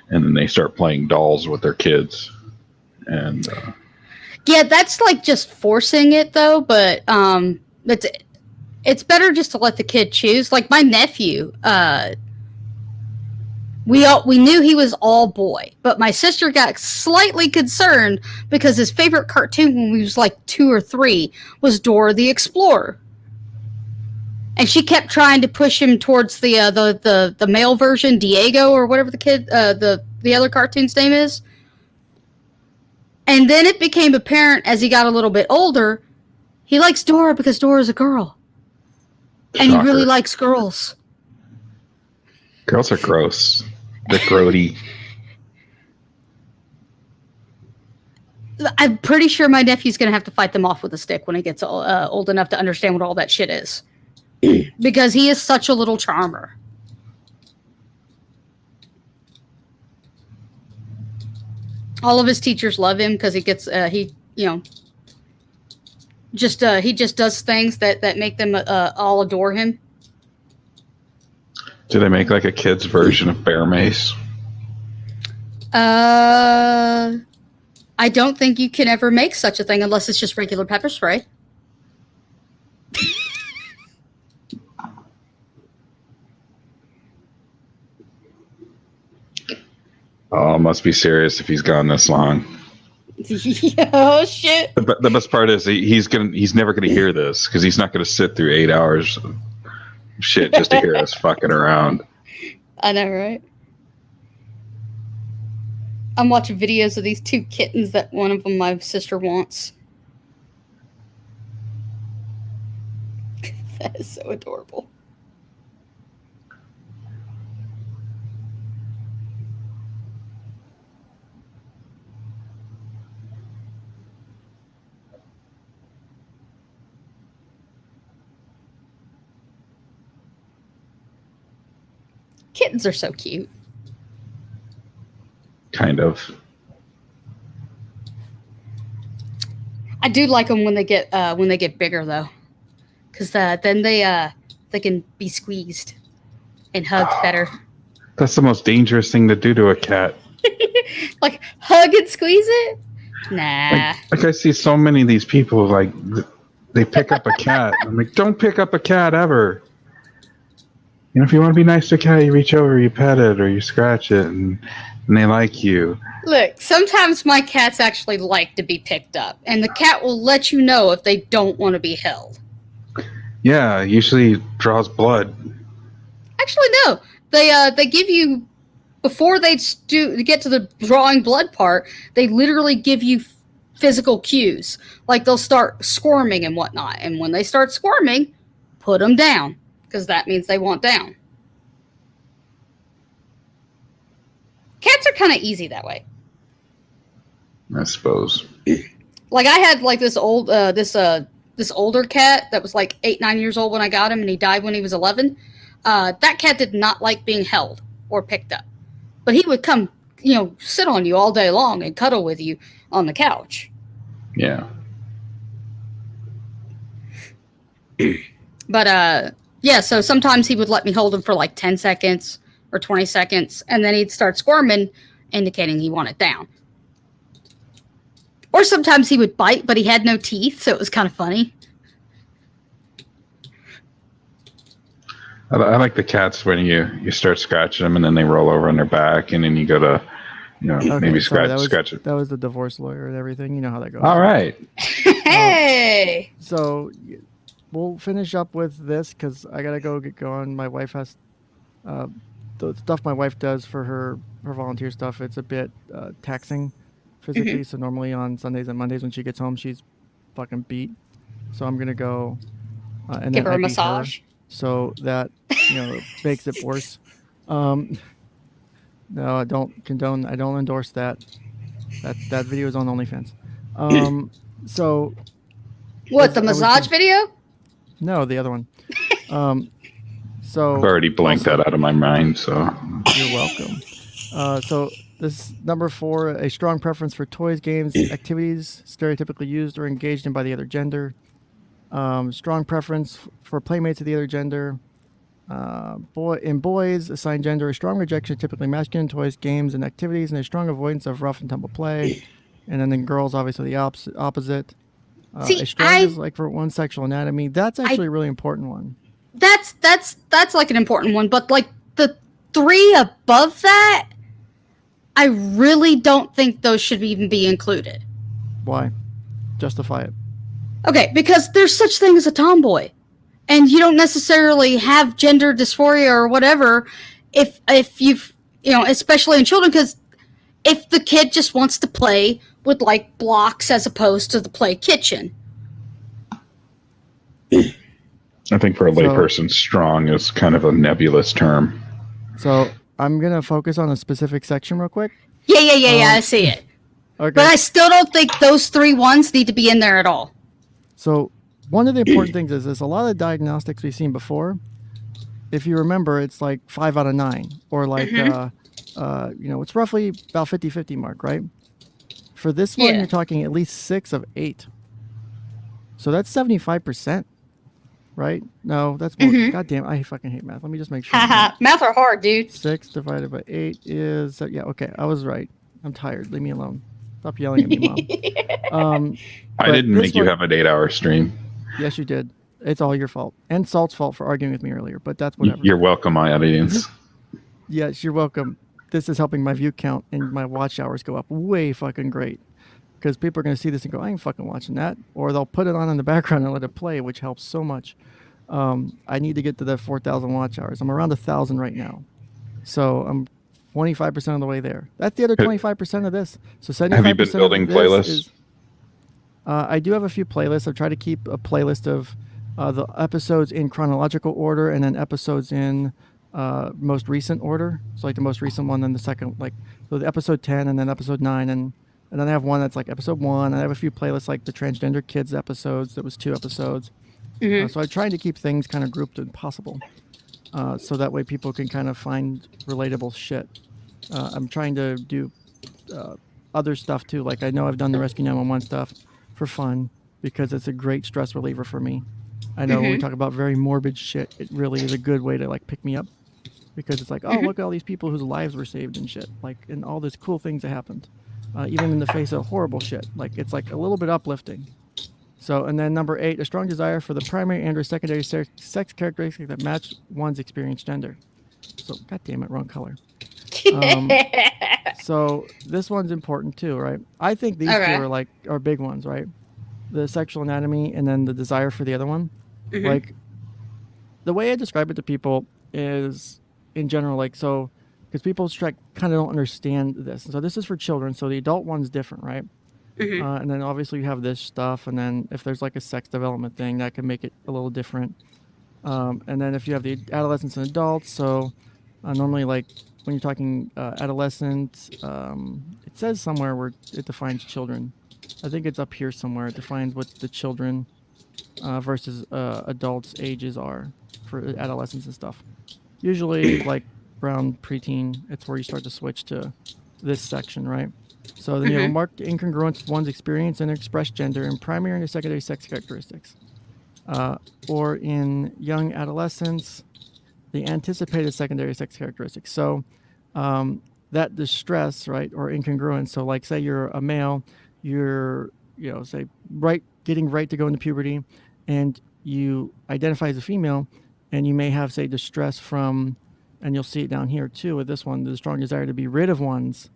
and then they start playing dolls with their kids. And yeah, that's like just forcing it though, but it's better just to let the kid choose. Like my nephew, we knew he was all boy, but my sister got slightly concerned because his favorite cartoon when he was like 2 or 3 was Dora the Explorer. And she kept trying to push him towards the male version, Diego, or whatever the other cartoon's name is. And then it became apparent as he got a little bit older, he likes Dora because Dora's a girl. And Shocker. he really likes girls. Girls are gross. They're grody. I'm pretty sure my nephew's going to have to fight them off with a stick when he gets old enough to understand what all that shit is. Because he is such a little charmer. All of his teachers love him because he gets he just does things that make them all adore him. Do they make like a kid's version of Bear Mace? I don't think you can ever make such a thing unless it's just regular pepper spray. Oh, must be serious if he's gone this long. Oh shit! The best part is he's never gonna hear this because he's not gonna sit through 8 hours of shit just to hear us fucking around. I know, right? I'm watching videos of these 2 kittens that one of them my sister wants. That is so adorable. Kittens are so cute. Kind of. I do like them when they get bigger though, because then they can be squeezed and hugged better. That's the most dangerous thing to do to a cat. Like hug and squeeze it? Nah. Like I see so many of these people like they pick up a cat. I'm like, don't pick up a cat ever. You know, if you want to be nice to a cat, you reach over, you pet it, or you scratch it, and they like you. Look, sometimes my cats actually like to be picked up, and the cat will let you know if they don't want to be held. Yeah, usually draws blood. Actually, no. They give you, before they get to the drawing blood part, they literally give you physical cues. Like they'll start squirming and whatnot, and when they start squirming, put them down. Because that means they want down. Cats are kind of easy that way. I suppose. Like I had like this older cat that was like 8-9 years old when I got him, and he died when he was 11. That cat did not like being held or picked up, but he would come, sit on you all day long and cuddle with you on the couch. Yeah. But yeah, so sometimes he would let me hold him for like 10 seconds or 20 seconds, and then he'd start squirming, indicating he wanted down. Or sometimes he would bite, but he had no teeth, so it was kind of funny. I like the cats when you start scratching them and then they roll over on their back and then you go to, maybe scratch it. That was the divorce lawyer and everything. You know how that goes. All right. Hey! So we'll finish up with this because I got to go get going. My wife has the stuff my wife does for her volunteer stuff. It's a bit taxing physically. Mm-hmm. So normally on Sundays and Mondays when she gets home, she's fucking beat. So I'm going to go and give then her a massage. So that makes it worse. No, I don't condone. I don't endorse that. That video is on OnlyFans. So what, the massage video? No, the other one. So I've already blanked that out of my mind. So you're welcome. So this number 4, a strong preference for toys, games, activities stereotypically used or engaged in by the other gender. Strong preference for playmates of the other gender. In boys, assigned gender, a strong rejection of typically masculine toys, games, and activities, and a strong avoidance of rough and tumble play. And then in girls, obviously the opposite. See, a strong is like for one sexual anatomy. That's actually a really important one. That's like an important one, but like the 3 above that, I really don't think those should even be included. Why? Justify it. Okay, because there's such thing as a tomboy, and you don't necessarily have gender dysphoria or whatever if you've, especially in children, because if the kid just wants to play with like blocks as opposed to the play kitchen. I think for a layperson, strong is kind of a nebulous term. So I'm going to focus on a specific section real quick. Yeah, I see it. Okay. But I still don't think those 3 ones need to be in there at all. So one of the important things is a lot of the diagnostics we've seen before, if you remember, it's like 5 out of 9 or like, it's roughly about 50-50 mark, right? For this one, Yeah. you're talking at least 6 of 8. So that's 75%, right? No, that's more. God damn, I fucking hate math. Let me just make sure. Haha, math are hard, dude. 6 divided by 8 is yeah. Okay, I was right. I'm tired. Leave me alone. Stop yelling at me, Mom. I But didn't this make you one- have an 8-hour stream. Yes, you did. It's all your fault, and Salt's fault for arguing with me earlier. But that's whatever. You're welcome, my audience. Yes, you're welcome. This is helping my view count and my watch hours go up way fucking great. Because people are going to see this and go, I ain't fucking watching that. Or they'll put it on in the background and let it play, which helps so much. I need to get to the 4,000 watch hours. I'm around 1,000 right now. So I'm 25% of the way there. That's the other 25% of this. So 75% Have you been building of this playlists? is, I do have a few playlists. I've tried to keep a playlist of the episodes in chronological order and then episodes in most recent order. So like the most recent one, then the second, like so the episode 10 and then episode 9 and then I have one that's like episode 1. And I have a few playlists like the transgender kids episodes. That was 2 episodes. So I'm trying to keep things kind of grouped and possible, so that way people can kind of find relatable shit. I'm trying to do other stuff too. Like I know I've done the Rescue 911 stuff for fun because it's a great stress reliever for me. I know when we talk about very morbid shit, it really is a good way to like pick me up because it's like, oh, look at all these people whose lives were saved and shit, like and all these cool things that happened, even in the face of horrible shit. Like it's like a little bit uplifting. So, and then number 8, a strong desire for the primary and or secondary sex characteristics that match one's experienced gender. So, god damn it, wrong color. So this one's important too, right? I think these two are big ones, right? The sexual anatomy and then the desire for the other one. Like the way I describe it to people is in general, like, so because people kind of don't understand this. So this is for children. So the adult one's different, right? And then obviously you have this stuff, and then if there's like a sex development thing, that can make it a little different. And then if you have the adolescents and adults, so normally like when you're talking adolescent, it says somewhere where it defines children. I think it's up here somewhere. It defines what the children versus adults' ages are for adolescents and stuff. Usually like around preteen, it's where you start to switch to this section, right? So then you have a marked incongruence of one's experience and expressed gender in primary and secondary sex characteristics. Or in young adolescents, the anticipated secondary sex characteristics. So that distress, right, or incongruence. So like say you're a male, you're, you know, say getting right to go into puberty, and you identify as a female, and you may have, say, distress from, and you'll see it down here too with this one, the strong desire to be rid of one's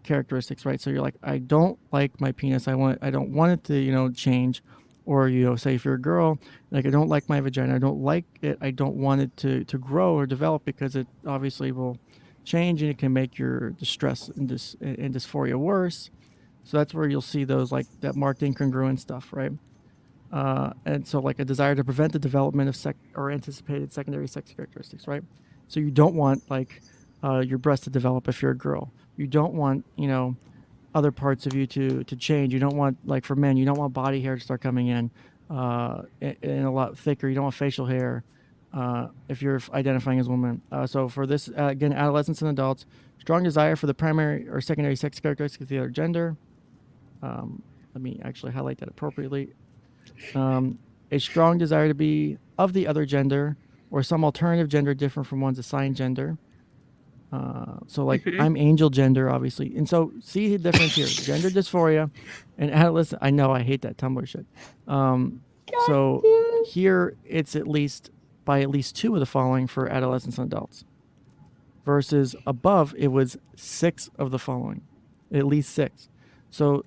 characteristics, right? So you're like, I don't like my penis. I don't want it to, you know, change. Or, you know, say if you're a girl, like, I don't like my vagina. I don't like it. I don't want it to grow or develop because it obviously will change and it can make your distress and dysphoria worse. So that's where you'll see those, like that marked incongruent stuff, right? And so like a desire to prevent the development of or anticipated secondary sex characteristics, right? So you don't want like your breast to develop if you're a girl. You don't want, you know, other parts of you to change. You don't want, like for men, you don't want body hair to start coming in and a lot thicker. You don't want facial hair if you're identifying as a woman. So for this, again, adolescents and adults, strong desire for the primary or secondary sex characteristics of the other gender. Let me actually highlight that appropriately. A strong desire to be of the other gender or some alternative gender different from one's assigned gender. So like I'm angel gender, obviously. And so see the difference here, gender dysphoria and adolescent. I know I hate that Tumblr shit. So here it's at least 2 of the following for adolescents and adults versus above it was 6 of the following, at least 6. So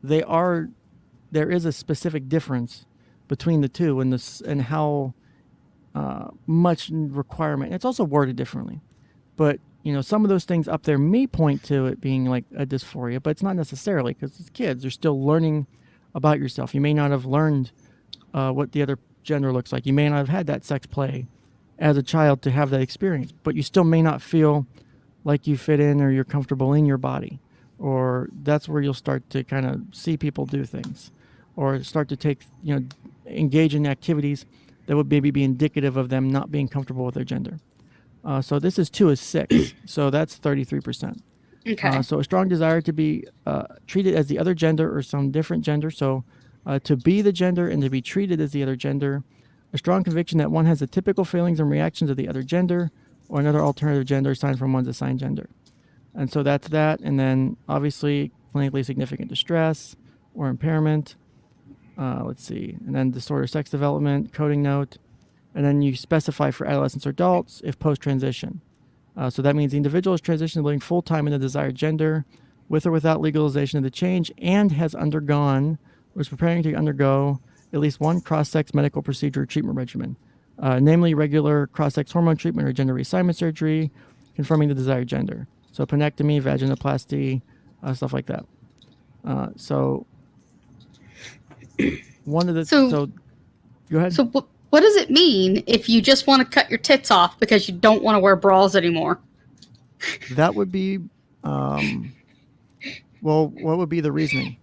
there is a specific difference between the two and how much requirement. It's also worded differently, but you know, some of those things up there may point to it being like a dysphoria, but it's not necessarily because it's kids. They're still learning about yourself. You may not have learned what the other gender looks like. You may not have had that sex play as a child to have that experience, but you still may not feel like you fit in or you're comfortable in your body. Or that's where you'll start to kind of see people do things or start to take, you know, engage in activities that would maybe be indicative of them not being comfortable with their gender. So this is 2 of 6. So that's 33%. Okay. So a strong desire to be treated as the other gender or some different gender. So to be the gender and to be treated as the other gender. A strong conviction that one has the typical feelings and reactions of the other gender or another alternative gender assigned from one's assigned gender. And so that's that. And then obviously clinically significant distress or impairment. Let's see. And then disorder sex development, coding note. And then you specify for adolescents or adults if post-transition. So that means the individual is transitioning living full-time in the desired gender with or without legalization of the change and has undergone or is preparing to undergo at least one cross-sex medical procedure or treatment regimen, namely regular cross-sex hormone treatment or gender reassignment surgery, confirming the desired gender. So penectomy, vaginoplasty, stuff like that. So one of the... So go ahead. So what does it mean if you just want to cut your tits off because you don't want to wear bras anymore? That would be... well, what would be the reasoning?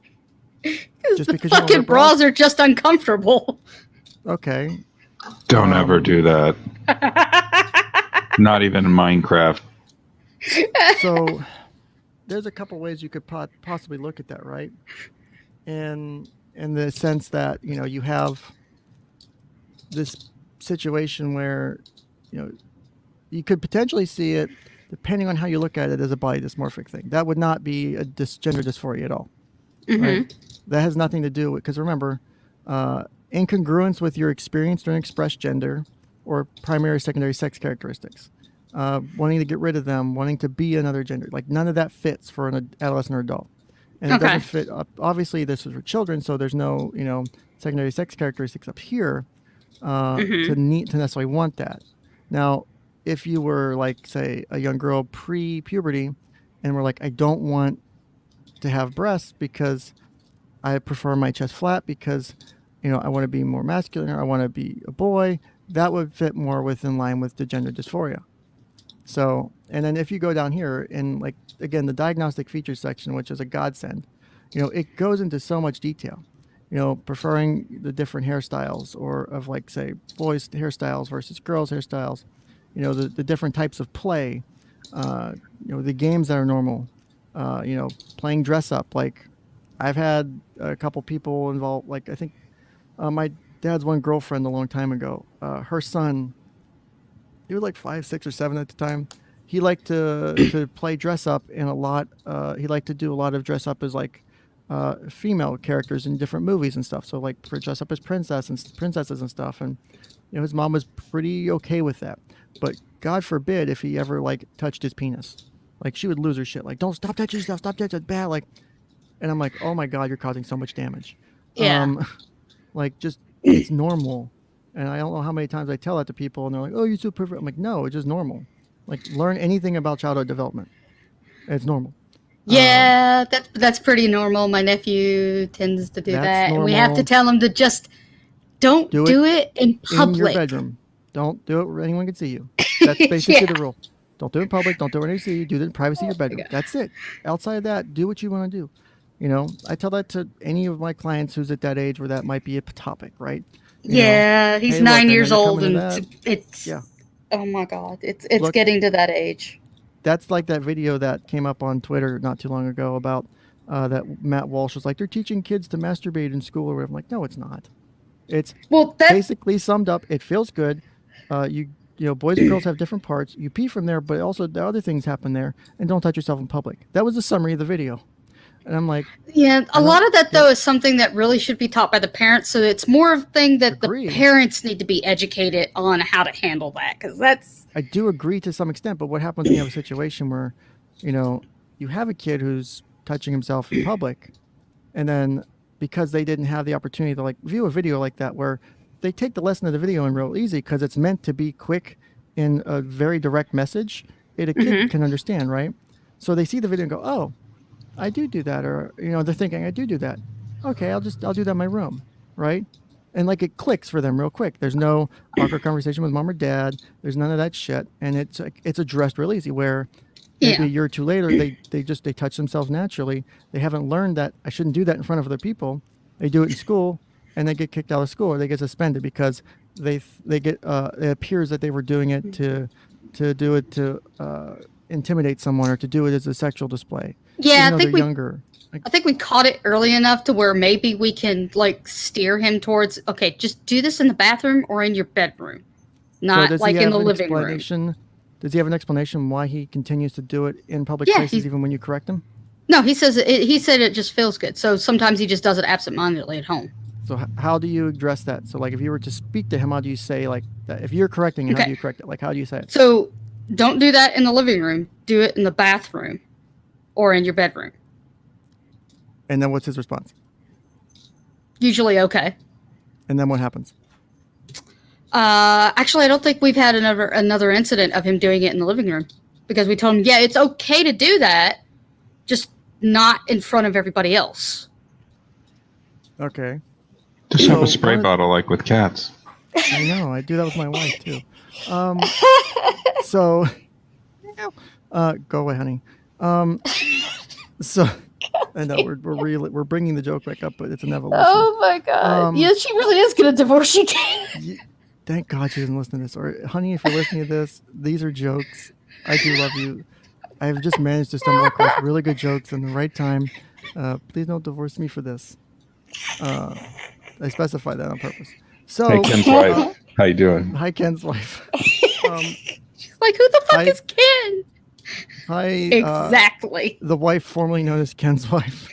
Just because fucking bras are just uncomfortable. Okay. Don't ever do that. Not even in Minecraft. So there's a couple ways you could possibly look at that, right? In the sense that, you know, you have this situation where, you know, you could potentially see it, depending on how you look at it, as a body dysmorphic thing. That would not be a gender dysphoria at all. Right? That has nothing to do with, because remember, incongruence with your experienced or expressed gender or primary or secondary sex characteristics, wanting to get rid of them, wanting to be another gender, like none of that fits for an adolescent or adult. And it doesn't fit, obviously this is for children, so there's no, you know, secondary sex characteristics up here to necessarily want that. Now, if you were like, say, a young girl pre-puberty and were like, I don't want to have breasts because I prefer my chest flat because, you know, I want to be more masculine or I want to be a boy, that would fit more within line with the gender dysphoria. So, and then if you go down here in, like, again, the diagnostic features section, which is a godsend, you know, it goes into so much detail, you know, preferring the different hairstyles or of, like, say, boys hairstyles versus girls hairstyles, you know, the different types of play, you know, the games that are normal, you know, playing dress up. Like, I've had a couple people involved, like, I think my dad's one girlfriend a long time ago, her son, he was like 5, 6, or 7 at the time. He liked to play dress up in a lot. He liked to do a lot of dress up as, like, female characters in different movies and stuff. So, like, for dress up as princesses and stuff. And, you know, his mom was pretty okay with that. But God forbid if he ever, like, touched his penis. Like, she would lose her shit. Like, don't stop touching yourself. Stop touching it. Bad. Like, and I'm like, oh my God, you're causing so much damage. Yeah. Like, just, it's normal. And I don't know how many times I tell that to people, and they're like, oh, you're so perfect. I'm like, no, it's just normal. Like, learn anything about childhood development. It's normal. Yeah, that's pretty normal. My nephew tends to do that. Normal. And we have to tell him to just don't do it in public. In your bedroom. Don't do it where anyone can see you. That's basically the rule. Don't do it in public. Don't do it when you see you. Do it in privacy of your bedroom. That's it. Outside of that, do what you want to do. You know, I tell that to any of my clients who's at that age where that might be a topic, right? You know, he's hey, 9 look, years old, and it's oh my God, it's getting to that age. That's like that video that came up on Twitter not too long ago about that Matt Walsh was like, they're teaching kids to masturbate in school or whatever. I'm like, no, it's not. It's basically summed up. It feels good. You know, boys and girls have different parts. You pee from there, but also the other things happen there. And don't touch yourself in public. That was the summary of the video. And I'm like, yeah, a lot of that though is something that really should be taught by the parents. So it's more of a thing that the parents need to be educated on how to handle that, because that's. I do agree to some extent, but what happens when you have a situation where, you know, you have a kid who's touching himself in public, and then because they didn't have the opportunity to, like, view a video like that, where they take the lesson of the video in real easy because it's meant to be quick in a very direct message, a kid can understand, right? So they see the video and go, oh, I do that, or, you know, they're thinking I do that. Okay, I'll do that in my room, right? And, like, it clicks for them real quick. There's no awkward conversation with mom or dad. There's none of that shit, and it's addressed real easy. Where maybe a year or two later, they touch themselves naturally. They haven't learned that I shouldn't do that in front of other people. They do it in school, and they get kicked out of school, or they get suspended because they get it appears that they were doing it to do it to intimidate someone or to do it as a sexual display. Yeah, I think they're younger. I think we caught it early enough to where maybe we can like steer him towards, okay, just do this in the bathroom or in your bedroom, not like in the living room. Does he have an explanation why he continues to do it in public places even when you correct him? No, he said it just feels good. So sometimes he just does it absentmindedly at home. So how do you address that? So like if you were to speak to him, how do you say like that? If you're correcting him, how do you correct it? Like how do you say it? So don't do that in the living room. Do it in the bathroom or in your bedroom. And then what's his response? Usually okay. And then what happens? Actually, I don't think we've had another incident of him doing it in the living room because we told him, yeah, it's okay to do that, just not in front of everybody else. Okay. Just have a spray bottle like with cats. I know. I do that with my wife too. So, go away, honey. So, I know we're bringing the joke back up, but it's an evolution. Oh my god! Yeah, she really is gonna divorce you. Thank God she doesn't listen to this. Or, honey, if you're listening to this, these are jokes. I do love you. I've just managed to stumble across really good jokes in the right time. Please don't divorce me for this. I specified that on purpose. So, hey, Ken's wife, how you doing? Hi, Ken's wife. She's like, who the fuck is Ken? Hi. Exactly. The wife formerly known as Ken's wife.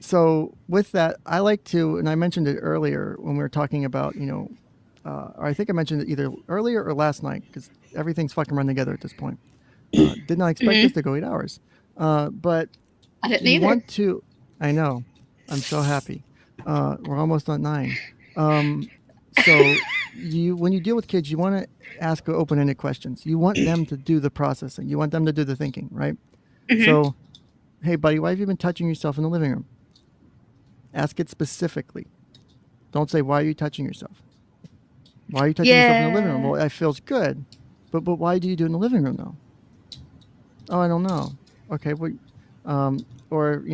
So with that, I like to, and I mentioned it earlier when we were talking about, or I think I mentioned it either earlier or last night because everything's fucking run together at this point. Did not expect this to go 8 hours. But I didn't either. I know. I'm so happy. We're almost on 9. So when you deal with kids, you want to ask open-ended questions. You want them to do the processing. You want them to do the thinking, right? So, hey, buddy, why have you been touching yourself in the living room? Ask it specifically. Don't say, why are you touching yourself? Why are you touching yourself in the living room? Well, it feels good. But why do you do it in the living room, though? Oh, I don't know. Okay, well, or,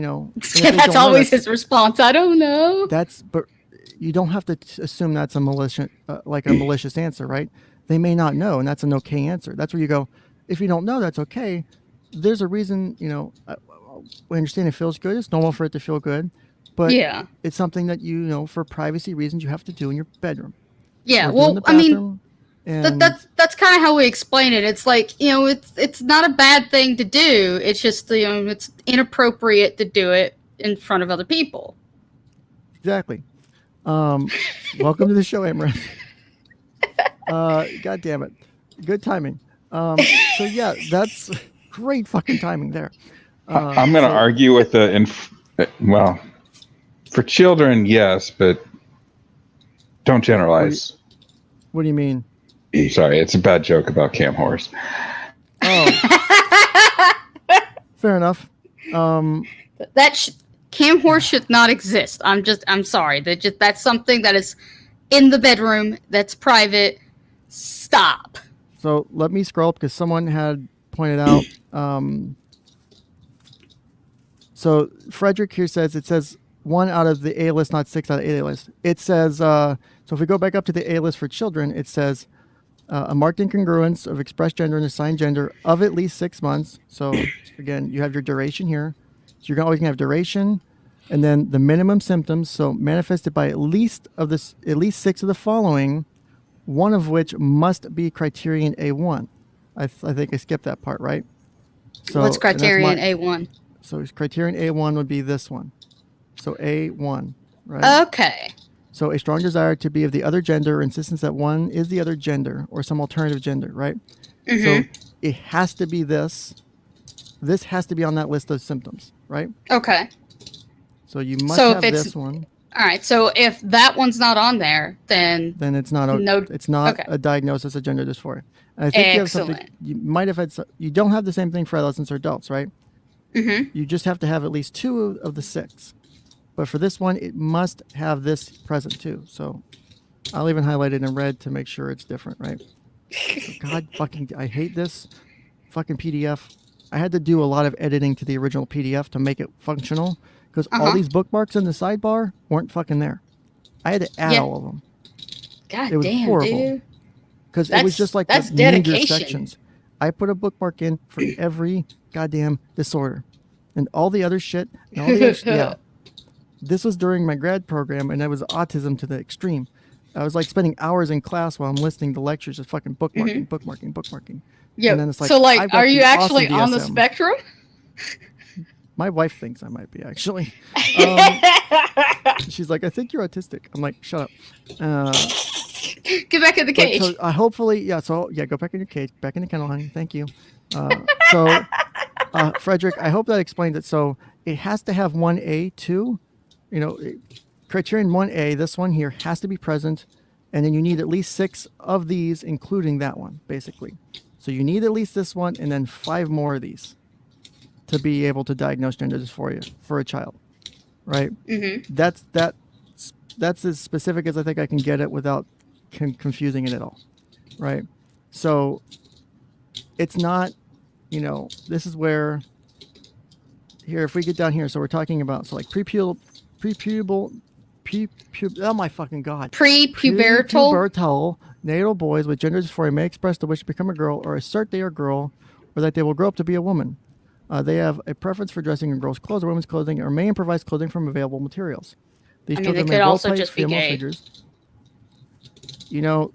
that's always his response. I don't know. But you don't have to assume that's a malicious answer, right? They may not know, and that's an okay answer. That's where you go, if you don't know, that's okay. There's a reason, we understand it feels good. It's normal for it to feel good. But it's something that, for privacy reasons, you have to do in your bedroom. Yeah, well, I mean, that's kind of how we explain it. It's like, it's not a bad thing to do. It's just, it's inappropriate to do it in front of other people. Exactly. Welcome to the show, Amaranth. God damn it. Good timing. So yeah, that's great fucking timing there. I'm going to argue with well, for children, yes, but don't generalize. What do you mean? Sorry, it's a bad joke about cam horse. Oh. Fair enough. Cam horse should not exist. I'm sorry. That's something that is in the bedroom. That's private. Stop. So let me scroll up because someone had pointed out. So Frederick here says, it says 1 out of the A list, not 6 out of the A list. It says, so if we go back up to the A list for children, it says a marked incongruence of expressed gender and assigned gender of at least 6 months. So again, you have your duration here. So you're always going to have duration and then the minimum symptoms. So manifested by at least 6 of the following, one of which must be criterion A1. I think I skipped that part, right? So what's criterion A1? So criterion A1 would be this one. So A1, right? Okay. So a strong desire to be of the other gender or insistence that one is the other gender or some alternative gender, right? So it has to be this. This has to be on that list of symptoms, right? Okay. So you must have this one. All right. So if that one's not on there, then it's not a diagnosis of gender dysphoria. And I think you have something. You might have had. You don't have the same thing for adolescents or adults, right? You just have to have at least 2 of the 6. But for this one, it must have this present too. So I'll even highlight it in red to make sure it's different, right? So God fucking, I hate this fucking PDF. I had to do a lot of editing to the original PDF to make it functional because all these bookmarks in the sidebar weren't fucking there. I had to add all of them. God it was damn, horrible. dude. because it was just like that's the major dedication. sections. I put a bookmark in for every goddamn disorder, and all the other shit. And all the other yeah, this was during my grad program, and that was autism to the extreme. I was like spending hours in class while I'm listening to lectures, just fucking bookmarking. Yeah. And then it's like, So I've got are you the actually awesome on the DSM. spectrum? My wife thinks I might be, actually. She's like, I think you're autistic. I'm like, shut up. Get back in the cage. So hopefully, go back in your cage, back in the kennel, honey. Thank you. Frederick, I hope that explains it. So it has to have 1A too. Criterion 1A, this one here, has to be present. And then you need at least 6 of these, including that one, basically. So you need at least this one and then 5 more of these to be able to diagnose gender dysphoria for a child, right? Mm-hmm. That's as specific as I think I can get it without confusing it at all, right? So it's not, this is where, here, if we get down here, so we're talking about, so like prepubal, oh my fucking God. Prepubertal natal boys with gender dysphoria may express the wish to become a girl or assert they are a girl or that they will grow up to be a woman. They have a preference for dressing in girls' clothes or women's clothing or may improvise clothing from available materials. These children they may could also role-play just be female gay. figures. And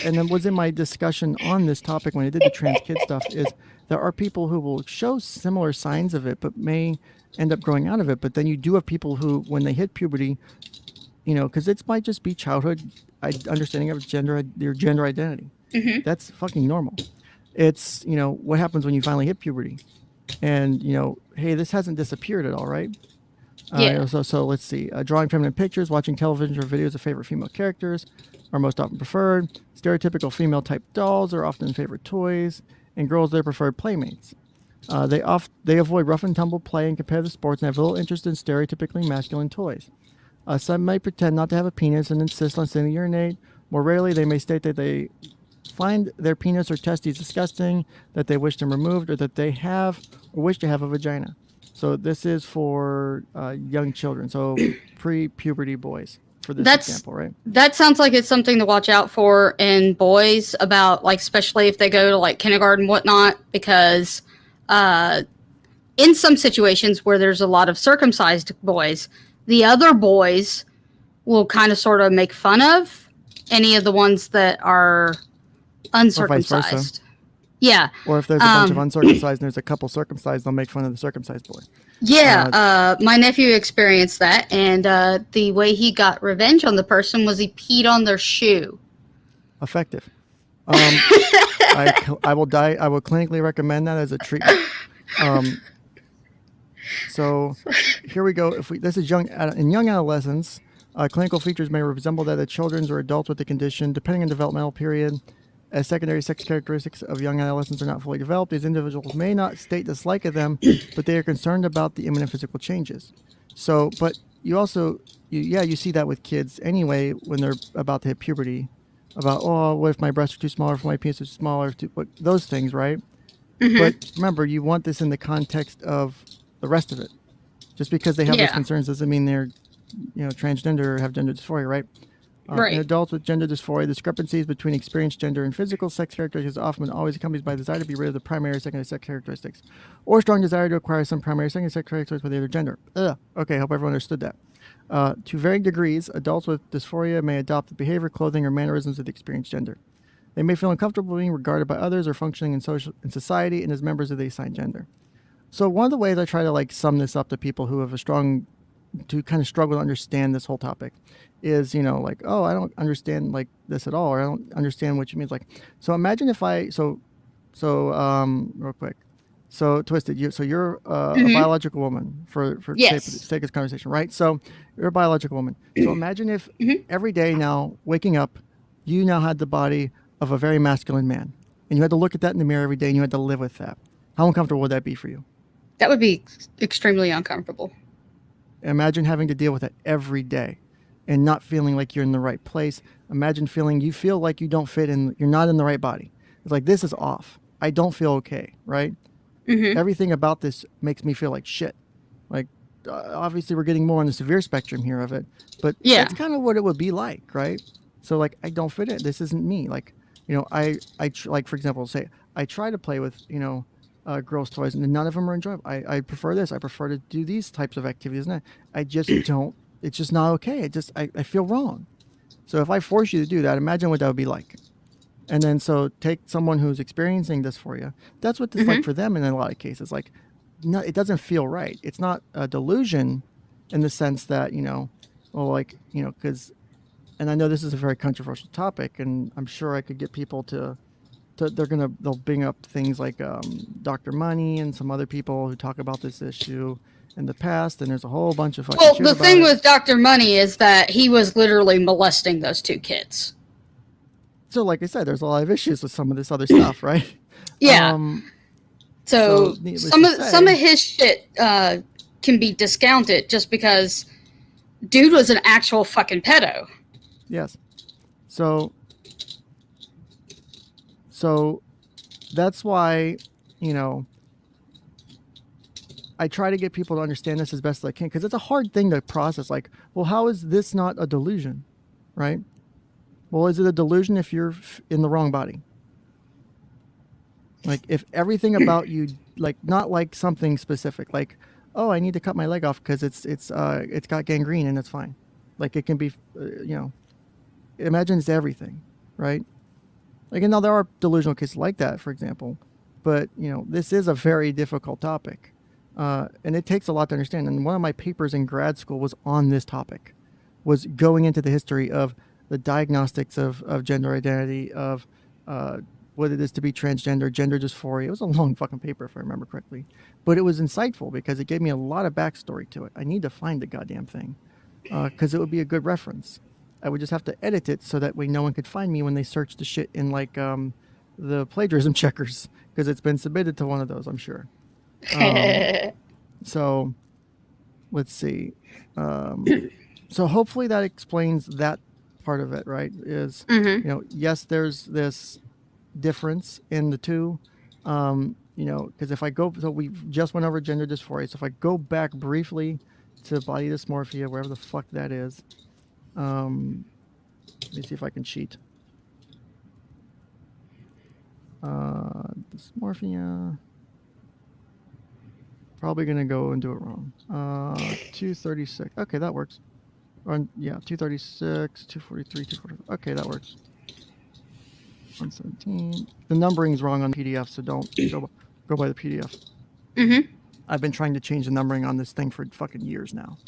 then was in my discussion on this topic when I did the trans kid stuff is there are people who will show similar signs of it but may end up growing out of it. But then you do have people who, when they hit puberty, because it might just be childhood understanding of their gender identity. Mm-hmm. That's fucking normal. It's, what happens when you finally hit puberty? And, hey, this hasn't disappeared at all, right? Yeah. So let's see. Drawing feminine pictures, watching television or videos of favorite female characters are most often preferred. Stereotypical female-type dolls are often favorite toys, and girls their preferred playmates. They avoid rough and tumble play and competitive sports and have little interest in stereotypically masculine toys. Some may pretend not to have a penis and insist on sitting to urinate. More rarely, they may state that they find their penis or testes disgusting, that they wish them removed, or that they have or wish to have a vagina. So this is for young children, so pre-puberty boys for this example, right? That sounds like it's something to watch out for in boys about, like, especially if they go to like kindergarten and whatnot, because in some situations where there's a lot of circumcised boys, the other boys will kind of sort of make fun of any of the ones that are uncircumcised. Yeah. Or if there's a bunch of uncircumcised and there's a couple circumcised, they'll make fun of the circumcised boy. Yeah. My nephew experienced that, and the way he got revenge on the person was he peed on their shoe. Effective. I will clinically recommend that as a treatment. So here we go. This is young adolescents. Clinical features may resemble that of children or adults with the condition, depending on developmental period. As secondary sex characteristics of young adolescents are not fully developed, these individuals may not state dislike of them, but they are concerned about the imminent physical changes. So, but you also, you see that with kids anyway when they're about to hit puberty. About, what if my breasts are too small, or if my penis is smaller, those things, right? Mm-hmm. But remember, you want this in the context of the rest of it. Just because they have those concerns doesn't mean they're, transgender or have gender dysphoria, right? Right. In adults with gender dysphoria, discrepancies between experienced gender and physical sex characteristics often always accompanied by desire to be rid of the primary or secondary sex characteristics, or strong desire to acquire some primary or secondary sex characteristics with either gender. Okay, hope everyone understood that. To varying degrees, adults with dysphoria may adopt the behavior, clothing, or mannerisms of the experienced gender. They may feel uncomfortable being regarded by others or functioning in society and as members of the assigned gender. So one of the ways I try to sum this up to people who have to kind of struggle to understand this whole topic is, I don't understand this at all, or I don't understand what you mean. So imagine if real quick. So Twisted, you're a biological woman for sake of this conversation, right? So you're a biological woman. So imagine if every day now, waking up, you now had the body of a very masculine man, and you had to look at that in the mirror every day, and you had to live with that. How uncomfortable would that be for you? That would be extremely uncomfortable. Imagine having to deal with that every day and not feeling like you're in the right place. Imagine you feel like you don't fit in, you're not in the right body. It's like, this is off. I don't feel okay, right? Mm-hmm. Everything about this makes me feel like shit. Obviously we're getting more on the severe spectrum here of it, but that's kind of what it would be like, right? So I don't fit in. This isn't me. like, for example, say I try to play with, girls' toys, and none of them are enjoyable. I prefer this. I prefer to do these types of activities. And I just don't. It's just not okay. I feel wrong. So if I force you to do that, imagine what that would be like. And then so take someone who's experiencing this for you. That's what it's like for them in a lot of cases. Like, no, it doesn't feel right. It's not a delusion in the sense that, because, and I know this is a very controversial topic, and I'm sure I could get people they'll bring up things like Dr. Money and some other people who talk about this issue in the past, and there's a whole bunch of fucking shit the about thing it. with Dr. Money is that he was literally molesting those 2 kids. So, like I said, there's a lot of issues with some of this other stuff, right? Yeah. So some of his shit can be discounted just because dude was an actual fucking pedo. Yes. So that's why, I try to get people to understand this as best as I can, because it's a hard thing to process. Like, well, how is this not a delusion, right? Well, is it a delusion if you're in the wrong body? Like, if everything about you, like, not like something specific, like, oh, I need to cut my leg off because it's got gangrene and it's fine. Like, it can be, imagine it's everything, right? Like, and now there are delusional cases like that, for example, but this is a very difficult topic, and it takes a lot to understand. And one of my papers in grad school was on this topic, was going into the history of the diagnostics of gender identity, of what it is to be transgender, gender dysphoria. It was a long fucking paper, if I remember correctly, but it was insightful because it gave me a lot of backstory to it. I need to find the goddamn thing because it would be a good reference. I would just have to edit it so that way no one could find me when they search the shit in like the plagiarism checkers, because it's been submitted to one of those, I'm sure. So let's see. So hopefully that explains that part of it, right? Is, yes, there's this difference in the two, because if I go, so we just went over gender dysphoria. So if I go back briefly to body dysmorphia, wherever the fuck that is, let me see if I can cheat. Dysmorphia. Probably gonna go and do it wrong. 236. Okay, that works. Yeah, 236, 243, 244. Okay, that works. 117. The numbering's wrong on the PDF, so don't go by the PDF. I've been trying to change the numbering on this thing for fucking years now.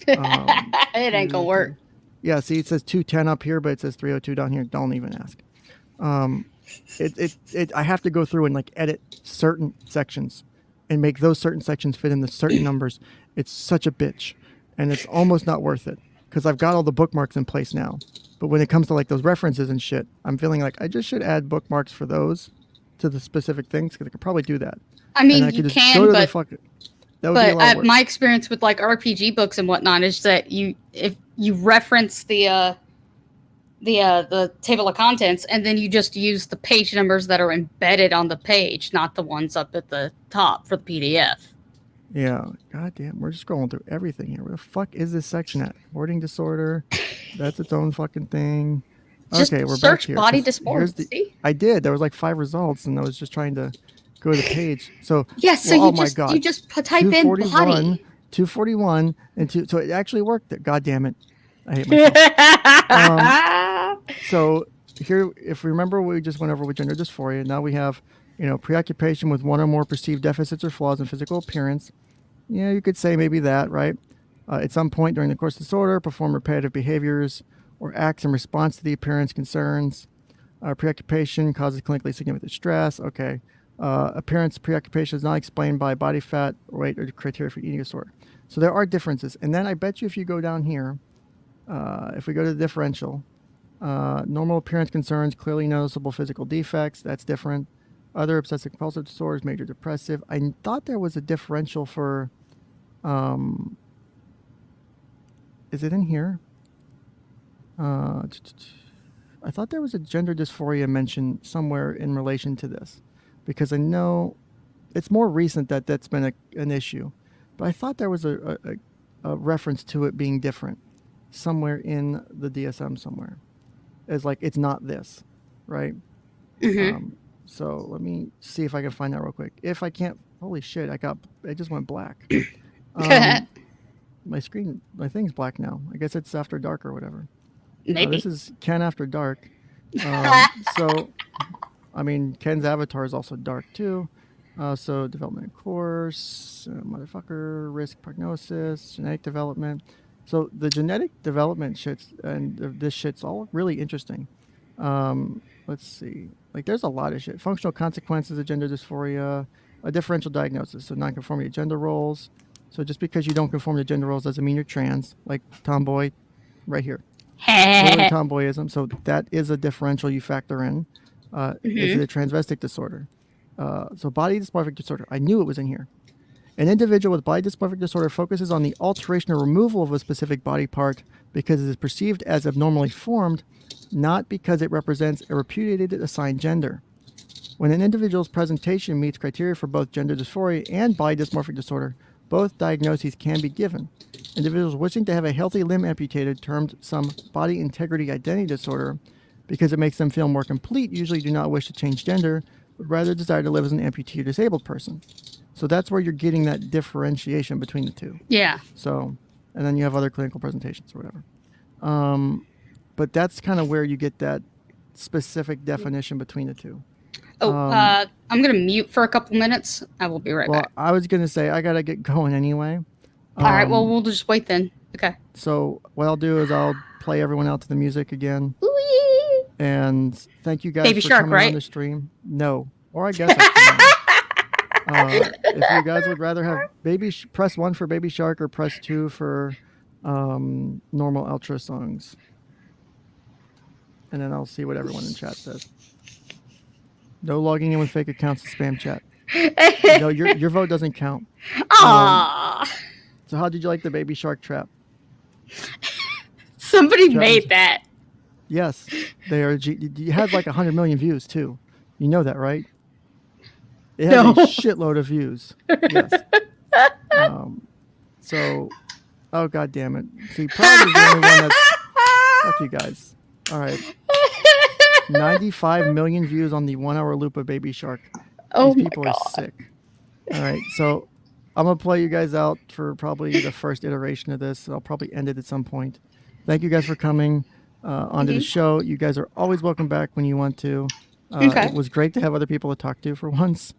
It ain't gonna work. Yeah, see, it says 210 up here, but it says 302 down here. Don't even ask. I have to go through and like edit certain sections and make those certain sections fit in the certain numbers. It's such a bitch, and it's almost not worth it because I've got all the bookmarks in place now. But when it comes to like those references and shit, I'm feeling like I just should add bookmarks for those to the specific things, because I could probably do that. I mean, you can, but my experience with like RPG books and whatnot is that if you reference the table of contents, and then you just use the page numbers that are embedded on the page, not the ones up at the top for the PDF. Yeah, goddamn, we're just scrolling through everything here. Where the fuck is this section at? Hoarding disorder, that's its own fucking thing. Just okay, we're search back here. body dysphoria. I did. There was like 5 results, and I was just trying to go to the page. So yes, so you just type in body. 241 and so it actually worked. God damn it! I hate myself. So here, if we remember, we just went over with gender dysphoria. Now we have, preoccupation with one or more perceived deficits or flaws in physical appearance. Yeah, you could say maybe that, right? At some point during the course of the disorder, perform repetitive behaviors or acts in response to the appearance concerns. Preoccupation causes clinically significant stress. Okay. Appearance preoccupation is not explained by body fat, weight, or criteria for eating disorder. So there are differences. And then I bet you if you go down here, if we go to the differential, normal appearance concerns, clearly noticeable physical defects, that's different. Other obsessive compulsive disorders, major depressive. I thought there was a differential for, is it in here? I thought there was a gender dysphoria mentioned somewhere in relation to this, because I know it's more recent that's been an issue, but I thought there was a reference to it being different somewhere in the DSM somewhere. It's like, it's not this, right? So let me see if I can find that real quick. If I can't, holy shit, it just went black. My thing's black now. I guess it's after dark or whatever. Maybe. This is Ken after dark. So, I mean, Ken's avatar is also dark too. So development course, motherfucker, risk prognosis, genetic development. So the genetic development shits and this shit's all really interesting. Let's see. Like, there's a lot of shit. Functional consequences of gender dysphoria, a differential diagnosis, so nonconformity to gender roles. So just because you don't conform to gender roles doesn't mean you're trans, like tomboy right here. Literally tomboyism. So that is a differential you factor in. Is it a transvestic disorder? So body dysmorphic disorder. I knew it was in here. An individual with body dysmorphic disorder focuses on the alteration or removal of a specific body part because it is perceived as abnormally formed, not because it represents a repudiated assigned gender. When an individual's presentation meets criteria for both gender dysphoria and body dysmorphic disorder, both diagnoses can be given. Individuals wishing to have a healthy limb amputated, termed some body integrity identity disorder, because it makes them feel more complete, usually do not wish to change gender, but rather desire to live as an amputee or disabled person. So that's where you're getting that differentiation between the two. Yeah. So, and then you have other clinical presentations or whatever. But that's kind of where you get that specific definition between the two. I'm going to mute for a couple minutes. I will be right back. I was going to say, I got to get going anyway. All right. Well, we'll just wait then. Okay. So what I'll do is I'll play everyone out to the music again. Ooh-yee. And thank you guys Baby for Shark, coming right? on the stream. No. Or I guess if you guys would rather have press 1 for Baby Shark or press 2 for normal ultra songs. And then I'll see what everyone in chat says. No logging in with fake accounts to spam chat. No, your vote doesn't count. Aww. So how did you like the Baby Shark trap? Somebody made that. Yes. They are. You had like 100 million views too. You know that, right? It had a shitload of views. Yes. So, oh god damn it. See, probably the only one that's. Fuck you guys. All right. 95 million views on the 1 hour loop of Baby Shark. Oh These people my God. are sick. All right, so I'm gonna play you guys out for probably the first iteration of this. I'll probably end it at some point. Thank you guys for coming onto the show. You guys are always welcome back when you want to. It was great to have other people to talk to for once.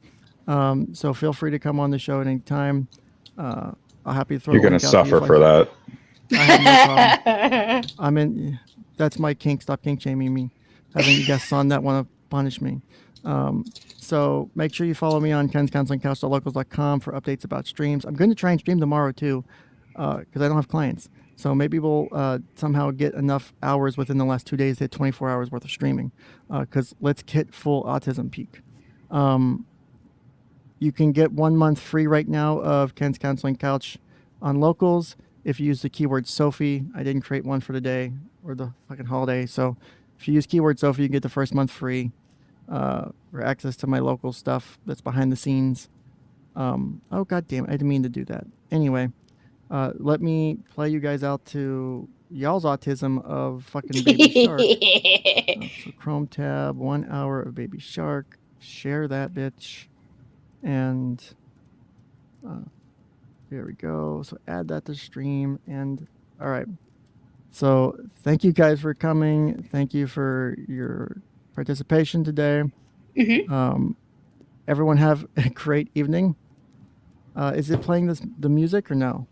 So feel free to come on the show at any time. I'll happy to throw. You're gonna suffer for that. I have no problem. That's my kink. Stop kink shaming me. Having guests on that want to punish me. So make sure you follow me on kenscounseling.couch.locals.com for updates about streams. I'm going to try and stream tomorrow too, because I don't have clients. So maybe we'll somehow get enough hours within the last 2 days to hit 24 hours worth of streaming. Because let's hit full autism peak. You can get 1 month free right now of Ken's Counseling Couch on Locals if you use the keyword Sophie. I didn't create one for the day or the fucking holiday. So if you use keyword Sophie, you can get the first month free. For access to my local stuff that's behind the scenes. Oh god damn it, I didn't mean to do that. Anyway, let me play you guys out to y'all's autism of fucking Baby Shark. So Chrome tab, 1 hour of Baby Shark. Share that bitch. And there we go. So add that to stream. And all right. So thank you guys for coming. Thank you for your participation today. Everyone have a great evening. Is it playing the music or no?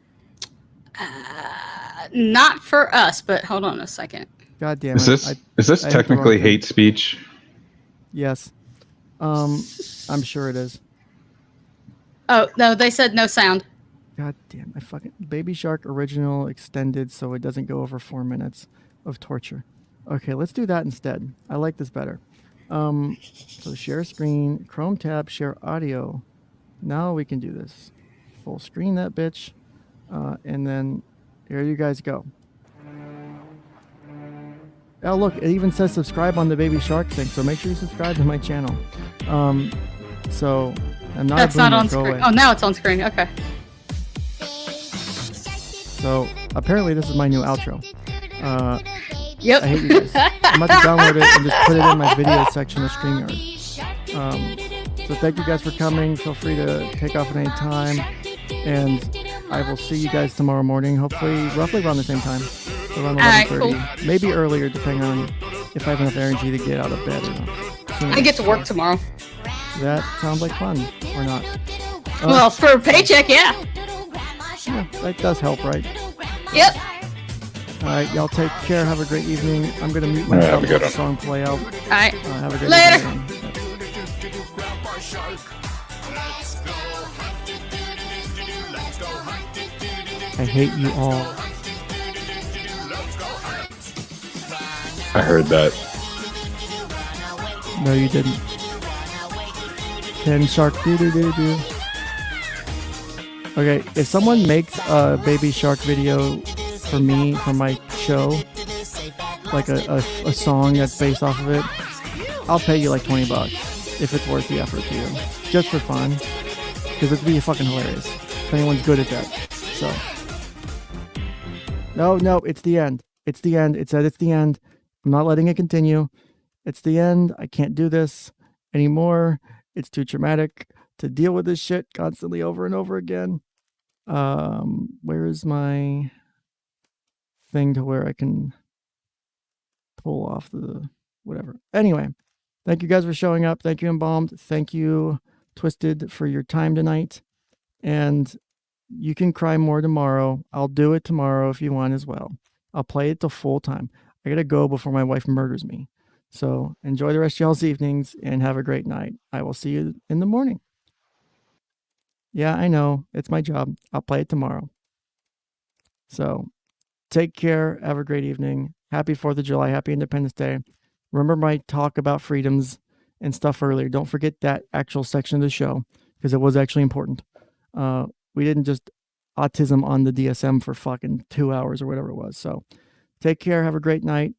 Not for us, but hold on a second. God damn it. Is this technically hate speech? Yes. I'm sure it is. Oh, no, they said no sound. God damn, I fucking Baby Shark original extended so it doesn't go over 4 minutes of torture. Okay, let's do that instead. I like this better. So share screen, Chrome tab, share audio. Now we can do this. Full screen that bitch. And then here you guys go. Oh look, it even says subscribe on the Baby Shark thing, so make sure you subscribe to my channel. So I'm not. That's not on screen. Oh, now it's on screen. Okay. So apparently this is my new outro. Yep. I hate you guys. I'm about to download it and just put it in my video section of StreamYard. So thank you guys for coming. Feel free to take off at any time. And I will see you guys tomorrow morning, hopefully roughly around the same time. Around 11:30. Cool. Maybe earlier, depending on if I have enough energy to get out of bed or not. I get to work tomorrow. That sounds like fun, or not? Well, for a paycheck, yeah. Yeah, that does help, right? Yep. All right, y'all take care. Have a great evening. I'm going to mute Have a myself good let the one. song play out. All right. Have a great Later. evening. I hate you all. I heard that. No, you didn't. Ken Shark doo doo doo doo. Okay, if someone makes a Baby Shark video for me, for my show, like a song that's based off of it, I'll pay you like $20 if it's worth the effort to you. Just for fun. Because it'd be fucking hilarious. If anyone's good at that. So. No, it's the end. It's the end. It said it's the end. I'm not letting it continue. It's the end. I can't do this anymore. It's too traumatic to deal with this shit constantly over and over again. Where is my thing to where I can pull off the whatever? Anyway, thank you guys for showing up. Thank you, Embalmed. Thank you, Twisted, for your time tonight. And you can cry more tomorrow. I'll do it tomorrow if you want as well. I'll play it to full time. I gotta go before my wife murders me. So enjoy the rest of y'all's evenings and have a great night. I will see you in the morning. Yeah, I know. It's my job. I'll play it tomorrow. So take care. Have a great evening. Happy 4th of July. Happy Independence Day. Remember my talk about freedoms and stuff earlier. Don't forget that actual section of the show because it was actually important. We didn't just autism on the DSM for fucking 2 hours or whatever it was. So take care. Have a great night.